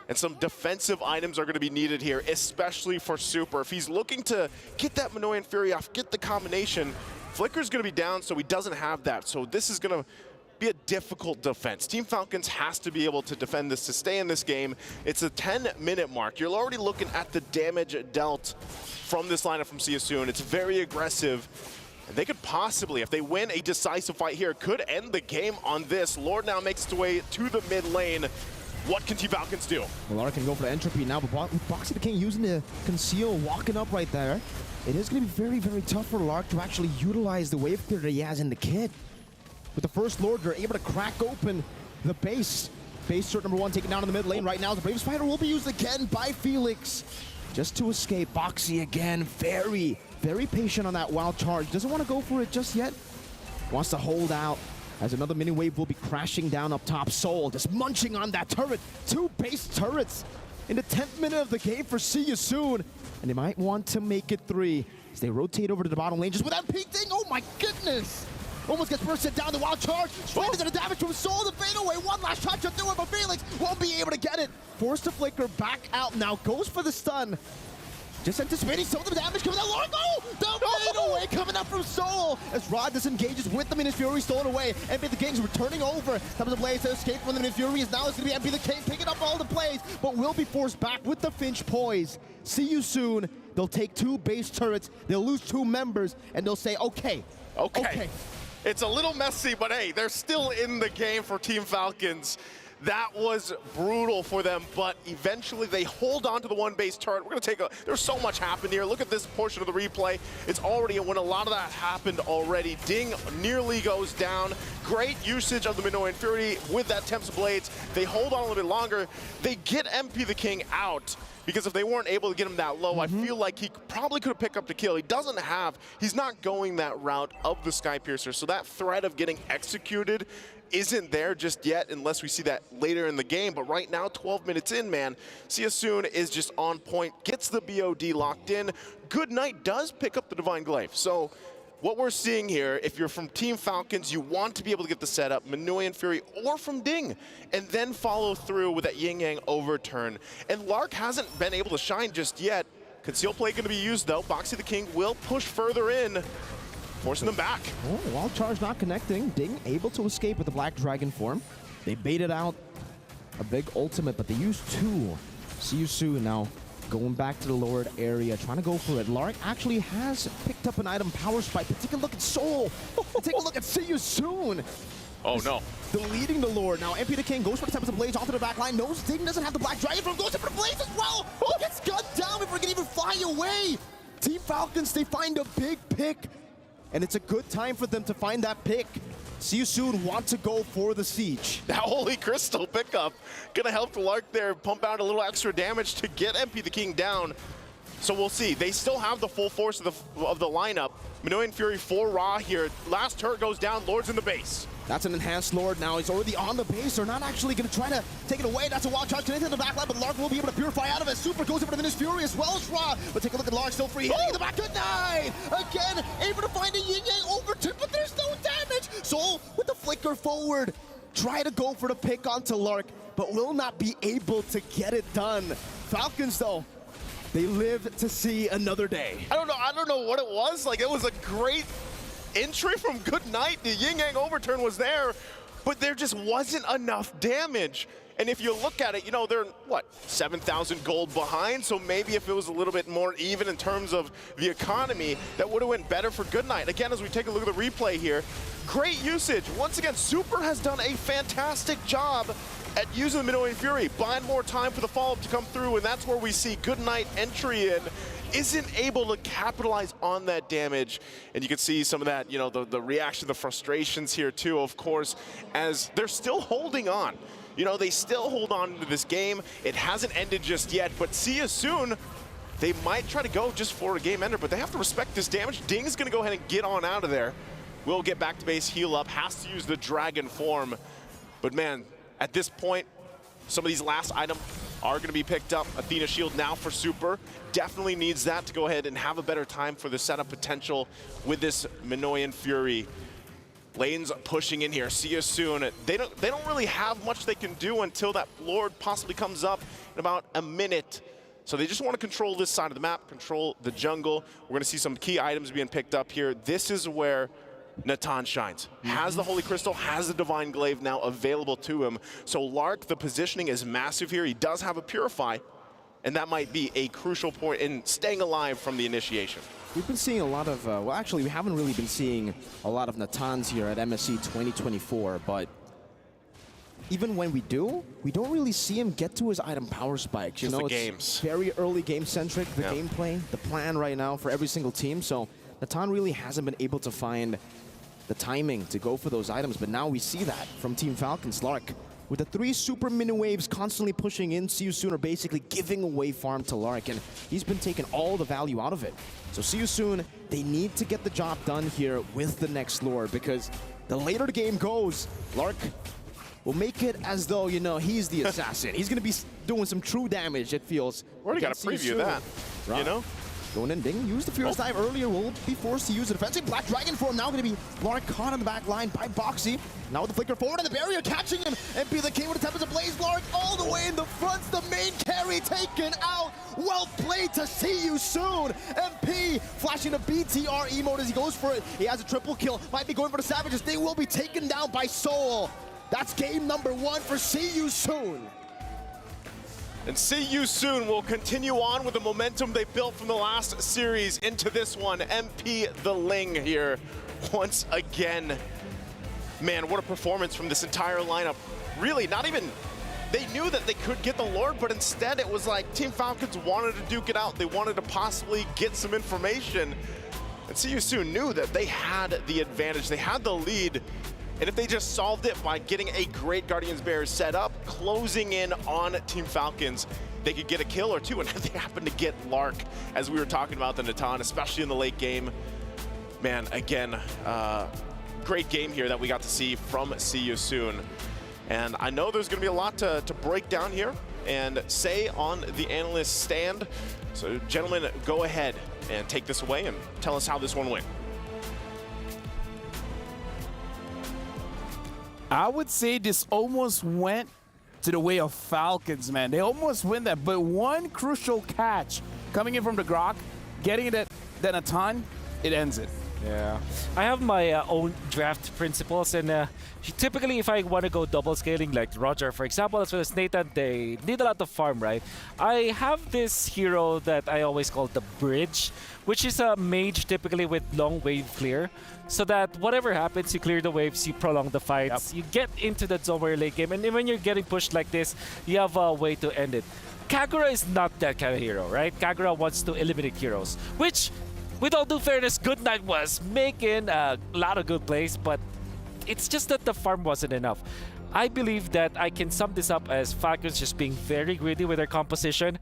G: and some defensive items are going to be needed here, especially for Super. If he's looking to get that Minoan Fury off, get the combination, Flicker's going to be down, so he doesn't have that. So this is going to be a difficult defense. Team Falcons has to be able to defend this to stay in this game. It's a 10-minute mark. You're already looking at the damage dealt from this lineup from See You Soon. It's very aggressive. And they could possibly, if they win a decisive fight here, could end the game on this. Lord now makes its way to the mid lane. What can Team Falcons do?
F: Lara can go for the entropy now, but Boxy the King using the conceal, walking up right there. It is going to be very, very tough for Lark to actually utilize the wave clear that he has in the kit. With the first Lord, they're able to crack open the base. Base cert number 1 taken down in the mid lane right now. The Bravest Spider will be used again by Felix just to escape. Boxy again, very, very patient on that wild charge. Doesn't want to go for it just yet. Wants to hold out as another mini wave will be crashing down up top. Soul just munching on that turret. 2 base turrets in the 10th minute of the game for See You Soon. And they might want to make it 3 as they rotate over to the bottom lane just with that peak thing. Oh my goodness! Almost gets bursted down the wild charge. Straight into the damage from Soul. The fade away. One last shot to do it, but Felix won't be able to get it. Forced to flicker back out now. Goes for the stun. Just anticipating some of the damage coming out. Oh, the fade away coming up from Soul as Rod disengages with the Minions Fury stolen away. MP the King's returning over. Top of the blaze to escape from the Minions Fury is now it's going to be MP the King picking up all the plays, but will be forced back with the Finch poise. See You Soon. They'll take 2 base turrets. They'll lose 2 members, and they'll say, okay.
G: It's a little messy, but hey, they're still in the game for Team Falcons. That was brutal for them, but eventually they hold on to the 1 base turret. We're gonna take there's so much happened here. Look at this portion of the replay. It's already, when a lot of that happened already. Ding nearly goes down. Great usage of the Minoan Fury with that Temps Blades. They hold on a little bit longer. They get MP the King out, because if they weren't able to get him that low, I feel like he probably could have picked up the kill. He's not going that route of the Sky Piercer, so that threat of getting executed isn't there just yet unless we see that later in the game. But right now, 12 minutes in, man, See You Soon is just on point, gets the BOD locked in. Good Night does pick up the Divine Glaive. So what we're seeing here, if you're from Team Falcons, you want to be able to get the setup, Minoan Fury or from Ding, and then follow through with that yin-yang overturn. And Lark hasn't been able to shine just yet. Conceal Play going to be used though. Boxy the King will push further in. forcing them back.
F: Oh, wild charge not connecting. Ding able to escape with the Black Dragon form. They baited out a big ultimate, but they used two. See you soon now. Going back to the lowered area, trying to go for it. Lark actually has picked up an item, Power Spike, but take a look at Soul. And take a look at See You Soon.
G: Oh no.
F: Deleting the Lord. Now MP the King goes for the Tempest of Blaze onto the back line. Knows Ding doesn't have the Black Dragon from, goes in for the Blaze as well. Oh, gets gunned down before he can even fly away. Team Falcons, they find a big pick. And it's a good time for them to find that pick. See You Soon want to go for the siege.
G: That Holy Crystal pickup gonna help Lark there pump out a little extra damage to get MP the King down. So we'll see. They still have the full force of the lineup. Minoan Fury 4 Raw here. Last turret goes down, Lord's in the base.
F: That's an enhanced Lord now. He's already on the base. They're not actually going to try to take it away. That's a wild charge connected to the back line, but Lark will be able to purify out of it. Super goes over to Minish Fury as well as Raw. But take a look at Lark, still free. Hitting in the back. Good night! Again, able to find a Yin Yang overturn, but there's no damage. Soul with the flicker forward. Try to go for the pick onto Lark, but will not be able to get it done. Falcons, though, they live to see another day.
G: I don't know what it was. Like, it was a great entry from Good Night. The Yin Yang overturn was there, but there just wasn't enough damage. And if you look at it, you know, they're, what, 7,000 gold behind? So maybe if it was a little bit more even in terms of the economy, that would have went better for Good Night. Again, as we take a look at the replay here, great usage. Once again, Super has done a fantastic job at using the Minoan Fury, buying more time for the follow-up to come through, and that's where we see Good Night entry in. Isn't able to capitalize on that damage. And you can see some of that, you know, the reaction, the frustrations here too, of course, as they're still holding on. You know, they still hold on to this game. It hasn't ended just yet, but See You Soon, they might try to go just for a game ender, but they have to respect this damage. Ding's gonna go ahead and get on out of there. Will get back to base, heal up, has to use the dragon form. But man, at this point, some of these last items are going to be picked up. Athena Shield now for Super. Definitely needs that to go ahead and have a better time for the setup potential with this Minoan Fury. Lane's pushing in here. See You Soon. They don't really have much they can do until that Lord possibly comes up in about a minute. So they just want to control this side of the map, control the jungle. We're going to see some key items being picked up here. This is where Natan shines. Has the Holy Crystal, has the Divine Glaive now available to him. So Lark, the positioning is massive here. He does have a Purify, and that might be a crucial point in staying alive from the initiation.
F: We've been seeing a lot of, well, actually, we haven't really been seeing a lot of Natans here at MSC 2024, but even when we do, we don't really see him get to his item Power Spikes. You know, it's very early game-centric, the gameplay, the plan right now for every single team. So Natan really hasn't been able to find the timing to go for those items, but now we see that from Team Falcons. Lark, with the 3 super mini waves constantly pushing in, See You Soon are basically giving away farm to Lark, and he's been taking all the value out of it. So See You Soon, they need to get the job done here with the next Lord, because the later the game goes, Lark will make it as though, you know, he's the assassin. He's going to be doing some true damage, it feels.
G: Already got a preview of that, you know?
F: Going in, Ding used the Furious Dive earlier, will be forced to use the defensive Black Dragon form. Now going to be Lark caught on the back line by Boxy. Now with the flicker forward and the barrier catching him. MP the King with the Tempest of Blaze. Lark all the way in the front. The main carry taken out. Well played to See You Soon. MP flashing a BTR emote as he goes for it. He has a triple kill. Might be going for the Savages. They will be taken down by Soul. That's game number 1 for See You Soon.
G: And See You Soon will continue on with the momentum they built from the last series into this one. MP the Ling here once again. Man, what a performance from this entire lineup. Really, not even, they knew that they could get the Lord, but instead it was like Team Falcons wanted to duke it out. They wanted to possibly get some information. And See You Soon knew that they had the advantage. They had the lead. And if they just solved it by getting a great Guardians Bears set up, closing in on Team Falcons, they could get a kill or two, and they happened to get Lark, as we were talking about the Natan, especially in the late game. Man, again, great game here that we got to see from See You Soon. And I know there's gonna be a lot to break down here and say on the analyst stand. So gentlemen, go ahead and take this away and tell us how this one went.
K: I would say this almost went to the way of Falcons, man. They almost win that, but one crucial catch coming in from the Grok, getting it at Natan, it ends it.
N: Yeah, I have my own draft principles, and typically if I want to go double scaling, like Roger, for example, as well as Nathan, they need a lot of farm, right? I have this hero that I always call the Bridge, which is a mage typically with long wave clear, so that whatever happens, you clear the waves, you prolong the fights, you get into the zone where late game, and when you're getting pushed like this, you have a way to end it. Kagura is not that kind of hero, right? Kagura wants to eliminate heroes, which, with all due fairness, Goodnight was making a lot of good plays, but it's just that the farm wasn't enough. I believe that I can sum this up as Falcons just being very greedy with their composition,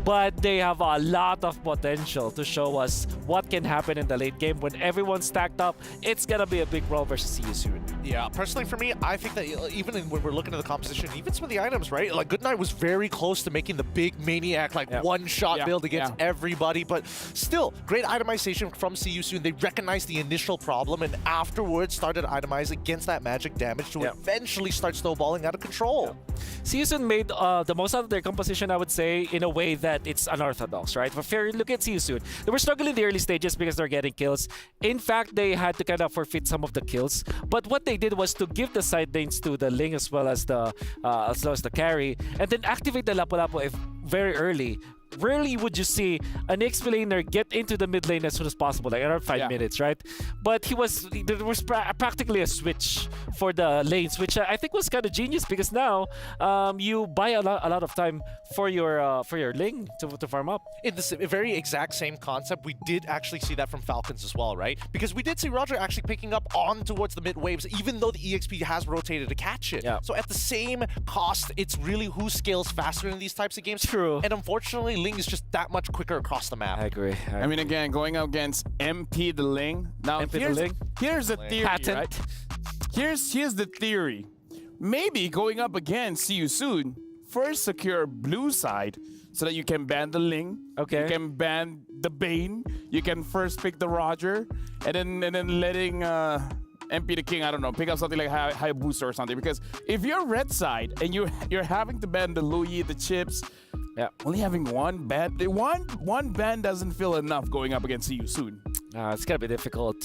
N: but they have a lot of potential to show us what can happen in the late game. When everyone's stacked up, it's gonna be a big brawl versus See You Soon.
O: Yeah, personally for me, I think that even when we're looking at the composition, even some of the items, right? Like Goodnight was very close to making the big Maniac, like one-shot build against everybody, but still, great itemization from See You Soon. They recognized the initial problem and afterwards started itemizing against that magic damage to eventually start snowballing out of control.
N: See You Soon made the most out of their composition, I would say, in a way that it's unorthodox, right? But fair, look at See You Soon. They were struggling in the early stages because they're getting kills. In fact, they had to kind of forfeit some of the kills. But what they did was to give the side lanes to the Ling as well as the carry, and then activate the Lapu-Lapu very early. Rarely would you see an XP laner get into the mid lane as soon as possible, like around 5 minutes, right? But there was practically a switch for the lanes, which I think was kind of genius, because now you buy a lot of time for your Ling to farm up.
O: In the very exact same concept, we did actually see that from Falcons as well, right? Because we did see Roger actually picking up on towards the mid waves, even though the EXP has rotated to catch it. So at the same cost, it's really who scales faster in these types of games.
N: True.
O: And unfortunately, Ling is just that much quicker across the map.
N: I agree.
K: I mean, again, going up against MP the Ling. Now, here's the theory, right? Here's the theory. Maybe going up again, See You Soon, first secure blue side so that you can ban the Ling. Okay. You can ban the Bane. You can first pick the Roger, and then letting MP the King, I don't know, pick up something like high booster or something. Because if you're red side and you're having to ban the Louis, the Chips, only having one ban, one ban doesn't feel enough going up against See You Soon.
N: It's gonna be difficult,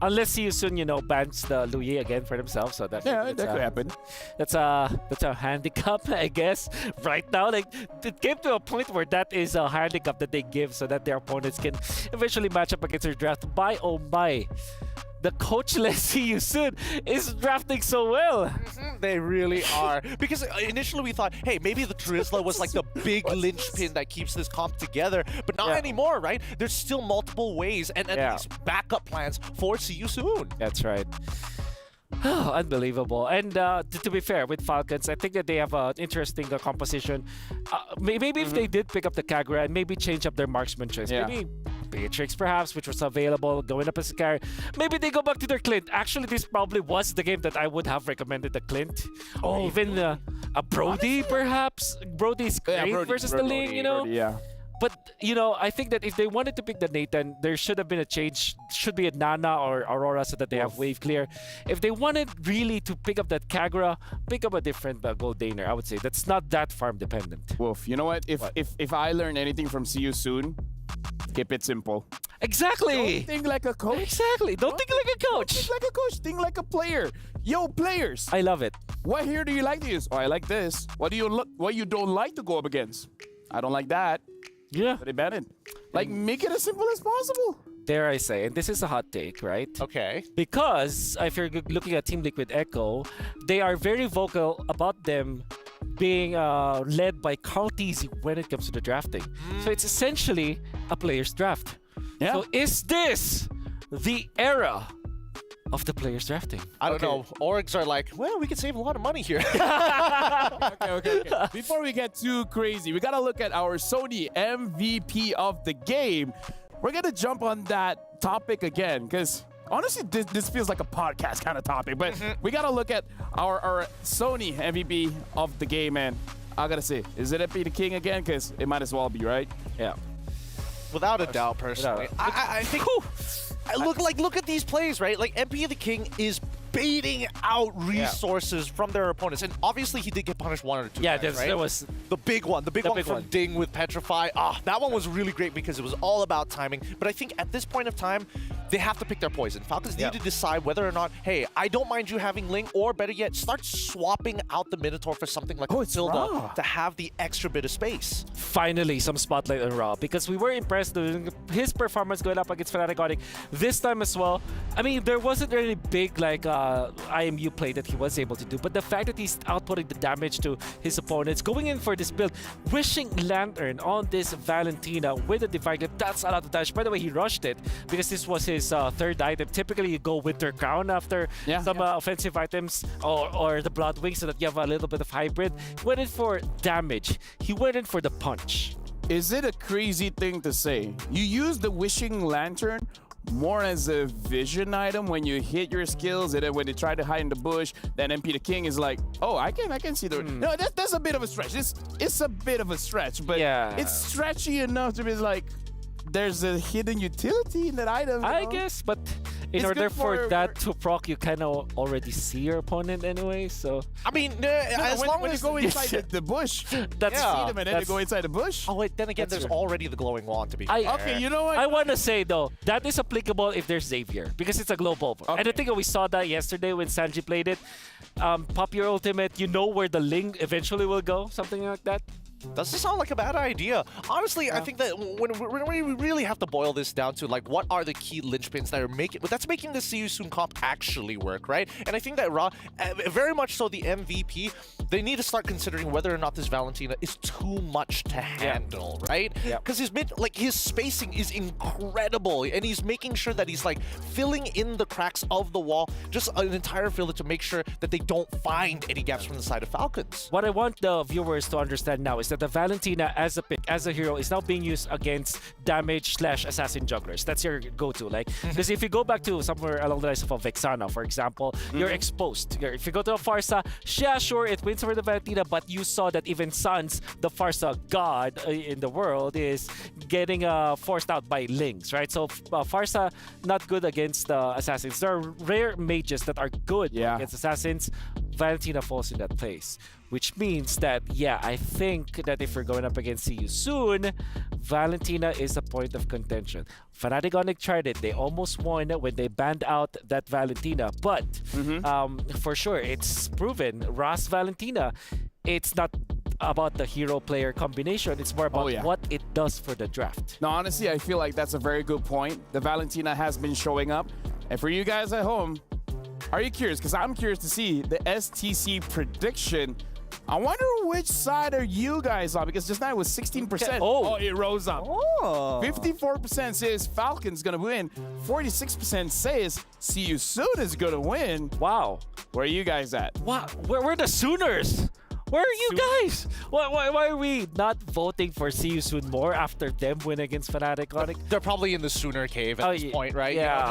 N: unless See You Soon, bans the Louis again for themselves. So that
K: could happen.
N: That's a handicap, I guess. Right now, like it came to a point where that is a handicap that they give so that their opponents can eventually match up against their draft. Oh my. The coachless See You Soon is drafting so well.
O: They really are. Because initially we thought, hey, maybe the Drizzler was like the big linchpin that keeps this comp together, but not anymore, right? There's still multiple ways and at least backup plans for See You Soon.
N: That's right. Unbelievable. And to be fair, with Falcons, I think that they have an interesting composition. Maybe if they did pick up the Kagura and maybe change up their marksman choice. Maybe Beatrix, perhaps, which was available, going up as a carry. Maybe they go back to their Clint. Actually, this probably was the game that I would have recommended the Clint. Or even a Brody, perhaps. Brody's great versus the Ling, But, I think that if they wanted to pick the Nathan, there should have been a change. Should be a Nana or Aurora so that they have wave clear. If they wanted really to pick up that Kagura, pick up a different gold Daner, I would say. That's not that farm dependent.
K: Wolf, you know what? If I learn anything from See You Soon, keep it simple.
N: Exactly.
K: Don't think like a coach.
N: Exactly. Don't think like a coach.
K: Don't think like a coach. Think like a player. Yo, players.
N: I love it.
K: What hero do you like to use? Oh, I like this. What you don't like to go up against? I don't like that.
N: Yeah.
K: So they ban it. Like, make it as simple as possible.
N: Dare I say, and this is a hot take, right?
O: Okay.
N: Because if you're looking at Team Liquid Echo, they are very vocal about them being led by Carl Teasy when it comes to the drafting. So it's essentially a player's draft.
K: Yeah.
N: So is this the era of the players drafting?
O: I don't know. Orgs are like, well, we can save a lot of money here.
K: Okay. Before we get too crazy, we gotta look at our Sony MVP of the game. We're gonna jump on that topic again, because honestly, this feels like a podcast kind of topic, but we gotta look at our Sony MVP of the game, man. I gotta say, is it MP the King again? Because it might as well be, right?
N: Yeah.
O: Without a doubt, personally. I think... Look at these plays, right? Like, MP the King is baiting out resources from their opponents. And obviously, he did get punished one or two times, right?
N: There was...
O: The big one from Ding with Petrify. That one was really great because it was all about timing. But I think at this point of time, they have to pick their poison. Falcons need to decide whether or not, hey, I don't mind you having Ling, or better yet, start swapping out the Minotaur for something like Matilda to have the extra bit of space.
N: Finally, some spotlight on Ra, because we were impressed with his performance going up against Fnatic Onyx this time as well. I mean, there wasn't really big like IMU play that he was able to do, but the fact that he's outputting the damage to his opponents, going in for this build, wishing Lantern on this Valentina with a Divine Grip, that's a lot of damage. By the way, he rushed it because this was his third item. Typically, you go Winter Crown after some offensive items or the Blood Wing so that you have a little bit of hybrid. He went in for damage. He went in for the punch.
K: Is it a crazy thing to say? You use the Wishing Lantern more as a vision item when you hit your skills, and then when they try to hide in the bush, then MP the King is like, oh, I can see the... No, that's a bit of a stretch. It's a bit of a stretch, but it's stretchy enough to be like, there's a hidden utility in that item.
N: I guess, but in order for that to proc, you kind of already see your opponent anyway, so...
O: I mean, as long
K: when
O: as
K: you go inside the bush,
N: that's
K: see them and then they go inside the bush.
O: Oh wait, then again, there's already the glowing wand to be fair.
K: Okay, you know what?
N: I want to say though, that is applicable if there's Xavier, because it's a global. And I think we saw that yesterday when Sanji played it. Pop your ultimate, you know where the Ling eventually will go, something like that.
O: Doesn't sound like a bad idea. Honestly, I think that when we really have to boil this down to like what are the key linchpins that are making the See You Soon comp actually work, right? And I think that Ra, very much so the MVP, they need to start considering whether or not this Valentina is too much to handle, right? Because his spacing is incredible, and he's making sure that he's like filling in the cracks of the wall, just an entire filter to make sure that they don't find any gaps from the side of Falcons.
N: What I want the viewers to understand now is that the Valentina as a pick, as a hero, is now being used against damage / assassin jugglers. That's your go-to. Like, because if you go back to somewhere along the lines of a Vexana, for example, you're exposed. If you go to a Farsa, yeah, sure, it wins over the Valentina, but you saw that even Sans, the Farsa god in the world, is getting forced out by Lings, right? So Farsa, not good against assassins. There are rare mages that are good against assassins. Valentina falls in that place, which means that, I think that if we're going up against See You Soon, Valentina is a point of contention. Fnatic Onyx tried it. They almost won when they banned out that Valentina, but for sure, it's proven, Ras Valentina, it's not about the hero-player combination. It's more about what it does for the draft.
K: No, honestly, I feel like that's a very good point. The Valentina has been showing up. And for you guys at home, are you curious? Because I'm curious to see the STC prediction. I wonder which side are you guys on, because just now it was 16%. Oh, it rose up. 54% says Falcons gonna win. 46% says See You Soon is gonna win.
N: Wow.
K: Where are you guys at?
N: Wow, we're the Sooners. Where are you guys? Why are we not voting for See You Soon more after them win against Fnatic Onyx?
O: They're probably in the Sooner Cave at this point, right?
N: Yeah.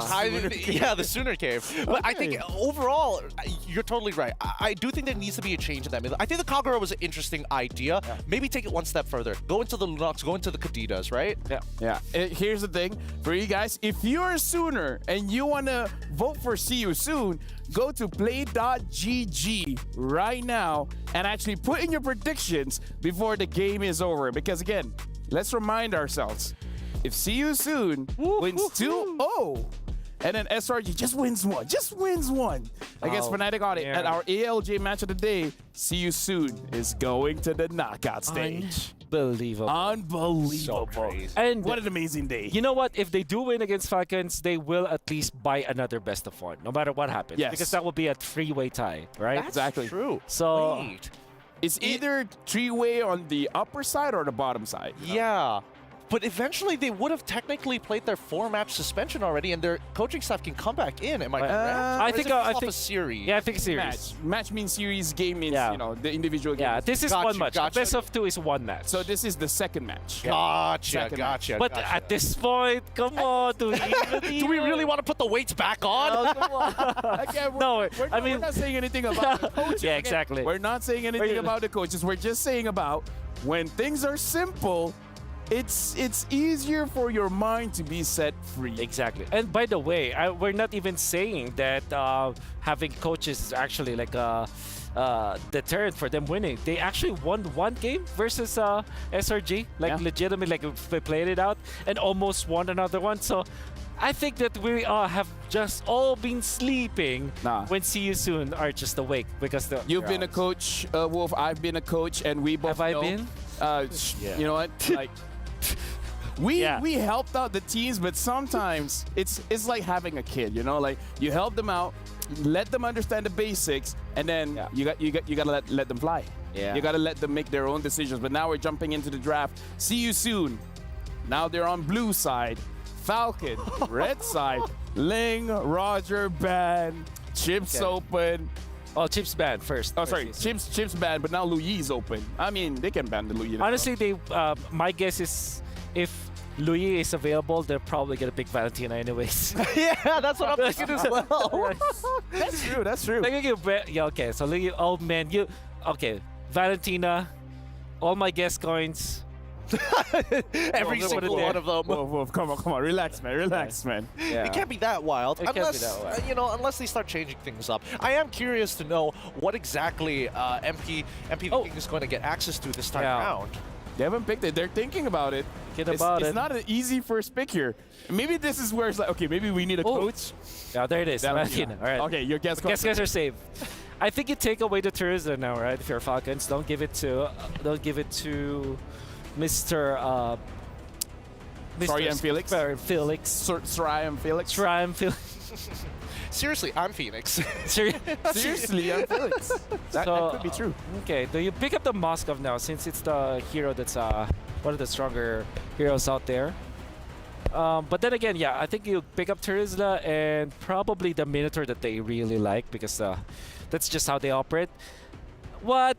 O: The Sooner Cave. But I think overall, you're totally right. I do think there needs to be a change in that. I think the Kagura was an interesting idea. Maybe take it one step further. Go into the Lunox, go into the Kadidas, right?
K: Yeah. Here's the thing. For you guys, if you're a Sooner and you want to vote for See You Soon, go to play.gg right now and actually put in your predictions before the game is over. Because again, let's remind ourselves, if See You Soon wins 2-0, and then SRG just wins one against Fnatic Onyx at our ALJ match of the day, See You Soon is going to the knockout stage.
N: Unbelievable.
K: So crazy.
N: And
K: what an amazing day.
N: You know what? If they do win against Falcons, they will at least buy another best of one, no matter what happens.
K: Yes.
N: Because that will be a three-way tie, right?
O: That's exactly true.
N: So
K: it's either three-way on the upper side or the bottom side.
O: Yeah. But eventually, they would have technically played their 4-match suspension already, and their coaching staff can come back in. Am I correct?
N: I think
O: a series.
N: Yeah, I think series.
K: Match means series. Game means the individual game.
N: Yeah, this is one match. Best of 2 is one match.
K: So this is the second match.
O: Gotcha.
N: But at this point, come on, do
O: we really want to put the weights back on?
N: Oh, come on.
K: Again, we're not saying anything about the coaches.
N: Yeah, exactly.
K: We're not saying anything about the coaches. We're just saying about when things are simple, it's easier for your mind to be set free.
N: Exactly. And by the way, we're not even saying that having coaches is actually like a deterrent for them winning. They actually won one game versus SRG, legitimately, like they played it out, and almost won another one. So I think that we have just all been sleeping when See You Soon are just awake because
K: You've been a coach, Wolf. I've been a coach, and we both
N: Have I
K: know,
N: been?
K: You know what? Like, we helped out the teams, but sometimes it's like having a kid. You know, like you help them out, let them understand the basics, and then you gotta let them fly.
N: Yeah.
K: You gotta let them make their own decisions. But now we're jumping into the draft. See You Soon. Now they're on blue side. Falcon, red side. Ling, Roger, ban. Chips open.
N: Oh, Chips ban first.
K: Oh, sorry. Chips ban, but now Louis is open. I mean, they can ban the Louis.
N: Honestly, my guess is if Louis is available, they're probably gonna pick Valentina anyways.
O: Yeah, that's what I'm thinking as well.
K: That's true. That's true.
N: Yeah, okay. So Louis, oh man, okay. Valentina, all my guess coins.
O: Every single one of them.
K: Whoa, come on. Relax, man.
N: Yeah.
O: It can't be that wild,
N: It can't be
O: unless
N: that wild.
O: unless they start changing things up. I am curious to know what exactly MP King is going to get access to this time around.
K: They haven't picked it. They're thinking about it. It's not an easy first pick here. Maybe this is where it's like, okay, maybe we need a coach.
N: Yeah, there it is. Valentina. All right.
K: Okay, your guess.
N: Guess are safe. I think you take away the tourism now, right? If you're Falcons, don't give it to Mr.
K: Sorry, I'm Felix.
N: Felix.
K: Sorry, I'm Felix.
O: Seriously, I'm Phoenix.
K: Seriously, I'm Felix. That could be true.
N: Okay, do you pick up the Moskov now since it's the hero that's one of the stronger heroes out there? But then again, yeah, I think you pick up Terizla and probably the Minotaur that they really like because that's just how they operate.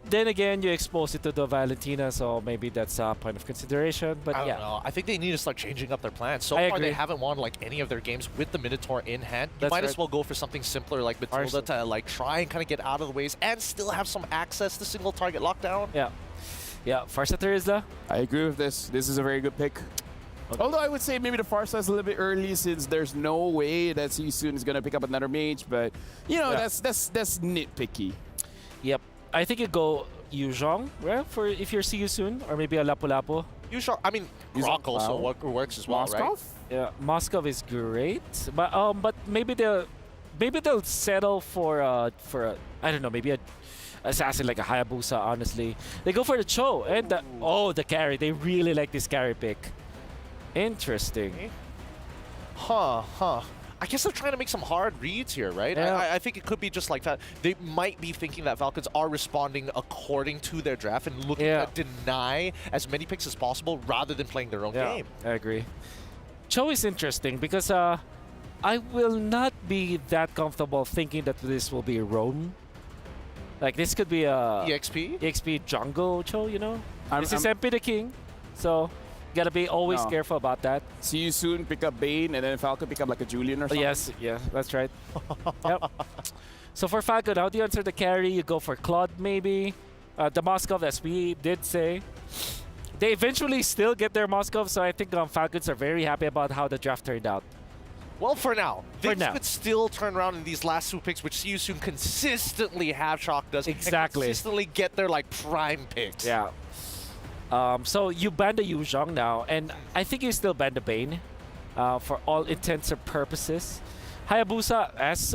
N: Then again, you expose it to the Valentina, so maybe that's a point of consideration. But
O: I don't know. I think they need to start changing up their plans. So far, they haven't won like any of their games with the Minotaur in hand. You might as well go for something simpler like Matilda to like try and kind of get out of the ways and still have some access to single target lockdown.
N: Yeah, Farsa Terizla.
K: I agree with this. This is a very good pick. Okay. Although I would say maybe the Farsa is a little bit early since there's no way that See You Soon is going to pick up another mage. But, that's nitpicky.
N: Yep. I think you go Yuzhong, right? For if you're See You Soon, or maybe a Lapu-Lapu.
O: Yuzhong, I mean, Rock also works as well, right?
N: Yeah, Moskov is great, but maybe they'll settle for I don't know, maybe a assassin like a Hayabusa. Honestly, they go for the Cho and the carry. They really like this carry pick. Interesting.
O: I guess they're trying to make some hard reads here, right?
N: Yeah.
O: I think it could be just like that. They might be thinking that Falcons are responding according to their draft and looking to deny as many picks as possible rather than playing their own game.
N: I agree. Cho is interesting because I will not be that comfortable thinking that this will be Roam. Like this could be a EXP jungle Cho, this is MP the King, so gotta be always careful about that.
K: See You Soon, pick up Bane, and then Falcon pick up like a Julian or something.
N: Yes, yeah, that's right. Yep. So for Falcon, how do you answer the carry? You go for Claude maybe. The Moskov, as we did say. They eventually still get their Moskov, so I think Falcons are very happy about how the draft turned out.
O: Well, for now. Things could still turn around in these last two picks, which See You Soon consistently have shocked us.
N: Exactly.
O: And consistently get their prime picks.
N: Yeah. So you ban the Yuzhong now, and I think you still ban the Bane for all intents and purposes. Hayabusa, as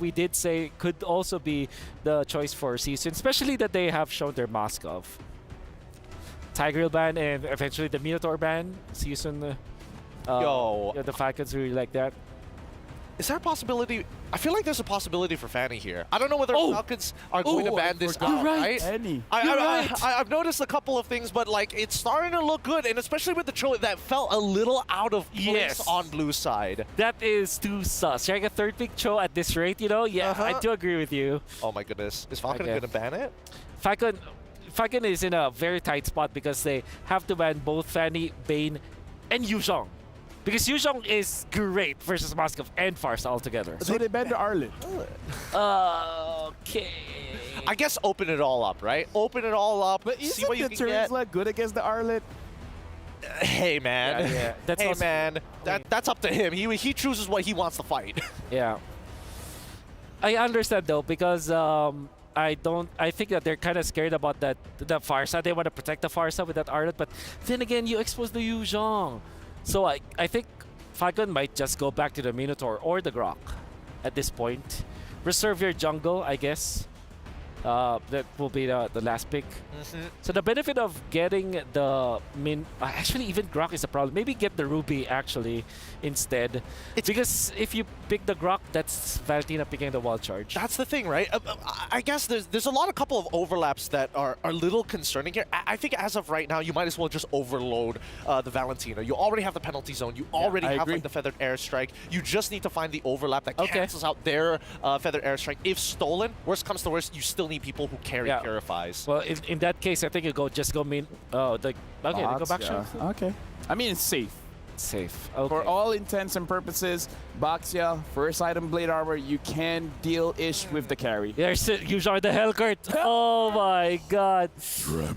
N: we did say, could also be the choice for See You Soon, especially that they have shown their Moskov. Tigreal ban and eventually the Minotaur ban. See You Soon. The Falcons really like that.
O: Is there a possibility? I feel like there's a possibility for Fanny here. I don't know whether Falcons are going to ban this out, right? I've noticed a couple of things, but it's starting to look good, and especially with the Cho that felt a little out of place on blue side.
N: That is too sus. Like a third pick Cho at this rate, Yeah, I do agree with you.
O: Oh my goodness. Is Falcon going to ban it?
N: Falcon is in a very tight spot because they have to ban both Fanny, Bane, and Yuzhong. Because Yuzhong is great versus Moskov and Farsa altogether.
K: So they banned the Arlet.
N: Okay.
O: I guess open it all up, right? Open it all up.
K: But
O: see what you can get.
K: Like good against the Arlet?
O: Hey man.
N: Yeah.
O: That's up to him. He chooses what he wants to fight.
N: Yeah. I understand though because I think that they're kind of scared about the Farsa. They want to protect the Farsa with that Arlet, but then again, you expose the Yuzhong. So I think Falcon might just go back to the Minotaur or the Grok at this point. Reserve your jungle, I guess. That will be the last pick. So the benefit of getting the actually even Grok is a problem. Maybe get the Ruby actually instead. Because if you pick the Grok, that's Valentina picking the wall charge.
O: That's the thing, right? I guess there's a couple of overlaps that are a little concerning here. I think as of right now, you might as well just overload the Valentina. You already have the penalty zone. You already have like the feathered airstrike. You just need to find the overlap that cancels out their feathered airstrike. If stolen, worst comes to worst, you still need people who carry Purifies.
N: Well, in that case, I think you just go main. Okay, they go back shot.
K: Okay. I mean, it's safe.
N: Safe.
K: Okay. For all intents and purposes, Baxia, first item Blade Armor, you can deal-ish with the carry.
N: There's usually the Hellcurt. Oh my god.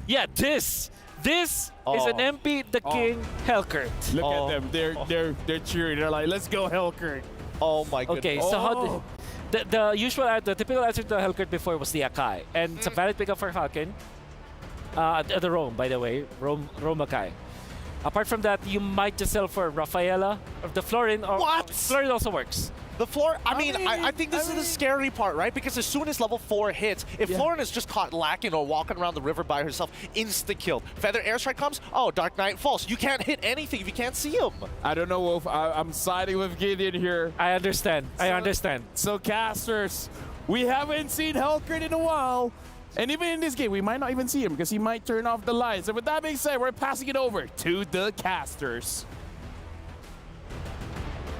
N: Yeah, this is an MP the King Hellcurt.
K: Look at them. They're cheering. They're like, let's go Hellcurt.
O: Oh my goodness.
N: Okay, so how the typical answer to the Hellcurt before was the Akai, and it's a valid pickup for Falcon. The Rome, by the way, Rome Akai. Apart from that, you might just sell for Rafaela. The Florin, Florin also works.
O: The Florin, I think this is the scary part, right? Because as soon as level 4 hits, if Florin is just caught lacking or walking around the river by herself, insta-killed. Feather Airstrike comes, Dark Knight falls. You can't hit anything if you can't see him.
K: I don't know, Wolf. I'm siding with Gideon here.
N: I understand. I understand.
K: So, casters, we haven't seen Hellcurt in a while. And even in this game, we might not even see him because he might turn off the lights. And with that being said, we're passing it over to the casters.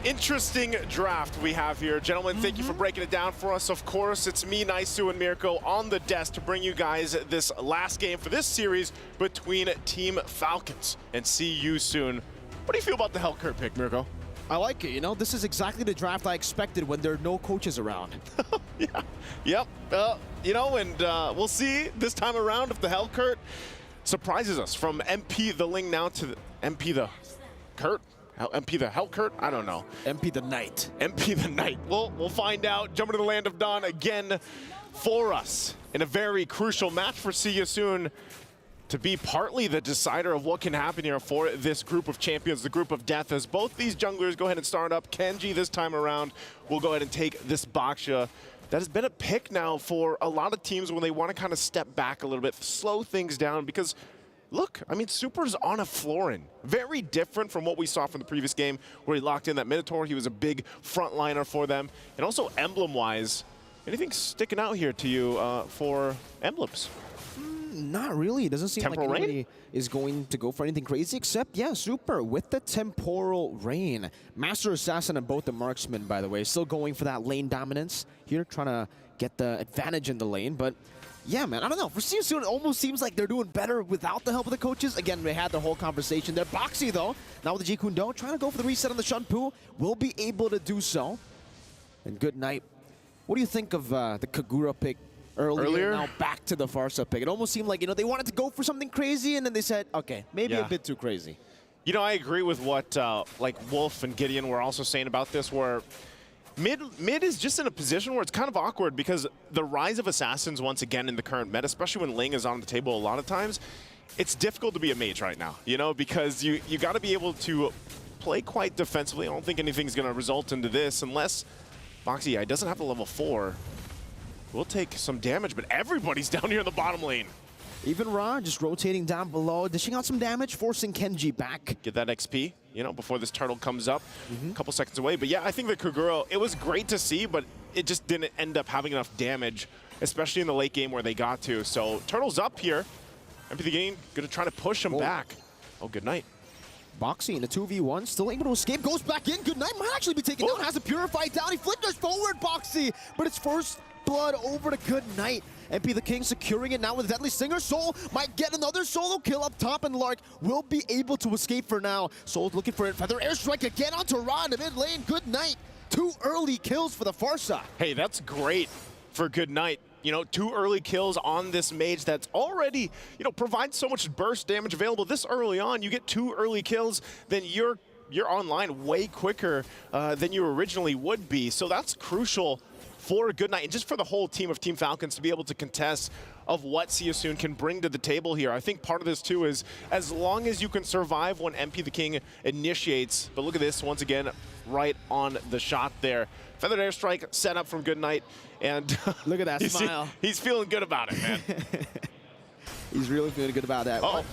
G: Interesting draft we have here. Gentlemen, thank you for breaking it down for us. Of course, it's me, Naisu, and Mirko on the desk to bring you guys this last game for this series between Team Falcons. And see you soon. What do you feel about the Hellcurt pick, Mirko?
F: I like it, this is exactly the draft I expected when there are no coaches around.
G: Yep. We'll see this time around if the Hellcurt surprises us from MP the Ling now to MP the Kurt. MP the Hellcurt? I don't know.
F: MP the Knight.
G: MP the Knight. We'll find out. Jumping to the Land of Dawn again for us in a very crucial match for See You Soon to be partly the decider of what can happen here for this group of champions, the group of death, as both these junglers go ahead and start up. Kenji this time around will go ahead and take this Baxia. That has been a pick now for a lot of teams when they want to kind of step back a little bit, slow things down, because look, Super's on a Florin. Very different from what we saw from the previous game where he locked in that Minotaur. He was a big frontliner for them. And also emblem-wise, anything sticking out here to you for emblems?
F: Not really. It doesn't seem like anybody is going to go for anything crazy, except, Super with the Temporal Rain. Master Assassin and both the Marksmen, by the way, still going for that lane dominance here, trying to get the advantage in the lane. But yeah, man, I don't know. For See You Soon, it almost seems like they're doing better without the help of the coaches. Again, they had the whole conversation there. Boxy, though, now with the Jikundo, trying to go for the reset on the Shunpu, will be able to do so. And good night. What do you think of the Kagura pick earlier? Now back to the Farsa pick? It almost seemed like, they wanted to go for something crazy, and then they said, okay, maybe a bit too crazy.
G: I agree with what Wolf and Gideon were also saying about this, where Mid is just in a position where it's kind of awkward because the rise of assassins once again in the current meta, especially when Ling is on the table a lot of times, it's difficult to be a mage right now, because you got to be able to play quite defensively. I don't think anything's going to result into this unless Boxy doesn't have the level 4. We'll take some damage, but everybody's down here in the bottom lane.
F: Even Ra just rotating down below, dishing out some damage, forcing Kenji back.
G: Get that XP, before this turtle comes up. A couple seconds away. But yeah, I think the Kagura, it was great to see, but it just didn't end up having enough damage, especially in the late game where they got to. So turtle's up here. MP the game going to try to push him back. Oh, good night.
F: Boxy in a 2v1, still able to escape, goes back in. Good night, might actually be taken down, has a Purified down. He flickers forward, Boxy, but it's first blood over to Good Night. MP the King securing it now with Deadly Singer. Soul might get another solo kill up top, and Lark will be able to escape for now. Soul's looking for it. Feather Airstrike again onto Ra in the mid lane. Good Night. 2 early kills for the Farsa.
G: Hey, that's great for Good Night. 2 early kills on this mage that's already, provides so much burst damage available this early on. You get 2 early kills, then you're online way quicker than you originally would be. So that's crucial for a good night, and just for the whole team of Team Falcons to be able to contest of what See You Soon can bring to the table here. I think part of this too is as long as you can survive when MP the King initiates, but look at this once again, right on the shot there. Feathered Airstrike set up from Good Night, and
F: look at that smile.
G: He's feeling good about it, man.
F: He's really feeling good about that.
G: Oh.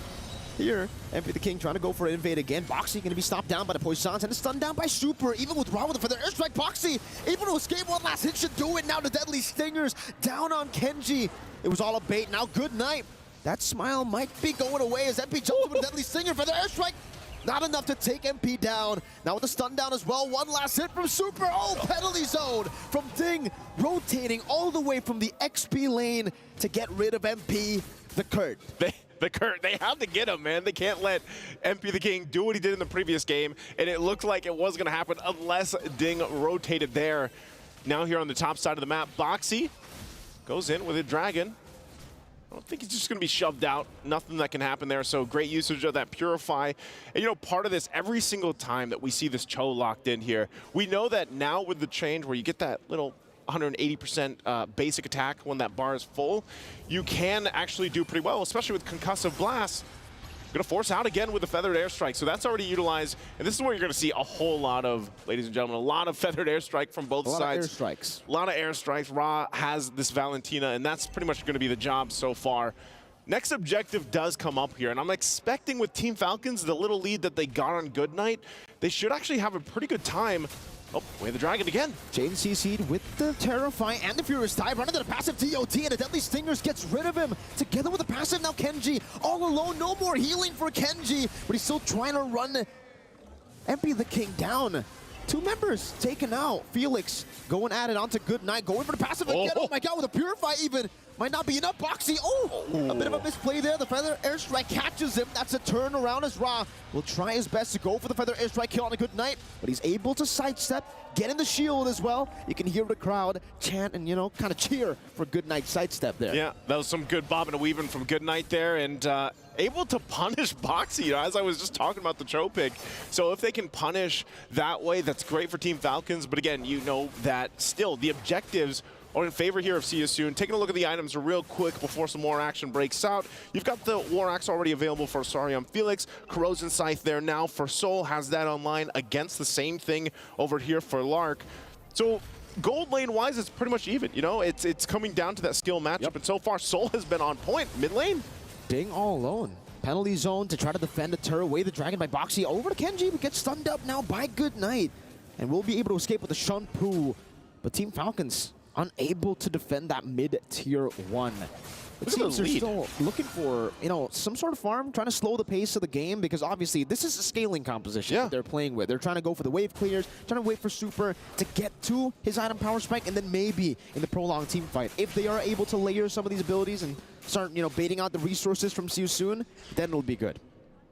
F: Here, MP the King trying to go for an invade again. Boxy going to be stopped down by the Poissons and stunned down by Super. Even with Raw with the Feather Airstrike, Boxy able to escape. One last hit should do it. Now the Deadly Stingers down on Kenji. It was all a bait. Now Good Night. That smile might be going away as MP jumps with a Deadly Stinger. Feather Airstrike, not enough to take MP down. Now with the stun down as well. One last hit from Super. Oh, penalty zone from Ding. Rotating all the way from the XP lane to get rid of MP the Kurt.
G: They have to get him, man. They can't let MP the King do what he did in the previous game, and it looked like it was going to happen unless Ding rotated there. Now here on the top side of the map, Boxy goes in with a Dragon. I don't think he's just going to be shoved out. Nothing that can happen there, so great usage of that Purify. And, you know, part of this, every single time that we see this Cho locked in here, we know that now with the change where you get that little 180% basic attack when that bar is full, you can actually do pretty well, especially with Concussive Blast. Going to force out again with the Feathered Airstrike, so that's already utilized. And this is where you're going to see a whole lot of, ladies and gentlemen, a lot of Feathered Airstrike from both sides.
F: A lot of airstrikes.
G: A lot of airstrikes. Ra has this Valentina, and that's pretty much going to be the job so far. Next objective does come up here, and I'm expecting with Team Falcons, the little lead that they got on Good Night, they should actually have a pretty good time. Oh, way the Dragon again.
F: Jaden CC'd with the Terrify and the Furious Dive, running to the passive DOT, and the Deadly Stingers gets rid of him. Together with the passive, now Kenji all alone. No more healing for Kenji, but he's still trying to run MP the King down. Two members taken out. Felix going at it onto Good Night, going for the passive again. Oh my God, with a Purify even. Might not be enough. Boxy, a bit of a misplay there. The Feather Airstrike catches him. That's a turnaround as Ra will try his best to go for the Feather Airstrike kill on a Good Night, but he's able to sidestep, get in the shield as well. You can hear the crowd chant and, you know, kind of cheer for Good Night sidestep there.
G: Yeah, that was some good bobbing and weaving from Good Night there, and able to punish Boxy, you know, as I was just talking about the Cho pick. So if they can punish that way, that's great for Team Falcons. But again, you know that still the objectives are in favor here of See You Soon. Taking a look at the items real quick before some more action breaks out. You've got the War Axe already available for Sarium Felix. Corrosion Scythe there now for Soul, has that online against the same thing over here for Lark. So gold lane wise, it's pretty much even. You know, it's coming down to that skill matchup, and so far Soul has been on point. Mid lane,
F: Ding all alone. Penalty zone to try to defend the turret away the Dragon by Boxy over to Kenji, but gets stunned up now by Good Night, and will be able to escape with the Shun Poo. But Team Falcons unable to defend that mid-tier 1. It seems they're still looking for, you know, some sort of farm, trying to slow the pace of the game, because obviously this is a scaling composition that they're playing with. They're trying to go for the wave clears, trying to wait for Super to get to his item power spike, and then maybe in the prolonged team fight, if they are able to layer some of these abilities and start, you know, baiting out the resources from See You Soon, then it'll be good.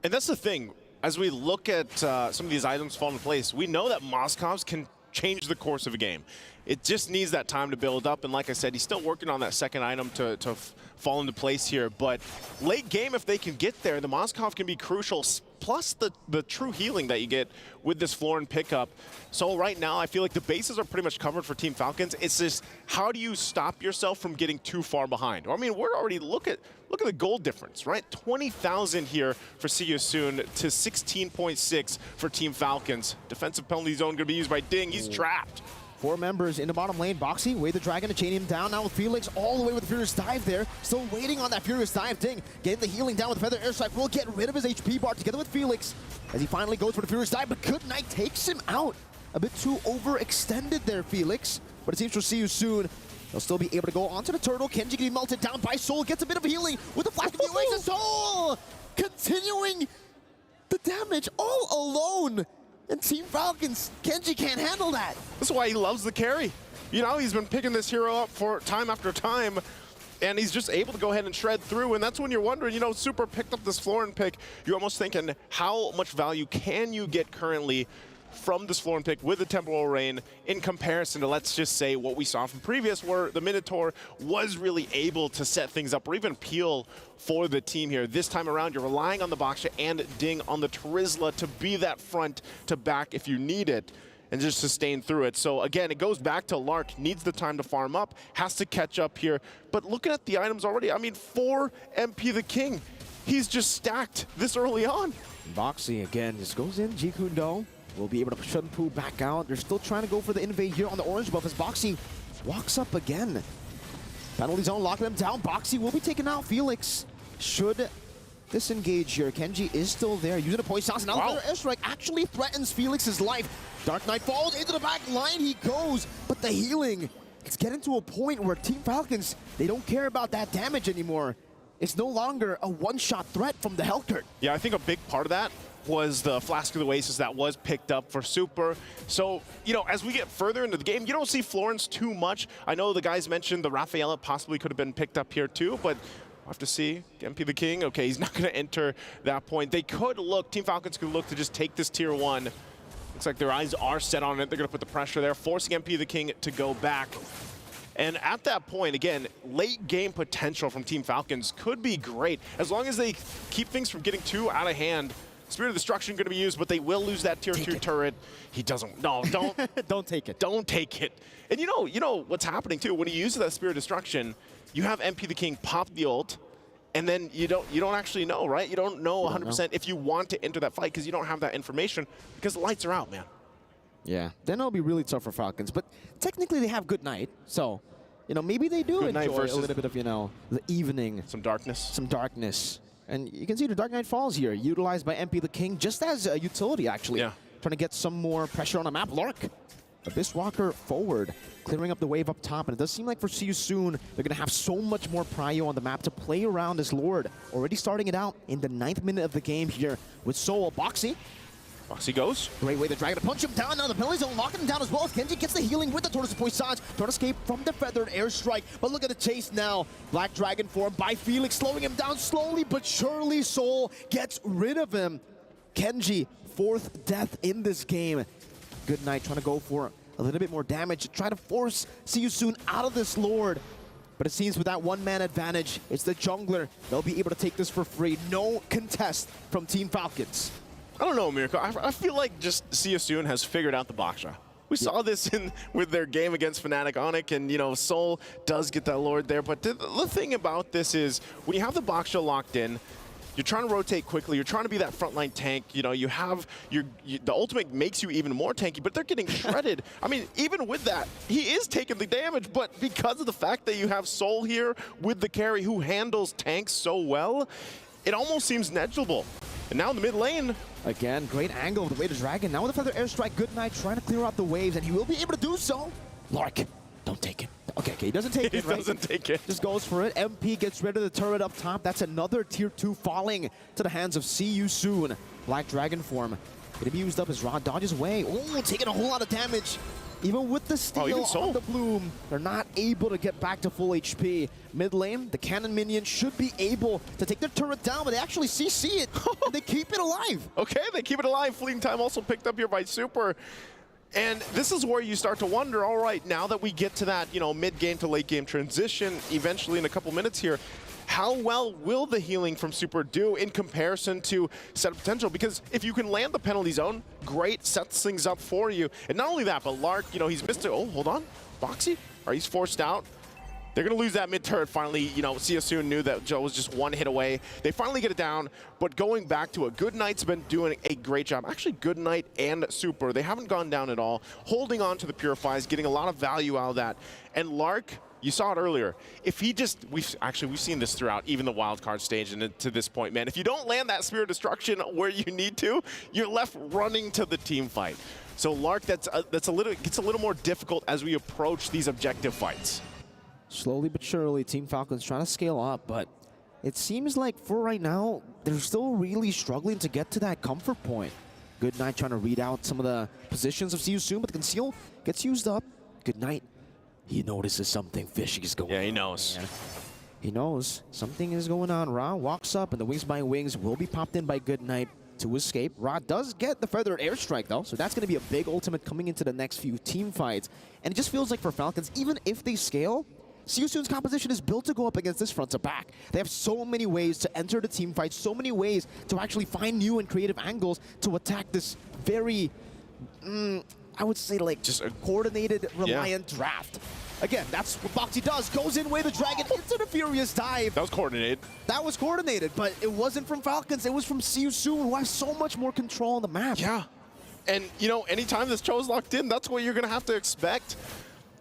G: And that's the thing. As we look at some of these items fall into place, we know that Moscovs can change the course of a game. It just needs that time to build up, and like I said, he's still working on that second item to fall into place here. But late game, if they can get there, the Moskov can be crucial, plus the true healing that you get with this Florin pickup. So right now, I feel like the bases are pretty much covered for Team Falcons. It's just, how do you stop yourself from getting too far behind? I mean, we're already, look at the gold difference, right? 20,000 here for See You Soon to 16.6 for Team Falcons. Defensive penalty zone going to be used by Ding. He's trapped.
F: 4 members in the bottom lane. Boxy, Way the Dragon to chain him down now with Felix all the way with the Furious Dive there. Still waiting on that Furious Dive. Ding getting the healing down with Feather Airstrike. Will get rid of his HP bar together with Felix as he finally goes for the Furious Dive, but Good Night takes him out. A bit too overextended there, Felix. But it seems for See You Soon, they'll still be able to go onto the turtle. Kenji getting melted down by Soul. Gets a bit of healing with the flash of the Oasis. Soul continuing the damage all alone. And Team Falcons, Kenji can't handle that.
G: That's why he loves the carry. You know, he's been picking this hero up for time after time, and he's just able to go ahead and shred through. And that's when you're wondering, you know, Super picked up this Florin pick. You're almost thinking, how much value can you get currently from this Florin pick with the Temporal Rain in comparison to, let's just say, what we saw from previous, where the Minotaur was really able to set things up or even peel for the team here. This time around, you're relying on the Baksha and Ding on the Trizla to be that front to back if you need it. and just sustain through it. So again, it goes back to Lark, needs the time to farm up, has to catch up here. But looking at the items already, I mean, for MP the King, he's just stacked this early on.
F: Boxy again just goes in. Jikundo will be able to shut Poo back out. They're still trying to go for the invade here on the orange buff as Boxy walks up again. Penalty zone locking him down. Boxy will be taken out. Felix should disengage here. Kenji is still there, using a poison sauce. Now the airstrike actually threatens Felix's life. Dark Knight falls into the back line. He goes, but the healing, it's getting to a point where Team Falcons, they don't care about that damage anymore. It's no longer a one-shot threat from the Hellcurt.
G: Yeah, I think a big part of that was the Flask of the Oasis that was picked up for Super. So, you know, as we get further into the game, you don't see Florence too much. I know the guys mentioned the Rafaela possibly could have been picked up here too, but we'll have to see. MP the King, okay, he's not going to enter that point. They could look, Team Falcons could look to just take this tier 1. Looks like their eyes are set on it. They're going to put the pressure there, forcing MP the King to go back. And at that point, again, late game potential from Team Falcons could be great. As long as they keep things from getting too out of hand. Spirit of Destruction going to be used, but they will lose that tier 2 turret. He doesn't, no, don't.
F: Don't take it.
G: Don't take it. And you know what's happening too, when he uses that Spirit of Destruction, you have MP the King pop the ult, and then you don't actually know, right? You don't know 100% if you want to enter that fight because you don't have that information because the lights are out, man.
F: Yeah, then it'll be really tough for Falcons, but technically they have Good Night, so, you know, maybe they do enjoy a little bit of, you know, the evening.
G: Some darkness.
F: Some darkness. And you can see the Dark Knight Falls here, utilized by MP the King just as a utility, actually.
G: Yeah.
F: Trying to get some more pressure on the map. Lark, Abyss Walker forward, clearing up the wave up top. And it does seem like for See You Soon, they're going to have so much more prio on the map to play around as Lord. Already starting it out in the 9th minute of the game here with Soul. Boxy.
G: Boxy goes.
F: Great way to drag it to punch him down. Now the penalty zone locking him down as well. Kenji gets the healing with the Tortoise Poisons. Trying to escape from the feathered airstrike. But look at the chase now. Black Dragon form by Felix, slowing him down slowly but surely. Soul gets rid of him. Kenji, 4th death in this game. Good Night trying to go for a little bit more damage to try to force See You Soon out of this Lord. But it seems with that one-man advantage, it's the jungler. They'll be able to take this for free. No contest from Team Falcons.
G: I don't know, Mirko. I feel like just See You Soon has figured out the Baksha. We saw this with their game against Fnatic Onic, and, you know, Soul does get that Lord there. But the thing about this is, when you have the Baksha locked in, you're trying to rotate quickly. You're trying to be that frontline tank. You know, you have the ultimate makes you even more tanky, but they're getting shredded. I mean, even with that, he is taking the damage, but because of the fact that you have Soul here with the carry who handles tanks so well, it almost seems negligible. And now in the mid lane.
F: Again, great angle of the way to Dragon. Now with the Feather Airstrike, Good Night trying to clear out the waves, and he will be able to do so. Lark, don't take it. Okay, he doesn't take it, right?
G: He doesn't take it.
F: Just goes for it. MP gets rid of the turret up top. That's another tier 2 falling to the hands of See You Soon. Black Dragon form. Gonna be used up as Rod dodges away. Oh, taking a whole lot of damage. Even with the steal on the Bloom, they're not able to get back to full HP. Mid lane, the cannon minion should be able to take their turret down, but they actually CC it, and they keep it alive.
G: Okay, they keep it alive. Fleeting time also picked up here by Super. And this is where you start to wonder, all right, now that we get to that, you know, mid-game to late-game transition, eventually in a couple minutes here, how well will the healing from Super do in comparison to set of potential? Because if you can land the penalty zone, great, sets things up for you. And not only that, but Lark, you know, he's missed it. Oh, hold on. Boxy? He's forced out. They're going to lose that mid-turret finally. You know, See You Soon knew that Joe was just one hit away. They finally get it down, but going back to it, Good Night's been doing a great job. Actually, Good Night and Super, they haven't gone down at all. Holding on to the Purifies, getting a lot of value out of that. And Lark, you saw it earlier. If he just, we've seen this throughout even the wild card stage and to this point, man. If you don't land that Spirit of Destruction where you need to, you're left running to the team fight. So Lark, gets a little more difficult as we approach these objective fights.
F: Slowly but surely, Team Falcons trying to scale up, but it seems like for right now, they're still really struggling to get to that comfort point. Good Night trying to read out some of the positions of See You Soon, but the conceal gets used up. Good Night, he notices something fishy is going on.
G: Yeah, he knows.
F: He knows something is going on. Ra walks up, and the Wings by Wings will be popped in by Good Night to escape. Ra does get the Feathered Airstrike, though, so that's going to be a big ultimate coming into the next few team fights. And it just feels like for Falcons, even if they scale, See You Soon's composition is built to go up against this front to back. They have so many ways to enter the team fight, so many ways to actually find new and creative angles to attack this very I would say, like, just a coordinated, reliant draft. Again, that's what Boxy does. Goes in, way the dragon, into the Furious dive.
G: That was coordinated.
F: That was coordinated, but it wasn't from Falcons. It was from See You Soon, who has so much more control on the map.
G: Yeah. And, you know, anytime this Cho's locked in, that's what you're going to have to expect.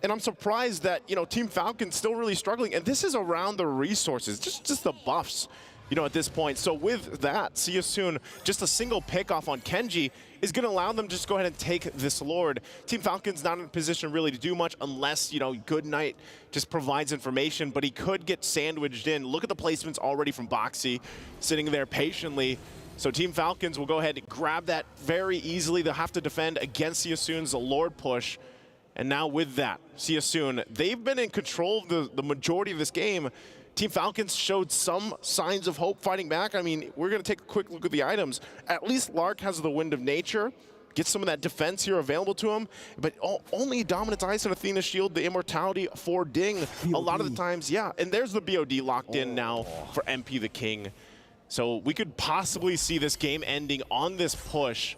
G: And I'm surprised that, you know, Team Falcon's still really struggling. And this is around the resources, just the buffs, you know, at this point. So with that, See You Soon, just a single pick off on Kenji is going to allow them to just go ahead and take this Lord. Team Falcon's not in a position really to do much unless, you know, Goodnight just provides information, but he could get sandwiched in. Look at the placements already from Boxy, sitting there patiently. So Team Falcons will go ahead and grab that very easily. They'll have to defend against See You Soon's Lord push. And now with that, See You Soon, they've been in control of the majority of this game. Team Falcons showed some signs of hope fighting back. I mean, we're going to take a quick look at the items. At least Lark has the Wind of Nature. Gets some of that defense here available to him. But only Dominance Ice and Athena Shield, the Immortality for Ding. BOD. A lot of the times, yeah. And there's the BOD locked in now for MP the King. So we could possibly see this game ending on this push.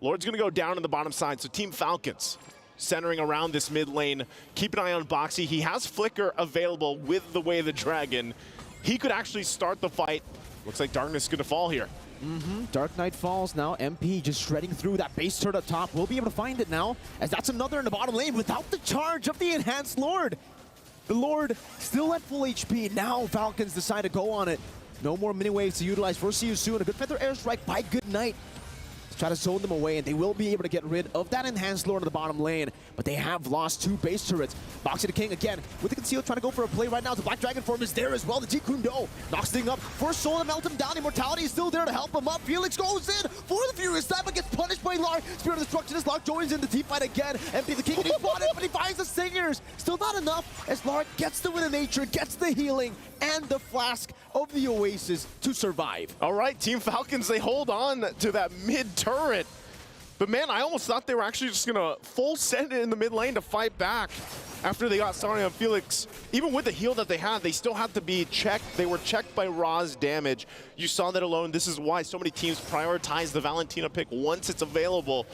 G: Lord's going to go down on the bottom side. So Team Falcons centering around this mid lane. Keep an eye on Boxy. He has Flicker available with the Way of the Dragon. He could actually start the fight. Looks like Darkness is going to fall here.
F: Dark Knight falls now. MP just shredding through that base turret up top. We'll be able to find it now, as that's another in the bottom lane without the charge of the Enhanced Lord. The Lord still at full HP. Now Falcons decide to go on it. No more mini waves to utilize for See You Soon. A good Feather Airstrike by Goodnight. Try to zone them away, and they will be able to get rid of that Enhanced Lord in the bottom lane, but they have lost 2 base turrets. Boxy the King again with the Conceal trying to go for a play right now. The Black Dragon form is there as well. The Jeet Kune Do knocks thing up. First Soul to melt him down. Immortality is still there to help him up. Felix goes in for the Furious Dive, but gets punished by Lark. Spirit of Destruction as Lark joins in the team fight again. MP the King and he's bought it, but he finds the Singers. Still not enough as Lark gets the Wind of Nature, gets the healing, and the Flask of the Oasis to survive.
G: All right, Team Falcons, they hold on to that mid turret. But man, I almost thought they were actually just gonna full send it in the mid lane to fight back after they got started on Felix. Even with the heal that they had, they still had to be checked. They were checked by Ra's damage. You saw that alone. This is why so many teams prioritize the Valentina pick once it's available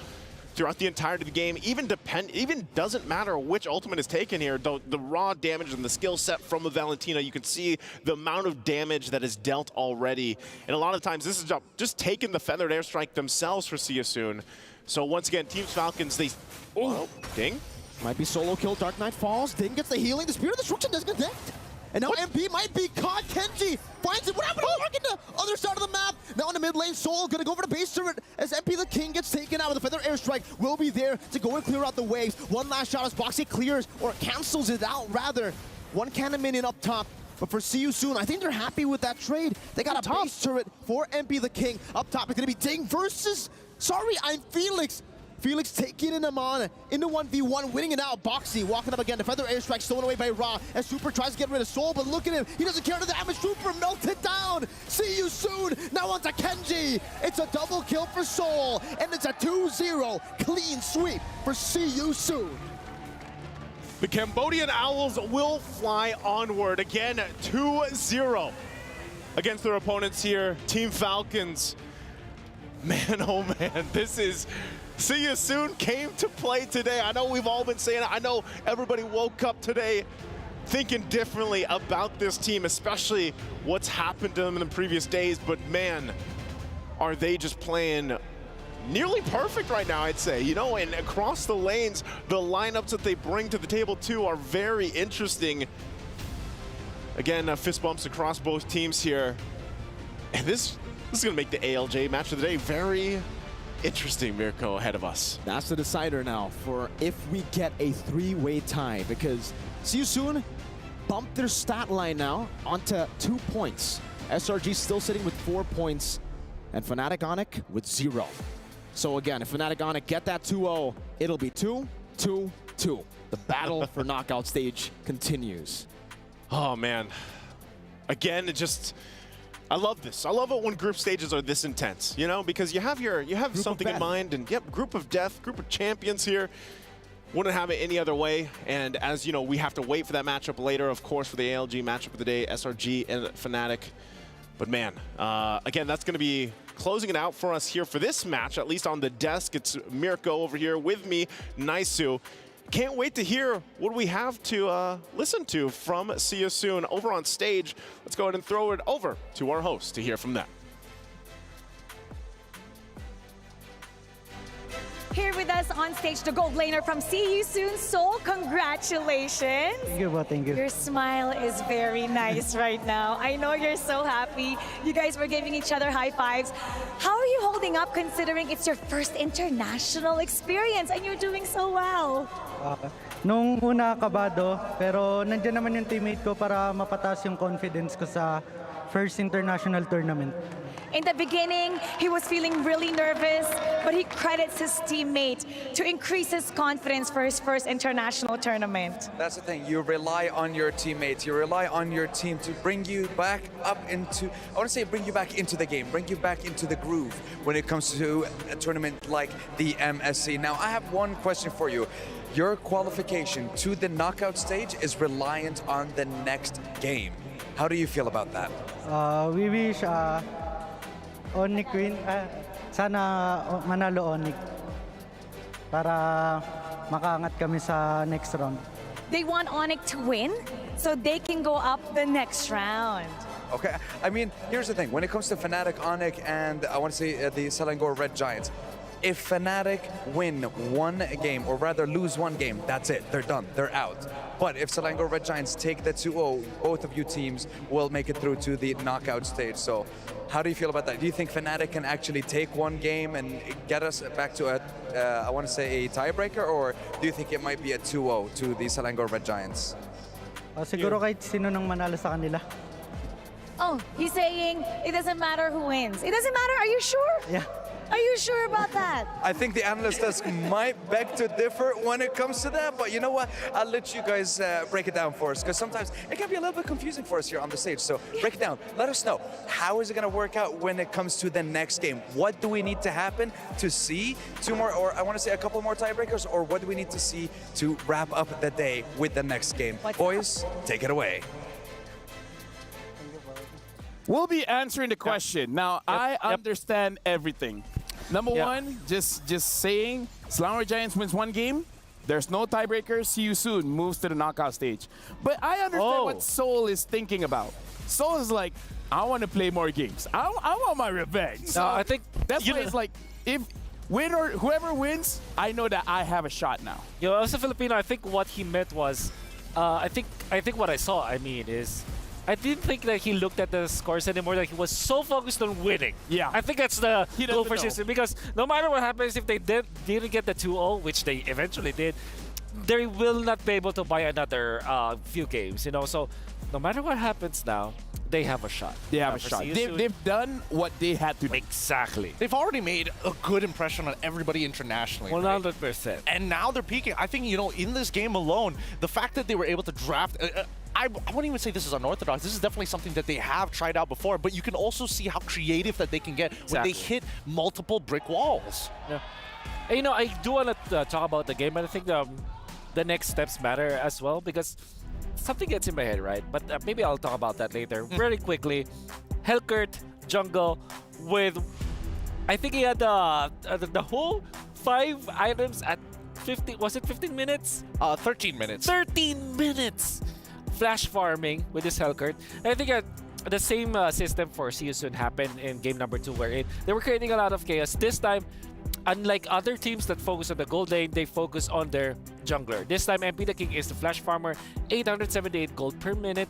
G: throughout the entirety of the game. Even doesn't matter which ultimate is taken here. The raw damage and the skill set from the Valentina, you can see the amount of damage that is dealt already. And a lot of times this is just taking the Feathered Airstrike themselves for See You Soon. So once again, Team Falcons, they... Oh, Ding?
F: Might be solo kill. Dark Knight falls. Ding gets the healing. The Spirit of Destruction doesn't connect. And now MP might be caught. Kenji finds it. What happened to Lark in the other side of the map? Now in the mid lane, Soul gonna go for the base turret as MP the King gets taken out. With the Feather Airstrike will be there to go and clear out the waves. One last shot as Boxy clears, or cancels it out rather. One cannon minion up top. But for See You Soon, I think they're happy with that trade. They got a base turret for MP the King. Up top, it's gonna be Ding versus... Sorry, I'm Felix. Felix taking him on into 1v1, winning it out. Boxy walking up again. The Feather Airstrike stolen away by Ra as Super tries to get rid of Soul, but look at him. He doesn't care the damage. Super melted down. See You Soon. Now onto Kenji. It's a double kill for Soul, and it's a 2-0 clean sweep for See You Soon.
G: The Cambodian Owls will fly onward again, 2-0 against their opponents here, Team Falcons. Man, oh man, this is... See You Soon came to play today. I know we've all been saying it. I know everybody woke up today thinking differently about this team, especially what's happened to them in the previous days. But man, are they just playing nearly perfect right now, I'd say. You know, and across the lanes, the lineups that they bring to the table too are very interesting. Again, fist bumps across both teams here. And this is going to make the ALJ match of the day very interesting, Mirko, ahead of us.
F: That's the decider now for if we get a 3-way tie, because See You Soon bumped their stat line now onto 2 points. SRG still sitting with 4 points, and Fnatic Onic with 0. So again, if Fnatic Onic get that 2-0, it'll be 2-2-2. The battle for knockout stage continues.
G: Oh man, again, it just... I love this. I love it when group stages are this intense, you know, because you have something in mind, and yep, group of death, group of champions here. Wouldn't have it any other way. And as you know, we have to wait for that matchup later, of course, for the ALG matchup of the day, SRG and Fnatic. But man, again, that's going to be closing it out for us here for this match, at least on the desk. It's Mirko over here with me, Naisu. Can't wait to hear what we have to listen to from See You Soon over on stage. Let's go ahead and throw it over to our host to hear from them.
L: Here with us on stage, the gold laner from See You Soon, Seoul. Congratulations.
I: Thank you, thank you.
L: Your smile is very nice right now. I know you're so happy. You guys were giving each other high fives. How are you holding up considering it's your first international experience and you're doing so well?
I: Nung una kabado, pero nandiyan naman yung teammate ko para mapataas yung confidence ko sa first international tournament.
L: In the beginning, he was feeling really nervous, but he credits his teammate to increase his confidence for his first international tournament.
M: That's the thing, you rely on your teammates, you rely on your team to bring you back up into, I want to say bring you back into the game, bring you back into the groove when it comes to a tournament like the MSC. Now, I have one question for you. Your qualification to the knockout stage is reliant on the next game. How do you feel about that?
I: We wish Onyx win, sana manalo Onyx para makaangat kami sa next round.
L: They want Onyx to win so they can go up the next round.
M: Okay, I mean, here's the thing. When it comes to Fnatic, Onyx, and I want to say the Selangor Red Giants, if Fnatic win one game, or rather lose one game, that's it. They're done. They're out. But if Selangor Red Giants take the 2-0, both of you teams will make it through to the knockout stage. So how do you feel about that? Do you think Fnatic can actually take one game and get us back to I want to say a tiebreaker, or do you think it might be a 2-0 to the Selangor Red Giants?
I: Siguro kahit sino nang manalo sa kanila.
L: Oh, he's saying it doesn't matter who wins. It doesn't matter, are you sure?
I: Yeah.
L: Are you sure about that?
M: I think the analyst desk might beg to differ when it comes to that, but you know what? I'll let you guys break it down for us, because sometimes it can be a little bit confusing for us here on the stage. So break it down. Let us know. How is it going to work out when it comes to the next game? What do we need to happen to see two more, or I want to say a couple more tiebreakers, or what do we need to see to wrap up the day with the next game? Boys, take it away.
K: We'll be answering the question. Now, I understand everything. Number one, just saying, Selangor Giants wins one game, there's no tiebreaker, See You Soon moves to the knockout stage. But I understand what Seoul is thinking about. Seoul is like, I want to play more games. I want my revenge. So
N: I think
K: that's why it's like, if whoever wins, I know that I have a shot now.
N: You know, as a Filipino, I think what he meant was, I think what I saw, is, I didn't think that he looked at the scores anymore, that he was so focused on winning.
K: Yeah.
N: I think that's the goal for system, because no matter what happens, if they didn't get the 2-0, which they eventually did, they will not be able to buy another few games, you know. So no matter what happens now, they have a shot.
K: They have a shot. They've done what they had to do.
N: Exactly.
O: They've already made a good impression on everybody internationally.
N: 100%.
O: And now they're peaking. I think, you know, in this game alone, the fact that they were able to draft... I wouldn't even say this is unorthodox. This is definitely something that they have tried out before, but you can also see how creative that they can get when they hit multiple brick walls.
N: Yeah. And, you know, I do want to talk about the game, but I think the next steps matter as well, because something gets in my head, right? But maybe I'll talk about that later. Very quickly, Helkert, jungle, with, I think he had the whole 5 items at 15, was it 15 minutes?
O: 13 minutes.
N: 13 minutes! Flash farming with this Helkert. And I think the same system for See You Soon happened in game number 2, where they were creating a lot of chaos. This time, unlike other teams that focus on the gold lane, they focus on their jungler. This time, MP the King is the flash farmer, 878 gold per minute.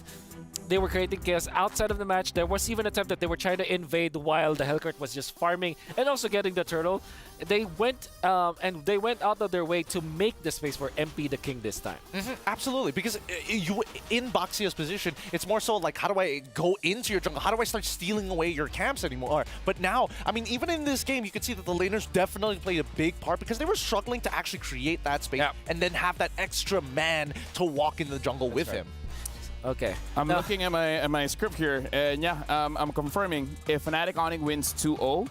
N: They were creating chaos outside of the match. There was even an attempt that they were trying to invade while the Helkert was just farming and also getting the turtle. They went out of their way to make the space for MP the King this time.
O: Absolutely, because you in Boxia's position, it's more so like, how do I go into your jungle? How do I start stealing away your camps anymore? But now, I mean, even in this game, you can see that the laners definitely played a big part, because they were struggling to actually create that space and then have that extra man to walk in the jungle with him.
N: Okay.
K: I'm looking at my script here, and I'm confirming if Fnatic Onyx wins 2-0,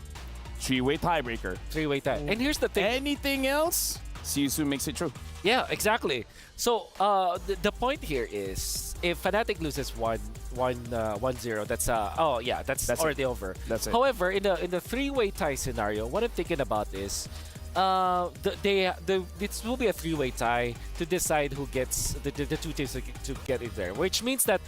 K: 3-way tiebreaker.
N: 3-way tie. And here's the thing.
K: Anything else See You Soon makes it true.
N: Yeah, exactly. So the point here is, if Fnatic loses 1-0, that's that's already over.
K: That's it.
N: However, in the three-way tie scenario, what I'm thinking about is, this will be a three-way tie to decide who gets the two teams to get in there, which means that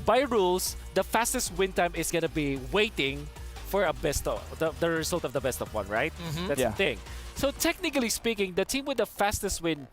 N: by rules, the fastest win time is gonna be waiting for a best of the result of the best of one, right? That's the thing. So technically speaking, the team with the fastest win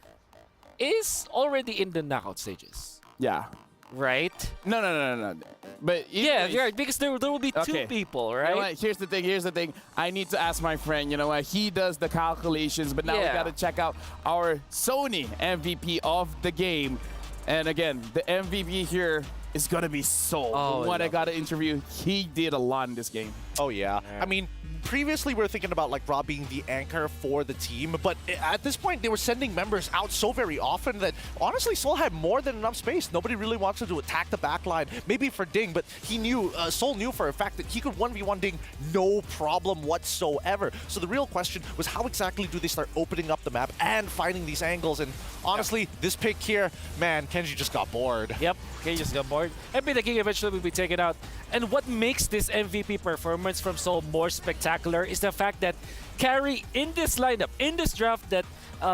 N: is already in the knockout stages.
K: Yeah.
N: Right?
K: No. But
N: yeah, you're right, because there will be two people, right?
K: You know what? Here's the thing. I need to ask my friend, you know what? He does the calculations, but now we got to check out our Sony MVP of the game. And again, the MVP here is going to be Soul.
O: Oh,
K: What I got to interview, he did a lot in this game.
O: Oh, yeah. I mean, previously we were thinking about like Rob being the anchor for the team, but at this point they were sending members out so very often that honestly Soul had more than enough space. Nobody really wants to attack the back line. Maybe for Ding, but he knew, Soul knew for a fact that he could 1v1 Ding no problem whatsoever. So the real question was, how exactly do they start opening up the map and finding these angles? And honestly, this pick here, man, Kenji just got bored.
N: Yep, Kenji just got bored. And the king eventually will be taken out. And what makes this MVP performance from Soul more spectacular is the fact that Carry in this lineup, in this draft that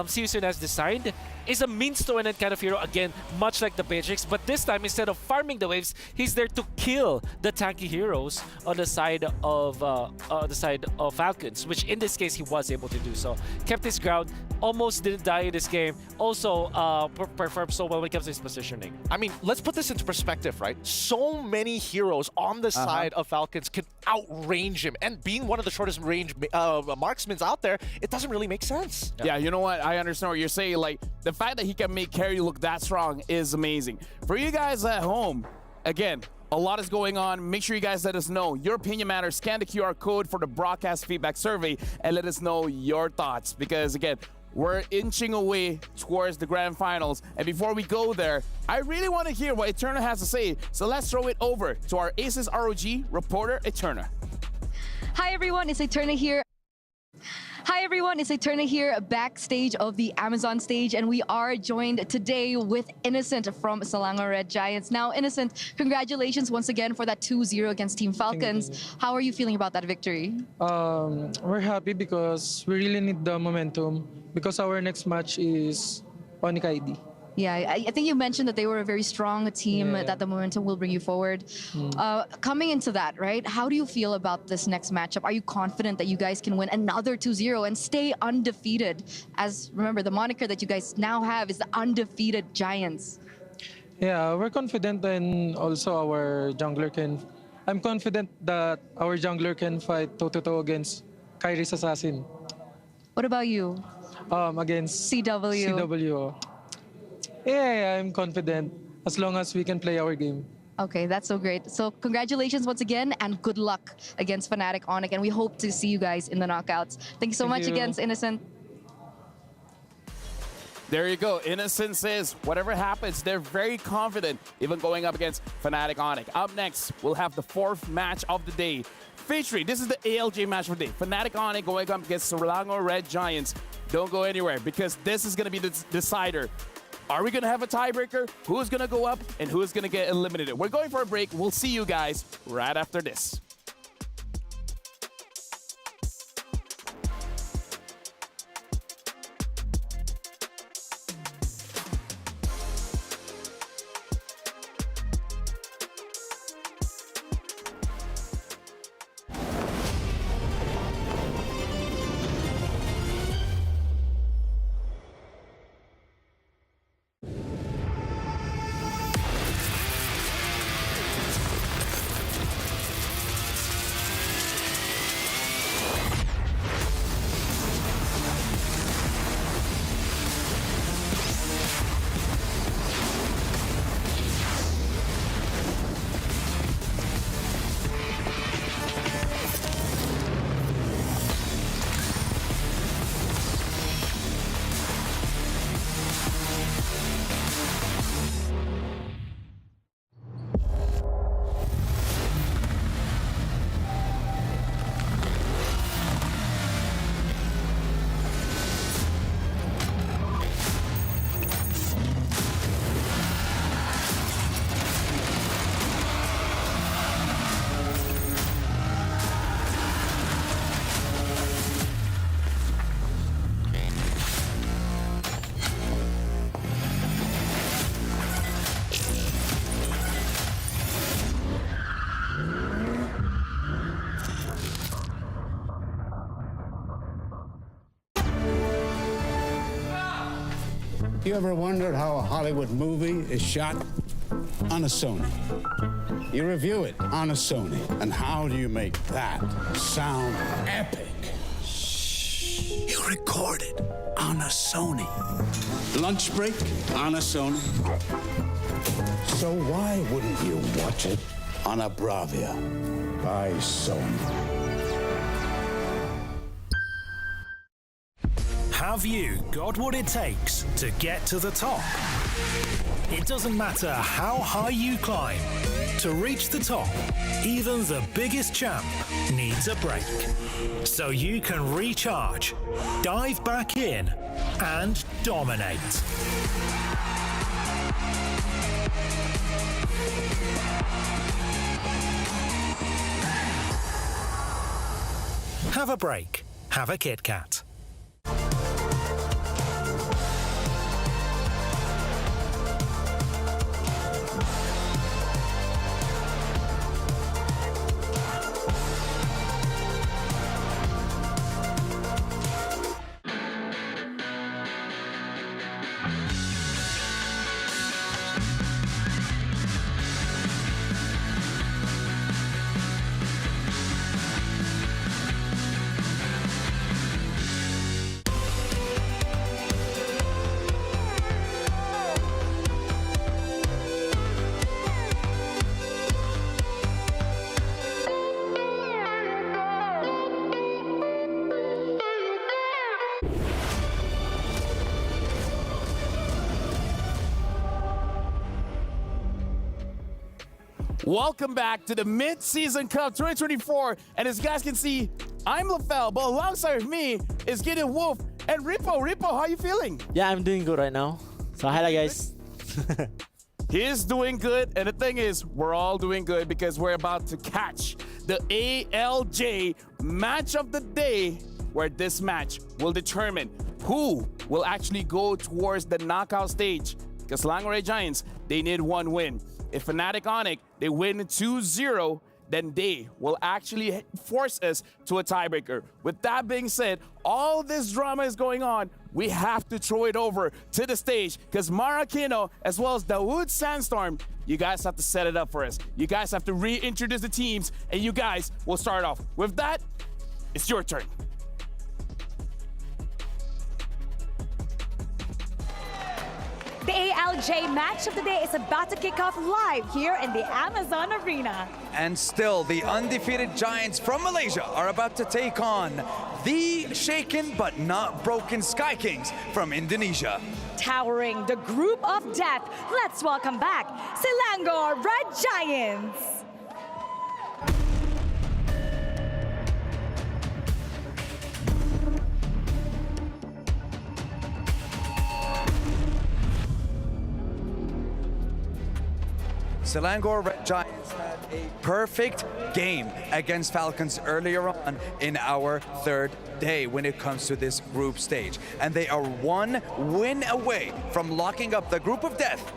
N: See You Soon has designed, is a means to an end kind of hero, again, much like the Matrix, but this time, instead of farming the waves, he's there to kill the tanky heroes on the side of Falcons, which in this case, he was able to do so. Kept his ground, almost didn't die in this game, also performed so well when it comes to his positioning.
O: I mean, let's put this into perspective, right? So many heroes on the side of Falcons can outrange him, and being one of the shortest range marksmen out there, it doesn't really make sense.
K: Yeah, you know what? I understand what you're saying. Like, the fact that he can make Carry look that strong is amazing. For you guys at home, again, a lot is going on. Make sure you guys let us know. Your opinion matters. Scan the QR code for the broadcast feedback survey and let us know your thoughts. Because, again, we're inching away towards the grand finals. And before we go there, I really want to hear what Eterna has to say. So let's throw it over to our Aces ROG reporter, Eterna.
J: Hi, everyone. It's Eterna here. Hi everyone, it's Eterna here backstage of the Amazon stage, and we are joined today with Innocent from Selangor Red Giants. Now Innocent, congratulations once again for that 2-0 against Team Falcons. How are you feeling about that victory?
S: We're happy because we really need the momentum because our next match is Onyx ID.
J: Yeah, I think you mentioned that they were a very strong team, that the momentum will bring you forward. Coming into that, right, how do you feel about this next matchup? Are you confident that you guys can win another 2-0 and stay undefeated? As, remember, the moniker that you guys now have is the Undefeated Giants.
S: Yeah, we're confident, and also our jungler can... I'm confident that our jungler can fight toe-to-toe against Kyrie's Assassin.
J: What about you?
S: Against
J: CW.
S: CW. Yeah, I'm confident as long as we can play our game.
J: Okay, that's so great. So congratulations once again, and good luck against Fnatic Onyx, and we hope to see you guys in the knockouts. Thank you so much again, Innocent.
K: There you go. Innocent says whatever happens, they're very confident, even going up against Fnatic Onyx. Up next, we'll have the fourth match of the day. Featuring, this is the ALJ match of the day. Fnatic Onyx going up against Selangor Red Giants. Don't go anywhere, because this is going to be the decider. Are we going to have a tiebreaker? Who's going to go up and who's going to get eliminated? We're going for a break. We'll see you guys right after this.
H: You ever wondered how a Hollywood movie is shot? On a Sony. You review it on a Sony. And how do you make that sound epic? You record it on a Sony. Lunch break on a Sony. So why wouldn't you watch it on a Bravia by Sony?
V: Have you got what it takes to get to the top? It doesn't matter how high you climb. To reach the top, even the biggest champ needs a break. So you can recharge, dive back in, and dominate. Have a break. Have a Kit Kat.
K: Welcome back to the Mid-Season Cup 2024. And as you guys can see, I'm LaFell, but alongside me is Gideon Wolf and Rippo. Rippo, how are you feeling?
W: Yeah, I'm doing good right now. So hi guys.
K: He's doing good, and the thing is, we're all doing good because we're about to catch the ALJ match of the day, where this match will determine who will actually go towards the knockout stage. Because Selangor Giants, they need one win. If Fnatic Onyx, they win 2-0, then they will actually force us to a tiebreaker. With that being said, all this drama is going on. We have to throw it over to the stage because Marakino, as well as Dawood Sandstorm, you guys have to set it up for us. You guys have to reintroduce the teams, and you guys will start off. With that, it's your turn.
L: The ALJ match of the day is about to kick off live here in the Amazon Arena.
M: And still, the undefeated Giants from Malaysia are about to take on the shaken but not broken Sky Kings from Indonesia.
L: Towering the group of death, let's welcome back Selangor Red Giants.
M: Selangor Red Giants had a perfect game against Falcons earlier on in our third day when it comes to this group stage. And they are one win away from locking up the group of death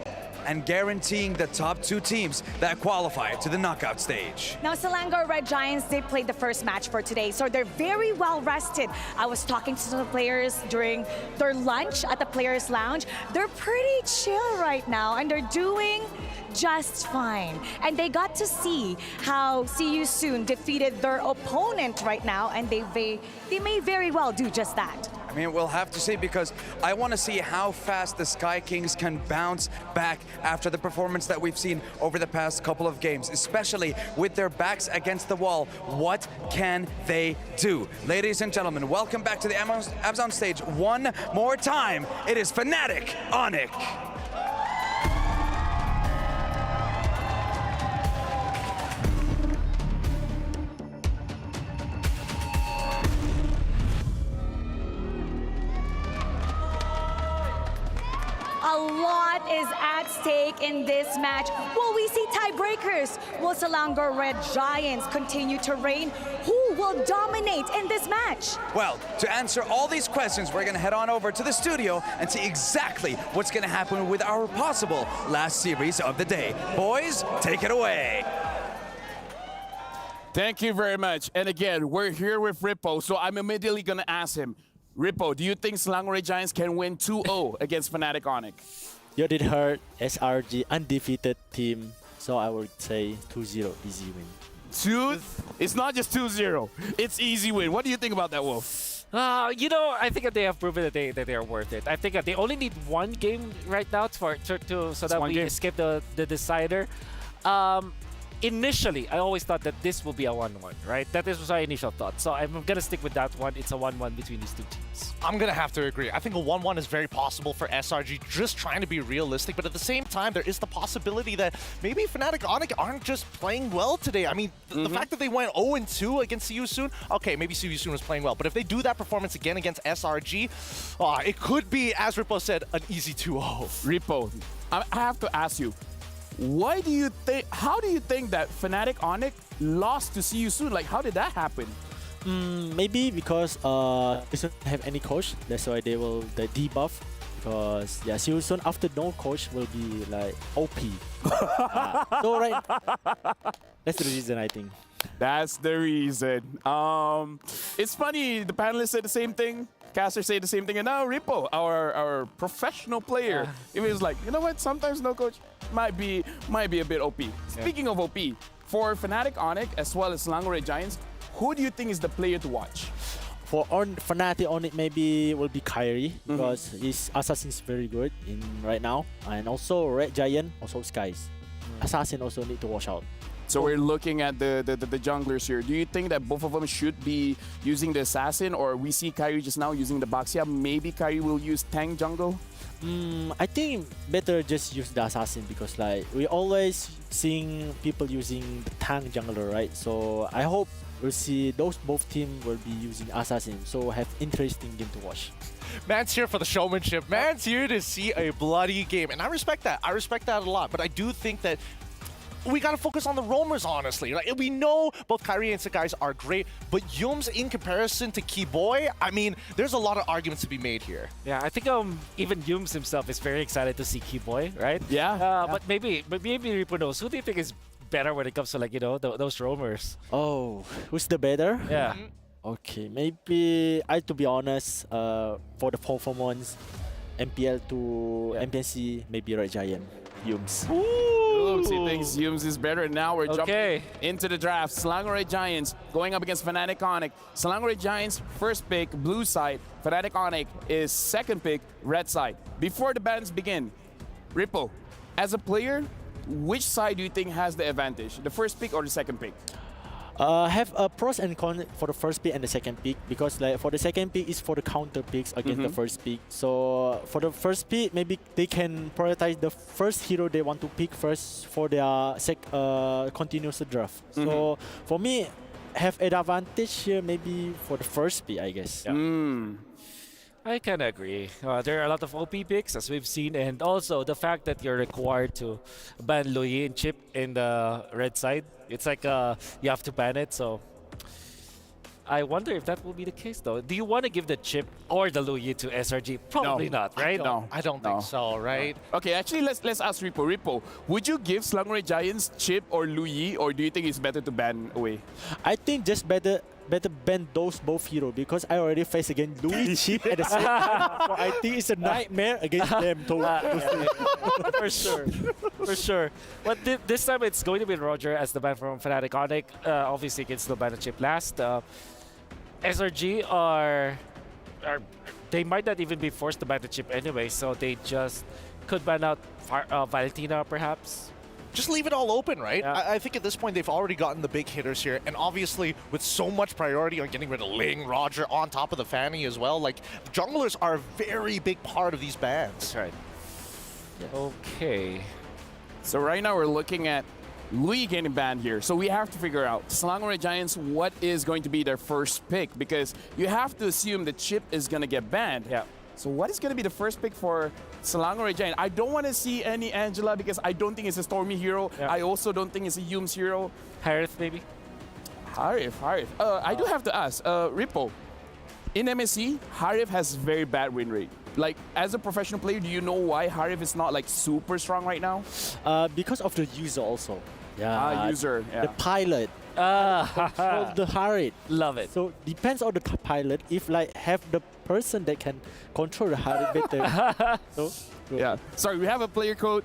M: and guaranteeing the top two teams that qualify to the knockout stage.
L: Now, Selangor Red Giants, they played the first match for today, so they're very well rested. I was talking to the players during their lunch at the Players Lounge. They're pretty chill right now, and they're doing just fine. And they got to see how See You Soon defeated their opponent right now, and they may very well do just that.
M: I mean, we'll have to see, because I want to see how fast the Sky Kings can bounce back after the performance that we've seen over the past couple of games, especially with their backs against the wall. What can they do? Ladies and gentlemen, welcome back to the Amazon stage one more time. It is Fnatic Onyx.
L: A lot is at stake in this match. Will we see tiebreakers? Will Selangor Red Giants continue to reign? Who will dominate in this match?
M: Well, to answer all these questions, we're going to head on over to the studio and see exactly what's going to happen with our possible last series of the day. Boys, take it away.
K: Thank you very much. And again, we're here with Rippo, so I'm immediately going to ask him, Rippo, do you think Selangor Giants can win 2-0 against Fnatic Onyx?
W: You did hurt SRG undefeated team, so I would say 2-0 easy win.
K: It's not just 2-0. It's easy win. What do you think about that, Wolf?
N: You know, I think that they have proven that they are worth it. I think that they only need one game right now so that we escape the decider. Initially, I always thought that this will be a 1-1, right? That was my initial thought. So I'm going to stick with that one. It's a 1-1 between these two teams.
O: I'm going to have to agree. I think a 1-1 is very possible for SRG, just trying to be realistic. But at the same time, there is the possibility that maybe Fnatic Onyx aren't just playing well today. I mean, the fact that they went 0-2 against CU Soon, okay, maybe CU Soon was playing well. But if they do that performance again against SRG, it could be, as Rippo said, an easy 2-0.
K: Rippo, I have to ask you, how do you think that Fnatic Onyx lost to CU Soon? Like, how did that happen?
W: Maybe because they don't have any coach. That's why they will debuff. Because yeah, CU Soon after no coach will be like OP. So right, that's the reason I think.
K: That's the reason. It's funny, the panelists said the same thing. Caster said the same thing, and now Rippo, our professional player, it was like, you know what? Sometimes no coach might be a bit OP. Speaking of OP, for Fnatic Onyx as well as Selangor Giants, who do you think is the player to watch?
W: For Fnatic Onyx, maybe will be Kyrie because his assassin is very good in right now, and also Red Giant, also Skies. Assassin also need to watch out.
K: So we're looking at the junglers here. Do you think that both of them should be using the Assassin, or we see Kyrie just now using the Baxia? Maybe Kyrie will use Tank jungle?
W: I think better just use the Assassin because like we always seeing people using the Tank jungler, right? So I hope we'll see both teams will be using Assassin, so have interesting game to watch.
O: Man's here for the showmanship. Man's here to see a bloody game, and I respect that. I respect that a lot, but I do think that we gotta focus on the roamers, honestly. Like, we know both Kyrie and Sakai's are great, but Yums in comparison to Keyboy, I mean, there's a lot of arguments to be made here.
N: Yeah, I think even Yums himself is very excited to see Keyboy, right?
K: Yeah.
N: But maybe Rippo knows. Who do you think is better when it comes to, like, you know, those roamers?
W: Oh, who's the better?
N: Yeah.
W: Okay, maybe to be honest, for the performance, MPL to MPNC, maybe Red Giant, Yums.
K: Yums, he thinks Yums is better. Now we're jumping into the draft. Selangor Giants going up against Fnatic Onyx. Selangor Giants first pick, blue side. Fnatic Onyx is second pick, red side. Before the bans begin, Rippo, as a player, which side do you think has the advantage? The first pick or the second pick?
W: Have a pros and cons for the first pick and the second pick because like for the second pick is for the counter picks against the first pick. So for the first pick, maybe they can prioritize the first hero they want to pick first for their continuous draft. So for me, have an advantage here maybe for the first pick, I guess.
N: Yeah. I kind of agree. There are a lot of OP picks, as we've seen, and also the fact that you're required to ban Louis and Chip in the red side. It's like you have to ban it, so I wonder if that will be the case, though. Do you want to give the Chip or the Louis to SRG? Probably not, right?
O: I don't think so, right?
K: No. Okay, actually, let's ask Rippo. Rippo, would you give Selangor Giants Chip or Louis, or do you think it's better to ban away?
W: I think just better ban those both heroes because I already faced against Louis Chip at the same time. So I think it's a nightmare against them.
N: For sure. For sure. But this time it's going to be Roger as the ban from Fnatic Onyx. Obviously, can still ban the Chip last. SRG they might not even be forced to ban the Chip anyway, so they just could ban out Valentina perhaps.
O: Just leave it all open, right?
N: Yeah.
O: I think at this point they've already gotten the big hitters here, and obviously with so much priority on getting rid of Ling, Roger, on top of the Fanny as well, like junglers are a very big part of these bans.
N: That's right. Yeah. Okay.
K: So right now we're looking at Louis getting banned here. So we have to figure out, Selangor Giants, what is going to be their first pick? Because you have to assume the Chip is going to get banned.
N: Yeah.
K: So what is going to be the first pick for Selangor Giants? I don't want to see any Angela because I don't think it's a Stormy hero.
N: Yeah.
K: I also don't think it's a Yums hero.
N: Harith, maybe?
K: Harith. I do have to ask, Rippo, in MSC, Harith has very bad win rate. Like, as a professional player, do you know why Harith is not like super strong right now?
W: Because of the user also. Yeah,
K: user. Yeah.
W: The pilot control the heart rate.
N: Love it.
W: So depends on the pilot. If like have the person that can control the heart rate better. So
K: yeah. Sorry, we have a player code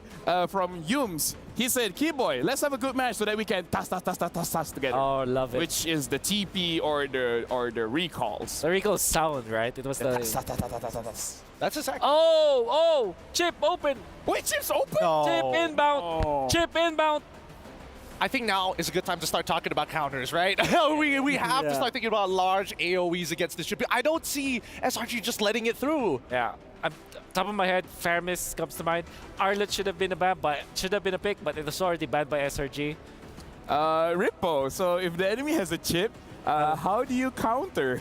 K: from Yums. He said, Keyboy, let's have a good match so that we can toss together.
N: Oh, love it.
K: Which is the TP or the recalls.
N: The recall sound, right? It was the...
O: That's exactly...
N: Oh! Chip open!
K: Wait, Chip's open?
O: No.
N: Chip inbound!
K: Oh.
N: Chip inbound!
O: I think now is a good time to start talking about counters, right? we have to start thinking about large AoEs against this chip. I don't see SRG just letting it through.
N: Yeah. Top of my head, Faramis comes to mind. Arlet should have been a pick, but it was already banned by SRG.
K: Rippo, so if the enemy has a chip, how do you counter?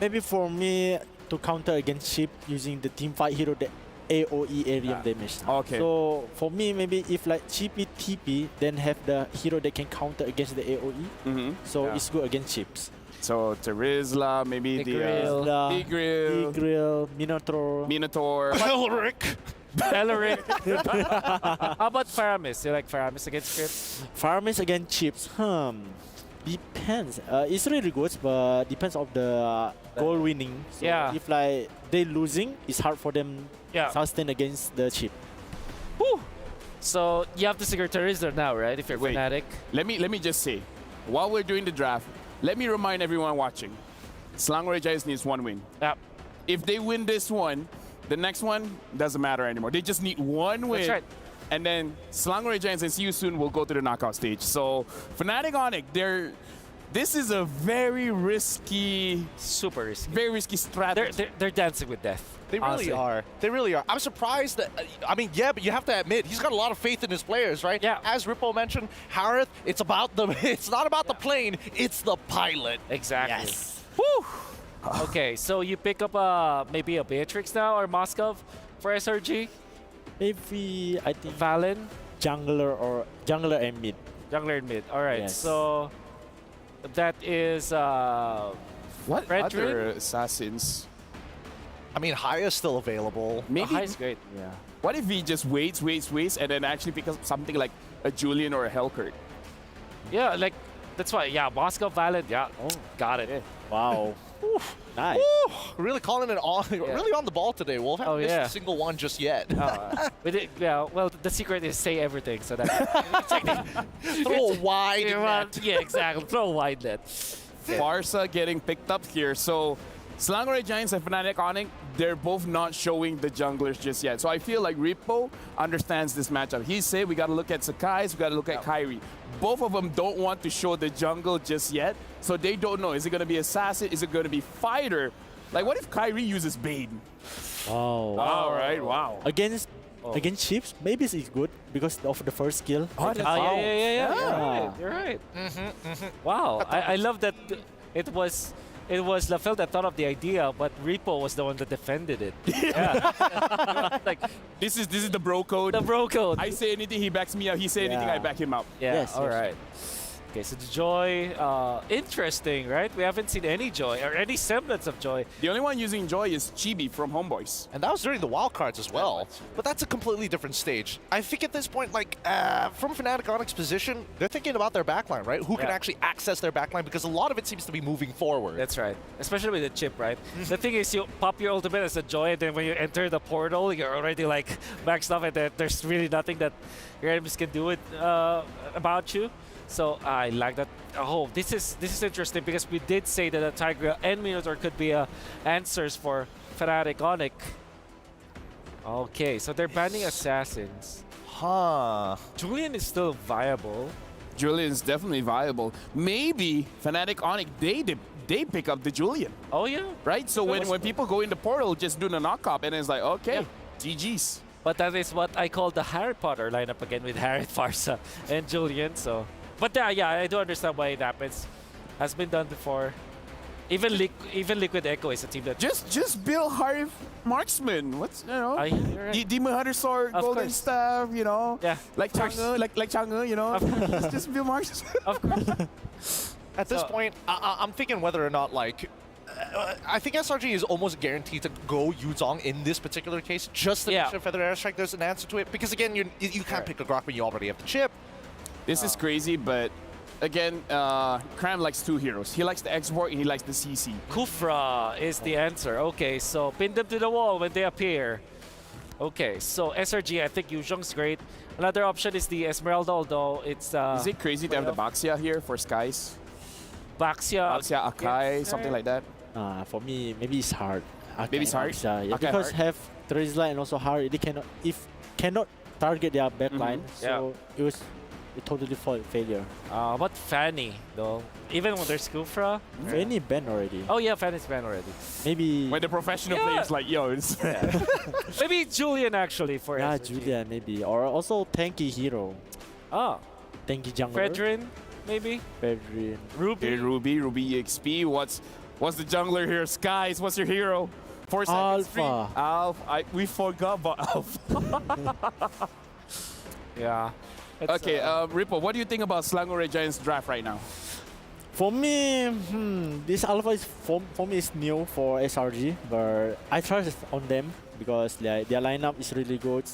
W: Maybe for me to counter against chip using the team fight hero, the AoE area damage.
K: Okay.
W: So for me, maybe if like chippy TP, then have the hero that can counter against the AoE. So it's good against chips.
K: So Terizla, maybe
W: Tigreal,
K: Minotaur.
O: Elric.
N: How about Faramis? You like Faramis against chips?
W: Faramis against chips. Depends. It's really good, but depends of the goal winning. So if like they losing, it's hard for them sustain against the chip.
N: Woo! So you have to secure Terizla now, right? If you're Fnatic.
K: Let me just say, while we're doing the draft, let me remind everyone watching, Selangor Giants needs one win.
N: Yep.
K: If they win this one, the next one doesn't matter anymore. They just need one win.
N: That's right.
K: And then Selangor Giants and See You Soon will go to the knockout stage. So Fnatic Onic, this is a very risky,
N: super risky,
K: very risky strategy.
N: They're dancing with death.
O: They really are. They really are. I'm surprised that, I mean, yeah, but you have to admit, he's got a lot of faith in his players, right?
N: Yeah.
O: As Rippo mentioned, Harith, it's not about the plane, it's the pilot.
N: Exactly.
O: Yes.
N: Woo! Okay, so you pick up maybe a Beatrix now or Moskov for SRG?
W: Maybe, I think,
N: Valen?
W: Jungler and mid.
N: Jungler and mid. All right, so that is
K: what
N: Red
K: other
N: Dream?
K: assassins?
O: I mean, Haya's still available.
K: Maybe
N: Haya's great.
W: Yeah.
K: What if he just waits, and then actually picks up something like a Julian or a Hellcurt?
N: Yeah, like, that's why, Moscow Valen, got it.
W: Wow. Nice.
O: Woo! Really calling it on, really on the ball today, Wolf. Haven't missed a single one just yet.
N: Well, the secret is say everything, so that
O: throw a wide net.
N: Yeah, exactly. Throw a wide net.
K: Farsa getting picked up here, so Selangor Giants and Fnatic Onic, they're both not showing the junglers just yet. So I feel like Rippo understands this matchup. He said we got to look at Sakai's, we got to look at Kyrie. Both of them don't want to show the jungle just yet, so they don't know. Is it going to be Assassin? Is it going to be Fighter? Like, what if Kyrie uses Bane?
W: Oh.
K: All right, wow.
W: Against chips, maybe it's good because of the first skill.
N: Yeah. You're right. Wow, I love that it was LaFell that thought of the idea, but Rippo was the one that defended it. Like
K: this is the bro code.
N: The bro code.
K: I say anything, he backs me up. He say anything, I back him up.
N: Yeah.
W: Yes,
N: all right. Okay, so the Joy, interesting, right? We haven't seen any Joy or any semblance of Joy.
K: The only one using Joy is Chibi from Homeboys.
O: And that was during the wildcards as well. But that's a completely different stage. I think at this point, like, from Fnatic Onic's position, they're thinking about their backline, right? Who can actually access their backline, because a lot of it seems to be moving forward.
N: That's right. Especially with the chip, right? The thing is, you pop your ultimate as a Joy, and then when you enter the portal, you're already, like, maxed up, and then there's really nothing that your enemies can do about you. So I like that. Oh, this is interesting because we did say that a Tiger and Minotaur could be answers for Fnatic Onic. Okay, so they're banning assassins. Julian is still viable.
K: Julian's definitely viable. Maybe Fnatic Onic, they pick up the Julian.
N: Oh yeah.
K: Right? So when people go in the portal, just do the knock-up, and it's like, okay, GG's.
N: But that is what I call the Harry Potter lineup again with Harry, Farsa, and Julian. So. But yeah, I do understand why it happens. Has been done before. Even Liquid Echo is a team that
K: just build Harif Marksman. What's
N: right.
K: Demon Hunter Sword, Golden Staff,
N: Yeah.
K: Like Chang'e, like Chang'e, just build Marksman.
N: Of course.
O: At this point, I'm thinking whether or not, like, I think SRG is almost guaranteed to go Yuzong in this particular case, just to make sure Feather Airstrike there's an answer to it. Because again, you can't pick a Grok when you already have the chip.
K: This is crazy, but Again, Cram likes two heroes. He likes the export and he likes the CC.
N: Kufra is the answer. Okay, so pin them to the wall when they appear. Okay, so SRG, I think Yuzhong's great. Another option is the Esmeralda, although it's...
K: is it crazy to have the Baxia here for Skies?
N: Baxia,
K: Akai, something like that?
W: For me, maybe it's hard.
K: Maybe it's hard?
W: Yeah,
K: Okay,
W: because
K: hard.
W: have Terizla and also hard, they cannot target their backline, so it was a totally failure.
N: What Fanny, though? Even when there's Kufra?
W: Fanny banned already.
N: Oh yeah, Fanny's banned already.
W: Maybe...
K: When the professional players like, yo, it's...
N: Maybe Julian, actually, for
W: Yeah,
N: SRG.
W: Julian, maybe. Or also tanky hero.
N: Ah.
W: Tanky jungler.
N: Fedrin, maybe?
W: Fedrin.
N: Ruby.
K: Okay, Ruby EXP. What's the jungler here? Skies, what's your hero? 4 seconds.
W: Alpha.
K: Alpha. We forgot about Alpha.
N: Yeah.
K: Okay, Ripple, what do you think about Selangor Giants draft right now?
W: For me, this Alpha is for me is new for SRG, but I trust on them because their lineup is really good.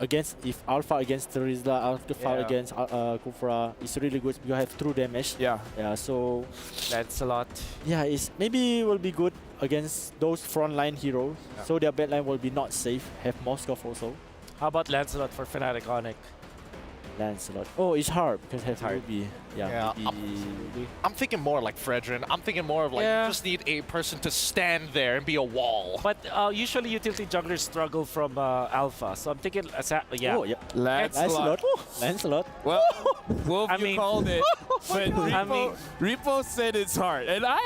W: If Alpha against Terizla, Alpha against Kufra, it's really good because you have true damage.
K: Yeah.
W: Yeah. So
N: that's a lot.
W: Yeah, maybe will be good against those frontline heroes.
N: Yeah.
W: So their backline will be not safe. Have Moskov also.
N: How about Lancelot for Fnatic Onyx?
W: Lancelot. Oh, it's hard because it has Ruby.
O: Yeah, I'm thinking more like Fredrin. I'm thinking more of like you just need a person to stand there and be a wall.
N: But usually utility junglers struggle from Alpha, so I'm thinking, yeah.
W: Oh, yeah.
K: Lancelot.
W: Lancelot.
K: Well, Wolf, you called it. But
N: I mean,
K: Ripo said it's hard. And I'm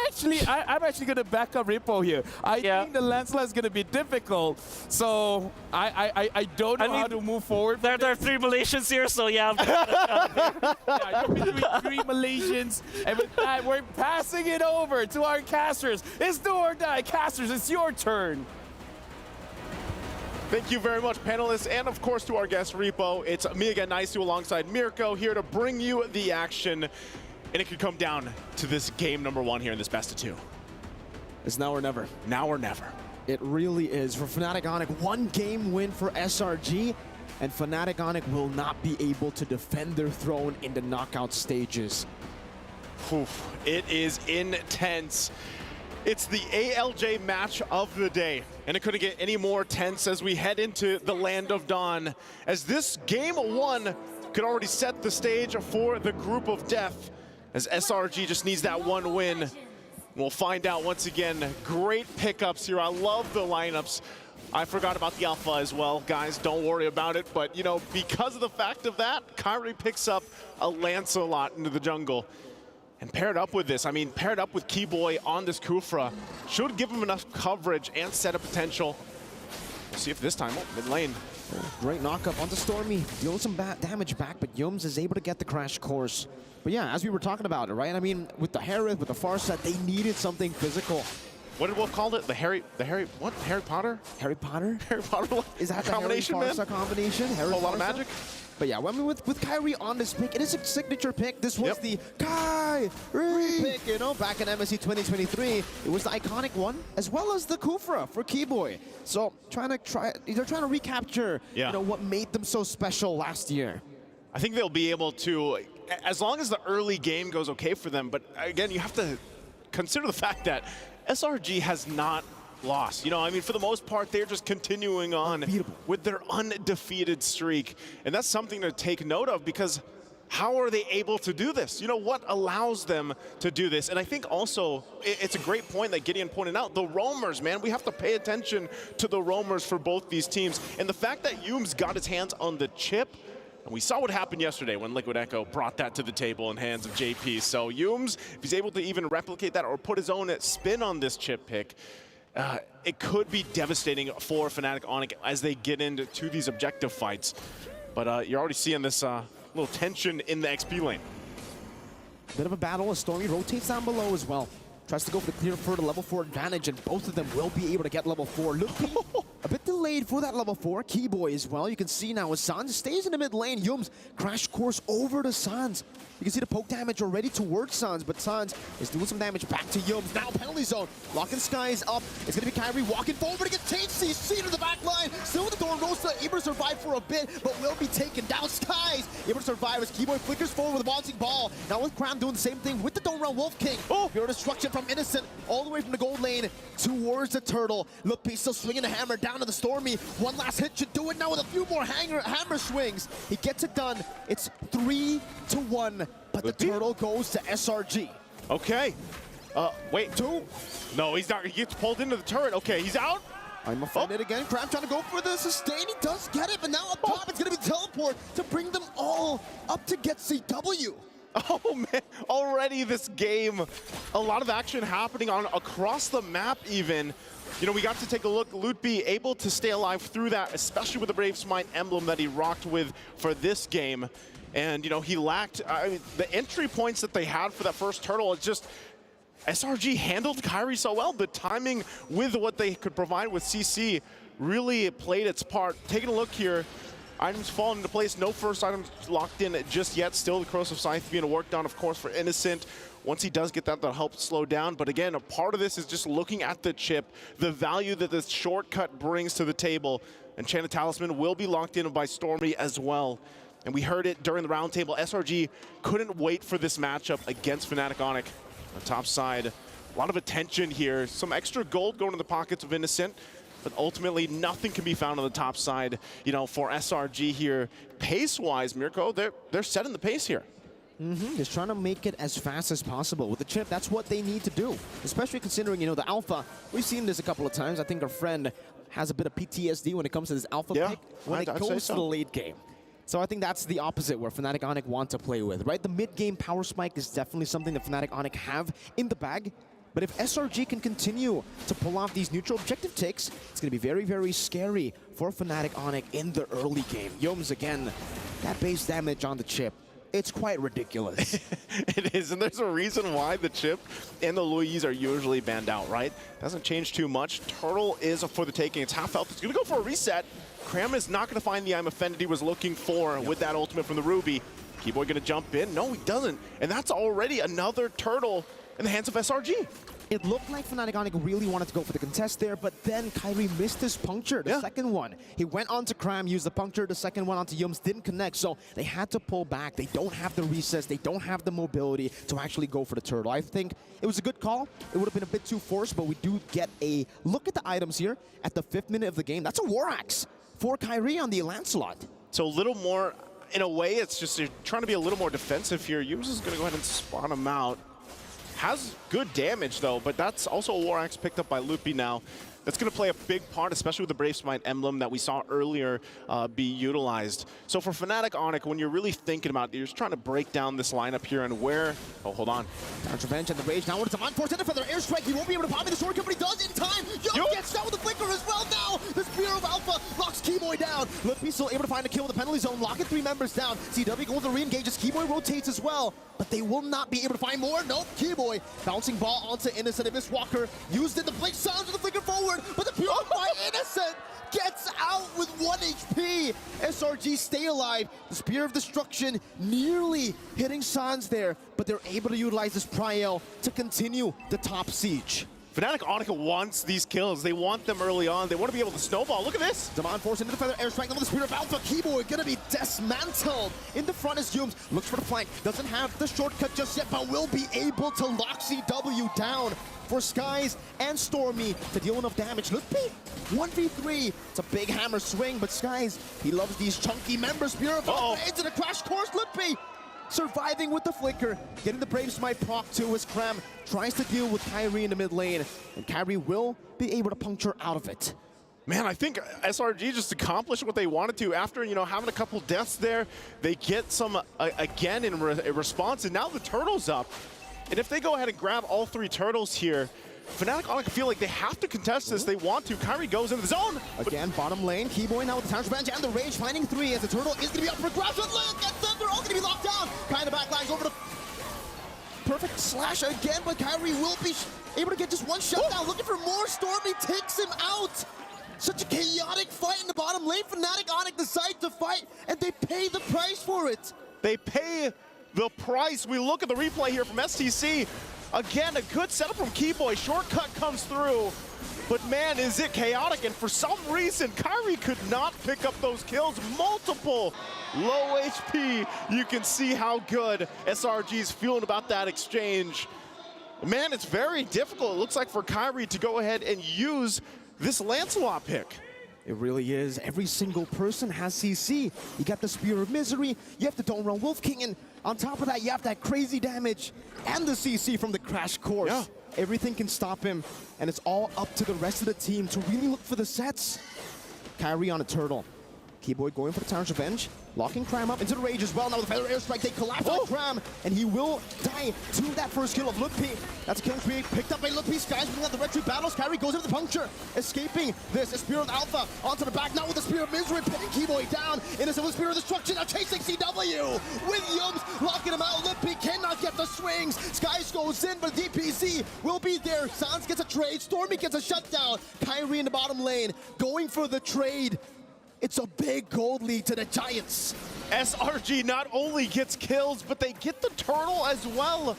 K: actually going to back up Ripo here. I think the Lancelot is going to be difficult. So I don't know how to move forward.
N: There are 3 Malaysians here, so yeah.
K: You're between 3 Malaysians. And with that, we're passing it over to our casters. It's do or die. Casters, it's your turn.
G: Thank you very much, panelists, and of course to our guest, Repo. It's me again, Nice alongside Mirko, here to bring you the action. And it could come down to this game number 1 here in this best of 2.
F: It's now or never.
G: Now or never.
F: It really is. For Fnatic Onyx, 1 game win for SRG, and Fnatic Onyx will not be able to defend their throne in the knockout stages.
G: Oof, it is intense. It's the ALJ match of the day, and it couldn't get any more tense as we head into the Land of Dawn, as this game 1 could already set the stage for the group of death, as SRG just needs that 1 win. We'll find out once again. Great pickups here. I love the lineups. I forgot about the Alpha as well, guys. Don't worry about it. But, you know, because of the fact of that, Kyrie picks up a Lancelot into the jungle. And paired up with this, I mean, paired up with Keyboy on this Kufra, should give him enough coverage and set up potential. We'll see if this time, mid lane.
F: Great knockup onto Stormy. Deals some damage back, but Yums is able to get the crash course. But yeah, as we were talking about it, right? I mean, with the Harith, with the Farsight, they needed something physical.
G: What did Wolf call it? The Harry Potter?
F: Harry Potter?
G: Harry Potter?
F: Is that the
G: combination,
F: Harry
G: man?
F: Farsight combination? Harry
G: A lot of
F: Farsight?
G: magic?
F: But yeah, I mean, with Kyrie on this pick, it is a signature pick. This was the Kyrie pick, you know, back in MSC 2023. It was the iconic one, as well as the Kufra for Keyboy. So they're trying to recapture, you know, what made them so special last year.
G: I think they'll be able to, as long as the early game goes okay for them. But again, you have to consider the fact that SRG has not lost. You know, I mean, for the most part, they're just continuing on with their undefeated streak. And that's something to take note of, because how are they able to do this? You know, what allows them to do this? And I think also, it's a great point that Gideon pointed out, the roamers, man. We have to pay attention to the roamers for both these teams. And the fact that Yums got his hands on the chip, and we saw what happened yesterday when Liquid Echo brought that to the table in hands of JP. So Yums, if he's able to even replicate that or put his own spin on this chip pick, it could be devastating for Fnatic Onyx as they get into these objective fights. But you're already seeing this little tension in the XP lane.
F: Bit of a battle as Stormy rotates down below as well. Tries to go for the clear for the level 4 advantage, and both of them will be able to get level 4. Looking a bit delayed for that level 4. Keyboy as well. You can see now as Sans stays in the mid lane. Yums crash course over to Sans. You can see the poke damage already towards Sans, but Sans is doing some damage back to Yums. Now penalty zone. Locking Skies up. It's going to be Kyrie walking forward against THCC to the back line. Still with the Thorn Rosa, able to survive for a bit, but will be taken down. Skies able to survive as Keyboy flickers forward with a bouncing ball. Now with Cram doing the same thing with the Dome Round Wolf King. Oh, pure destruction from Innocent all the way from the gold lane towards the turtle. Lupi still swinging the hammer down to the Stormy. One last hit should do it now with a few more hammer swings. He gets it done. It's 3-1, but the turtle goes to SRG.
G: Okay. Wait.
F: 2.
G: No, he's not. He gets pulled into the turret. Okay, he's out.
F: I'm offended again. Crab trying to go for the sustain. He does get it, but now up top it's going to be teleport to bring them all up to get CW.
G: Oh man, already this game, a lot of action happening across the map even. You know, we got to take a look. Lutby able to stay alive through that, especially with the Brave Smite emblem that he rocked with for this game. And, you know, he lacked the entry points that they had for that first turtle. It's just, SRG handled Kyrie so well. The timing with what they could provide with CC really played its part. Taking a look here, items fall into place. No first items locked in just yet. Still the Corrosive Scythe being worked on, of course, for Innocent. Once he does get that, that'll help slow down. But again, a part of this is just looking at the chip, the value that this shortcut brings to the table. Enchanted Talisman will be locked in by Stormy as well. And we heard it during the roundtable. SRG couldn't wait for this matchup against Fnatic Onic. On the top side, a lot of attention here. Some extra gold going in the pockets of Innocent. But ultimately, nothing can be found on the top side, you know, for SRG here. Pace-wise, Mirko, they're setting the pace here.
F: Just trying to make it as fast as possible. With the chip, that's what they need to do. Especially considering, you know, the alpha. We've seen this a couple of times. I think our friend has a bit of PTSD when it comes to this alpha pick when it goes to the late game. So I think that's the opposite where Fnatic Onic want to play with, right? The mid-game power spike is definitely something that Fnatic Onic have in the bag. But if SRG can continue to pull off these neutral objective takes, it's going to be very, very scary for Fnatic Onic in the early game. Yoms again, that base damage on the chip, it's quite ridiculous.
G: It is, and there's a reason why the chip and the Louise are usually banned out, right? Doesn't change too much. Turtle is for the taking. It's half health. It's going to go for a reset. Cram is not going to find the I'm Offended he was looking for with that ultimate from the Ruby. Keyboy going to jump in? No, he doesn't. And that's already another turtle in the hands of SRG.
F: It looked like Fnatic Onic really wanted to go for the contest there, but then Kyrie missed his puncture, the second one. He went onto Cram, used the puncture, the second one onto Yums, didn't connect, so they had to pull back. They don't have the recess, they don't have the mobility to actually go for the turtle. I think it was a good call. It would have been a bit too forced, but we do get a look at the items here at the 5th minute of the game. That's a War Axe for Kyrie on the Lancelot.
G: So a little more, in a way, it's just you're trying to be a little more defensive here. Yums is going to go ahead and spawn him out. Has good damage, though, but that's also a War Axe picked up by Loopy now. That's going to play a big part, especially with the Brave Smite emblem that we saw earlier be utilized. So for Fnatic Onic, when you're really thinking about it, you're just trying to break down this lineup here and where... Oh, hold on.
F: Counter Revenge and the Rage now with some unforced for their airstrike. He won't be able to pop in the sword, but he does in time. Yo gets down with the flicker as well now. The Spear of Alpha locks Keyboy down. Loopy still able to find a kill with the penalty zone, locking 3 members down. CW goes to re-engage as Keyboy rotates as well, but they will not be able to find more. Nope, Keyboy bouncing ball onto Innocent. Miss Walker used it to blink sounds with the flicker forward, but the pure by Innocent gets out with 1 HP. SRG stay alive. The Spear of Destruction nearly hitting Sans there, but they're able to utilize this Pryel to continue the top siege.
G: Fnatic Onic wants these kills. They want them early on. They want to be able to snowball. Look at this.
F: Demand force into the feather airstrike. Now the Spear of Alpha. Keyboy gonna be dismantled. In the front is Yums. Looks for the flank. Doesn't have the shortcut just yet, but will be able to lock CW down for Skies and Stormy to deal enough damage. Loopy, 1v3. It's a big hammer swing, but Skies, he loves these chunky members. Spear of Alpha into the crash course. Loopy surviving with the flicker, getting the Brave Smite proc too as Cram tries to deal with Kyrie in the mid lane, and Kyrie will be able to puncture out of it.
G: Man, I think SRG just accomplished what they wanted to after, you know, having a couple deaths there. They get some, again, in response, and now the turtle's up. And if they go ahead and grab all 3 turtles here, Fnatic Onic feel like they have to contest this. They want to. Kyrie goes into the zone.
F: Again, bottom lane. Keyboy now with the Counter Revenge and the Rage finding 3 as the turtle is going to be up for grabs. And look at them. They're all going to be locked down. Kind of backlines over the perfect slash again, but Kyrie will be able to get just 1 shot down. Looking for more. Stormy takes him out.
P: Such a chaotic fight in the bottom lane. Fnatic Onyx decide to fight, and they pay the price for it.
G: They pay the price. We look at the replay here from STC. Again, a good setup from Keyboy. Shortcut comes through. But man, is it chaotic. And for some reason, Kyrie could not pick up those kills. Multiple low HP. You can see how good SRG's feeling about that exchange. Man, it's very difficult, it looks like, for Kyrie to go ahead and use this Lancelot pick.
F: It really is. Every single person has CC. You got the Spear of Misery, you have the Don't Run Wolf King, and on top of that, you have that crazy damage and the CC from the Crash Course.
G: Yeah.
F: Everything can stop him, and it's all up to the rest of the team to really look for the sets. Kyrie on a turtle. Keyboy going for the Tyrant's Revenge, locking Cram up into the Rage as well. Now with the Feather Airstrike, they collapse on Cram, and he will die to that first kill of Lutpi. That's a killing spree picked up by Lutpi. Sky's bringing out the retreat battles. Kyrie goes into the puncture, escaping this. A Spear of Alpha onto the back, now with the Spear of Misery, pinning Keyboy down. Innocent with Spear of Destruction, now chasing CW. Williams locking him out. Lutpi cannot get the swings. Skies goes in, but DPC will be there. Sans gets a trade. Stormy gets a shutdown. Kyrie in the bottom lane, going for the trade. It's a big gold lead to the Giants.
G: SRG not only gets kills, but they get the turtle as well.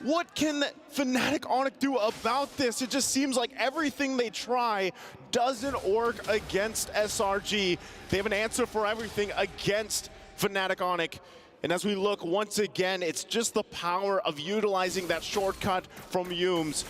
G: What can Fnatic Onyx do about this? It just seems like everything they try doesn't work against SRG. They have an answer for everything against Fnatic Onyx. And as we look once again, it's just the power of utilizing that shortcut from Yumes.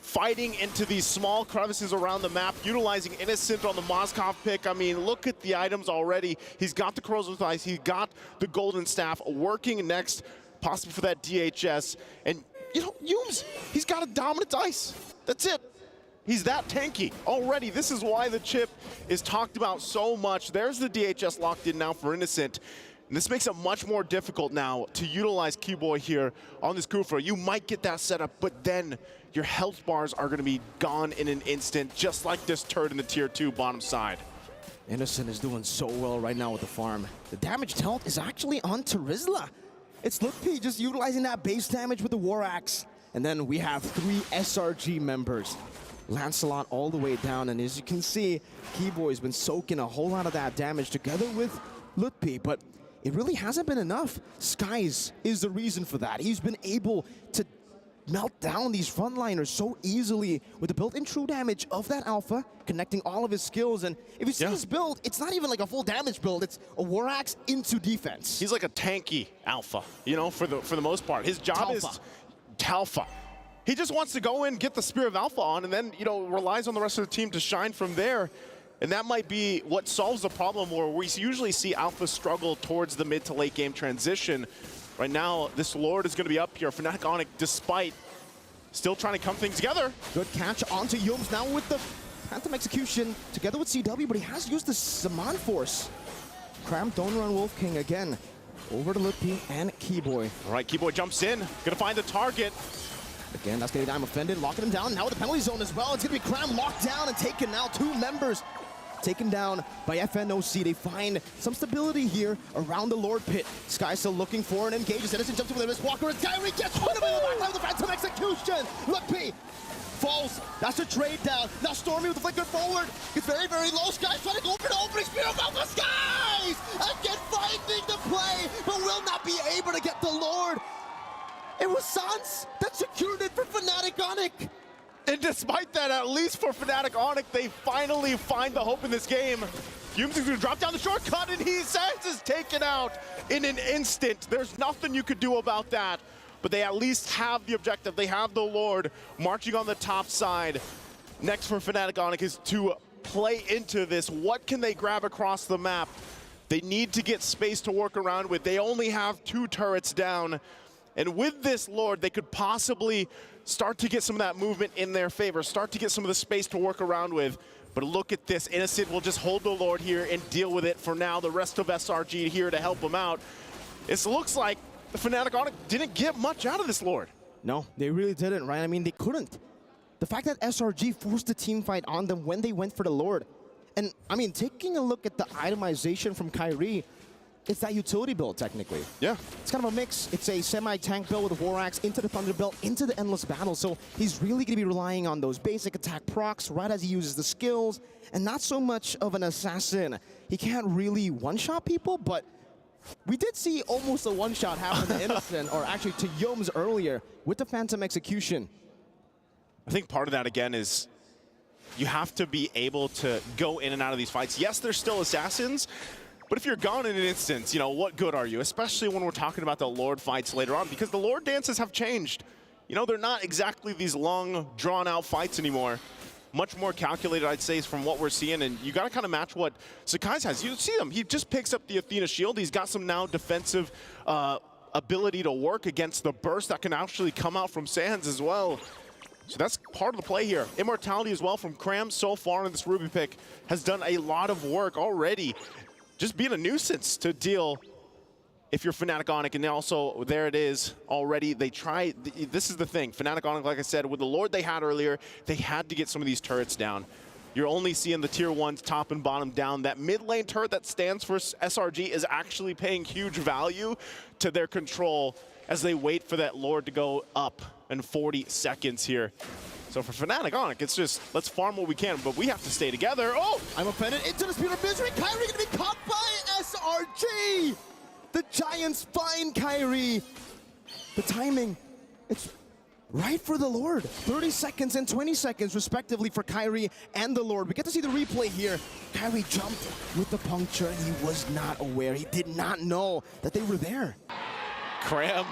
G: Fighting into these small crevices around the map, utilizing Innocent on the Moskov pick. I mean, look at the items already. He's got the Corrosive Ice, he got the Golden Staff, working next, possibly for that DHS. And, you know, Yumes, he's got a dominant ice. That's it. He's that tanky already. This is why the chip is talked about so much. There's the DHS locked in now for Innocent. And this makes it much more difficult now to utilize Keyboy here on this Kufa. You might get that setup, but then your health bars are going to be gone in an instant, just like this turret in the tier 2 bottom side.
F: Innocent is doing so well right now with the farm. The damage health is actually on Terizla. It's Lutpi just utilizing that base damage with the War Axe. And then we have 3 SRG members. Lancelot all the way down, and as you can see, Keyboy's been soaking a whole lot of that damage together with Lutpi, but it really hasn't been enough. Skies is the reason for that. He's been able to melt down these frontliners so easily with the built-in true damage of that Alpha, connecting all of his skills. And if you see his build, it's not even like a full damage build. It's a War Axe into defense.
G: He's like a tanky Alpha, you know, for the most part. His job is Talfa. He just wants to go in, get the Spear of Alpha on, and then, you know, relies on the rest of the team to shine from there. And that might be what solves the problem where we usually see Alpha struggle towards the mid to late game transition. Right now, this Lord is going to be up here. Fnatic Onyx, despite still trying to come things together.
F: Good catch onto Yumes now with the Phantom Execution together with CW, but he has used the Saman Force. Cram, Don't Run Wolf King again. Over to Lutpi and Keyboy.
G: All right, Keyboy jumps in, gonna find the target.
F: Again, that's getting offended, locking him down. Now with the penalty zone as well. It's gonna be Cram locked down and taken now. 2 members taken down by FNOC. They find some stability here around the Lord Pit. Sky still looking for an engages. Innocent jumps over the wrist. Walker and Kyrie gets one of them in the back with the Phantom Execution. Lutpi falls. That's a trade down. Now Stormy with the flicker forward. It's very, very low. Sky's trying to go for the opening Spear of Alpha. Skies again finding the play, but will not be able to get the Lord. It was Sans that secured it for Fnatic Onyx.
G: And despite that, at least for Fnatic Onyx, they finally find the hope in this game. Yumes is going to drop down the shortcut, and Sans is taken out in an instant. There's nothing you could do about that. But they at least have the objective. They have the Lord marching on the top side. Next for Fnatic Onyx is to play into this. What can they grab across the map? They need to get space to work around with. They only have 2 turrets down. And with this Lord, they could possibly start to get some of that movement in their favor, start to get some of the space to work around with. But look at this, Innocent will just hold the Lord here and deal with it for now. The rest of SRG here to help him out. It looks like the Fnatic Onyx didn't get much out of this Lord.
F: No, they really didn't, right? I mean, they couldn't. The fact that SRG forced the team fight on them when they went for the Lord. And, I mean, taking a look at the itemization from Kyrie,
P: it's that utility build, technically.
G: Yeah.
P: It's kind of a mix. It's a semi-tank build with a War Axe into the Thunder Belt, into the Endless Battle. So he's really going to be relying on those basic attack procs right as he uses the skills, and not so much of an assassin. He can't really one-shot people, but we did see almost a one-shot happen to Innocent, or actually to Yomes earlier, with the Phantom Execution.
G: I think part of that, again, is you have to be able to go in and out of these fights. Yes, they're still assassins, but if you're gone in an instance, you know, what good are you? Especially when we're talking about the Lord fights later on, because the Lord dances have changed. You know, they're not exactly these long, drawn-out fights anymore. Much more calculated, I'd say, from what we're seeing, and you got to kind of match what Sakai's has. You see him, he just picks up the Athena shield. He's got some now defensive ability to work against the burst that can actually come out from Sands as well. So that's part of the play here. Immortality as well from Cram so far in this Ruby pick has done a lot of work already. Just being a nuisance to deal if you're Fnatic Onic, and also there it is already. They try, this is the thing, Fnatic Onic, like I said, with the Lord they had earlier, they had to get some of these turrets down. You're only seeing the tier 1s top and bottom down. That mid lane turret that stands for SRG is actually paying huge value to their control as they wait for that Lord to go up in 40 seconds here. So for Fnatic Onic, it's just, let's farm what we can, but we have to stay together. Oh!
P: I'm offended into the Spirit of Misery. Kyrie gonna be caught by SRG! The Giants find Kyrie. The timing, it's right for the Lord. 30 seconds and 20 seconds, respectively, for Kyrie and the Lord. We get to see the replay here. Kyrie jumped with the puncture, and he was not aware. He did not know that they were there.
G: Cram,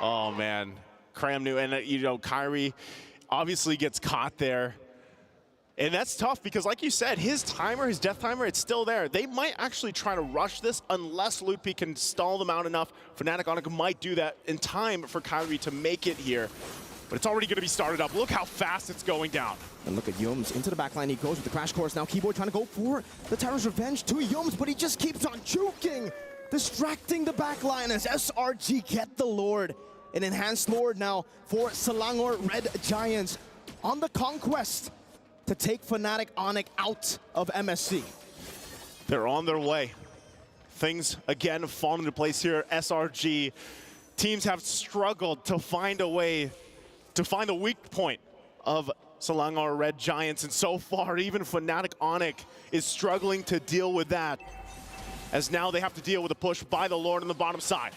G: oh man, Cram knew, and you know, Kyrie obviously gets caught there. And that's tough because, like you said, his timer, his death timer, it's still there. They might actually try to rush this unless Loopy can stall them out enough. Fnatic Onic might do that in time for Kyrie to make it here. But it's already going to be started up. Look how fast it's going down.
P: And look at Yomes into the backline. He goes with the Crash Course. Now Keyboy trying to go for the Terror's Revenge to Yomes, but he just keeps on juking, distracting the backline as SRG get the Lord. An enhanced Lord now for Selangor Red Giants on the conquest to take Fnatic Onic out of MSC.
G: They're on their way. Things, again, fall into place here. SRG teams have struggled to find a way to find the weak point of Selangor Red Giants, and so far, even Fnatic Onic is struggling to deal with that, as now they have to deal with a push by the Lord on the bottom side.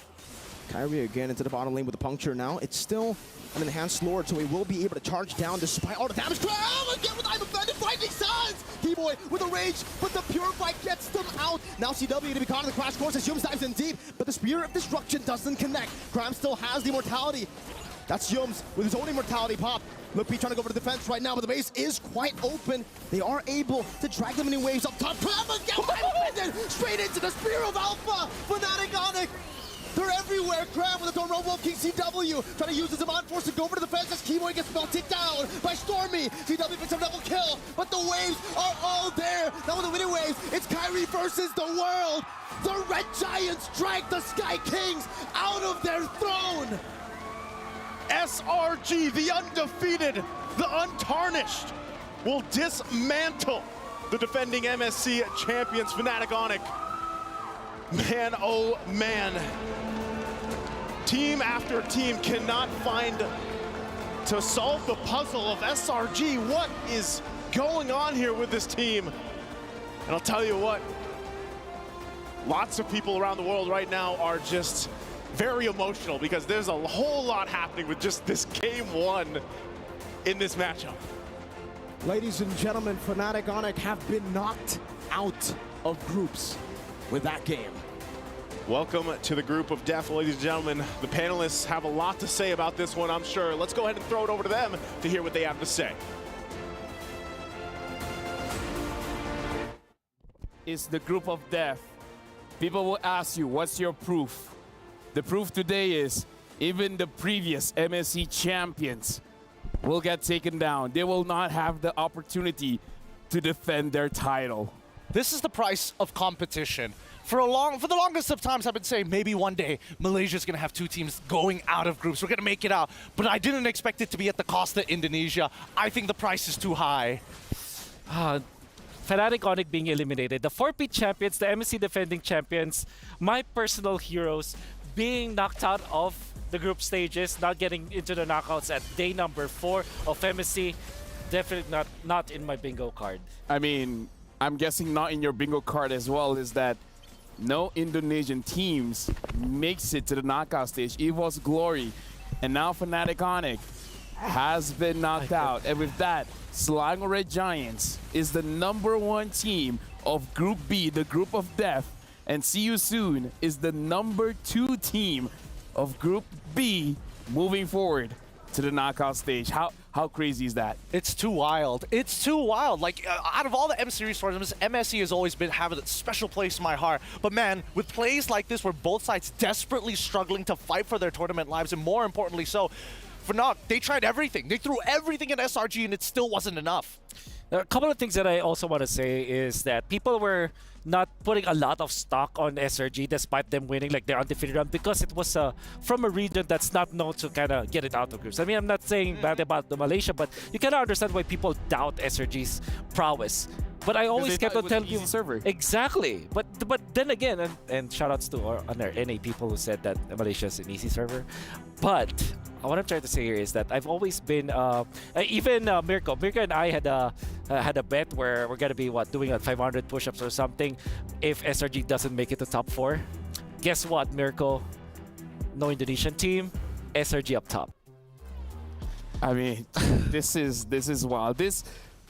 P: Kyrie again into the bottom lane with the puncture now. It's still an enhanced Lord, so he will be able to charge down despite all the damage. Oh, again with I'm offended, finding signs! Keyboy with a rage, but the Purify gets them out. Now CW to be caught in the Crash Course as Yomes dives in deep, but the Spear of Destruction doesn't connect. Cram still has the immortality. That's Yomes with his own immortality pop. Loopy trying to go for the defense right now, but the base is quite open. They are able to drag them in waves up top. Cram again, I'm offended! Straight into the Spear of Alpha! Fnatic Onic! They're everywhere. Cram with his own Robo King CW trying to use his Avant Force to go over to the fence as Keyboy gets melted down by Stormy. CW picks up double kill, but the waves are all there. Now with the winning waves, it's Kyrie versus the world. The Red Giants drag the Sky Kings out of their throne.
G: SRG, the undefeated, the untarnished, will dismantle the defending MSC champions, Fnatic Onic. Man, oh man. Team after team cannot find to solve the puzzle of SRG. What is going on here with this team? And I'll tell you what, lots of people around the world right now are just very emotional because there's a whole lot happening with just this game one in this matchup.
P: Ladies and gentlemen, Fnatic Onic have been knocked out of groups with that game.
G: Welcome to the group of death, ladies and gentlemen. The panelists have a lot to say about this one, I'm sure. Let's go ahead and throw it over to them to hear what they have to say.
K: It's the group of death. People will ask you, what's your proof? The proof today is even the previous MSC champions will get taken down. They will not have the opportunity to defend their title.
O: This is the price of competition. For the longest of times, I've been saying maybe one day Malaysia's going to have two teams going out of groups. We're going to make it out. But I didn't expect it to be at the cost of Indonesia. I think the price is too high.
N: Fnatic Onyx being eliminated, the 4P champions, the MSC defending champions, my personal heroes being knocked out of the group stages, not getting into the knockouts at day number 4 of MSC, definitely not in my bingo card.
K: I mean, I'm guessing not in your bingo card as well is that no Indonesian teams makes it to the knockout stage. EVO's Glory and now Fnatic Onyx has been knocked out. And with that, Selangor Red Giants is the #1 team of Group B, the group of death. And See You Soon is the #2 team of Group B moving forward to the knockout stage. How crazy is that?
O: It's too wild. It's too wild. Like, out of all the M Series tournaments, MSC has always been having a special place in my heart. But man, with plays like this where both sides desperately struggling to fight for their tournament lives, and more importantly so, Fnatic, they tried everything. They threw everything at SRG and it still wasn't enough.
N: A couple of things that I also want to say is that people were not putting a lot of stock on SRG despite them winning like their undefeated run because it was from a region that's not known to kind of get it out of groups. I mean, I'm not saying bad about the Malaysia, but you cannot understand why people doubt SRG's prowess. But I always kept on telling you
K: server.
N: Exactly. But then again, and shout outs to our NA people who said that Malaysia is an easy server. But what I'm trying to say here is that I've always been even Mirko and I had a bet where we're gonna be doing 500 push-ups or something if SRG doesn't make it to top 4. Guess what, Mirko? No Indonesian team, SRG up top.
K: I mean, this is wild.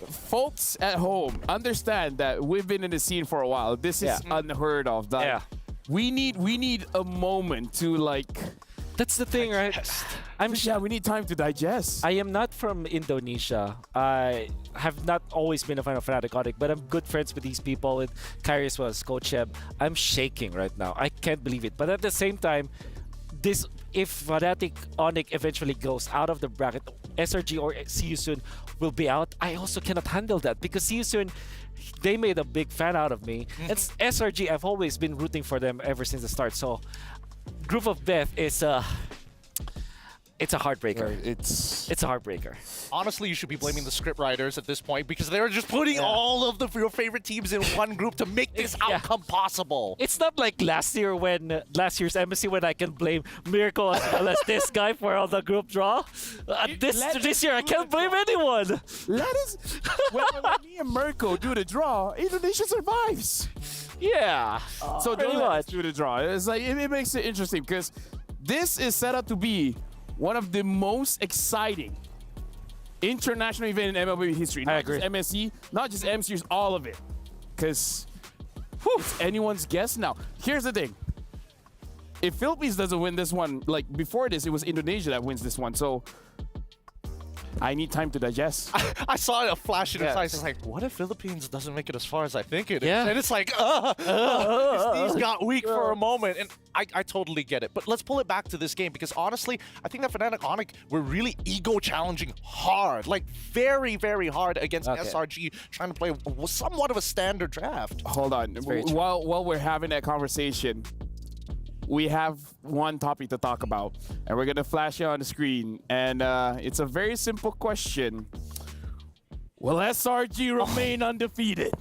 K: Folks at home understand that we've been in the scene for a while. This is unheard of. We need a moment to
N: That's the thing, right?
K: We need time to digest.
N: I am not from Indonesia. I have not always been a fan of Fnatic Onyx, but I'm good friends with these people. With Kyrie as well as Coach Sheb. I'm shaking right now. I can't believe it. But at the same time, if Fnatic Onyx eventually goes out of the bracket, SRG or See You Soon will be out. I also cannot handle that because See You Soon, they made a big fan out of me. And SRG, I've always been rooting for them ever since the start. So, Group of Death is it's a heartbreaker. It's a heartbreaker.
O: Honestly, you should be blaming the script writers at this point because they're just putting all of your favorite teams in one group to make this outcome possible.
N: It's not like last year's MSC when I can blame Mirko as well as this guy for all the group draw. This year I can't blame anyone.
K: When me and Mirko do the draw, Indonesia survives.
N: Yeah.
K: So don't let us do the draw. It's like it makes it interesting because this is set up to be one of the most exciting international event in MLBB history. Not just MSC, not just M Series, all of it. Because it's anyone's guess now. Here's the thing. If Philippines doesn't win this one, like before this, it was Indonesia that wins this one. So I need time to digest.
O: I saw a flash in his eyes. It's like, what if Philippines doesn't make it as far as I think it is?
N: Yeah.
O: And it's like, his knees got weak for a moment. And I totally get it. But let's pull it back to this game because honestly, I think that Fnatic Onyx were really ego challenging hard. Like very, very hard against SRG trying to play somewhat of a standard draft.
K: Hold on. While we're having that conversation, we have one topic to talk about, and we're gonna flash it on the screen. And it's a very simple question: will SRG remain undefeated?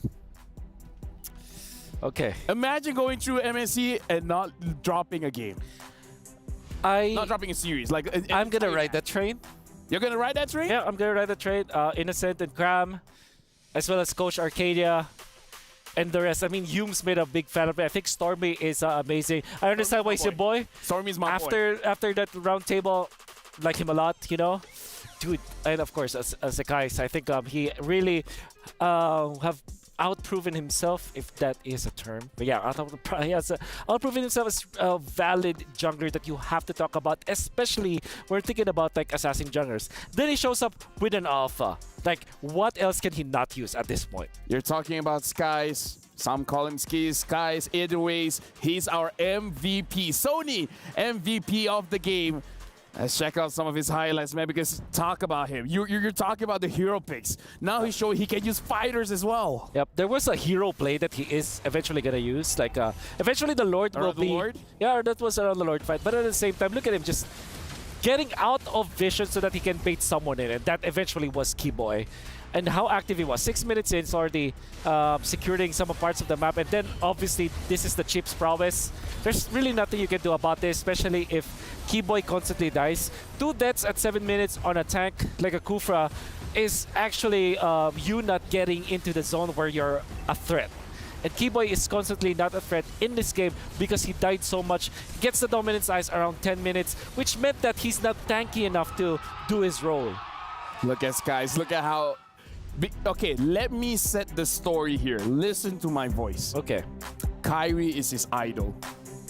N: Okay.
K: Imagine going through MSC and not dropping a game. Not dropping a series.
N: I'm gonna ride that train.
K: You're gonna ride that train?
N: Yeah, I'm gonna ride that train. Innocent and Cram, as well as Coach Arcadia. And the rest, I mean, Hume's made a big fan of it. I think Stormy is amazing. I understand why he's your boy.
K: Stormy's my boy.
N: After that round table, like him a lot, you know? Dude, and of course, as a guys, I think he really have outproven himself, if that is a term. But yeah, he has outproven himself as a valid jungler that you have to talk about, especially when thinking about like assassin junglers. Then he shows up with an alpha. Like, what else can he not use at this point?
K: You're talking about Skies. Some call him Skies. Either ways, he's our MVP. Sony MVP of the game. Let's check out some of his highlights, man, because talk about him. You're talking about the hero picks. Now he's showing he can use fighters as well.
N: Yep, there was a hero play that he is eventually going to use. Like, eventually the Lord will be...
K: Lord?
N: Yeah, that was around the Lord fight. But at the same time, look at him just getting out of vision so that he can bait someone in. And that eventually was Keyboy. and how active he was. 6 minutes in, it's already securing some parts of the map. And then, obviously, this is the Chip's prowess. There's really nothing you can do about this, especially if Keyboy constantly dies. 2 deaths at 7 minutes on a tank like a Kufra is actually you not getting into the zone where you're a threat. And Keyboy is constantly not a threat in this game because he died so much. Gets the Dominance Ice around 10 minutes, which meant that he's not tanky enough to do his role.
K: Look at guys, look at how... Okay, let me set the story here. Listen to my voice.
N: Okay.
K: Kyrie is his idol.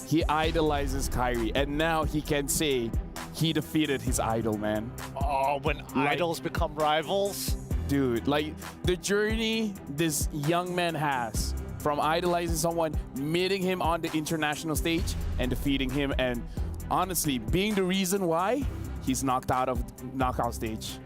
K: He idolizes Kyrie, and now he can say he defeated his idol, man.
O: Oh, when idols become rivals?
K: Dude, like the journey this young man has from idolizing someone, meeting him on the international stage and defeating him, and honestly, being the reason why he's knocked out of knockout stage.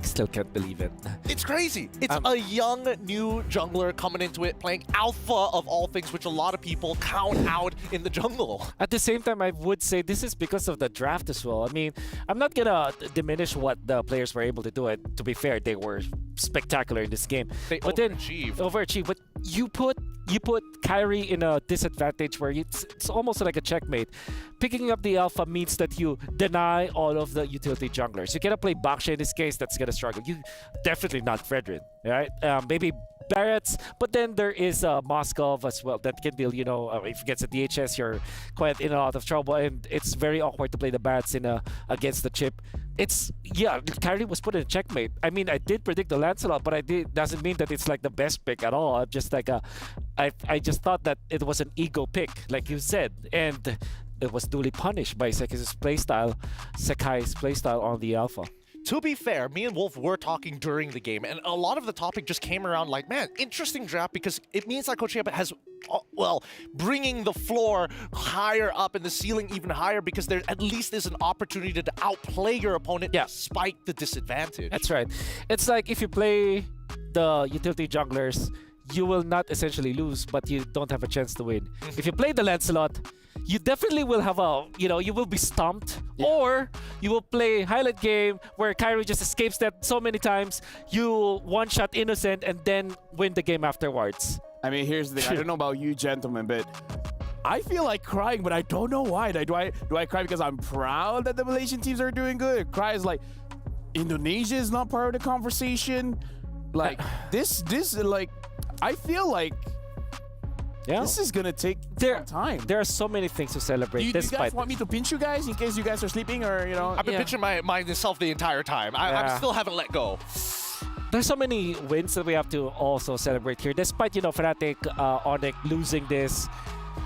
N: Still can't believe it.
O: It's crazy. It's a young, new jungler coming into it, playing alpha of all things, which a lot of people count out in the jungle.
N: At the same time, I would say this is because of the draft as well. I mean, I'm not gonna diminish what the players were able to do. To be fair, they were spectacular in this game.
O: They
N: overachieved. But you put Kyrie in a disadvantage where it's almost like a checkmate. Picking up the alpha means that you deny all of the utility junglers. You cannot play Baksha in this case, that's gonna struggle. You definitely not Fredrin, right? Maybe Barrett's, but then there is Moskov as well that can deal, you know, if it gets a DHS, you're quite in a lot of trouble, and it's very awkward to play the Barrett's against the Chip. Kyrie was put in a checkmate. I mean, I did predict the Lancelot, but doesn't mean that it's like the best pick at all. I'm just like I just thought that it was an ego pick, like you said, and it was duly punished by Sekai's playstyle on the alpha.
O: To be fair, me and Wolf were talking during the game, and a lot of the topic just came around like, man, interesting draft, because it means that Coach Yeba has, well, bringing the floor higher up and the ceiling even higher, because there at least is an opportunity to outplay your opponent despite the disadvantage.
N: That's right. It's like if you play the utility junglers, you will not essentially lose, but you don't have a chance to win. If you play the Lancelot, you definitely will have you will be stumped, or you will play highlight game where Kyrie just escapes that so many times, you one-shot innocent and then win the game afterwards.
K: I mean, here's the thing. I don't know about you gentlemen, but I feel like crying, but I don't know why. Do I cry because I'm proud that the Malaysian teams are doing good? Cry is like, Indonesia is not part of the conversation. Like, this like, I feel like this is gonna take some time.
N: There are so many things to celebrate.
K: Do you guys want me to pinch you guys in case you guys are sleeping, or you know?
O: I've been pinching myself the entire time. I still haven't let go.
N: There's so many wins that we have to also celebrate here. Despite, you know, Fnatic, Onyx losing this,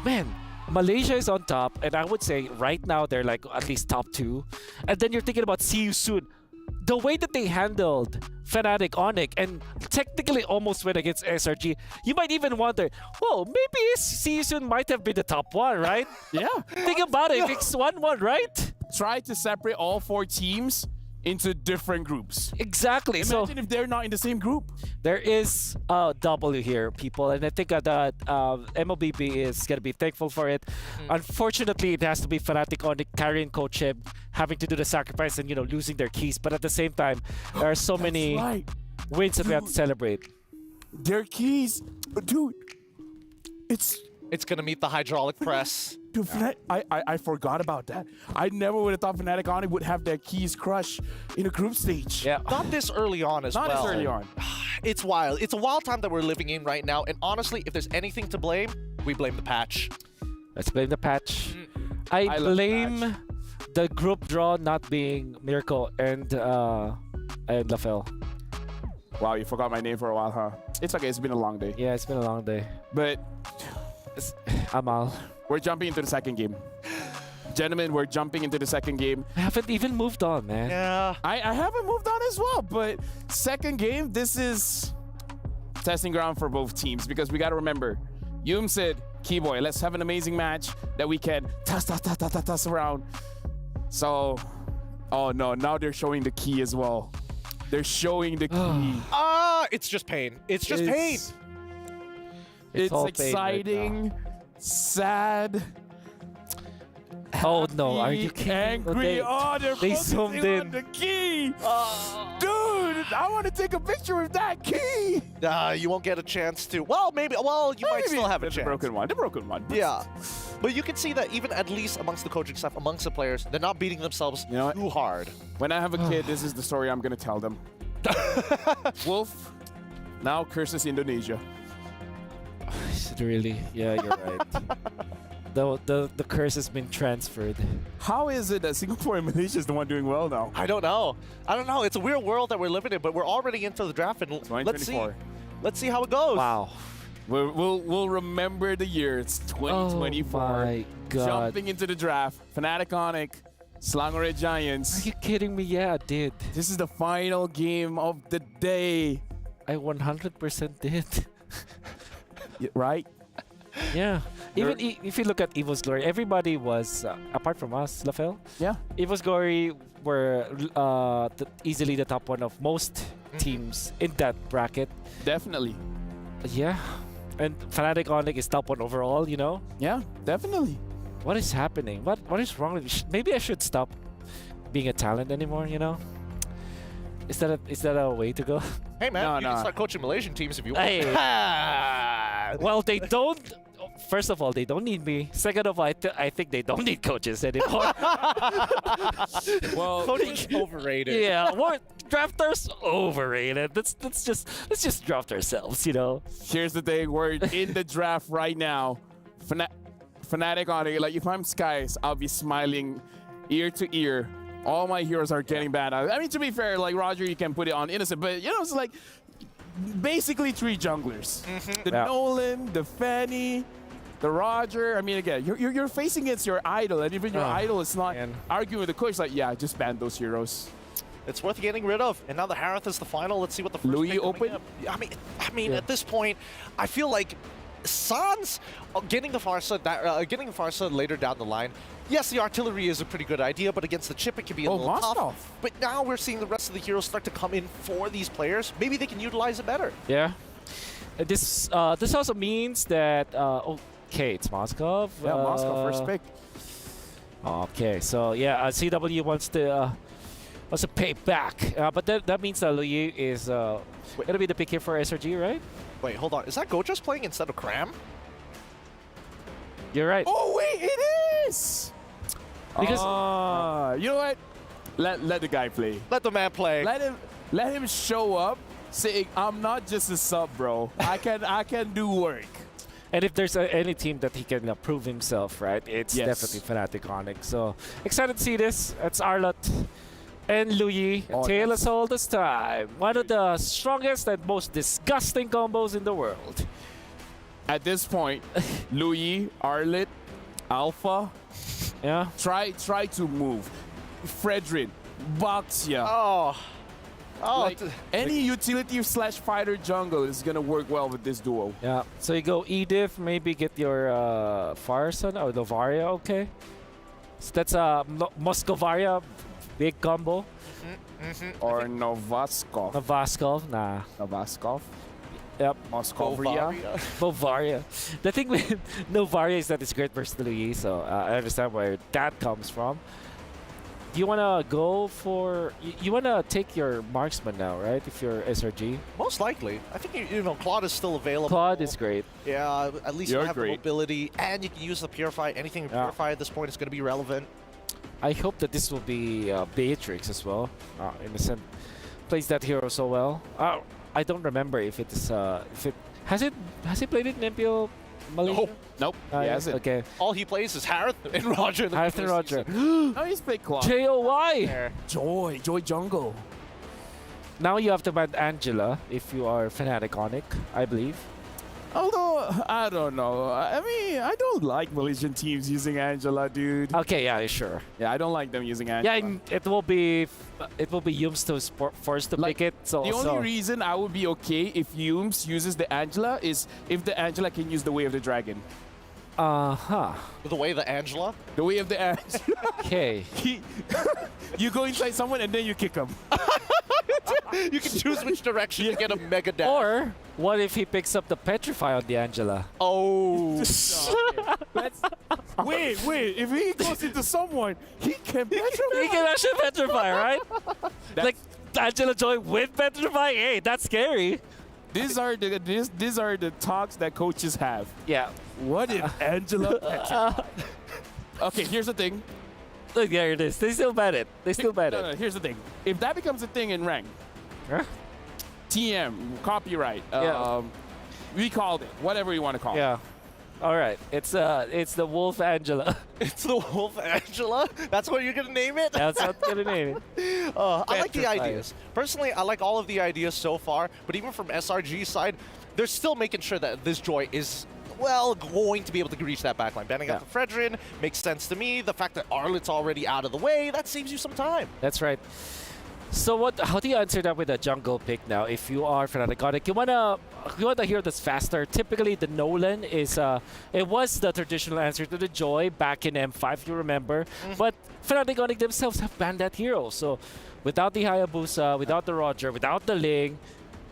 N: man, Malaysia is on top, and I would say right now they're like at least top 2. And then you're thinking about See You Soon. The way that they handled Fnatic, Onyx, and technically almost went against SRG, you might even wonder, whoa, maybe See You Soon might have been the top 1, right?
K: Yeah.
N: Think about it, it's 1-1, right?
K: Try to separate all 4 teams into different groups.
N: Exactly.
K: Imagine if they're not in the same group.
N: There is a W here, people, and I think that MLBB is going to be thankful for it. Unfortunately, it has to be Fnatic on the carrying Coach Eb having to do the sacrifice and, you know, losing their keys. But at the same time, there are so many wins that we have to celebrate.
K: Their keys, dude, it's
O: going to meet the hydraulic press.
K: Dude, I forgot about that. I never would have thought Fnatic on it would have their keys crushed in a group stage.
N: Yeah.
O: Not this early on as well.
K: Not this early on.
O: It's wild. It's a wild time that we're living in right now. And honestly, if there's anything to blame, we blame the patch.
N: Let's blame the patch. I blame the group draw not being Miracle and LaFell.
K: Wow, you forgot my name for a while, huh? It's okay. It's been a long day.
N: Yeah, it's been a long day.
K: But
N: Amal,
K: we're jumping into the second game. Gentlemen, we're jumping into the second game.
N: I haven't even moved on, man.
O: Yeah.
K: I haven't moved on as well, but second game, this is testing ground for both teams, because we got to remember, Yum said, Keyboy, let's have an amazing match that we can toss around. So, oh no, now they're showing the key as well. They're showing the key.
O: It's just pain. It's just pain.
K: It's exciting, sad.
N: Oh no, are you kidding?
K: Angry.
N: They
K: they're
N: zoomed
K: focusing
N: in.
K: on the key. Dude, I want to take a picture with that key.
O: You won't get a chance to. Well, maybe. Well, you might still have a chance.
K: The broken one.
O: Yeah. But you can see that even at least amongst the coaching staff, amongst the players, they're not beating themselves too hard.
K: When I have a kid, this is the story I'm going to tell them. Wolf now curses Indonesia.
N: Is it really? Yeah, you're right. The curse has been transferred.
K: How is it that Singapore and Malaysia is the one doing well now?
O: I don't know. It's a weird world that we're living in, but we're already into the draft, and let's see how it goes.
N: Wow.
K: We'll remember the year. It's 2024.
N: Oh my God.
K: Jumping into the draft. Fnatic Onic, Selangor Giants.
N: Are you kidding me? Yeah, I did.
K: This is the final game of the day.
N: I 100% did.
K: Right?
N: Yeah. Even if you look at Evil's Glory, everybody was, apart from us, Lafel.
K: Yeah.
N: Evil's Glory were easily the top one of most teams in that bracket.
K: Definitely.
N: Yeah. And Fnatic Onic is top one overall, you know?
K: Yeah, definitely.
N: What is happening? What is wrong with me? Maybe I should stop being a talent anymore, you know? Is that a way to go?
O: Hey man, you can start coaching Malaysian teams if you want.
N: Hey. Well, they don't. First of all, they don't need me. Second of all, I think they don't need coaches anymore.
K: Well,
O: coaching's overrated.
N: Yeah, what drafters overrated. Let's just draft ourselves, you know.
K: Here's the thing: we're in the draft right now. Fnatic Onic. Like if I'm Skies, I'll be smiling ear to ear. All my heroes are getting banned. I mean, to be fair, like Roger, you can put it on innocent, but you know, it's like basically 3 junglers: the Nolan, the Fanny, the Roger. I mean, again, you're facing against your idol, and even your idol is not arguing with the coach. Like, yeah, just ban those heroes.
O: It's worth getting rid of. And now the Harith is the final. Let's see what the first
K: Louis open.
O: I mean, at this point, I feel like Sans getting the Farsa later down the line. Yes, the artillery is a pretty good idea, but against the chip, it can be a little tough. But now we're seeing the rest of the heroes start to come in for these players. Maybe they can utilize it better.
N: Yeah. This also means that okay, it's Moskov.
K: Yeah, Moskov first pick.
N: Okay, so yeah, CW wants to pay back, but that means that Louis is gonna be the pick here for SRG, right?
O: Wait, hold on. Is that Gojas playing instead of Cram?
N: You're right.
K: Oh wait, it is.
N: Because
K: you know what? Let the guy play.
O: Let the man play.
K: Let him show up, saying, "I'm not just a sub, bro. I can do work."
N: And if there's any team that he can prove himself, right? It's definitely Fnatic Onic. So excited to see this. It's Arlott and Louis. Tale us all this time. One of the strongest and most disgusting combos in the world.
K: At this point, Louis, Arlott, Alpha, try to move. Fredrin, Baxia. Like any utility / fighter jungle is gonna work well with this duo.
N: Yeah. So you go Edith, maybe get your Firesun or Novaria, okay? So that's Moscovaria, big combo.
K: Or Novaskov.
N: Novaskov, nah.
K: Novaskov.
N: Yep.
K: Moscovia.
N: Novaria. The thing with Novaria is that it's great versatility, so I understand where that comes from. Do you want to go for... You want to take your marksman now, right? If you're SRG?
O: Most likely. I think, you know, Claude is still available.
N: Claude is great.
O: Yeah, at least you have the mobility, and you can use the Purify. Anything with Purify at this point is going to be relevant.
N: I hope that this will be Beatrix as well. In a sense, plays that hero so well. I don't remember if it is... Has he played it in MPO Malaysia?
K: Nope. He hasn't.
N: Okay.
O: All he plays is Harith and Roger.
N: Harith and Roger.
K: No, he's played Claude.
N: JOY!
K: Joy Jungle.
N: Now you have to ban Angela if you are Fnatic Onic, I believe.
K: Although, I don't know. I mean, I don't like Malaysian teams using Angela, dude.
N: Okay, yeah, sure.
K: Yeah, I don't like them using Angela.
N: Yeah, it will be Yums to forced to pick it. So
K: the only reason I would be okay if Yums uses the Angela is if the Angela can use the Way of the Dragon.
O: The Way of the Angela?
K: The Way of the Angela.
N: Okay.
K: You go inside someone and then you kick them.
O: You can choose which direction to get a mega dash.
N: Or what if he picks up the Petrify on the Angela?
O: Oh.
K: Wait. If he goes into someone, he can petrify.
N: He can actually petrify, right? Angela Joy with Petrify. Hey, that's scary.
K: These are the talks that coaches have.
N: Yeah.
K: What if Angela petrify? Okay, here's the thing.
N: Look, there it is. They still ban it. They still ban it.
K: No, here's the thing. If that becomes a thing in rank, TM, copyright, we called it, whatever you want to call it.
N: Yeah. All right. It's the Wolf Angela.
O: It's the Wolf Angela? That's what you're going to name it?
N: That's what I'm going to name it.
O: I like the ideas. Personally, I like all of the ideas so far, but even from SRG's side, they're still making sure that this Joy is, well, going to be able to reach that backline. Banning out the Fredrin makes sense to me. The fact that Arlet's already out of the way, that saves you some time.
N: That's right. So how do you answer that with a jungle pick now? If you are Fnatic Onyx, you want a hero that's faster. Typically, the Nolan is it was the traditional answer to the Joy back in M5, you remember. But Fnatic Onyx themselves have banned that hero. So without the Hayabusa, without the Roger, without the Ling,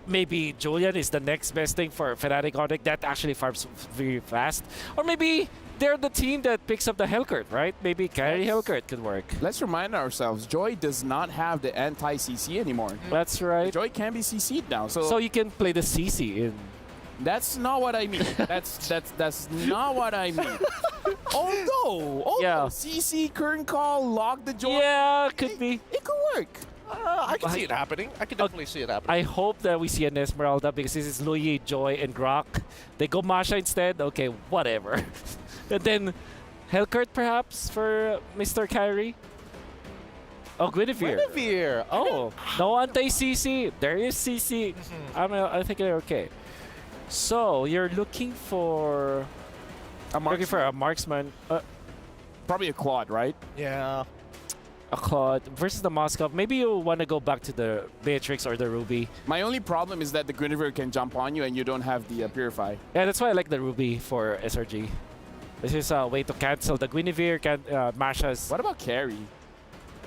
N: maybe Julian is the next best thing for Fnatic Onyx that actually farms very fast. Or maybe they're the team that picks up the Hellcurt, right? Maybe carry Hellcurt could work.
K: Let's remind ourselves, Joy does not have the anti-CC anymore.
N: That's right.
K: Joy can be CC'd now.
N: So you can play the CC in.
K: That's not what I mean. That's not what I mean. Although CC, current call, lock the Joy.
N: Yeah, could be.
K: It could work.
O: I can see it happening. I can definitely see it happening.
N: I hope that we see an Esmeralda because this is Louis, Joy, and Grok. They go Masha instead. Okay, whatever. And then Hellcurt perhaps for Mr. Kyrie. Oh, Guinevere. Oh, no anti-CC. There is CC. I think they're okay. So you're looking for a marksman.
K: Probably a Claude, right?
O: Yeah.
N: A Claude versus the Moskov. Maybe you want to go back to the Beatrix or the Ruby.
K: My only problem is that the Guinevere can jump on you and you don't have the Purify.
N: Yeah, that's why I like the Ruby for SRG. This is a way to cancel the Guinevere, Masha's.
K: What about Carry?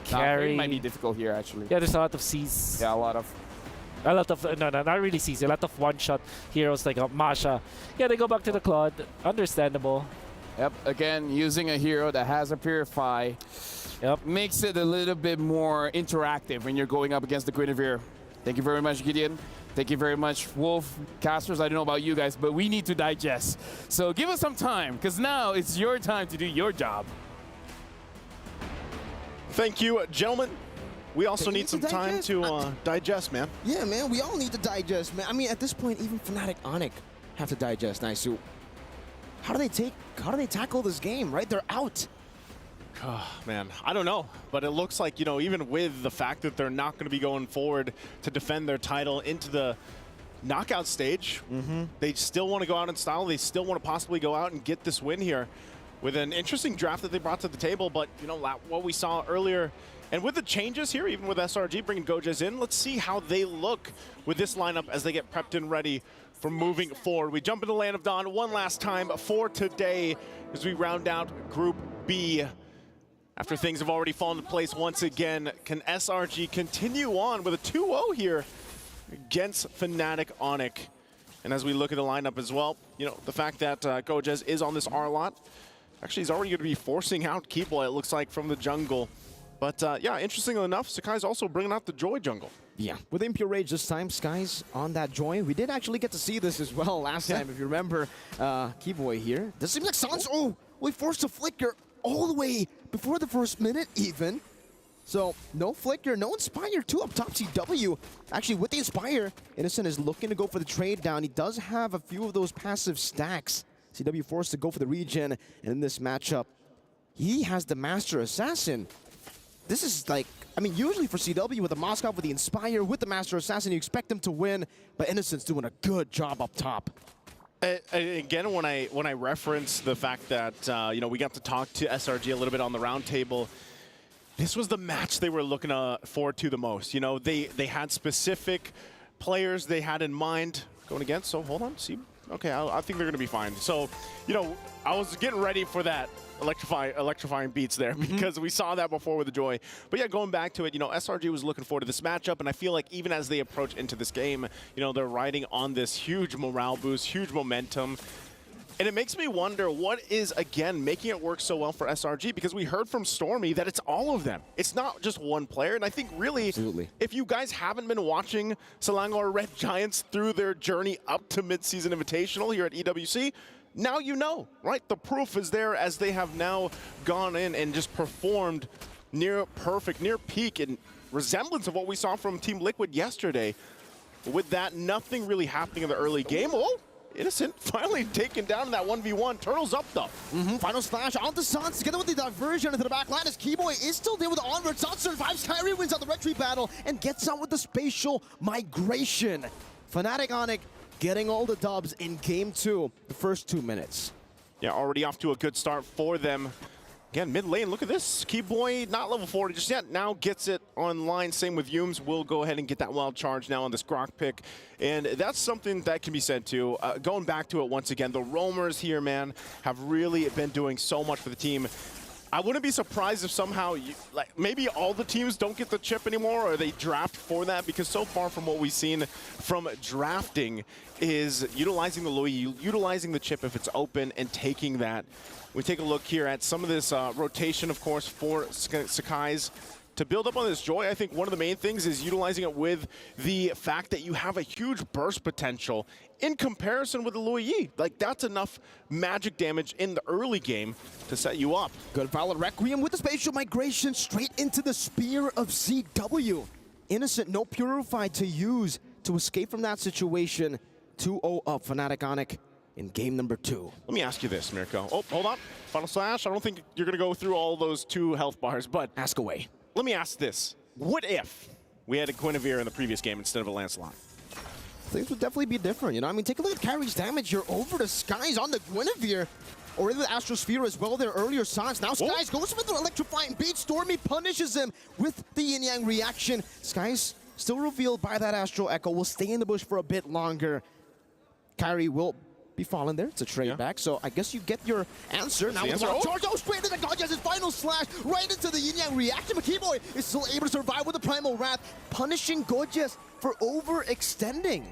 N: Carry
K: might be difficult here, actually.
N: Yeah, there's a lot of Cs.
K: Yeah, a lot of,
N: no, not really Cs. A lot of one-shot heroes like Masha. Yeah, they go back to the Claude. Understandable.
K: Yep, again, using a hero that has a Purify makes it a little bit more interactive when you're going up against the Guinevere. Thank you very much, Gideon. Thank you very much, Wolf. Casters, I don't know about you guys, but we need to digest. So give us some time, because now it's your time to do your job.
G: Thank you, gentlemen. We also need some time to digest, man.
P: Yeah, man, we all need to digest, man. I mean, at this point, even Fnatic Onyx have to digest. Nice. So how do they tackle this game, right? They're out.
G: Oh, man, I don't know, but it looks like, you know, even with the fact that they're not going to be going forward to defend their title into the knockout stage, they still want to go out in style. They still want to possibly go out and get this win here with an interesting draft that they brought to the table. But, you know, what we saw earlier, and with the changes here, even with SRG bringing Gojes in, let's see how they look with this lineup as they get prepped and ready for moving forward. We jump into Land of Dawn one last time for today as we round out Group B. After things have already fallen into place once again, can SRG continue on with a 2-0 here against Fnatic Onyx? And as we look at the lineup as well, you know, the fact that Gojes is on this R lot, actually he's already going to be forcing out Keyboy, it looks like, from the jungle. But yeah, interestingly enough, Sakai's also bringing out the Joy jungle.
P: Yeah, with Impure Rage this time, Sky's on that Joy. We did actually get to see this as well last time, if you remember. Keyboy here. This seems like Sans. Oh, we forced a flicker all the way before the first minute even. So no flicker, no Inspire, 2 up top CW. Actually with the Inspire, Innocent is looking to go for the trade down. He does have a few of those passive stacks. CW forced to go for the regen, and in this matchup, he has the Master Assassin. This is like, I mean, usually for CW with the Moskov, with the Inspire, with the Master Assassin, you expect them to win, but Innocent's doing a good job up top.
G: Again, when I reference the fact that you know, we got to talk to SRG a little bit on the roundtable, this was the match they were looking forward to the most. You know, they had specific players they had in mind going against. So hold on, see, okay, I think they're going to be fine. So, you know, I was getting ready for that electrifying beats there because we saw that before with the Joy. But yeah, going back to it, you know, SRG was looking forward to this matchup, and I feel like even as they approach into this game, you know, they're riding on this huge morale boost, huge momentum. And it makes me wonder what is, again, making it work so well for SRG, because we heard from Stormy that it's all of them. It's not just one player. And I think really, if you guys haven't been watching Selangor Red Giants through their journey up to mid-season invitational here at EWC, now you know, right? The proof is there as they have now gone in and just performed near perfect, near peak in resemblance of what we saw from Team Liquid yesterday. With that, nothing really happening in the early game. Oh! Innocent finally taken down in that 1v1. Turtles up though.
P: Final slash onto Sans together with the diversion into the back line as Keyboy is still there with the onward. Sans survives. Kyrie wins out the retreat battle and gets out with the spatial migration. Fnatic Onic getting all the dubs in game 2, the first 2 minutes.
G: Yeah, already off to a good start for them. Again, mid lane, look at this. Keyboy, not level 40 just yet, now gets it online. Same with Yumes. We'll go ahead and get that wild charge now on this Grok pick. And that's something that can be said too. Going back to it once again, the roamers here, man, have really been doing so much for the team. I wouldn't be surprised if somehow, maybe all the teams don't get the chip anymore, or they draft for that, because so far from what we've seen from drafting is utilizing the Louis, utilizing the chip if it's open, and taking that. We take a look here at some of this rotation, of course, for Sakai's. To build up on this Joy, I think one of the main things is utilizing it with the fact that you have a huge burst potential in comparison with the Louis Yi. Like, that's enough magic damage in the early game to set you up.
P: Good Violet Requiem with the spatial migration straight into the Spear of CW. Innocent, no Purified to use to escape from that situation. 2-0 up Fnatic Onic in game number 2.
G: Let me ask you this, Mirko. Oh, hold on. Final slash. I don't think you're going to go through all those 2 health bars, but
P: ask away.
G: Let me ask this. What if we had a Guinevere in the previous game instead of a Lancelot?
P: Things would definitely be different, you know? I mean, take a look at Kyrie's damage here over the Skies on the Guinevere. Or in the Astrosphere as well there earlier. Sans now Skies goes with an electrifying beat. Stormy punishes him with the yin-yang reaction. Skies still revealed by that Astro Echo. Will stay in the bush for a bit longer. Kyrie will be falling there. It's a trade back, so I guess you get your answer. Now with the charge, straight into Godjas, his final slash, right into the yin-yang reaction. But Keyboy is still able to survive with the Primal Wrath, punishing Godjas for overextending.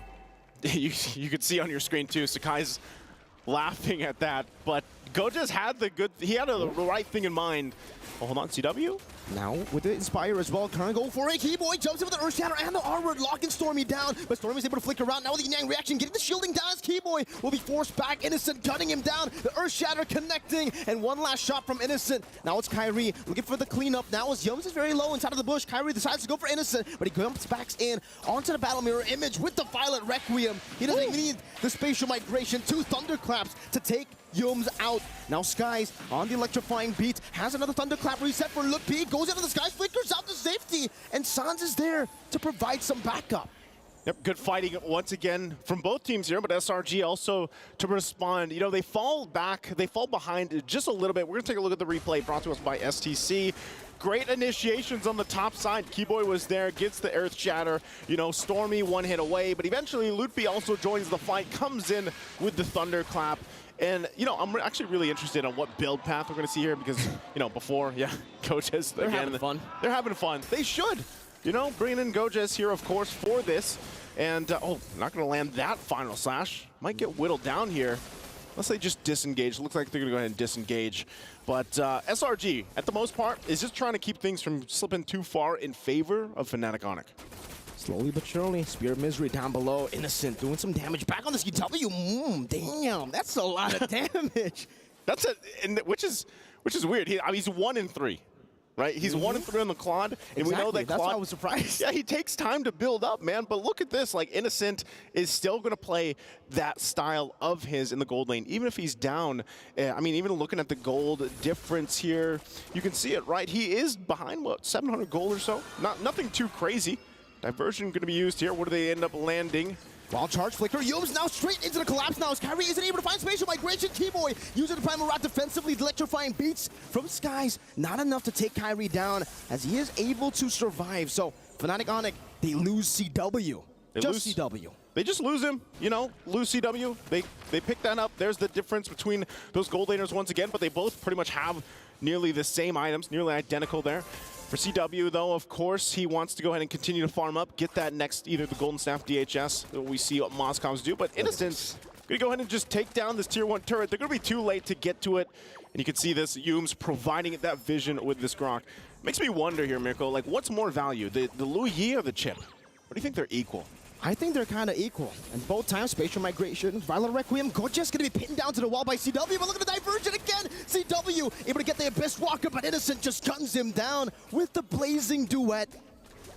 G: You could see on your screen too, Sakai's laughing at that, but Godjas had the right thing in mind. Oh, hold on, CW?
P: Now with the Inspire as well, trying to go for it. Keyboy jumps in with the Earth Shatter and the Armored, locking Stormy down, but Stormy's able to flick around now with the Yang reaction, getting the shielding down as Keyboy will be forced back. Innocent gunning him down, the Earth Shatter connecting, and one last shot from Innocent. Now it's Kyrie looking for the cleanup. Now as Yums is very low inside of the bush, Kyrie decides to go for Innocent, but he jumps back in onto the Battle Mirror image with the Violet Requiem. He doesn't even need the spatial migration, 2 thunderclaps to take Yums out. Now Skies on the electrifying beat, has another thunderclap reset for Look P, goes into the Skies, flickers out to safety, and Sans is there to provide some backup.
G: Yep, good fighting once again from both teams here, but SRG also to respond. You know, they fall back, they fall behind just a little bit. We're gonna take a look at the replay brought to us by STC. Great initiations on the top side. Keyboy was there, gets the Earth Shatter. You know, Stormy 1 hit away, but eventually Lutpi also joins the fight, comes in with the Thunderclap. And, you know, I'm actually really interested on what build path we're going to see here because, you know, before, Gojas,
P: they're having fun.
G: They're having fun. They should. You know, bringing in Gojas here, of course, for this. And, oh, not going to land that final slash. Might get whittled down here. Unless they just disengage. Looks like they're going to go ahead and disengage. But SRG, at the most part, is just trying to keep things from slipping too far in favor of Fnatic Onic.
P: Slowly but surely, Spear of Misery down below. Innocent doing some damage back on this EW. Damn, that's a lot of damage.
G: That's it, and which is weird. He's 1 in 3, right? He's 1 in 3 on the Claude, and we know that
P: that's
G: Claude,
P: why I was surprised.
G: Yeah, he takes time to build up, man. But look at this, like Innocent is still going to play that style of his in the gold lane, even if he's down. I mean, even looking at the gold difference here, you can see it, right? He is behind what 700 gold or so. Nothing too crazy. Diversion going to be used here. What do they end up landing?
P: Wild charge flicker. Yums now straight into the collapse now as Kyrie isn't able to find spatial migration. Keyboy using the Primal Rat defensively. Electrifying beats from Skies. Not enough to take Kyrie down as he is able to survive. So Fnatic Onic, they lose CW. CW.
G: They just lose him, you know, lose CW. They pick that up. There's the difference between those gold laners once again, but they both pretty much have nearly the same items, nearly identical there. For CW, though, of course, he wants to go ahead and continue to farm up, get that next, either the Golden Staff DHS, that we see what Moscovs do. But Innocent, Gonna go ahead and just take down this tier 1 turret. They're gonna be too late to get to it. And you can see this, Yums providing that vision with this Grok. Makes me wonder here, Mirko, like what's more value, the Lu Yi or the chip? Or do you think they're equal?
P: I think they're kind of equal. And both times, Spatial Migration, Violent Requiem, Gorgeous gonna be pinned down to the wall by CW, but look at the diversion again! CW able to get the Abyss Walker, but Innocent just guns him down with the Blazing Duet.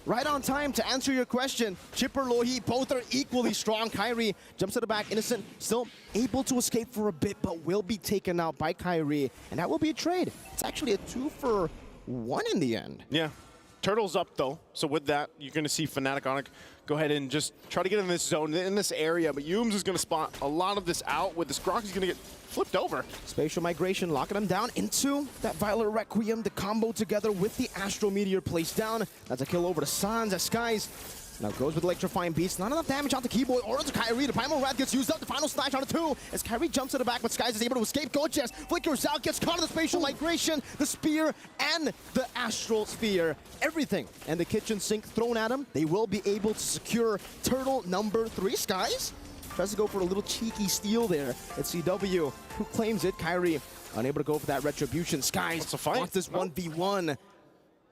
P: Right on time to answer your question. Chipper, Lohi, both are equally strong. Kyrie jumps to the back. Innocent still able to escape for a bit, but will be taken out by Kyrie. And that will be a trade. It's actually a 2-for-1 in the end.
G: Yeah. Turtle's up, though. So with that, you're going to see Fnatic Onic go ahead and just try to get in this zone, in this area. But Yums is going to spot a lot of this out with this Grok. He's going to get flipped over.
P: Spatial Migration locking him down into that Violent Requiem. The combo together with the Astral Meteor placed down. That's a kill over to Sans as Skies now goes with Electrifying Beast. Not enough damage on the Keyboard or to Kyrie. The Primal Wrath gets used up. The final slash on the 2 as Kyrie jumps to the back, but Skies is able to escape. Gorgeous flickers out, gets caught in the Spatial Migration. The Spear and the Astral Sphere. Everything and the kitchen sink thrown at him. They will be able to secure turtle number 3. Skies tries to go for a little cheeky steal there at CW, who claims it. Kyrie unable to go for that Retribution. Skies wants this 1v1.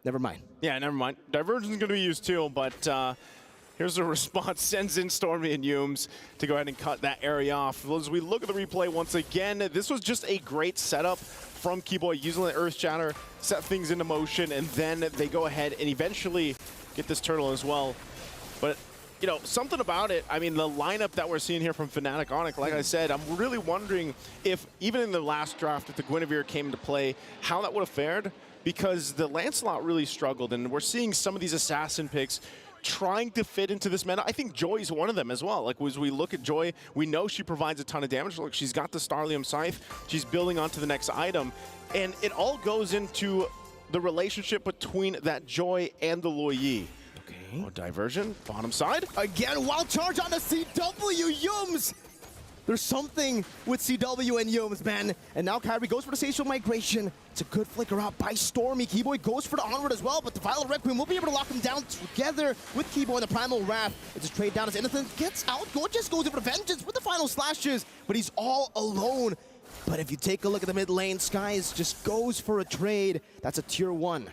P: Never mind.
G: Yeah, never mind. Diversion's going to be used too, but here's the response. Sends in Stormy and Yums to go ahead and cut that area off. As we look at the replay once again, this was just a great setup from Keyboy using the Earth Shatter, set things into motion, and then they go ahead and eventually get this turtle as well. But you know, something about it, I mean, the lineup that we're seeing here from Fnatic Onic, like I said, I'm really wondering if, even in the last draft, if the Guinevere came into play, how that would have fared, because the Lancelot really struggled, and we're seeing some of these assassin picks trying to fit into this meta. I think Joy is one of them as well. Like, as we look at Joy, we know she provides a ton of damage. Look, she's got the Starlium Scythe. She's building onto the next item, and it all goes into the relationship between that Joy and the Lu Yi. Oh, diversion, bottom side.
P: Again, wild charge on the CW, Yums! There's something with CW and Yums, man. And now Kyrie goes for the Spatial Migration. It's a good flicker out by Stormy. Keyboy goes for the Onward as well, but the Violent Requiem will be able to lock him down together with Keyboy and the Primal Wrath. It's a trade down as Innocent gets out. Gorgeous goes in for the Vengeance with the final slashes, but he's all alone. But if you take a look at the mid lane, Skies just goes for a trade. That's a tier 1.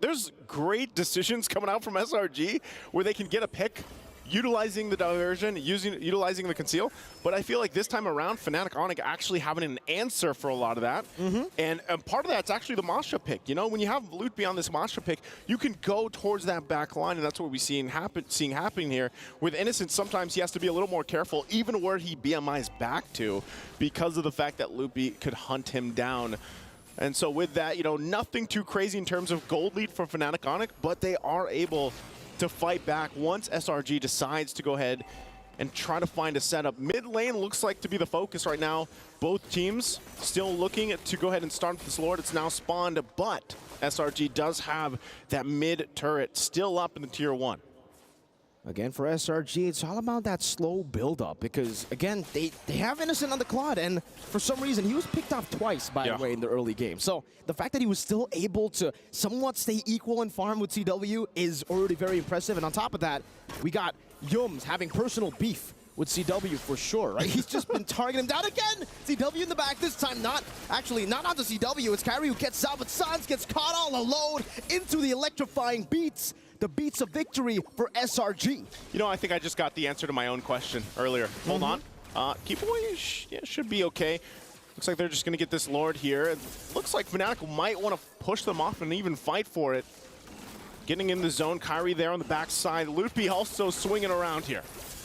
G: There's great decisions coming out from SRG where they can get a pick utilizing the diversion, utilizing the conceal, but I feel like this time around, Fnatic Onic actually having an answer for a lot of that. And part of that's actually the Masha pick. You know, when you have loot beyond this Masha pick, you can go towards that back line, and that's what we're seeing happening here. With Innocent, sometimes he has to be a little more careful, even where he BMI's back to, because of the fact that Loopy could hunt him down. And so with that, you know, nothing too crazy in terms of gold lead for Fnatic Onic, but they are able to fight back once SRG decides to go ahead and try to find a setup. Mid lane looks like to be the focus right now. Both teams still looking to go ahead and start this Lord. It's now spawned, but SRG does have that mid turret still up in the tier 1.
P: Again, for SRG, it's all about that slow build-up because, again, they have Innocent on the Claude, and for some reason, he was picked off twice, by the way, in the early game. So the fact that he was still able to somewhat stay equal in farm with CW is already very impressive. And on top of that, we got Yums having personal beef with CW for sure, right? He's just been targeting him down again. CW in the back this time, not onto CW. It's Kyrie who gets out, but Sans gets caught all alone into the electrifying beats. The beats of victory for SRG.
G: You know, I think I just got the answer to my own question earlier. Hold on. Keyboy should be okay. Looks like they're just going to get this Lord here. It looks like Fnatic might want to push them off and even fight for it. Getting in the zone, Kyrie there on the backside. Loopy also swinging around here.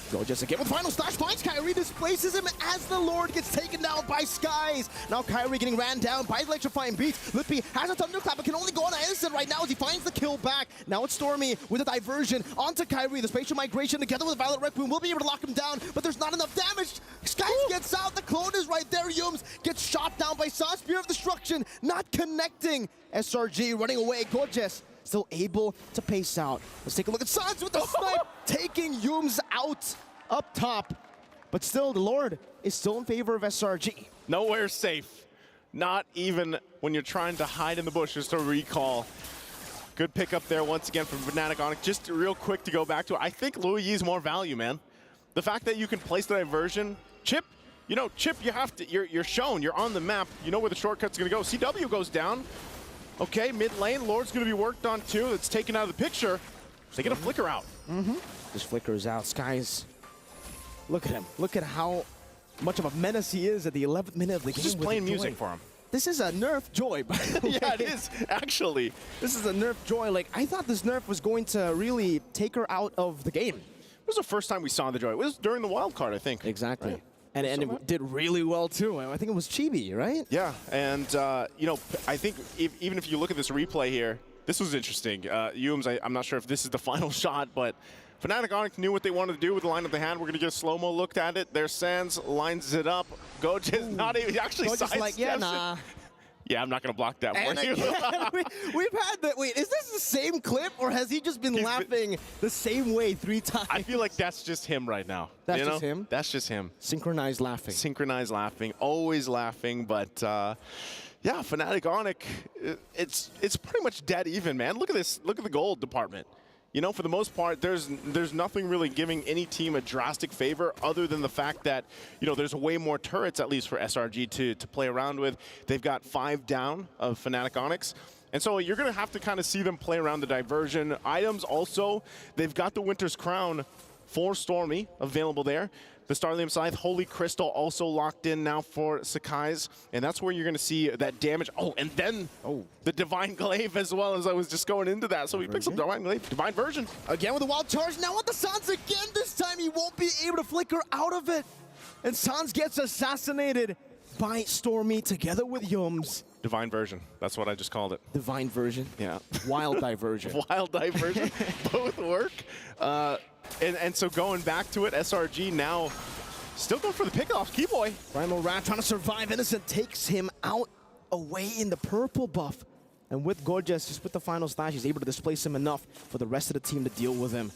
P: Gorgeous again with final slash, finds Kyrie, displaces him as the Lord gets taken down by Skies. Now Kyrie getting ran down by the electrifying beats. Lippy has a thunderclap but can only go on Innocent right now as he finds the kill back. Now it's Stormy with a diversion onto Kyrie. The Spatial Migration together with Violent Requiem will be able to lock him down, but there's not enough damage. Skies gets out, the clone is right there. Yums gets shot down by Sans, Spear of Destruction, not connecting. SRG running away, Gorgeous still able to pace out. Let's take a look at Sans with the snipe, taking Yums out up top. But still, the Lord is still in favor of SRG.
G: Nowhere safe. Not even when you're trying to hide in the bushes to recall. Good pickup there once again from Fnatic Onic. Just real quick to go back to it. I think Lu Yi's more value, man. The fact that you can place the diversion, Chip, you know, Chip, you have to, you're shown, you're on the map, you know where the shortcut's gonna go. CW goes down. Okay, mid lane, Lord's gonna be worked on too. It's taken out of the picture. They get a flicker out.
F: This flicker is out. Skies, look at him. Look at how much of a menace he is at the 11th minute of the game.
G: Just playing music for him.
F: This is a nerf Joy, by the way.
G: Yeah, it is, actually.
F: This is a nerf Joy. Like, I thought this nerf was going to really take her out of the game.
G: It was the first time we saw the Joy. It was during the wild card, I think.
F: Exactly.
G: Right?
F: And it did really well, too. I think it was Chibi, right?
G: Yeah, and, you know, I think even if you look at this replay here, this was interesting. Yums, I'm not sure if this is the final shot, but Fnatic Onyx knew what they wanted to do with the lineup they had. We're going to get a slow-mo look at it. There's Sands, lines it up. Goja is not even, he actually sidesteps
F: like, yeah, nah.
G: it. Yeah, I'm not going to block that for you.
F: We've had that. Wait, is this the same clip, or has he just been laughing the same way 3 times?
G: I feel like that's just him right now.
F: That's just him?
G: That's just him.
F: Synchronized laughing.
G: Synchronized laughing. Always laughing, but yeah, Fnatic Onyx, it's pretty much dead even, man. Look at this. Look at the gold department. You know, for the most part, there's nothing really giving any team a drastic favor other than the fact that, you know, there's way more turrets, at least for SRG, to play around with. They've got 5 down of Fnatic Onyx. And so you're going to have to kind of see them play around the diversion. Items also, they've got the Winter's Crown for Stormy available there. The Starlium Scythe, Holy Crystal also locked in now for Sakai's, and that's where you're going to see that damage. Oh, and then the Divine Glaive as well, as I was just going into that. So he picks up Divine Glaive, Divine Version.
F: Again with the wild charge, now on the Sans again. This time he won't be able to flicker out of it. And Sans gets assassinated by Stormy together with Yums.
G: Divine Version, that's what I just called it.
F: Divine Version?
G: Yeah.
F: Wild Diversion.
G: Wild Diversion, both work. And so going back to it, SRG now still going for the pickoff. Keyboy.
F: Primal Rat trying to survive. Innocent takes him out away in the purple buff. And with Gorgeous, just with the final slash, he's able to displace him enough for the rest of the team to deal with him.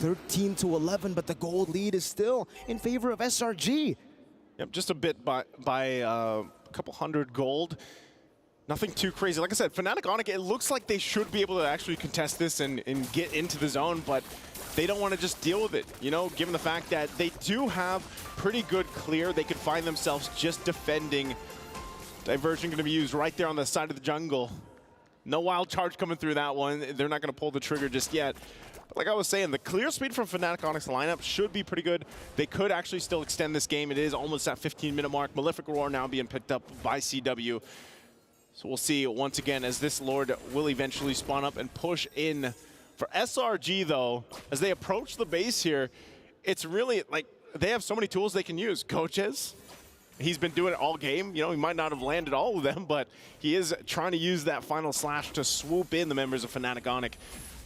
F: 13-11, but the gold lead is still in favor of SRG.
G: Yep, just a bit by a couple hundred gold. Nothing too crazy. Like I said, Fnatic Onyx, it looks like they should be able to actually contest this and get into the zone, but they don't want to just deal with it, you know, given the fact that they do have pretty good clear. They could find themselves just defending. Diversion going to be used right there on the side of the jungle. No wild charge coming through that one. They're not going to pull the trigger just yet. But like I was saying, the clear speed from Fnatic Onyx lineup should be pretty good. They could actually still extend this game. It is almost that 15-minute mark. Malefic Roar now being picked up by CW. So we'll see once again as this Lord will eventually spawn up and push in. For SRG, though, as they approach the base here, it's really like they have so many tools they can use. Coaches, he's been doing it all game. You know, he might not have landed all of them, but he is trying to use that final slash to swoop in the members of Fnatic Onyx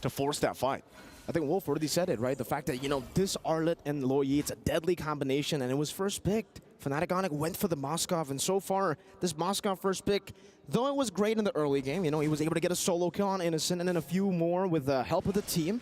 G: to force that fight.
F: I think Wolf already said it, right? The fact that, you know, this Arlet and Loyi, it's a deadly combination, and it was first picked. Fnatic Onyx went for the Moskov, and so far, this Moskov first pick, though it was great in the early game, you know, he was able to get a solo kill on Innocent and then a few more with the help of the team.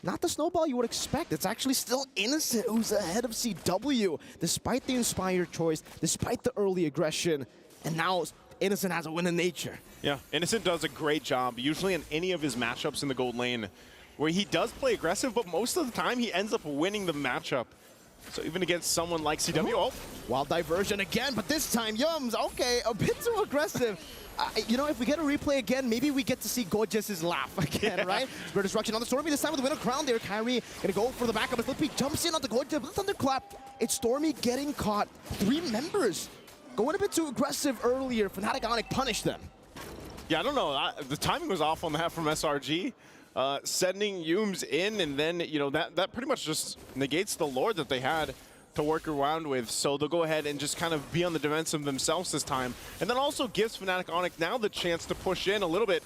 F: Not the snowball you would expect. It's actually still Innocent who's ahead of CW, despite the inspired choice, despite the early aggression, and now Innocent has a win in nature.
G: Yeah, Innocent does a great job, usually in any of his matchups in the gold lane, where he does play aggressive, but most of the time he ends up winning the matchup. So even against someone like CW, oh.
F: Wild Diversion again, but this time Yums, okay, a bit too aggressive. You know, if we get a replay again, maybe we get to see Gorgeous' laugh again, right? Spirit Destruction on the Stormy, this time with the Winter Crown there. Kyrie gonna go for the backup as Flippy jumps in on the Gorgeous with the Thunderclap. It's Stormy getting caught. 3 members going a bit too aggressive earlier. Fnatic Onyx punished them.
G: Yeah, I don't know. The timing was off on that from SRG. Sending Yums in, and then, you know, that pretty much just negates the Lord that they had to work around with. So they'll go ahead and just kind of be on the defensive themselves this time. And then also gives Fnatic Onyx now the chance to push in a little bit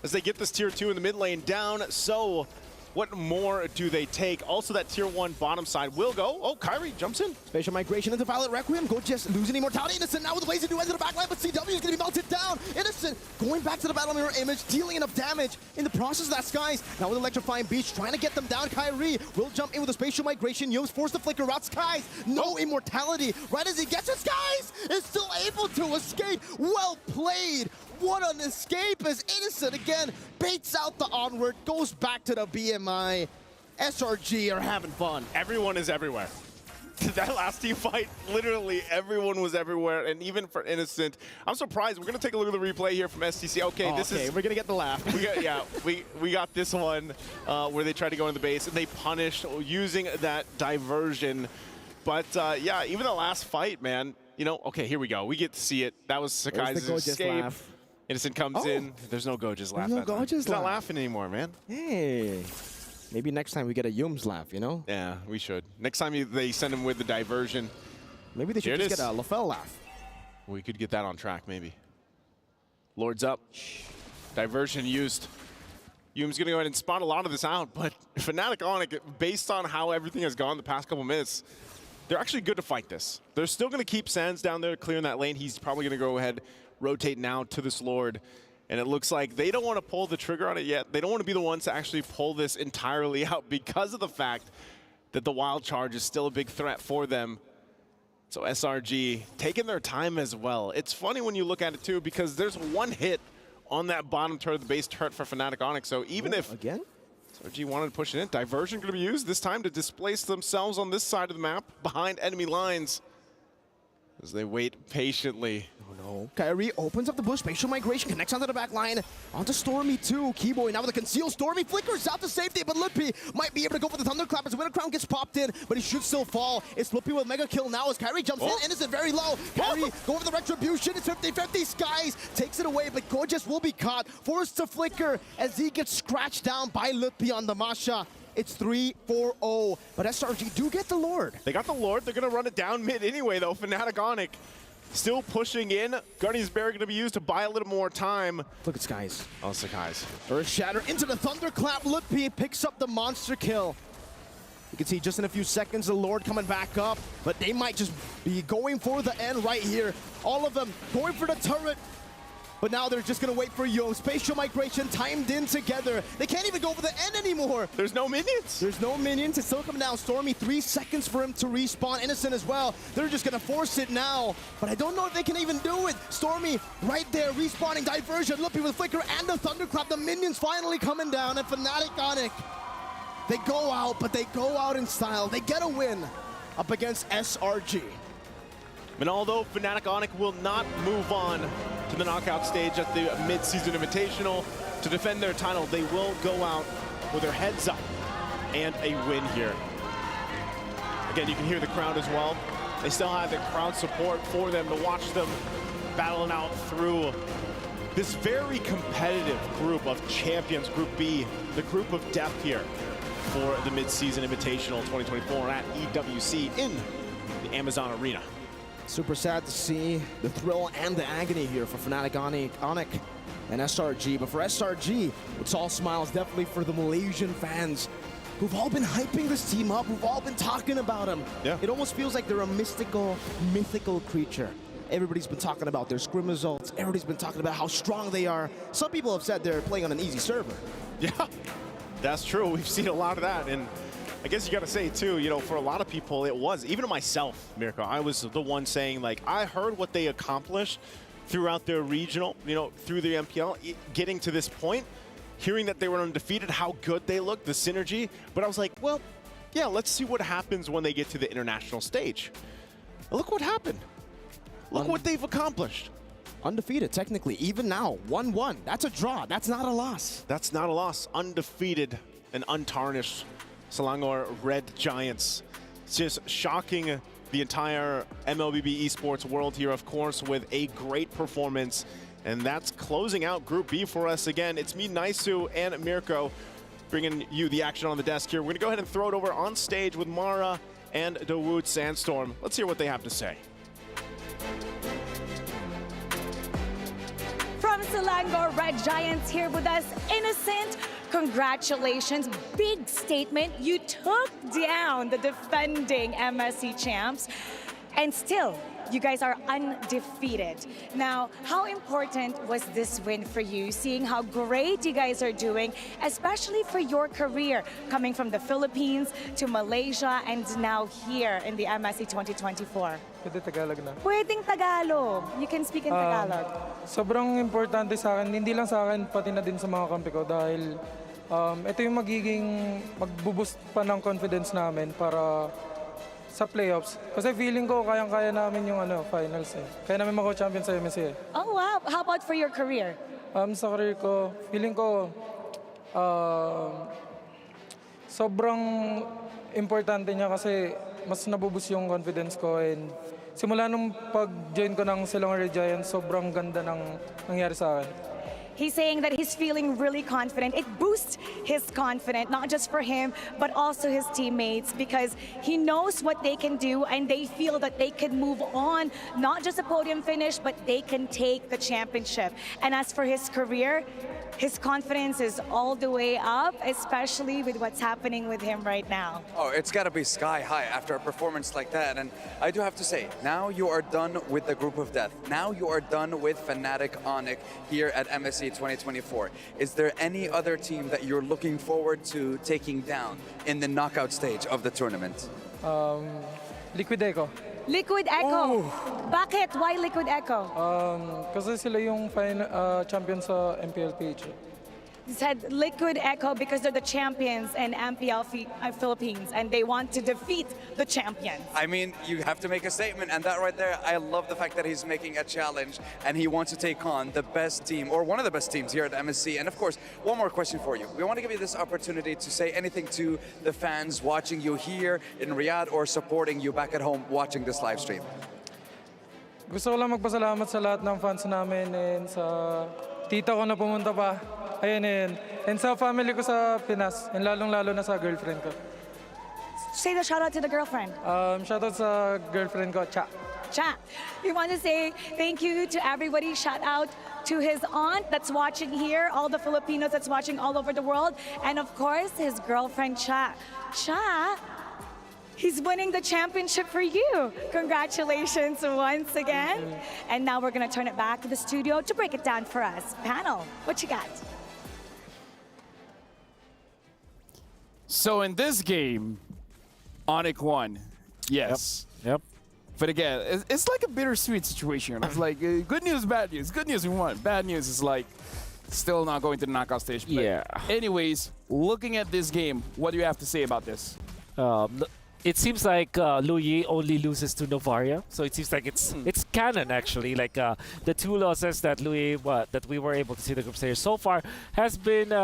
G: as they get this tier 2 in the mid lane down. So what more do they take? Also that tier 1 bottom side will go. Oh, Kyrie jumps in.
F: Spatial Migration into Violet Requiem. Gorgeous losing immortality. Innocent now with the laser duels in the backline, but CW is going to be melted down. Innocent going back to the battle mirror image, dealing enough damage in the process of that Skies. Now with Electrifying Beach, trying to get them down. Kyrie will jump in with a Spatial Migration. Yums force the flicker out. Skies, no immortality. Right as he gets it, Skies is still able to escape. Well played. What an escape as Innocent again baits out the onward, goes back to the BMI.
P: SRG are having fun.
G: Everyone is everywhere. That last team fight, literally everyone was everywhere, and even for Innocent. I'm surprised. We're going to take a look at the replay here from STC. Okay, this is...
P: we're going to get the laugh.
G: We got this one where they tried to go into the base, and they punished using that diversion. But, yeah, even the last fight, man, you know, okay, here we go. We get to see it. That was Sakai's escape.
P: Laugh.
G: Innocent comes in. There's no Goja's laugh.
P: No Goja's
G: He's not
P: laugh.
G: laughing anymore, man.
P: Hey. Maybe next time we get a Yums laugh, you know?
G: Yeah, we should. Next time they send him with the diversion.
P: Maybe they should just get a LaFell laugh.
G: We could get that on track, maybe. Lord's up. Diversion used. Yum's going to go ahead and spot a lot of this out, but Fnatic Onic, based on how everything has gone the past couple minutes, they're actually good to fight this. They're still going to keep Sands down there clearing that lane. He's probably going to go ahead, rotate now to this Lord. And it looks like they don't want to pull the trigger on it yet. They don't want to be the ones to actually pull this entirely out because of the fact that the wild charge is still a big threat for them. So SRG taking their time as well. It's funny when you look at it too because there's one hit on that bottom turret, the base turret for Fnatic Onic. So even if SRG wanted to push it in, diversion going to be used this time to displace themselves on this side of the map behind enemy lines as they wait patiently.
P: Oh no. Kyrie opens up the bush, spatial migration, connects onto the back line, onto Stormy too. Keyboy now with a conceal. Stormy flickers out to safety, but Lippy might be able to go for the Thunderclap as Winter Crown gets popped in, but he should still fall. It's Lippy with mega kill now as Kyrie jumps in. Innocent very low. Kyrie go for the retribution. It's 50-50. Skies takes it away, but Gorgeous will be caught, forced to flicker as he gets scratched down by Lippy on the Masha. It's 3-4-0, but SRG do get the Lord.
G: They got the Lord. They're going to run it down mid anyway, though. Fnatic Onic still pushing in. Guardian's Barrier going to be used to buy a little more time.
P: Look at Skies.
G: Oh, Skies.
P: Earth Shatter into the Thunderclap. Lippy picks up the monster kill. You can see just in a few seconds the Lord coming back up, but they might just be going for the end right here. All of them going for the turret. But now they're just going to wait for Yo. Spatial migration timed in together. They can't even go for the end anymore.
G: There's no minions.
P: There's no minions. It's still coming down. Stormy, 3 seconds for him to respawn. Innocent as well. They're just going to force it now. But I don't know if they can even do it. Stormy right there, respawning. Diversion. Lippy with Flicker and the Thunderclap. The minions finally coming down. And Fnatic Onic, they go out, but they go out in style. They get a win up against SRG.
G: And although Fnatic Onic will not move on to the knockout stage at the mid-season invitational to defend their title, they will go out with their heads up and a win here. Again, you can hear the crowd as well. They still have the crowd support for them to watch them battling out through this very competitive group of champions, Group B, the group of death here for the mid-season invitational 2024 at EWC in the Amazon Arena.
P: Super sad to see the thrill and the agony here for Fnatic Onic and SRG. But for SRG, it's all smiles definitely for the Malaysian fans who've all been hyping this team up, who've all been talking about them.
G: Yeah.
P: It almost feels like they're a mythical creature. Everybody's been talking about their scrim results. Everybody's been talking about how strong they are. Some people have said they're playing on an easy server.
G: Yeah, that's true. We've seen a lot of that. And I guess you got to say, too, you know, for a lot of people, it was, even myself, Mirko, I was the one saying, like, I heard what they accomplished throughout their regional, you know, through the MPL, getting to this point, hearing that they were undefeated, how good they looked, the synergy. But I was like, well, yeah, let's see what happens when they get to the international stage. And look what happened. Look what they've accomplished.
P: Undefeated, technically, even now, 1-1. That's a draw. That's not a loss.
G: That's not a loss. Undefeated and untarnished. Selangor Red Giants. It's just shocking the entire MLBB Esports world here, of course, with a great performance. And that's closing out Group B for us again. It's me, Naisu, and Mirko bringing you the action on the desk here. We're going to go ahead and throw it over on stage with Mara and Dawood Sandstorm. Let's hear what they have to say.
L: From Selangor Red Giants here with us, Innocent. Congratulations, big statement. You took down the defending MSC champs, and still, you guys are undefeated. Now, how important was this win for you, seeing how great you guys are doing, especially for your career, coming from the Philippines to Malaysia and now here in the MSC 2024?
S: Pwede Tagalog na.
L: Pwedeng Tagalog. You can speak in Tagalog.
S: Sobrang importante sa akin, hindi lang sa akin, pati na din sa mga kampi ko dahil
E: ito yung magbuboost pa ng confidence namin para sa playoffs. Kasi feeling ko kayang-kaya namin yung finals eh. Kaya namin mako-champion sa MSC eh.
L: Oh wow, how about for your career?
E: Sa career ko, feeling ko sobrang importante niya kasi mas nabuboost yung confidence ko and simula nung pag-join ko ng Silang Red Giants, sobrang ganda ng nangyari sa akin.
L: He's saying that he's feeling really confident. It boosts his confidence, not just for him, but also his teammates, because he knows what they can do and they feel that they can move on, not just a podium finish, but they can take the championship. And as for his career, his confidence is all the way up, especially with what's happening with him right now.
M: Oh, it's got to be sky high after a performance like that. And I do have to say, now you are done with the group of death. Now you are done with Fnatic Onyx here at MSC 2024. Is there any other team that you're looking forward to taking down in the knockout stage of the tournament?
E: Liquid Echo.
L: Liquid Echo. Bakit? Why Liquid Echo?
E: Kasi sila yung champion sa MPLPH.
L: He said Liquid Echo because they're the champions in MPL Philippines and they want to defeat the champions.
M: I mean, you have to make a statement, and that right there, I love the fact that he's making a challenge and he wants to take on the best team, or one of the best teams here at MSC. And of course, one more question for you. We want to give you this opportunity to say anything to the fans watching you here in Riyadh or supporting you back at home watching this live stream.
E: Gusto ko lang magpasalamat sa lahat ng fans namin and sa tita ko na pumunta pa. Ayun. And sa family ko sa Pinas, and lalong-lalo na sa girlfriend ko.
L: Say the shout out to the girlfriend.
E: Shout out sa girlfriend ko, Cha.
L: Cha. We want to say thank you to everybody. Shout out to his aunt that's watching here, all the Filipinos that's watching all over the world, and of course, his girlfriend, Cha. Cha, he's winning the championship for you. Congratulations once again. And now we're going to turn it back to the studio to break it down for us. Panel, what you got?
K: So in this game, Onyx won. Yes.
N: Yep.
K: But again, it's like a bittersweet situation. It's like good news, bad news. Good news, we won. Bad news is like still not going to the knockout stage. But
N: Yeah.
K: anyways, looking at this game, what do you have to say about this?
N: It seems like Lu Yi only loses to Novaria, so it seems like it's canon actually. Like the two losses that that we were able to see the group stage so far has been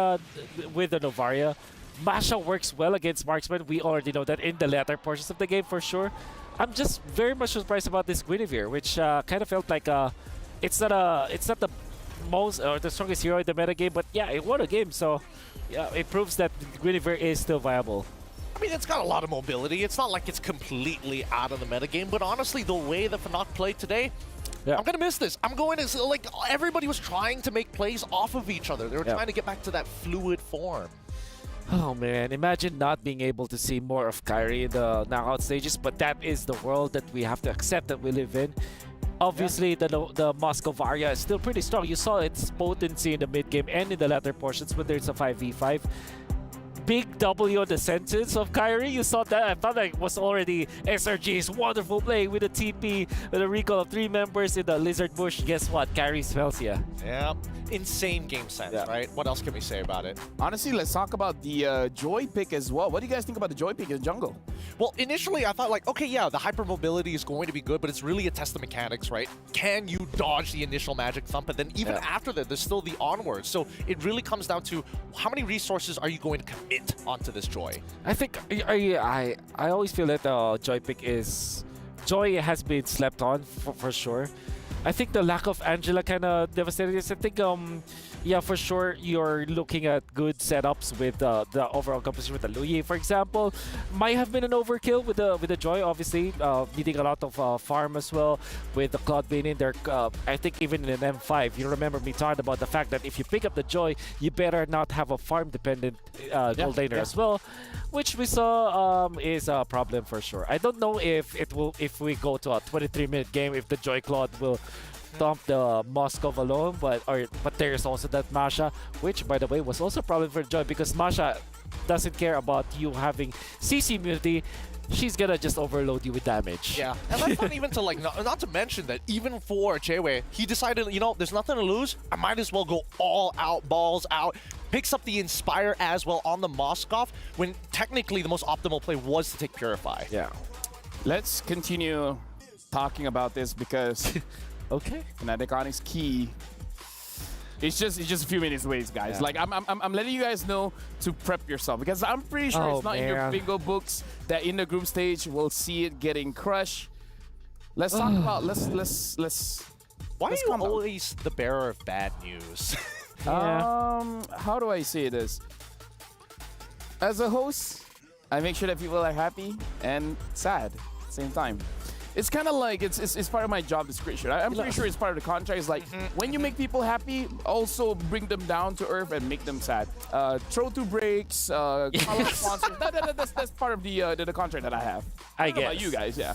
N: with the Novaria. Masha works well against marksman. We already know that in the latter portions of the game for sure. I'm just very much surprised about this Guinevere, which kind of felt like it's not the most or the strongest hero in the meta game, but yeah, it won a game, so yeah, it proves that Guinevere is still viable.
O: I mean, it's got a lot of mobility. It's not like it's completely out of the metagame, but honestly, the way the Fnatic played today, I'm going to miss this. I'm going to, like, everybody was trying to make plays off of each other. They were trying to get back to that fluid form.
N: Oh man, imagine not being able to see more of Kyrie in the knockout stages, but that is the world that we have to accept that we live in. Obviously, the Moscow Varia is still pretty strong. You saw its potency in the mid game and in the latter portions, whether it's a 5v5. Big W on the sentence of Kyrie. You saw that. I thought that was already SRG's wonderful play with a TP, with a recall of 3 members in the Lizard Bush. Guess what? Kyrie smells ya.
O: Yeah, insane game sense, right? What else can we say about it?
K: Honestly, let's talk about the Joy pick as well. What do you guys think about the Joy pick in the jungle?
O: Well, initially I thought like, okay, yeah, the hypermobility is going to be good, but it's really a test of mechanics, right? Can you dodge the initial magic thump? And then even after that, there's still the onwards. So it really comes down to how many resources are you going to commit onto this Joy?
N: I think I always feel that Joy pick is Joy has been slept on for sure. I think the lack of Angela kind of devastated us. I think yeah, for sure you're looking at good setups with the overall composition with the Lu Yi, for example. Might have been an overkill with the Joy, obviously, needing a lot of farm as well with the Cloud Vein in there. I think even in an M5, you remember me talking about the fact that if you pick up the Joy, you better not have a farm dependent gold laner as well, which we saw is a problem for sure. I don't know if we go to a 23-minute game, if the Joy Cloud will dump the Moscow alone, but there's also that Masha, which by the way was also a problem for Joy because Masha doesn't care about you having CC immunity. She's gonna just overload you with damage.
O: Yeah, and that's not even to like, not to mention that even for Jaewei, he decided, you know, there's nothing to lose. I might as well go all out, balls out. picks up the Inspire as well on the Moskov, when technically the most optimal play was to take Purify.
K: Yeah. Let's continue talking about this because
N: okay,
K: Fnatic Onyx key. It's just a few minutes away, guys.
N: Yeah.
K: Like I'm letting you guys know to prep yourself because I'm pretty sure it's not in your bingo books that in the group stage we'll see it getting crushed. Let's talk about let's.
O: Why are you always the bearer of bad news?
K: How do I say this? As a host, I make sure that people are happy and sad at the same time. It's kind of like it's part of my job description. I'm pretty sure it's part of the contract. It's like when you make people happy, also bring them down to earth and make them sad. Throw two breaks, call out sponsors. That's part of the contract that I have.
N: I
K: don't know
N: guess.
K: about you guys, yeah.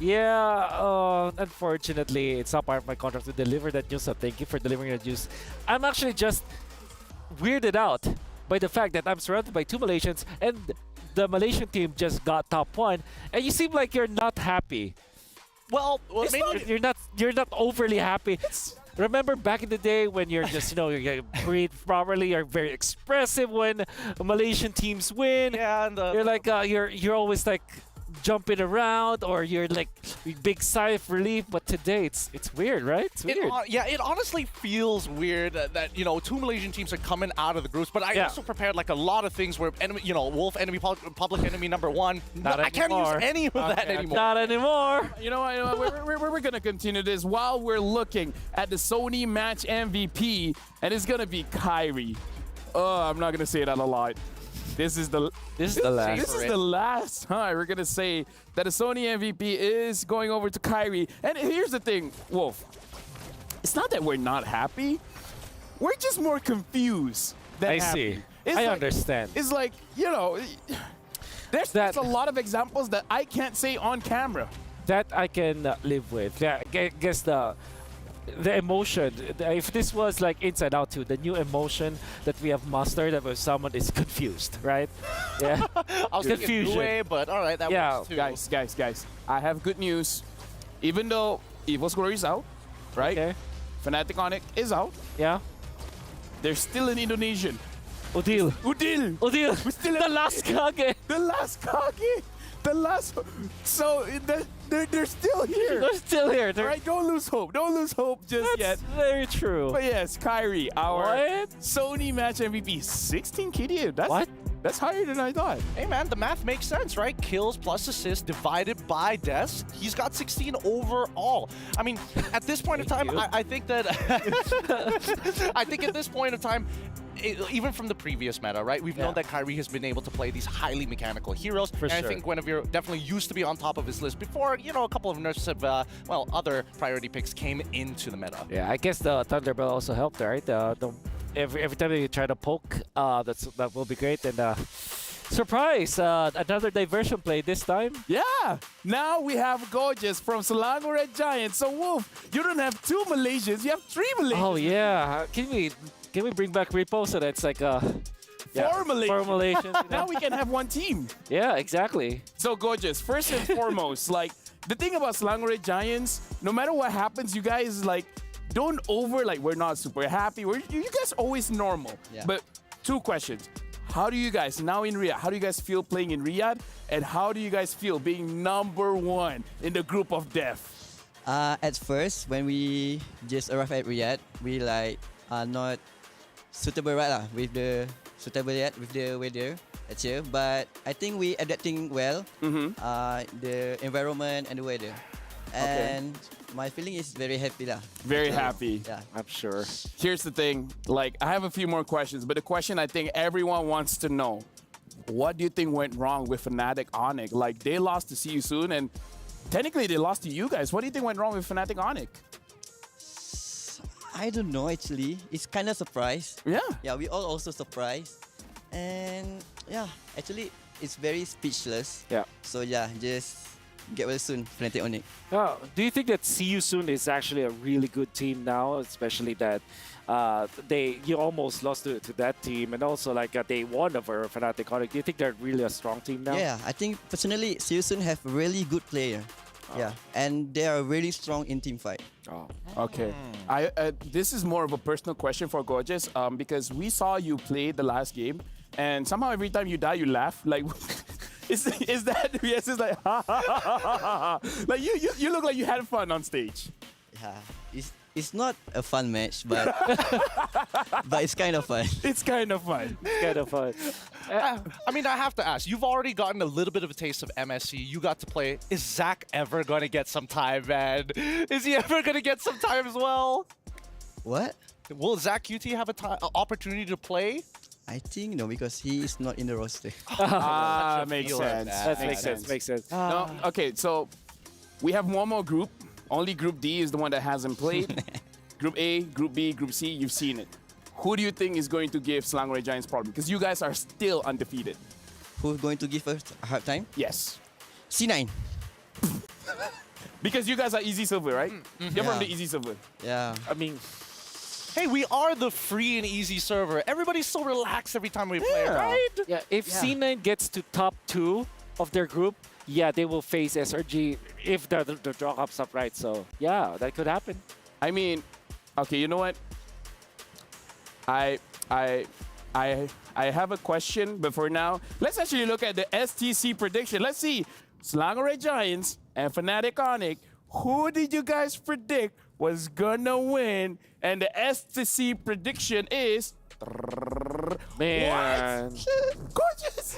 N: Yeah, unfortunately, it's not part of my contract to deliver that news, so thank you for delivering that news. I'm actually just weirded out by the fact that I'm surrounded by two Malaysians, and the Malaysian team just got top 1, and you seem like you're not happy.
O: Well,
N: you're not overly happy. Remember back in the day when you're just, you breathe properly, you're very expressive when Malaysian teams win.
O: Yeah, and
N: you're like, you're always like jumping around, or you're like big sigh of relief. But today it's weird, right? It's weird.
O: It honestly feels weird that two Malaysian teams are coming out of the groups. But I also prepared like a lot of things where enemy, Wolf enemy, public enemy #1. I can't use any of that anymore.
N: Not anymore.
K: You know what? We're gonna continue this while we're looking at the Sony match MVP, and it's gonna be Kyrie. I'm not gonna say that a lot. This is the last time we're gonna say that a Sony MVP is going over to Kyrie. And here's the thing, Wolf. It's not that we're not happy. We're just more confused than happy.
N: I understand.
K: It's like, there's a lot of examples that I can't say on camera.
N: That I can live with. Yeah, I guess the emotion, if this was like Inside Out 2, the new emotion that we have mastered that when someone is confused, right? Yeah.
O: I was confusion. Way, but all right, that works too.
K: Guys, I have good news. Even though Evil's Glory is out, right?
N: Okay.
K: Fnatic Onyx is out.
N: Yeah.
K: There's still an Indonesian.
N: Udil.
K: We're still
N: the last Kage.
K: The last Kage. The last. So they're still here.
N: They're still here.
K: All right, don't lose hope. Don't lose hope just yet.
N: That's very true.
K: But yes, Kyrie, our Sony match MVP, 16 KD. That's higher than I thought.
O: Hey man, the math makes sense, right? Kills plus assists divided by deaths. He's got 16 overall. I mean, at this point in time, I think that I think at this point of time, even from the previous meta, right? We've known that Kyrie has been able to play these highly mechanical heroes.
N: For
O: and
N: sure.
O: I think Guinevere definitely used to be on top of his list before, a couple of nerfs of, other priority picks came into the meta.
N: Yeah, I guess the Thunderbolt also helped, right? Every time you try to poke, that will be great. And surprise, another diversion play this time.
K: Yeah, now we have Gorgeous from Selangor Red Giants. So Wolf, you don't have 2 Malaysians, you have 3 Malaysians.
N: Oh yeah, can we bring back Repo so that's like 4
K: Malaysians.
N: 4 Malaysians.
K: Now we can have 1 team.
N: Yeah, exactly.
K: So Gorgeous, first and foremost, like the thing about Selangor Red Giants, no matter what happens, you guys don't we're not super happy. You guys always normal.
Q: Yeah.
K: But 2 questions. How do you guys, now in Riyadh, how do you guys feel playing in Riyadh? And how do you guys feel being #1 in the group of death?
Q: At first, when we just arrived at Riyadh, we are not suitable with the weather that's here. But I think we adapting well. The environment and the weather. And my feeling is very happy
K: Very happy.
Q: Yeah,
N: I'm sure.
K: Here's the thing, I have a few more questions, but the question I think everyone wants to know, what do you think went wrong with Fnatic Onyx? They lost to See You Soon, and technically they lost to you guys. What do you think went wrong with Fnatic Onyx?
Q: I don't know actually. It's kind of surprised.
K: Yeah.
Q: Yeah, we all also surprised. And yeah, actually it's very speechless.
N: Yeah.
Q: So yeah, just get well soon, Fnatic Onyx.
N: Do you think that See You Soon is actually a really good team now, especially that you almost lost to that team, and also they won over Fnatic Onyx? Do you think they're really a strong team now?
Q: Yeah, I think personally See You Soon have really good player. Yeah, and they are really strong in team fight.
K: Oh, okay. This is more of a personal question for Gorgeous, because we saw you play the last game, and somehow every time you die, you laugh. Like, is that yes? It's like like you look like you had fun on stage.
Q: Yeah, it's not a fun match, but but it's kind of fun.
K: It's kind of fun.
N: Kind of fun.
O: I mean, I have to ask. You've already gotten a little bit of a taste of MSC. You got to play. Is Zach ever going to get some time, man? Is he ever going to get some time as well?
Q: What?
O: Will Zach QT have an opportunity to play?
Q: I think no, because he is not in the roster.
K: Makes sense.
N: That makes sense.
K: No, okay, so we have one more group. Only Group D is the one that hasn't played. Group A, Group B, Group C, you've seen it. Who do you think is going to give Selangor Giants problem? Because you guys are still undefeated.
Q: Who's going to give us a hard time?
K: Yes.
Q: C9.
K: Because you guys are easy silver, right? You're from the easy silver.
Q: Yeah.
N: I mean,
O: hey, we are the free and easy server. Everybody's so relaxed every time we play, right?
N: Yeah, if C9 gets to top 2 of their group, yeah, they will face SRG if the draw comes up right. So, yeah, that could happen.
K: I mean, okay, you know what? I have a question, but for now, let's actually look at the STC prediction. Let's see, Selangor Giants and Fnatic Onyx, who did you guys predict was gonna win? And the STC prediction is...
N: Man.
K: What? Gorgeous!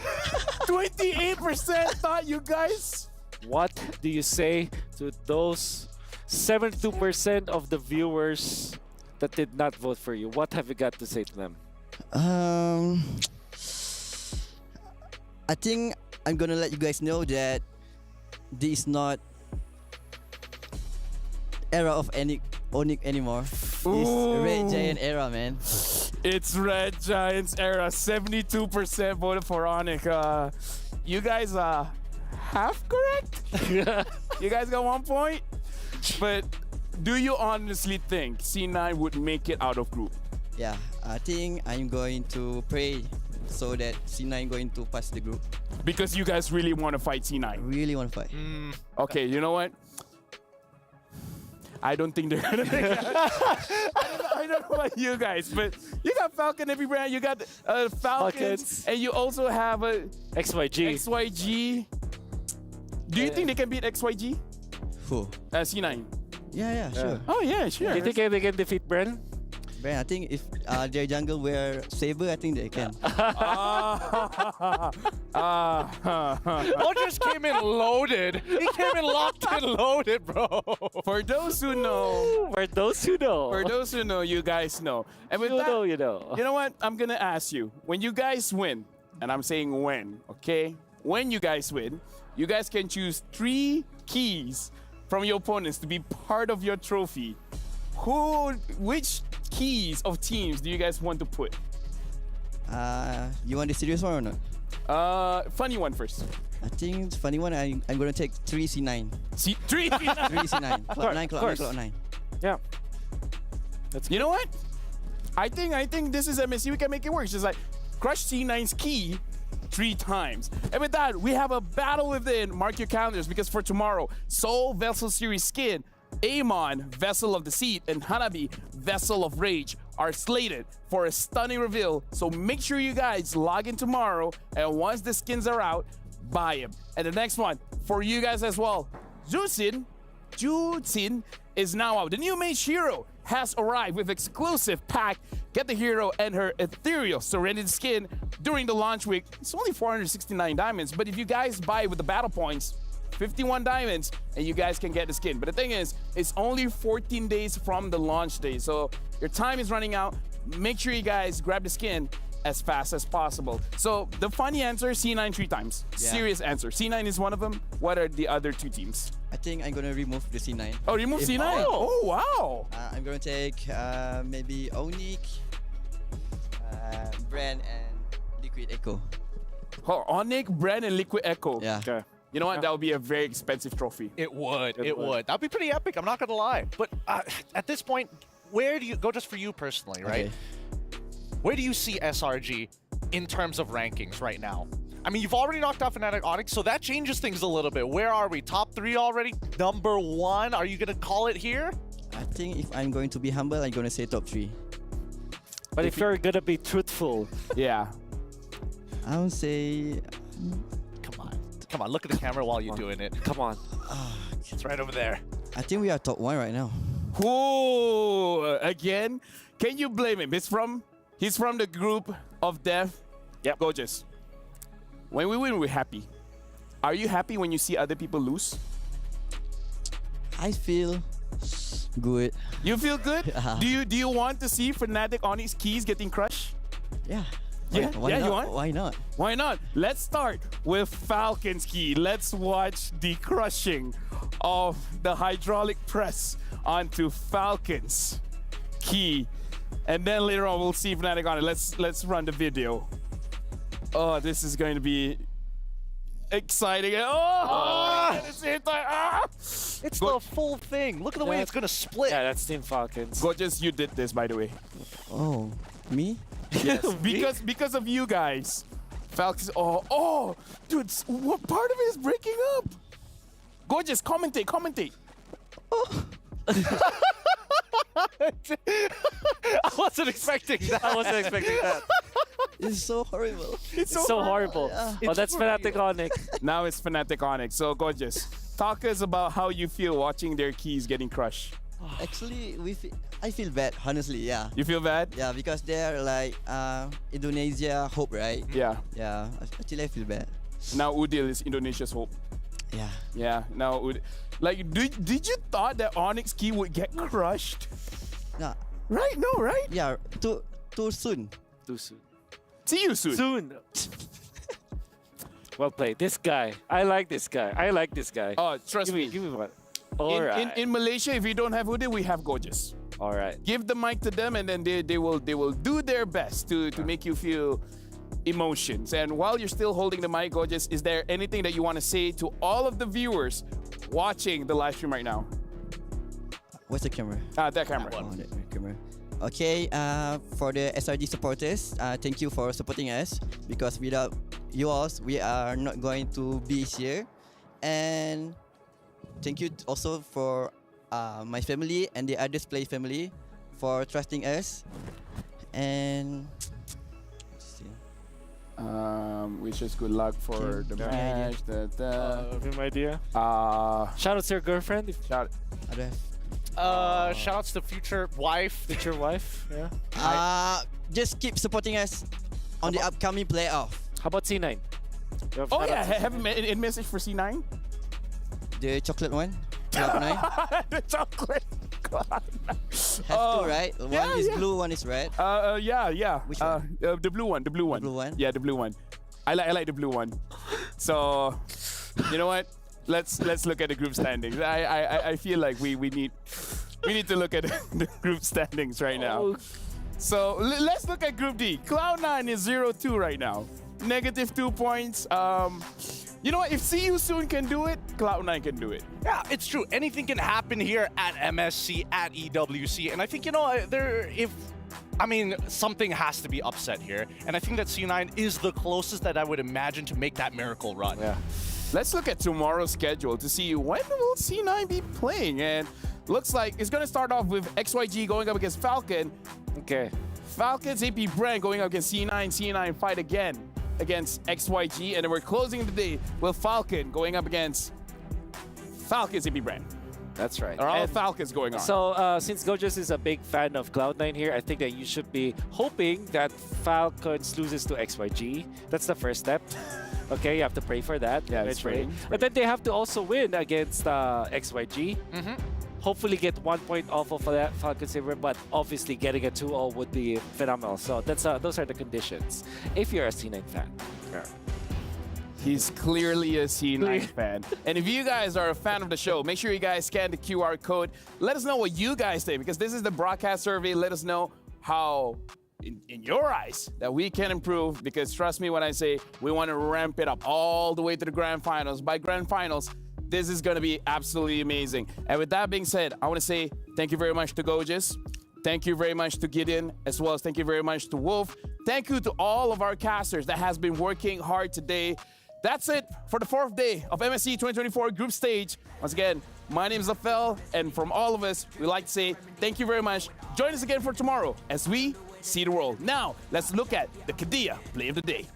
K: 28% thought you guys...
N: What do you say to those 72% of the viewers that did not vote for you? What have you got to say to them?
Q: I think I'm gonna let you guys know that this is not era of Onyx anymore. It's Red Giant era, man.
K: It's Red Giants era. 72% voted for Onyx. You guys are half correct. You guys got 1 point. But do you honestly think C9 would make it out of group?
Q: Yeah, I think I'm going to pray so that C9 going to pass the group.
K: Because you guys really want to fight C9?
Q: Really want to fight.
K: Okay, you know what? I don't think they're gonna make it. I don't know about you guys, but you got Falcon every brand. You got Falcons, and you also have a XYG. Do you think they can beat XYG?
Q: Who?
K: C9.
Q: Yeah, sure.
K: Oh yeah, sure.
N: Do you think they can defeat Bren?
Q: Bren, I think if their jungle wear saber, I think they can.
O: Just came in loaded. He came in locked and loaded, bro.
K: For those who know.
N: For those who know.
K: For those who know, you guys know. And with that,
N: you know.
K: You know what? I'm going to ask you. When you guys win, and I'm saying when, okay? When you guys win, you guys can choose 3 keys from your opponents to be part of your trophy. Which keys of teams do you guys want to put?
Q: You want the serious one or not?
K: Funny one first.
Q: I think it's funny one. I'm going to take 3 C9.
K: 3 C9?
Q: 3 C9. Cloud 9, Cloud 9.
N: Yeah.
K: You know what? I think this is MSC. We can make it work. It's just like crush C9's key 3 times. And with that, we have a battle within. Mark your calendars, because for tomorrow, Soul Vessel Series Skin, Amon, Vessel of the Seed, and Hanabi, Vessel of Rage, are slated for a stunning reveal. So make sure you guys log in tomorrow, and once the skins are out, buy them. And the next one, for you guys as well, Jutsin is now out. The new mage hero has arrived with exclusive pack. Get the hero and her ethereal Serenity skin during the launch week. It's only 469 diamonds, but if you guys buy with the battle points, 51 diamonds, and you guys can get the skin. But the thing is, it's only 14 days from the launch day, so your time is running out. Make sure you guys grab the skin as fast as possible. So the funny answer, C9 3 times.
Q: Yeah.
K: Serious answer. C9 is one of them. What are the other 2 teams?
Q: I think I'm going to remove the C9.
K: Oh, remove C9? Oh, wow.
Q: I'm going to take maybe Onyx, Bren, and Liquid Echo.
K: Oh, Onyx, Bren, and Liquid Echo.
Q: Yeah.
K: Okay. You know what? That would be a very expensive trophy.
O: It would. It would. That'd be pretty epic. I'm not gonna lie. But at this point, where do you go? Just for you personally, right?
Q: Okay.
O: Where do you see SRG in terms of rankings right now? I mean, you've already knocked out Fnatic Onyx, so that changes things a little bit. Where are we? Top 3 already? Number 1? Are you going to call it here?
Q: I think if I'm going to be humble, I'm going to say top 3.
N: But if you're gonna be truthful,
K: yeah,
Q: I would say.
O: Come on, look at the camera while you're doing it.
N: Come on.
O: It's right over there.
Q: I think we are top 1 right now.
K: Whoa! Again, can you blame him? He's from the group of death.
N: Yep.
K: Gorgeous. When we win, we're happy. Are you happy when you see other people lose?
Q: I feel good.
K: You feel good? Do you want to see Fnatic Onyx keys getting crushed?
Q: Yeah.
K: Yeah,
Q: Why
K: yeah,
Q: not?
K: you want?
Q: Why not?
K: Why not? Let's start with Falcon's key. Let's watch the crushing of the hydraulic press onto Falcon's key. And then later on, we'll see Fnatic on it. Let's run the video. Oh, this is going to be exciting.
O: It's the full thing. Look at the way it's going to split.
N: Yeah, that's Team Falcons.
K: Gorgeous, you did this, by the way.
Q: Oh, me?
N: Yes,
K: because of you guys. Falcons, dude, what part of it is breaking up? Gorgeous, commentate.
O: Oh. I wasn't expecting that.
Q: It's so horrible.
N: It's so horrible.
Q: Yeah.
N: Oh, that's Fnatic Onyx.
K: Now it's Fnatic Onyx. So Gorgeous, talk us about how you feel watching their keys getting crushed.
Q: Actually, I feel bad, honestly, yeah.
K: You feel bad?
Q: Yeah, because they're like Indonesia hope, right?
K: Yeah.
Q: Yeah, actually I feel bad.
K: Now Udil is Indonesia's hope.
Q: Yeah.
K: Yeah, now like, did you thought that Onyx key would get crushed?
Q: Nah.
K: Right? No, right?
Q: Yeah, too soon.
N: Too soon.
K: See you soon.
N: Soon. Well played. This guy. I like this guy.
K: Oh, trust me.
N: Give me one.
K: In Malaysia, if you don't have Udil, we have Gorgeous.
N: All right.
K: Give the mic to them, and then they will do their best to make you feel emotions. And while you're still holding the mic, Gorgeous, is there anything that you want to say to all of the viewers watching the live stream right now?
Q: What's the camera?
K: That camera.
Q: That camera. Okay, for the SRG supporters, thank you for supporting us, because without you all, we are not going to be here. And thank you also for my family and the others play family for trusting us. And
K: wish us good luck for the match.
N: My dear. Shout out to your girlfriend.
K: Shout
O: Shoutouts to future wife.
N: Yeah.
Q: Just keep supporting us on the upcoming playoff.
N: How about C9?
K: Oh yeah, have a message for C9?
Q: The chocolate one? Cloud9?
K: The chocolate.
Q: Have two, right? One is blue, one is red.
K: Yeah.
Q: Which one?
K: The blue one. The blue one.
Q: The blue one?
K: Yeah, the blue one. I like the blue one. So, you know what? Let's look at the group standings. I feel like we need to look at the group standings right now. So let's look at Group D. Cloud9 is 0-2 right now. -2 points. You know what? If See You Soon can do it, Cloud9 can do it.
O: Yeah, it's true. Anything can happen here at MSC, at EWC. And I think, something has to be upset here. And I think that C9 is the closest that I would imagine to make that miracle run.
K: Yeah. Let's look at tomorrow's schedule to see when will C9 be playing. And looks like it's going to start off with XYG going up against Falcon.
N: Okay.
K: Falcons, AP Brand going up against C9. C9 fight again against XYG. And then we're closing the day with Falcon going up against Falcons, AP Brand.
N: That's right.
K: All Falcons going on.
N: So since Gorgeous is a big fan of Cloud9 here, I think that you should be hoping that Falcons loses to XYG. That's the first step. Okay, you have to pray for that.
K: Yeah, it's praying.
N: But then they have to also win against XYG. Hopefully get 1 point off of that Falcon Saber, but obviously getting a 2-0 would be phenomenal. So that's those are the conditions if you're a C9 fan. Yeah.
K: He's clearly a C9 fan. And if you guys are a fan of the show, make sure you guys scan the QR code. Let us know what you guys think, because this is the broadcast survey. Let us know how, in your eyes, that we can improve, because trust me when I say we want to ramp it up all the way to the grand finals. By grand finals, this is going to be absolutely amazing. And with that being said, I want to say thank you very much to Gorgeous. Thank you very much to Gideon, as well as thank you very much to Wolf. Thank you to all of our casters that has been working hard today. That's it for the 4th day of MSC 2024 group stage. Once again, my name is Lafel, and from all of us, we'd like to say thank you very much. Join us again for tomorrow as we see the world. Now, let's look at the Qiddiya play of the day.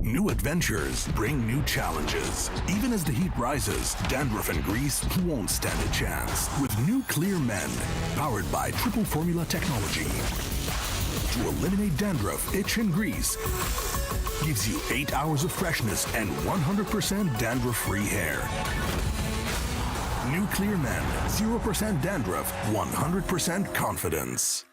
R: New adventures bring new challenges. Even as the heat rises, dandruff and grease won't stand a chance. With new Clear Men, powered by triple formula technology. To eliminate dandruff, itch, and grease, gives you 8 hours of freshness and 100% dandruff-free hair. New Clear Men, 0% dandruff, 100% confidence.